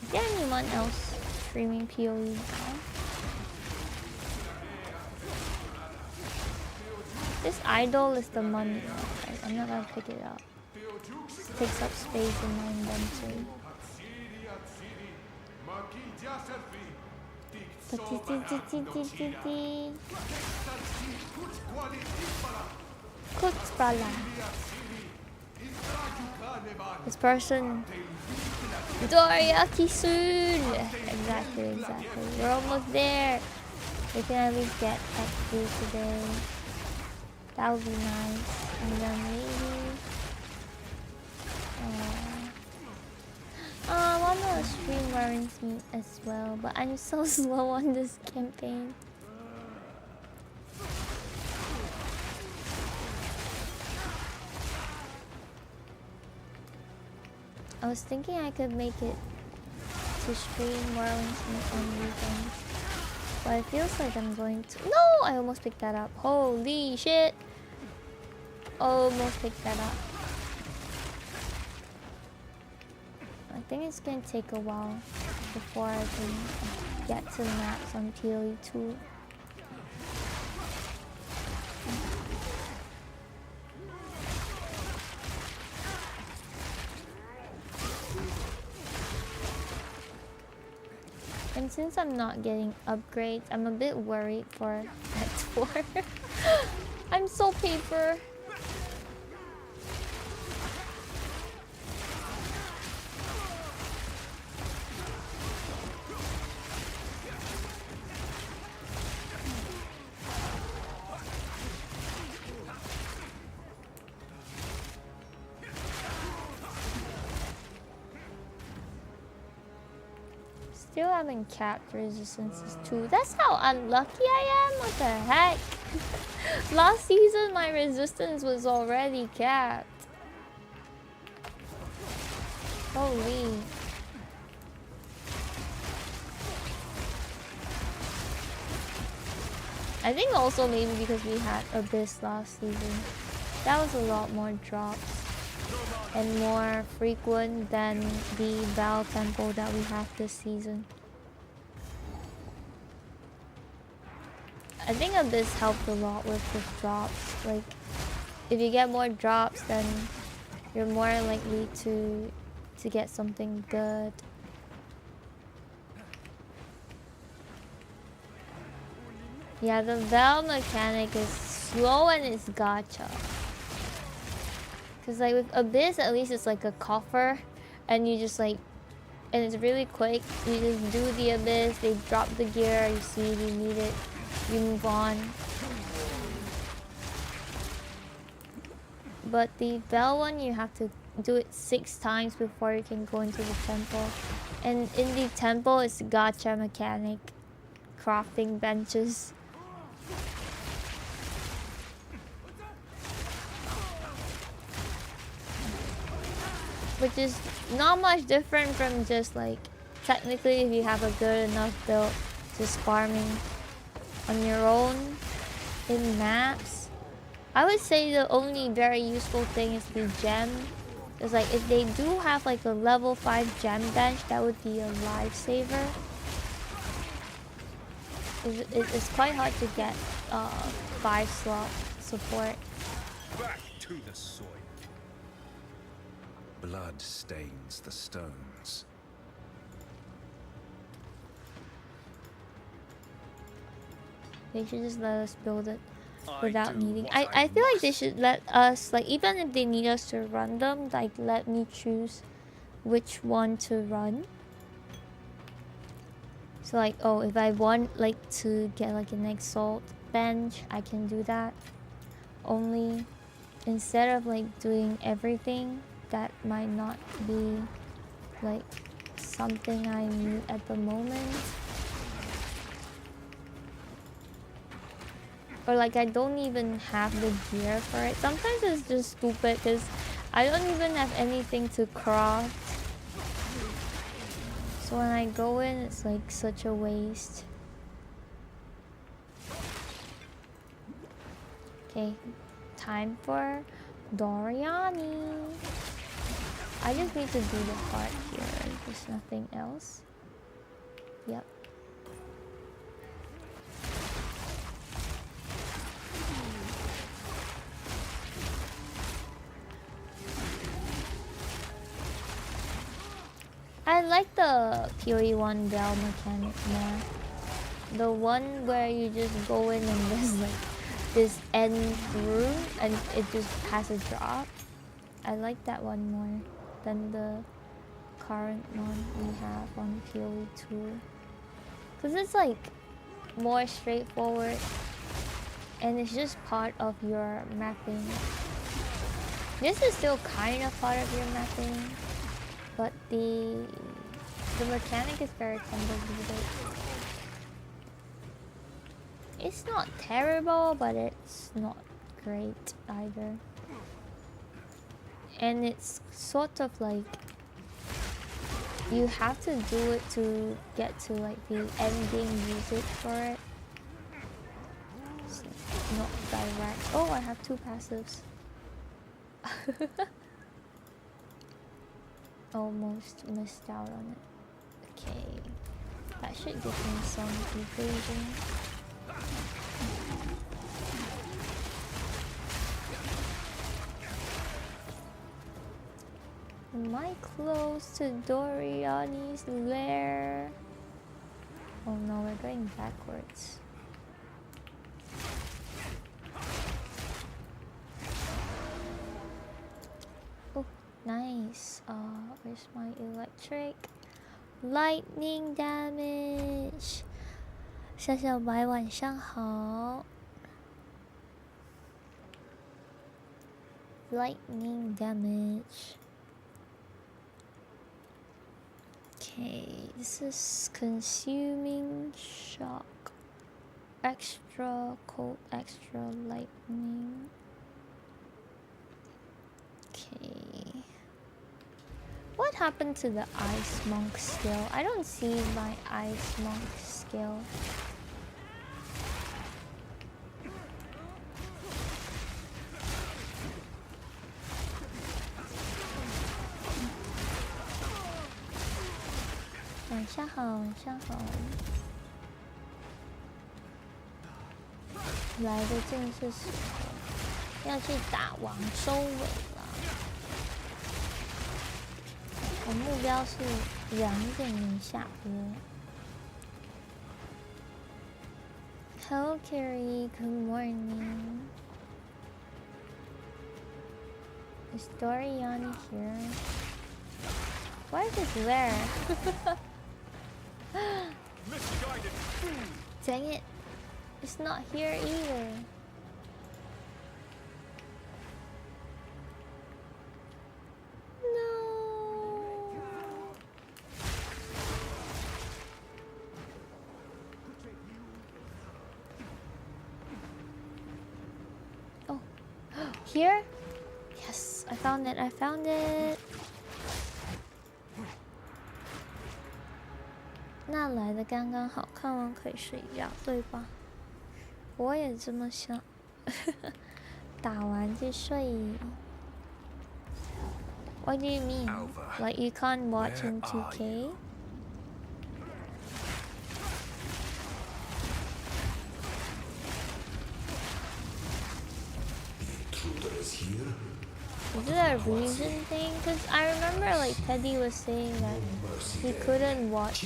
[SPEAKER 1] Is there anyone else streaming PoE now? This idol is the money one, guys. I'm not gonna pick it up. It takes up space in my inventory. Kutzbala. This person. Doriaki soon! Exactly. We're almost there. We can at least get Act 3 today. That would be nice. And then maybe... I want to stream Warren's meet as well, but I'm so slow on this campaign. I was thinking I could make it to stream Warren's meet on weekends, but it feels like I'm going to... No! I almost picked that up. Holy shit! Almost picked that up. I think it's gonna take a while before I can get to the maps on PoE 2. And since I'm not getting upgrades, I'm a bit worried for Act 4. I'm so paper. Still haven't capped resistances 2. That's how unlucky I am? What the heck? Last season my resistance was already capped. Holy. I think also maybe because we had Abyss last season. That was a lot more drops and more frequent than the Val Temple that we have this season. I think Abyss helped a lot with the drops. Like, if you get more drops, then you're more likely to get something good. Yeah, the Val mechanic is slow and it's gacha. Cause like with Abyss, at least it's like a coffer, and you just like, and it's really quick. You just do the Abyss, they drop the gear, you see you need it, you move on. But the Bell one, you have to do it 6 times before you can go into the temple. And in the temple, it's gacha mechanic, crafting benches. Which is not much different from just like, technically if you have a good enough build, just farming on your own in maps. I would say the only very useful thing is the gem. Because like if they do have like a level 5 gem bench, that would be a lifesaver. It's quite hard to get 5-slot support.
[SPEAKER 3] Back to the soil.
[SPEAKER 6] Blood stains the stones.
[SPEAKER 1] They should just let us build it without needing. I feel like they should let us, like, even if they need us to run them, like, let me choose which one to run. So like, oh, if I want like to get like an Exalt bench, I can do that. Only instead of like doing everything that might not be like something I need at the moment. Or like I don't even have the gear for it. Sometimes it's just stupid because I don't even have anything to craft. So when I go in, it's like such a waste. Okay, time for Doriani. I just need to do the part here. There's nothing else. Yep. I like the PoE1 bell mechanic more. The one where you just go in and there's like this end through and it just has a drop. I like that one more than the current one we have on PoE2. Cause it's like more straightforward and it's just part of your mapping. This is still kind of part of your mapping, but the mechanic is very convoluted. It's not terrible, but it's not great either. And it's sort of like you have to do it to get to like the ending music for it. It's not direct. Oh, I have 2 passives. Almost missed out on it. Okay, that should give me some evasion. Am I close to Doriani's lair? Oh no, we're going backwards. Oh, nice. Where's my electric? Lightning damage. 小小白晚上好。Lightning damage. Okay, this is consuming shock. Extra cold, extra lightning. Okay. What happened to the ice monk skill? I don't see my ice monk skill.晚上好，晚上好。来的正是时候，要去打王收尾了。我目标是2点能下播。Hello, Carrie. Good morning. Is Doriani here? Why is it there? Dang it. It's not here either. No. Oh. Here? Yes, I found it. I found it. 那来的刚刚好，看完可以睡觉，对吧？我也这么想。打完就睡。What do you mean? Like you can't watch in 2K? Is it a reason thing? Because I remember like Teddy was saying that he couldn't watch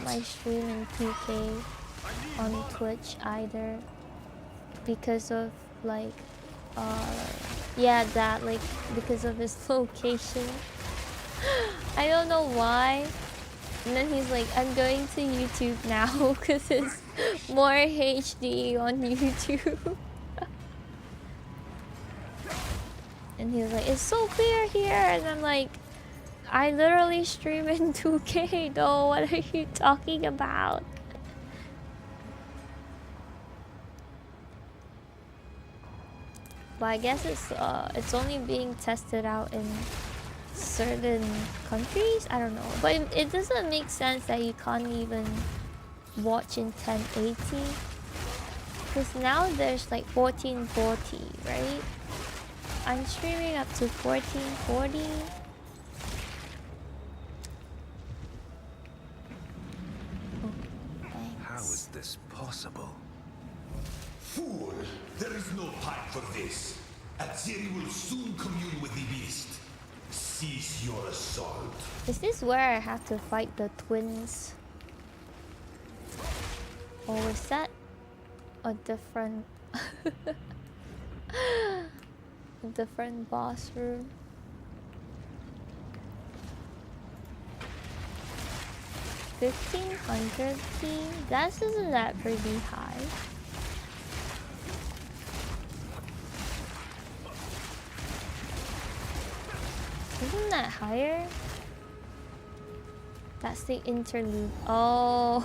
[SPEAKER 1] my stream in 2K on Twitch either because of like yeah, that like because of his location. I don't know why. And then he's like, I'm going to YouTube now because it's more HD on YouTube. And he was like, it's so clear here. And I'm like, I literally stream in 2K though. What are you talking about? But I guess it's only being tested out in certain countries. I don't know, but it doesn't make sense that you can't even watch in 1080, because now there's like 1440, right? I'm streaming up to 1440.
[SPEAKER 6] How is this possible?
[SPEAKER 8] Fool! There is no time for this. Azeri will soon commune with the beast. Cease your assault.
[SPEAKER 1] Is this where I have to fight the twins? Or is that a different a different boss room? $1,500p? That isn't that pretty high. Isn't that higher? That's the interlude. Oh.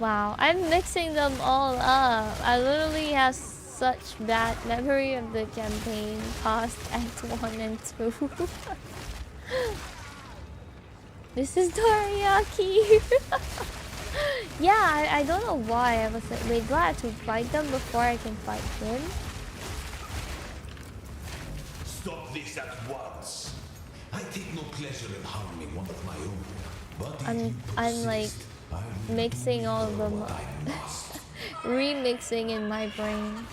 [SPEAKER 1] Wow, I'm mixing them all up. I literally have such bad memory of the campaign past Act 1 and 2. This is Dorayaki. Yeah, I don't know why. I was like, wait, do I have to fight them before I can fight him?
[SPEAKER 8] Stop this at once. I take no pleasure in harming one of my own. But
[SPEAKER 1] I'm like mixing all of them up. Remixing in my brain.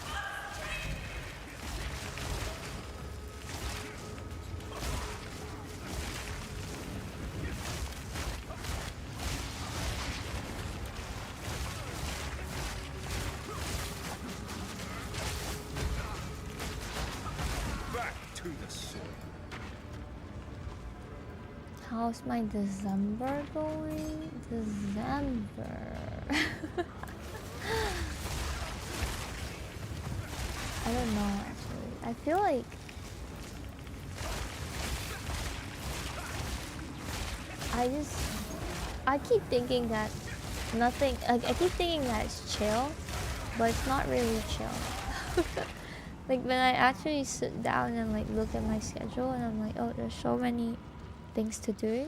[SPEAKER 1] How's my December going? December. I don't know actually. I feel like I keep thinking that nothing, I keep thinking that it's chill, but it's not really chill. Like when I actually sit down and like look at my schedule and I'm like, oh, there's so many things to do.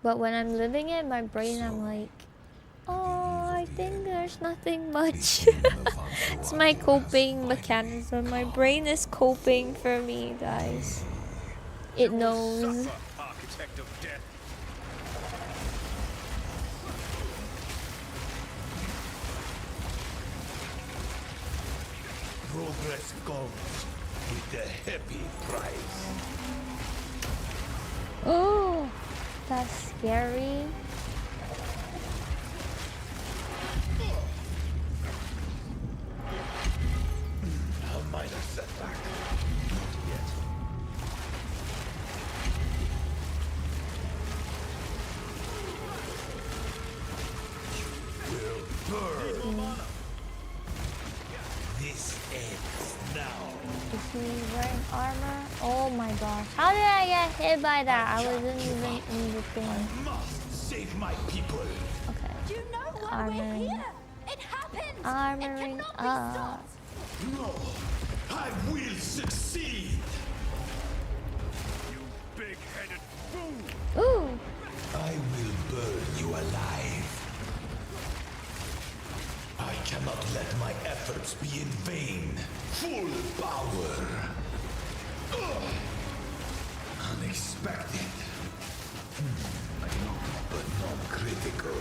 [SPEAKER 1] But when I'm living it, my brain, I'm like, oh, I think there's nothing much. It's my coping mechanism. My brain is coping for me, guys. It knows.
[SPEAKER 3] Architect of death.
[SPEAKER 8] progress comes with a heavy price.
[SPEAKER 1] Oh, that's scary.
[SPEAKER 8] A minor setback. Not yet. Will burn. This ends now.
[SPEAKER 1] Is he wearing armor? Oh my gosh. How did I get hit by that? I wasn't even in the thing.
[SPEAKER 8] I must save my people.
[SPEAKER 1] Okay.
[SPEAKER 5] Do you know why
[SPEAKER 1] Armoring.
[SPEAKER 5] we're here? It happened.
[SPEAKER 1] Armoring
[SPEAKER 5] It cannot be
[SPEAKER 1] up.
[SPEAKER 5] stopped.
[SPEAKER 8] No, I will succeed.
[SPEAKER 3] You big-headed fool!
[SPEAKER 1] Ooh.
[SPEAKER 8] I will burn you alive. I cannot let my efforts be in vain. Full power. Ugh. Unexpected. But not critical.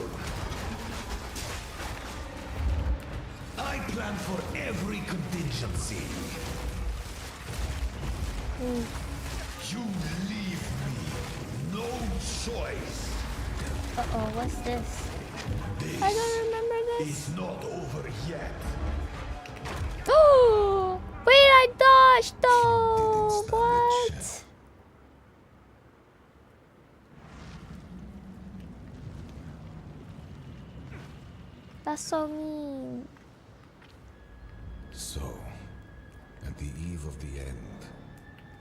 [SPEAKER 8] I plan for every contingency. You leave me no choice.
[SPEAKER 1] Uh-oh, what's this?
[SPEAKER 8] This
[SPEAKER 1] I don't remember this.
[SPEAKER 8] is not over yet.
[SPEAKER 1] Oh! Wait, I dodged though!
[SPEAKER 8] Didn't
[SPEAKER 1] What?
[SPEAKER 8] stop
[SPEAKER 1] That's so mean.
[SPEAKER 8] So, at the eve of the end,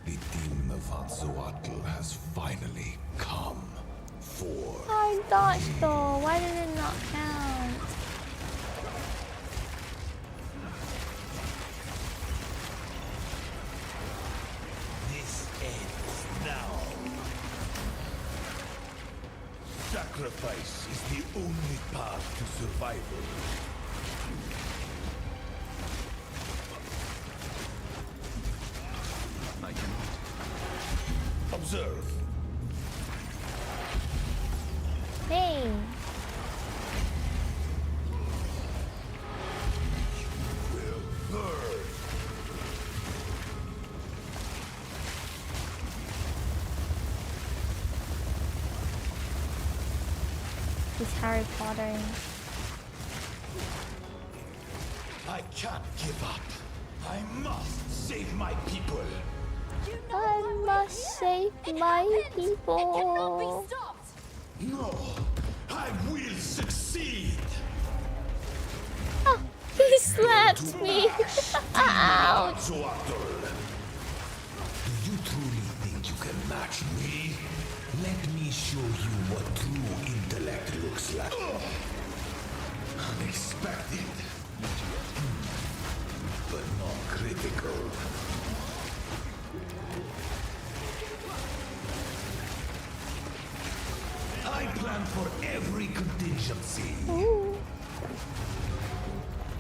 [SPEAKER 8] The demon of Anzoatl has finally come for.
[SPEAKER 1] I dodged though. Why did it not count?
[SPEAKER 8] This ends now. Sacrifice is the only path to survival.
[SPEAKER 2] I cannot.
[SPEAKER 8] Observe.
[SPEAKER 1] Hey.
[SPEAKER 8] Will burn.
[SPEAKER 1] He's Harry Potter.
[SPEAKER 8] I can't give up. I must save my people.
[SPEAKER 1] I must save my people.
[SPEAKER 8] No, I will succeed.
[SPEAKER 1] Oh, he slapped me. Ouch.
[SPEAKER 8] Anzoatl. Do you truly think you can match me? Let me show you what true intellect looks like. Unexpected. But not critical. I plan for every contingency.
[SPEAKER 1] Ooh.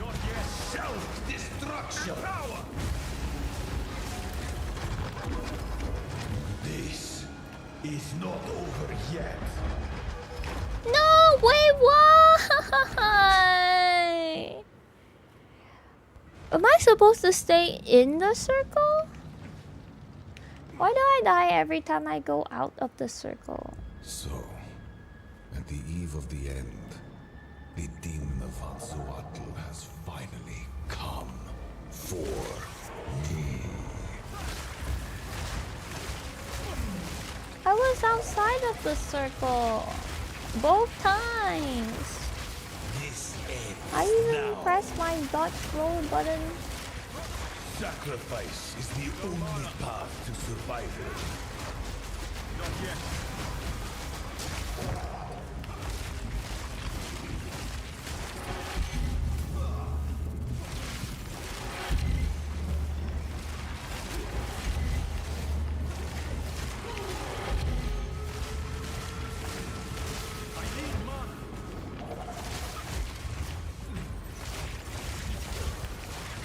[SPEAKER 8] Not yet. Self-destruction. This is not over yet.
[SPEAKER 1] No, wait, why? Am I supposed to stay in the circle? Why do I die every time I go out of the circle?
[SPEAKER 8] So, at the eve of the end, the demon of Anzoatl has finally come for me.
[SPEAKER 1] I was outside of the circle both times.
[SPEAKER 8] This ends
[SPEAKER 1] I even
[SPEAKER 8] now.
[SPEAKER 1] pressed my dodge roll button.
[SPEAKER 8] Sacrifice is the only path to survival. Not yet.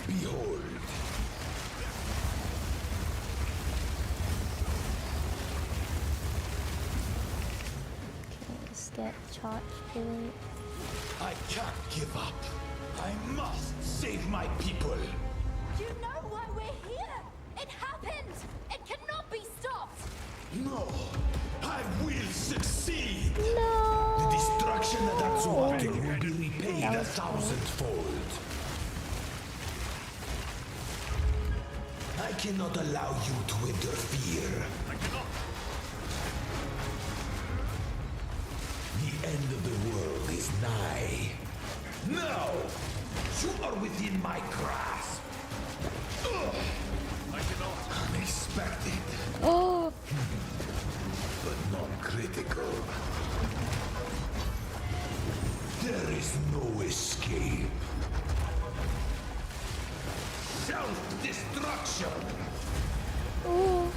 [SPEAKER 8] Behold.
[SPEAKER 1] Okay, let's get charged to it.
[SPEAKER 8] I can't give up. I must save my people.
[SPEAKER 5] You know why we're here? It happened! It cannot be stopped!
[SPEAKER 8] No, I will succeed.
[SPEAKER 1] No.
[SPEAKER 8] The destruction of Anzoatl will be repaid
[SPEAKER 1] That
[SPEAKER 8] a
[SPEAKER 1] was
[SPEAKER 8] thousandfold. I cannot allow you to interfere. The end of the world is nigh. Now, you are within my grasp. Unexpected,
[SPEAKER 1] Oh,
[SPEAKER 8] but not critical. There is no escape. Self-destruction.
[SPEAKER 1] ooh.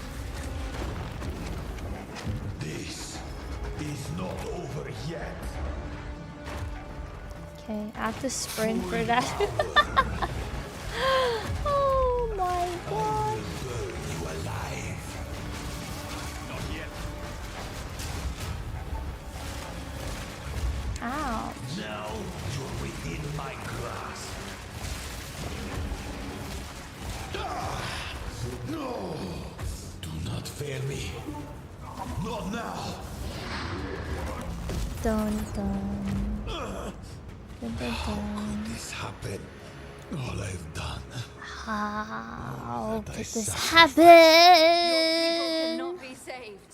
[SPEAKER 8] This is not over yet.
[SPEAKER 1] Okay, I have to sprint for that. Oh my god.
[SPEAKER 8] Burn you alive. Not yet.
[SPEAKER 1] Ow.
[SPEAKER 8] Now you're within my grasp. No! Do not fail me. Not now.
[SPEAKER 1] Dun dun. Dun dun dun.
[SPEAKER 8] This happened. All I've done.
[SPEAKER 1] How
[SPEAKER 8] That I
[SPEAKER 1] did this
[SPEAKER 8] sacrificed.
[SPEAKER 1] happen?
[SPEAKER 5] Cannot be saved.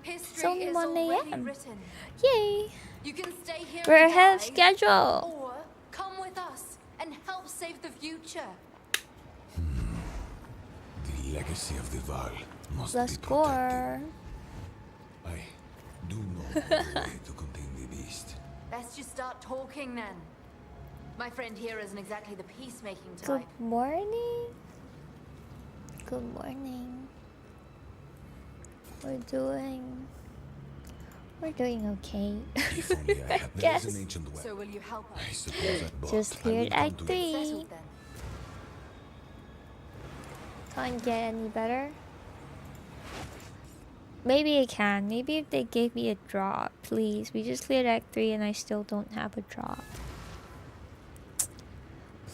[SPEAKER 5] History
[SPEAKER 1] It's only
[SPEAKER 5] is
[SPEAKER 1] 1
[SPEAKER 5] already
[SPEAKER 1] a.m.
[SPEAKER 5] written.
[SPEAKER 1] Yay!
[SPEAKER 5] You can stay here
[SPEAKER 1] We're
[SPEAKER 5] and
[SPEAKER 1] ahead of
[SPEAKER 5] die,
[SPEAKER 1] schedule.
[SPEAKER 5] or come with us and help save the future.
[SPEAKER 8] The legacy of the Val must
[SPEAKER 1] Plus
[SPEAKER 8] be protected.
[SPEAKER 1] 4.
[SPEAKER 8] I do know the way to contain the beast.
[SPEAKER 5] Best you start talking then. My friend here isn't exactly the peacemaking
[SPEAKER 1] Good
[SPEAKER 5] type.
[SPEAKER 1] morning. Good morning. We're doing okay.
[SPEAKER 8] If only I had
[SPEAKER 1] Guess.
[SPEAKER 8] There is an ancient well.
[SPEAKER 5] So will you help us?
[SPEAKER 8] I suppose at best
[SPEAKER 1] Just
[SPEAKER 8] I
[SPEAKER 1] cleared
[SPEAKER 8] will come
[SPEAKER 1] Act
[SPEAKER 8] to
[SPEAKER 1] 3.
[SPEAKER 5] Settled then.
[SPEAKER 1] Can't get any better. Maybe it can. Maybe if they gave me a drop, please. We just cleared Act 3 and I still don't have a drop.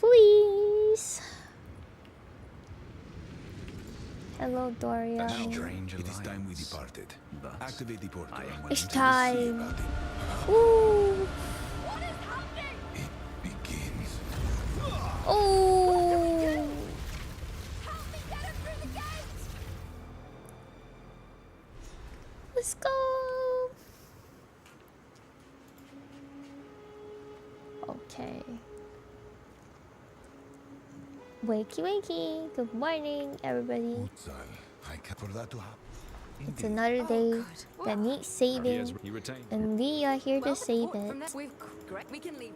[SPEAKER 1] Please. Hello, Doria.
[SPEAKER 6] Strange
[SPEAKER 8] It is
[SPEAKER 6] alliance.
[SPEAKER 8] time we departed.
[SPEAKER 6] But
[SPEAKER 8] Activate the portal.
[SPEAKER 6] I am
[SPEAKER 1] It's
[SPEAKER 6] willing to
[SPEAKER 1] time.
[SPEAKER 8] About it.
[SPEAKER 1] Ooh.
[SPEAKER 8] It begins.
[SPEAKER 1] Ooh. Let's go. Okay. Wakey wakey. Good morning, everybody.
[SPEAKER 8] EXILE. I can for that to happen.
[SPEAKER 1] It's another day that needs saving,
[SPEAKER 2] You retain.
[SPEAKER 1] and we are here to
[SPEAKER 5] Well,
[SPEAKER 1] save
[SPEAKER 5] from
[SPEAKER 1] it.
[SPEAKER 5] there, great. We can leave.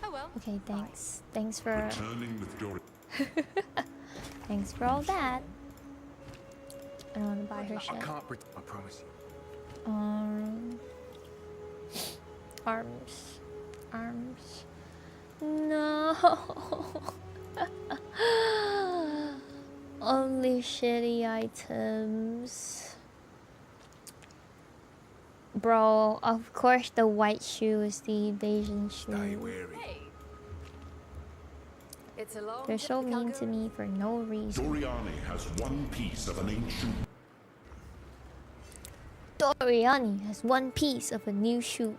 [SPEAKER 5] Oh well.
[SPEAKER 1] Okay, thanks. Thanks for all that. I don't want to buy her shit.
[SPEAKER 6] I promise you.
[SPEAKER 1] Arms. No. Only shitty items. Bro, of course the white shoe is the evasion
[SPEAKER 8] Stay
[SPEAKER 1] shoe.
[SPEAKER 8] wary.
[SPEAKER 5] Hey. It's a long
[SPEAKER 1] They're
[SPEAKER 5] trip
[SPEAKER 1] so
[SPEAKER 5] to
[SPEAKER 1] mean to
[SPEAKER 5] Calgary.
[SPEAKER 1] me for no reason.
[SPEAKER 10] Doriani has one piece of an ancient
[SPEAKER 1] Doriani has one piece of a new shoe.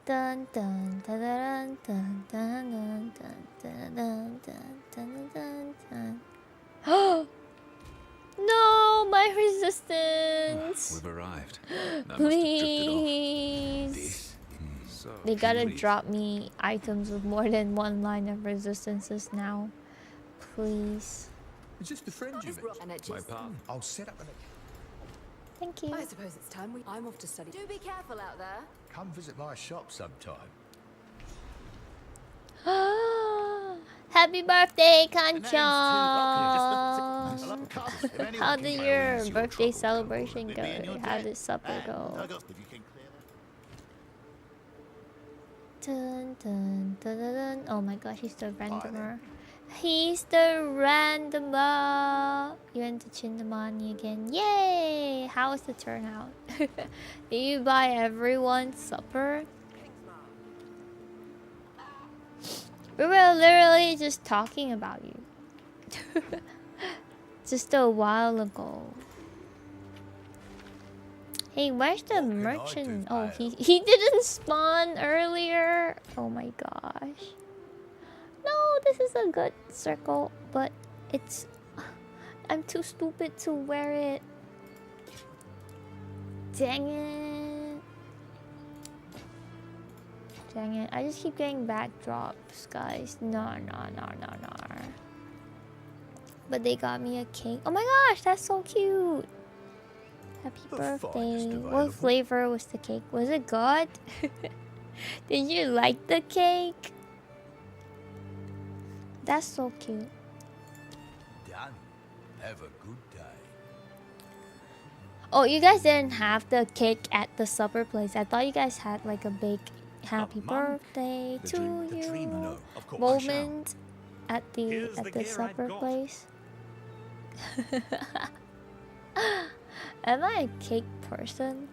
[SPEAKER 1] Dun dun dun dun dun dun dun dun dun dun dun dun dun. No, my resistance.
[SPEAKER 6] We've arrived. I must have drifted
[SPEAKER 1] Please.
[SPEAKER 8] This.
[SPEAKER 6] off. So,
[SPEAKER 1] They gotta
[SPEAKER 6] please.
[SPEAKER 1] drop me items with more than one line of resistances now. Please.
[SPEAKER 11] Is this the friend you met?
[SPEAKER 5] And it
[SPEAKER 2] My
[SPEAKER 5] just.
[SPEAKER 2] path.
[SPEAKER 11] I'll set up an...
[SPEAKER 1] Thank you.
[SPEAKER 5] I suppose it's time I'm off to study. Do be careful out there.
[SPEAKER 11] Come visit my shop sometime.
[SPEAKER 1] Happy birthday, Kanchan! How did your birthday celebration go? How did supper go? Dun, dun, dun, dun, dun. Oh my gosh, he's the randomer. He's the randomer! You went to Chindamani again. Yay! How was the turnout? Did you buy everyone supper? We were literally just talking about you. Just a while ago. Hey, where's the
[SPEAKER 11] What can I
[SPEAKER 1] merchant?
[SPEAKER 11] do,
[SPEAKER 1] Oh,
[SPEAKER 11] pal?
[SPEAKER 1] he didn't spawn earlier. Oh my gosh. No, this is a good circle, but it's... I'm too stupid to wear it. Dang it. Dang it. I just keep getting backdrops, guys. No. But they got me a cake. Oh my gosh, that's so cute. Happy
[SPEAKER 11] The
[SPEAKER 1] birthday.
[SPEAKER 11] finest
[SPEAKER 1] What
[SPEAKER 11] available.
[SPEAKER 1] flavor was the cake? Was it good? Did you like the cake? That's so cute.
[SPEAKER 11] Done. Have a good day.
[SPEAKER 1] Oh, you guys didn't have the cake at the supper place. I thought you guys had like a big happy
[SPEAKER 11] Mum,
[SPEAKER 1] birthday to you
[SPEAKER 11] No, of course I shall.
[SPEAKER 1] moment at the supper place. Am I a cake person?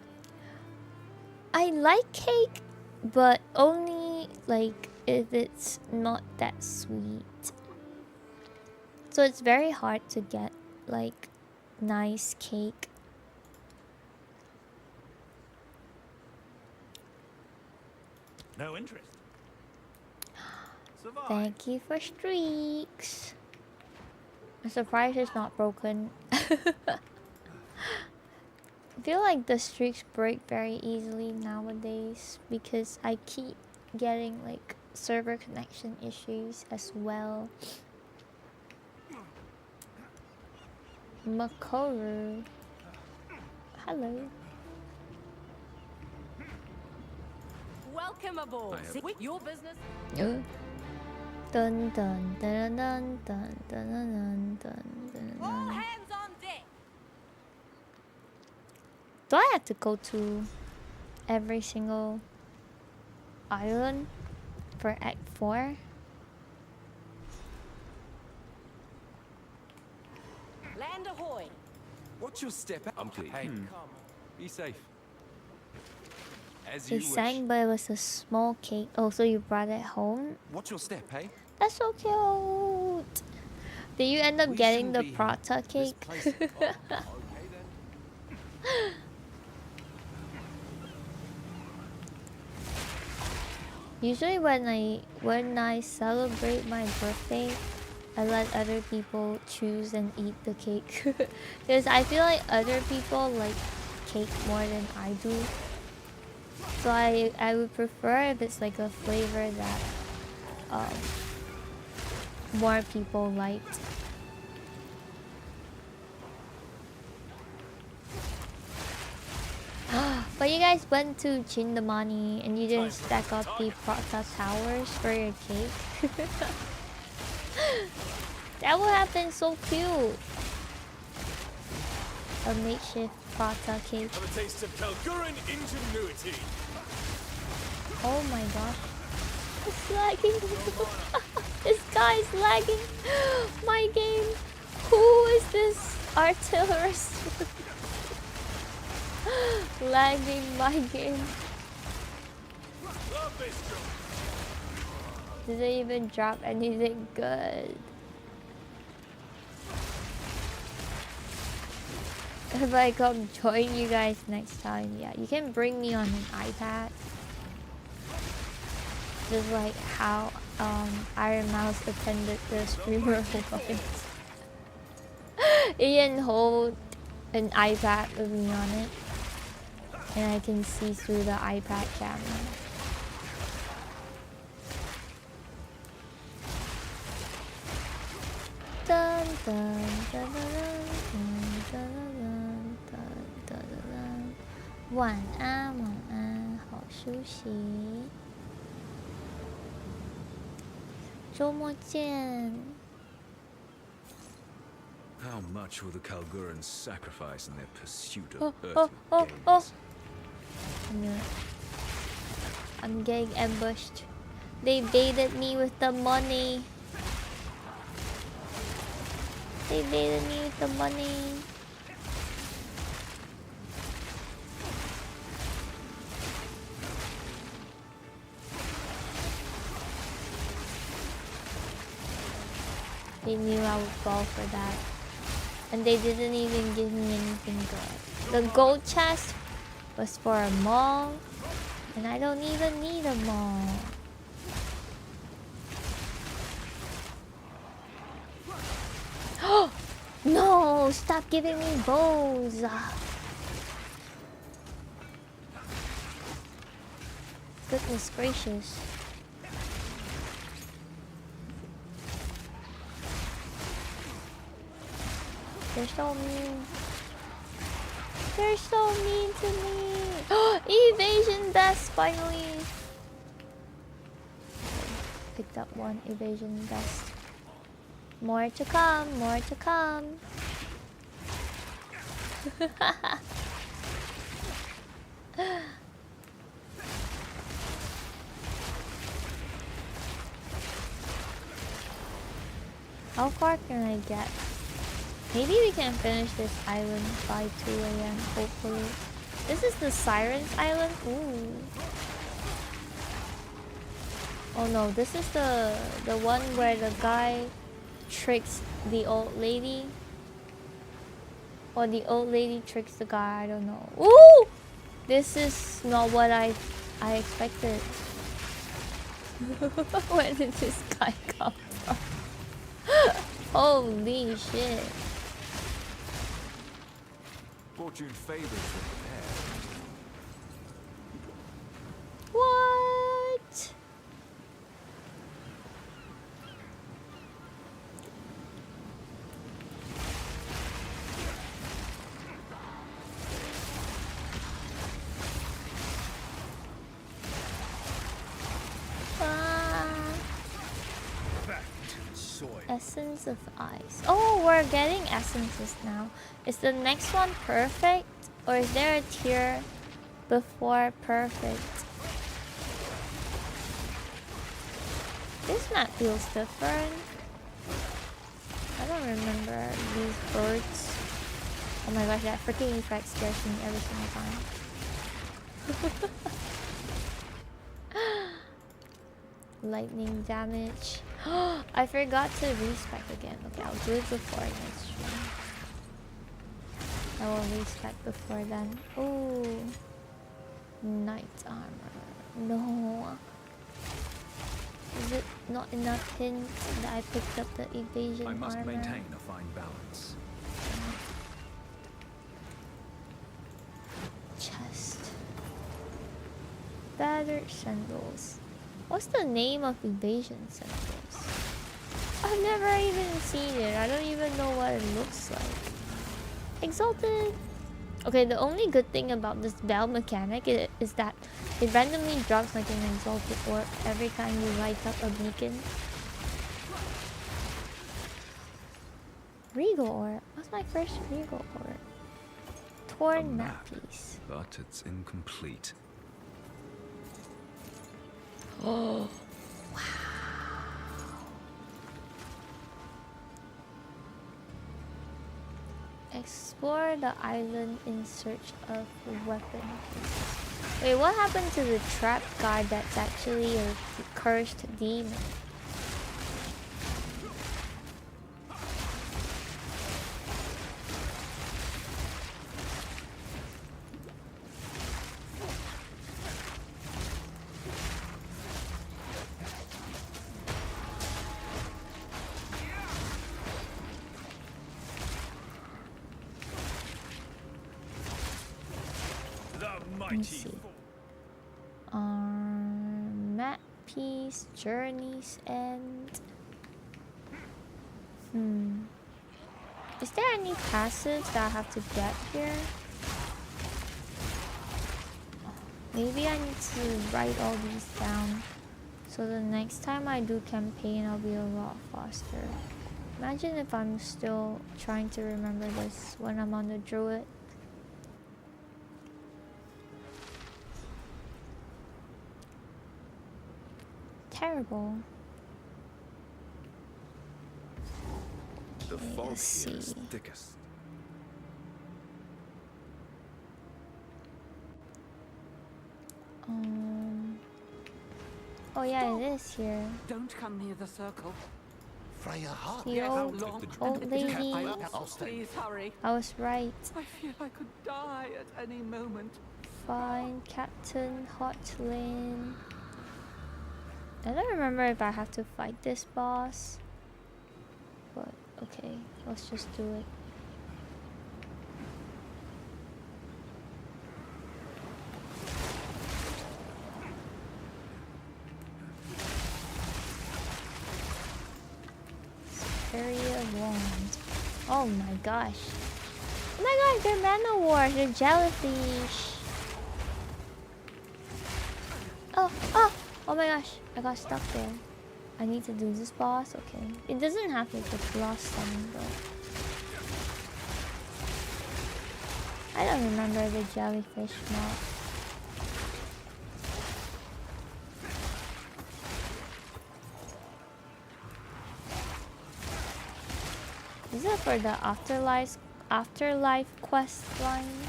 [SPEAKER 1] I like cake, but only like if it's not that sweet. So it's very hard to get like nice cake.
[SPEAKER 3] No interest. Survive.
[SPEAKER 1] Thank you for streaks. I'm surprised it's not broken. I feel like the streaks break very easily nowadays because I keep getting like server connection issues as well. Makoru. Hello.
[SPEAKER 5] Welcome aboard. Your business.
[SPEAKER 1] Dun dun dun dun dun dun dun dun dun.
[SPEAKER 5] All hands on deck.
[SPEAKER 1] Do I have to go to every single island for Act 4?
[SPEAKER 9] Land ahoy.
[SPEAKER 11] What's your step? I'm clear. Hey, be safe. As
[SPEAKER 1] They
[SPEAKER 11] you wish.
[SPEAKER 1] sang, but it was a small cake. Oh, so you brought it home?
[SPEAKER 11] What's your step, hey?
[SPEAKER 1] That's so cute. Did you end up
[SPEAKER 11] We
[SPEAKER 1] getting
[SPEAKER 11] shouldn't
[SPEAKER 1] the
[SPEAKER 11] be here.
[SPEAKER 1] prata
[SPEAKER 11] This
[SPEAKER 1] cake?
[SPEAKER 11] place- Oh, okay then.
[SPEAKER 1] Usually when I celebrate my birthday, I let other people choose and eat the cake. Because I feel like other people like cake more than I do. So I would prefer if it's like a flavor that more people liked. But you guys went to Chindamani and you didn't stack up the prata towers for your cake. That would have been so cute. A makeshift prata cake.
[SPEAKER 3] Have a taste of Kalguran ingenuity.
[SPEAKER 1] Oh my gosh. It's lagging. This guy's lagging my game. Who is this artillerist? Lagging my game. Did they even drop anything good? If I come join you guys next time, yeah, you can bring me on an iPad. Just like how Iron Mouse attended the streamer once. He can hold an iPad with me on it, and I can see through the iPad camera. Dun, dun, dun, dun, dun, dun, dun, dun, dun, dun. 晚安，晚安，好休息。周末见。
[SPEAKER 6] How much will the Kalgurans sacrifice in their pursuit
[SPEAKER 1] Oh,
[SPEAKER 6] of
[SPEAKER 1] oh,
[SPEAKER 6] earthly
[SPEAKER 1] oh,
[SPEAKER 6] gains?
[SPEAKER 1] oh. I'm getting ambushed. They baited me with the money. They baited me with the money. They knew I would fall for that. And they didn't even give me anything good. The gold chest was for a mall, and I don't even need a mall. No! Stop giving me bows! Goodness gracious. They're so mean. They're so mean to me. Evasion best finally. Picked up one evasion best. More to come, more to come. How far can I get? Maybe we can finish this island by 2 AM, hopefully. This is the Sirens Island? Ooh. Oh no, this is the one where the guy tricks the old lady. Or the old lady tricks the guy, I don't know. Ooh! This is not what I expected. Where did this guy come from? Holy shit.
[SPEAKER 11] Fortune favors the prepared.
[SPEAKER 1] What? Essence of Ice. Oh, we're getting essences now. Is the next one perfect? Or is there a tier before perfect? This map feels different. I don't remember these birds. Oh my gosh, that freaking effect scares me every single time. Lightning damage. I forgot to respec again. Okay, I'll do it before next stream. I will respec before then. Ooh. Knight armor. No. Is it not enough hint that I picked up the evasion
[SPEAKER 6] I must
[SPEAKER 1] armor?
[SPEAKER 6] maintain a fine balance.
[SPEAKER 1] Chest. Battered sandals. What's the name of evasion sandals? I've never even seen it. I don't even know what it looks like. Exalted. Okay, the only good thing about this bell mechanic is that it randomly drops like an exalted orb every time you light up a beacon. Regal orb. What's my first regal orb? Torn map piece.
[SPEAKER 6] But it's incomplete.
[SPEAKER 1] Oh. Explore the island in search of weapon pieces. Wait, what happened to the trap guard that's actually a cursed demon? Let me see. Map piece, journeys, and is there any passives that I have to get here? Maybe I need to write all these down so the next time I do campaign I'll be a lot faster. Imagine if I'm still trying to remember this when I'm on the druid. Terrible.
[SPEAKER 6] The fog here
[SPEAKER 1] see.
[SPEAKER 6] is thickest.
[SPEAKER 1] Oh yeah, it is here.
[SPEAKER 12] Don't come near the circle.
[SPEAKER 1] The old lady.
[SPEAKER 12] Please hurry.
[SPEAKER 1] I was right.
[SPEAKER 12] I feel I could die at any moment.
[SPEAKER 1] Fine, Captain Hotlin. I don't remember if I have to fight this boss. But okay, let's just do it. Superior wand. Oh my gosh. Oh my gosh, they're manowars, they're jellyfish. Oh my gosh, I got stuck there. I need to do this boss? Okay. It doesn't have like a blossom though. I don't remember the jellyfish mob. Is it for the afterlife quest line?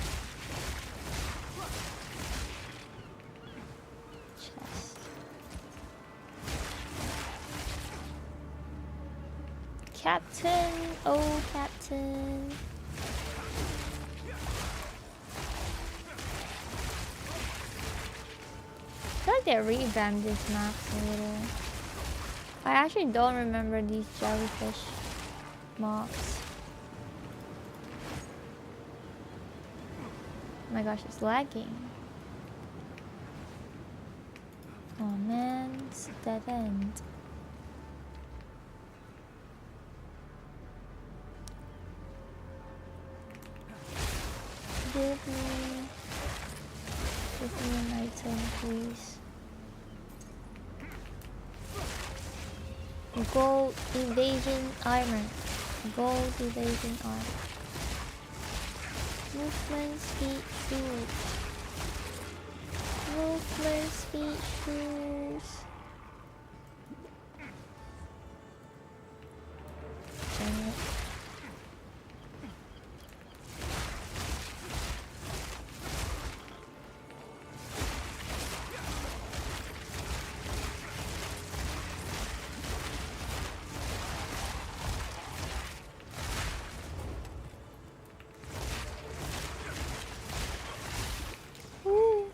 [SPEAKER 1] Chest. Captain, oh Captain. I feel like they revamped this map a little. I actually don't remember these jellyfish mobs. Oh my gosh, it's lagging. Oh man, it's a dead end. Give me an item, please. Gold evasion armor. Gold evasion armor. Movement speed shoes. Movement speed shoes. Dang it. Woo.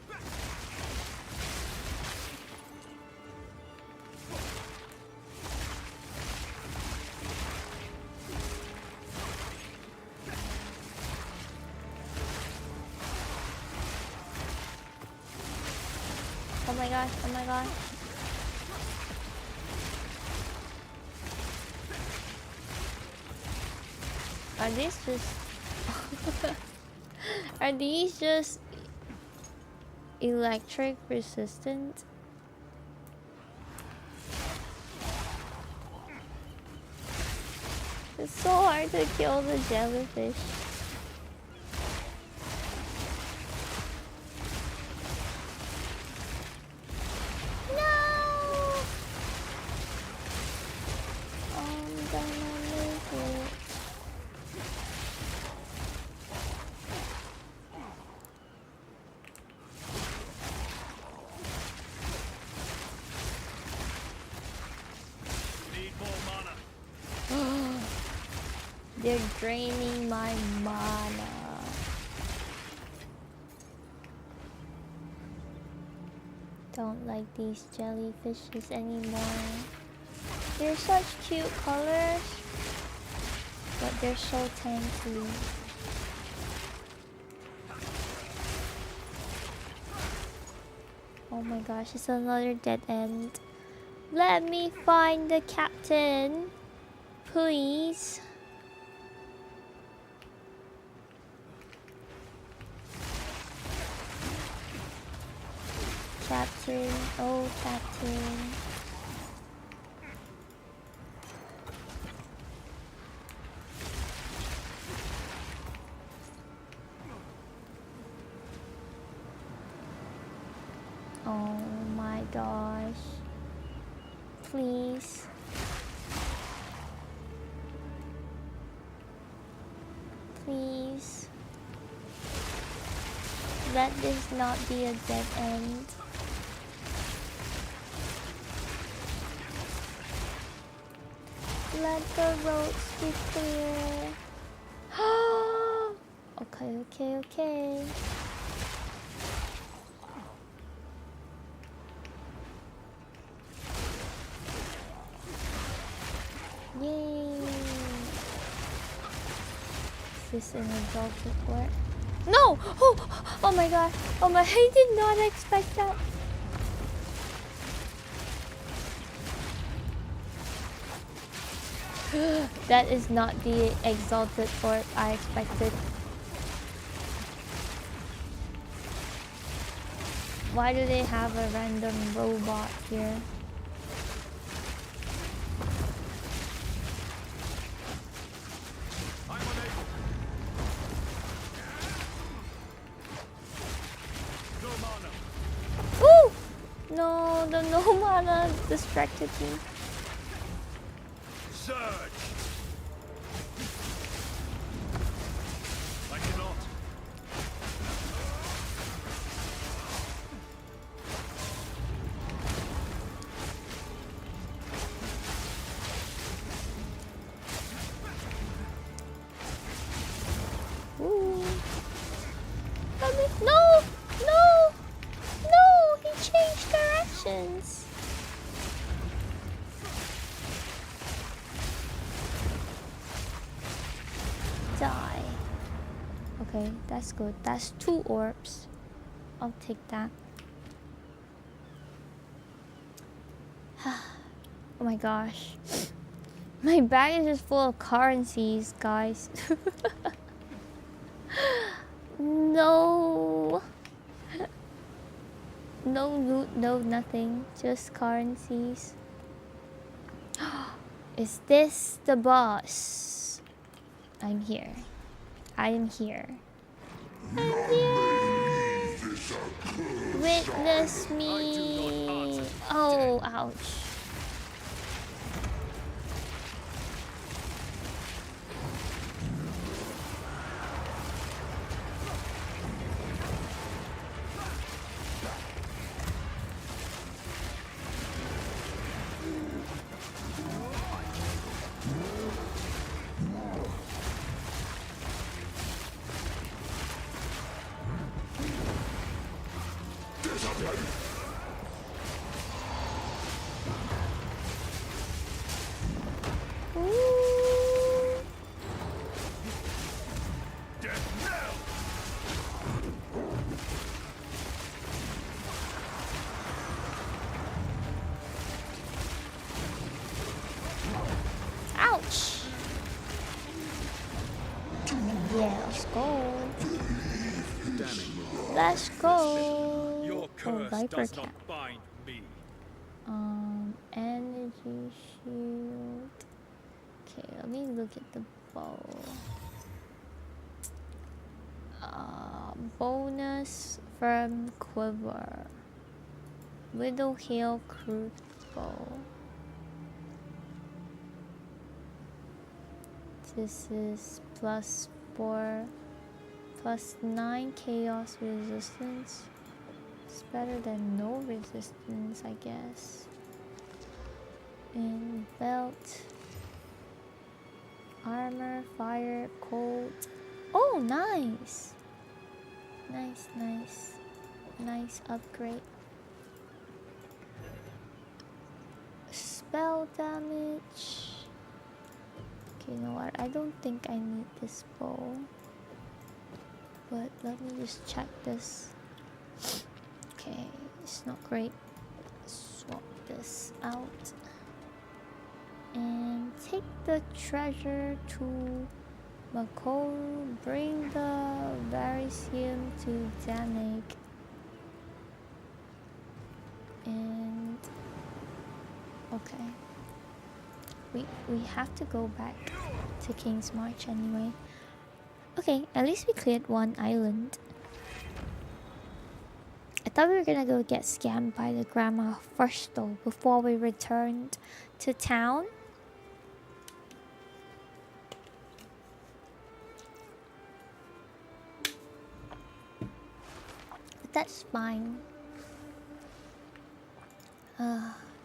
[SPEAKER 1] Oh my gosh, oh my gosh. Are these just are these just electric resistant? It's so hard to kill the jellyfish. No! I'm gonna make it.
[SPEAKER 3] Need more mana.
[SPEAKER 1] They're draining my mana. Don't like these jellyfishes anymore. They're such cute colors, but they're so tanky. Oh my gosh, it's another dead end. Let me find the captain, please. Captain, oh captain. Oh my gosh. Please. Please. Let this not be a dead end. Let the roads be clear. Okay, okay, okay. Yay! Is this an exalted fort? No! Oh my god! Oh my! I did not expect that. That is not the exalted fort I expected. Why do they have a random robot here? Ooh! No, the no mana distracted me.
[SPEAKER 3] Surge! I cannot.
[SPEAKER 1] Ooh. No! No! No! He changed directions. Die. Okay, that's good. That's 2 orbs. I'll take that. Oh my gosh. My bag is just full of currencies, guys. No. No loot, no nothing. Just currencies. Is this the boss? I'm here. I am here. I'm here. Witness me. Oh, ouch. Ouch! Yeah, let's go. Let's go.
[SPEAKER 3] Your
[SPEAKER 1] Oh,
[SPEAKER 3] curse
[SPEAKER 1] Viper
[SPEAKER 3] does
[SPEAKER 1] Cap.
[SPEAKER 3] not bind me.
[SPEAKER 1] Energy shield. Okay, let me look at the bow. Bonus from quiver. Widow Hail Crude bow. This is +4, +9 chaos resistance. It's better than no resistance, I guess. And belt. Armor, fire, cold. Oh, nice! Nice upgrade. Spell damage. Okay, you know what? I don't think I need this bow. But let me just check this. Okay, it's not great. Swap this out. And take the treasure to Makoru. Bring the Varisium to Damek. And okay. We have to go back to King's March anyway. Okay, at least we cleared one island. I thought we were gonna go get scammed by the grandma first though, before we returned to town. But that's fine.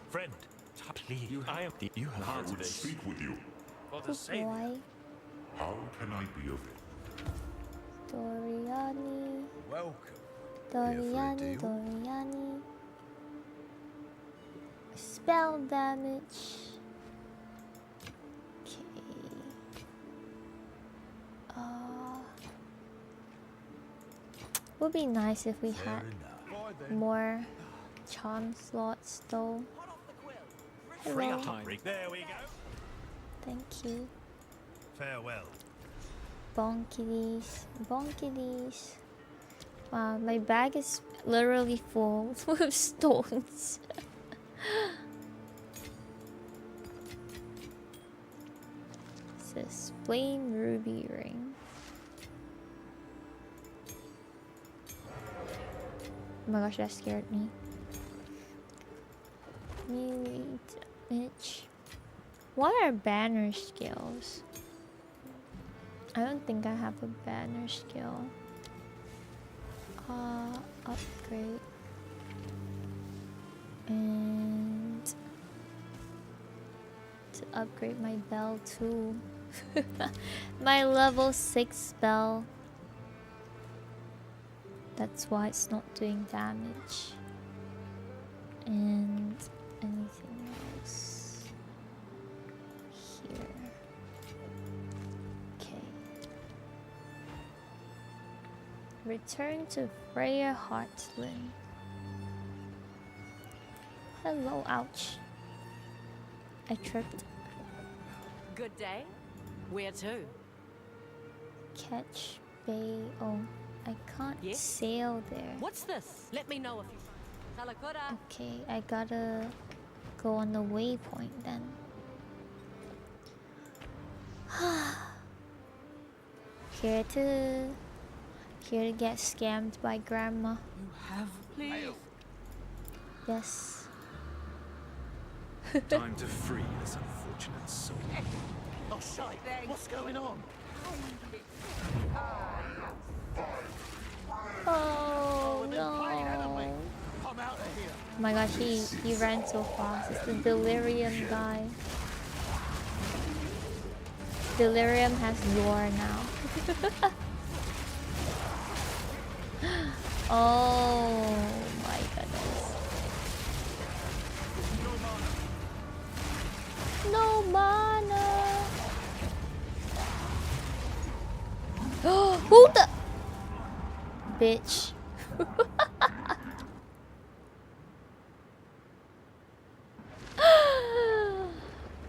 [SPEAKER 11] Friend, please. You have
[SPEAKER 10] I would speak with you.
[SPEAKER 1] Good boy.
[SPEAKER 10] How can I be of it?
[SPEAKER 1] Doriani.
[SPEAKER 11] Welcome.
[SPEAKER 1] Doriani. Spell damage. Okay. Would be nice if we had more charm slots though. Hello.
[SPEAKER 11] There we go.
[SPEAKER 1] Thank you.
[SPEAKER 11] Farewell.
[SPEAKER 1] Bonkies. Wow, my bag is literally full of stones. This flame ruby ring. Oh my gosh, that scared me. Mitch. What are banner skills? I don't think I have a banner skill. Upgrade. And to upgrade my bell too. My level 6 spell. That's why it's not doing damage. And anything else here. Okay. Return to Freya Heartland. Hello, ouch. I tripped.
[SPEAKER 9] Good day. Where to?
[SPEAKER 1] Catch Bay. Oh, I can't sail there.
[SPEAKER 9] What's this? Let me know if you find.
[SPEAKER 1] Okay, I gotta go on the waypoint then. Here to get scammed by grandma.
[SPEAKER 12] You have, please.
[SPEAKER 1] Yes.
[SPEAKER 3] Time to free this unfortunate soul.
[SPEAKER 11] Oh, shite! What's going on?
[SPEAKER 1] Oh no!
[SPEAKER 11] I'm out of here.
[SPEAKER 1] Oh my gosh, he ran so fast. It's the delirium guy. Delirium has lore now. Oh my goodness. No mana. Who the bitch?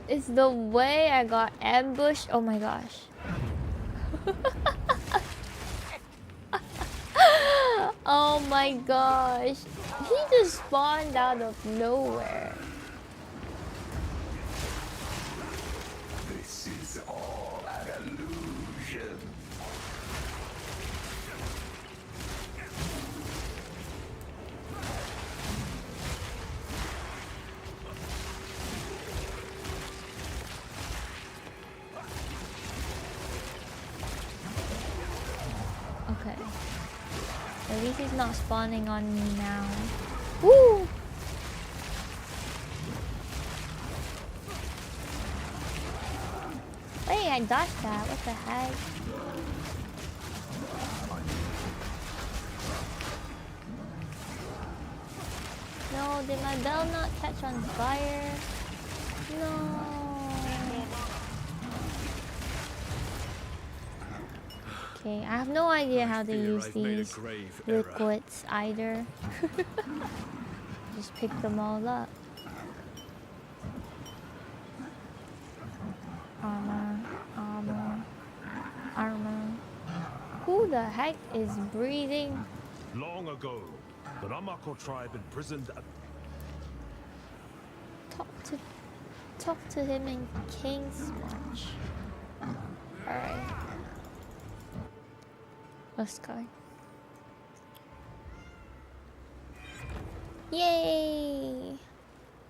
[SPEAKER 1] It's the way I got ambushed. Oh my gosh. Oh my gosh. He just spawned out of nowhere.
[SPEAKER 8] This is all an illusion.
[SPEAKER 1] Okay. At least he's not spawning on me now. Woo! Hey, I dodged that. What the heck? No, did my bell not catch on fire? No. Okay, I have no idea how to use these liquids either. Just pick them all up. Armor, armor, armor. Who the heck is breathing?
[SPEAKER 13] Long ago, the Ramako tribe imprisoned a...
[SPEAKER 1] Talk to him in King's March. Alright. Let's go. Yay!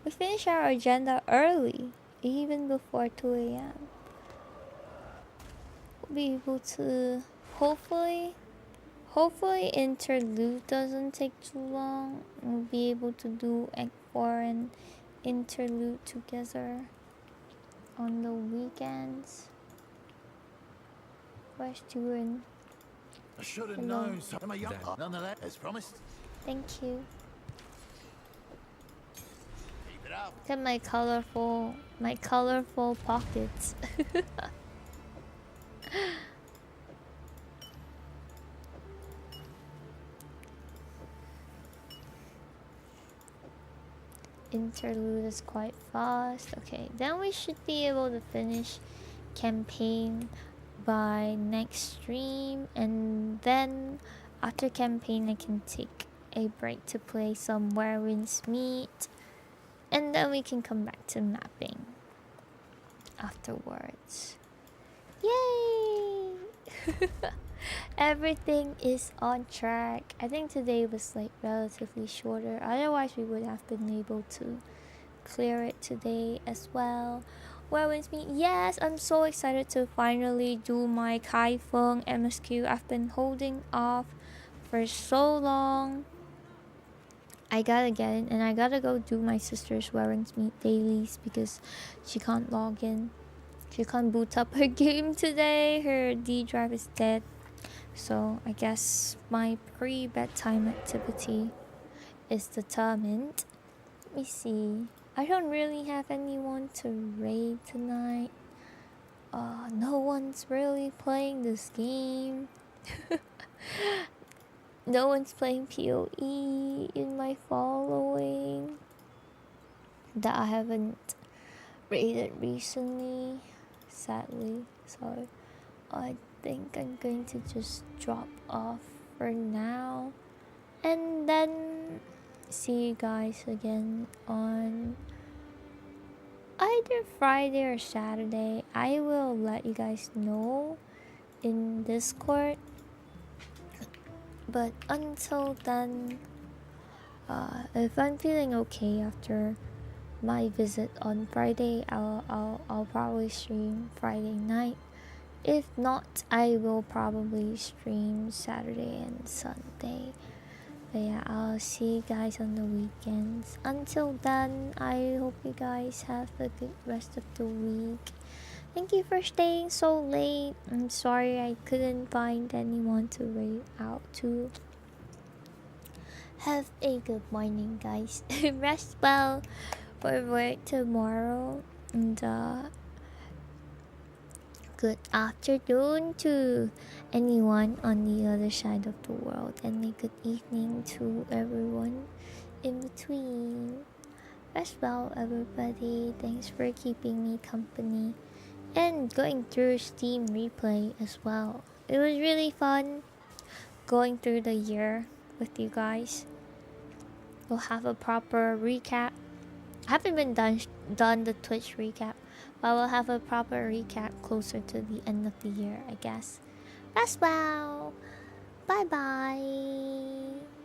[SPEAKER 1] We finished our agenda early, even before 2 a.m. We'll be able to hopefully interlude doesn't take too long. We'll be able to do Act 4 and interlude together on the weekends. Where's Turin?
[SPEAKER 11] I should have known. I'm a young nonetheless, as promised.
[SPEAKER 1] Thank you.
[SPEAKER 11] Keep it up.
[SPEAKER 1] Look at my colorful pockets. Interlude is quite fast. Okay, then we should be able to finish campaign by next stream, and then after campaign I can take a break to play some Where Winds Meet, and then we can come back to mapping afterwards. Yay! Everything is on track. I think today was like relatively shorter, otherwise we would have been able to clear it today as well. Where Winds Meet, yes, I'm so excited to finally do my Kai Feng MSQ. I've been holding off for so long. I gotta get it, and I gotta go do my sister's Where Winds Meet dailies because she can't log in. She can't boot up her game today. Her D drive is dead. So I guess my pre-bedtime activity is determined. Let me see. I don't really have anyone to raid tonight. No one's really playing this game. No one's playing PoE in my following that I haven't raided recently, sadly. So I think I'm going to just drop off for now, and then see you guys again on either Friday or Saturday. I will let you guys know in Discord. But until then, if I'm feeling okay after my visit on Friday, I'll probably stream Friday night. If not, I will probably stream Saturday and Sunday. But yeah, I'll see you guys on the weekends. Until then, I hope you guys have a good rest of the week. Thank you for staying so late. I'm sorry I couldn't find anyone to raid out to. Have a good morning, guys. Rest well for work tomorrow. And good afternoon to anyone on the other side of the world. And a good evening to everyone in between. Rest well, everybody. Thanks for keeping me company and going through Steam Replay as well. It was really fun going through the year with you guys. We'll have a proper recap. I haven't been done the Twitch recap, but we'll have a proper recap closer to the end of the year, I guess. Rest well. Bye bye.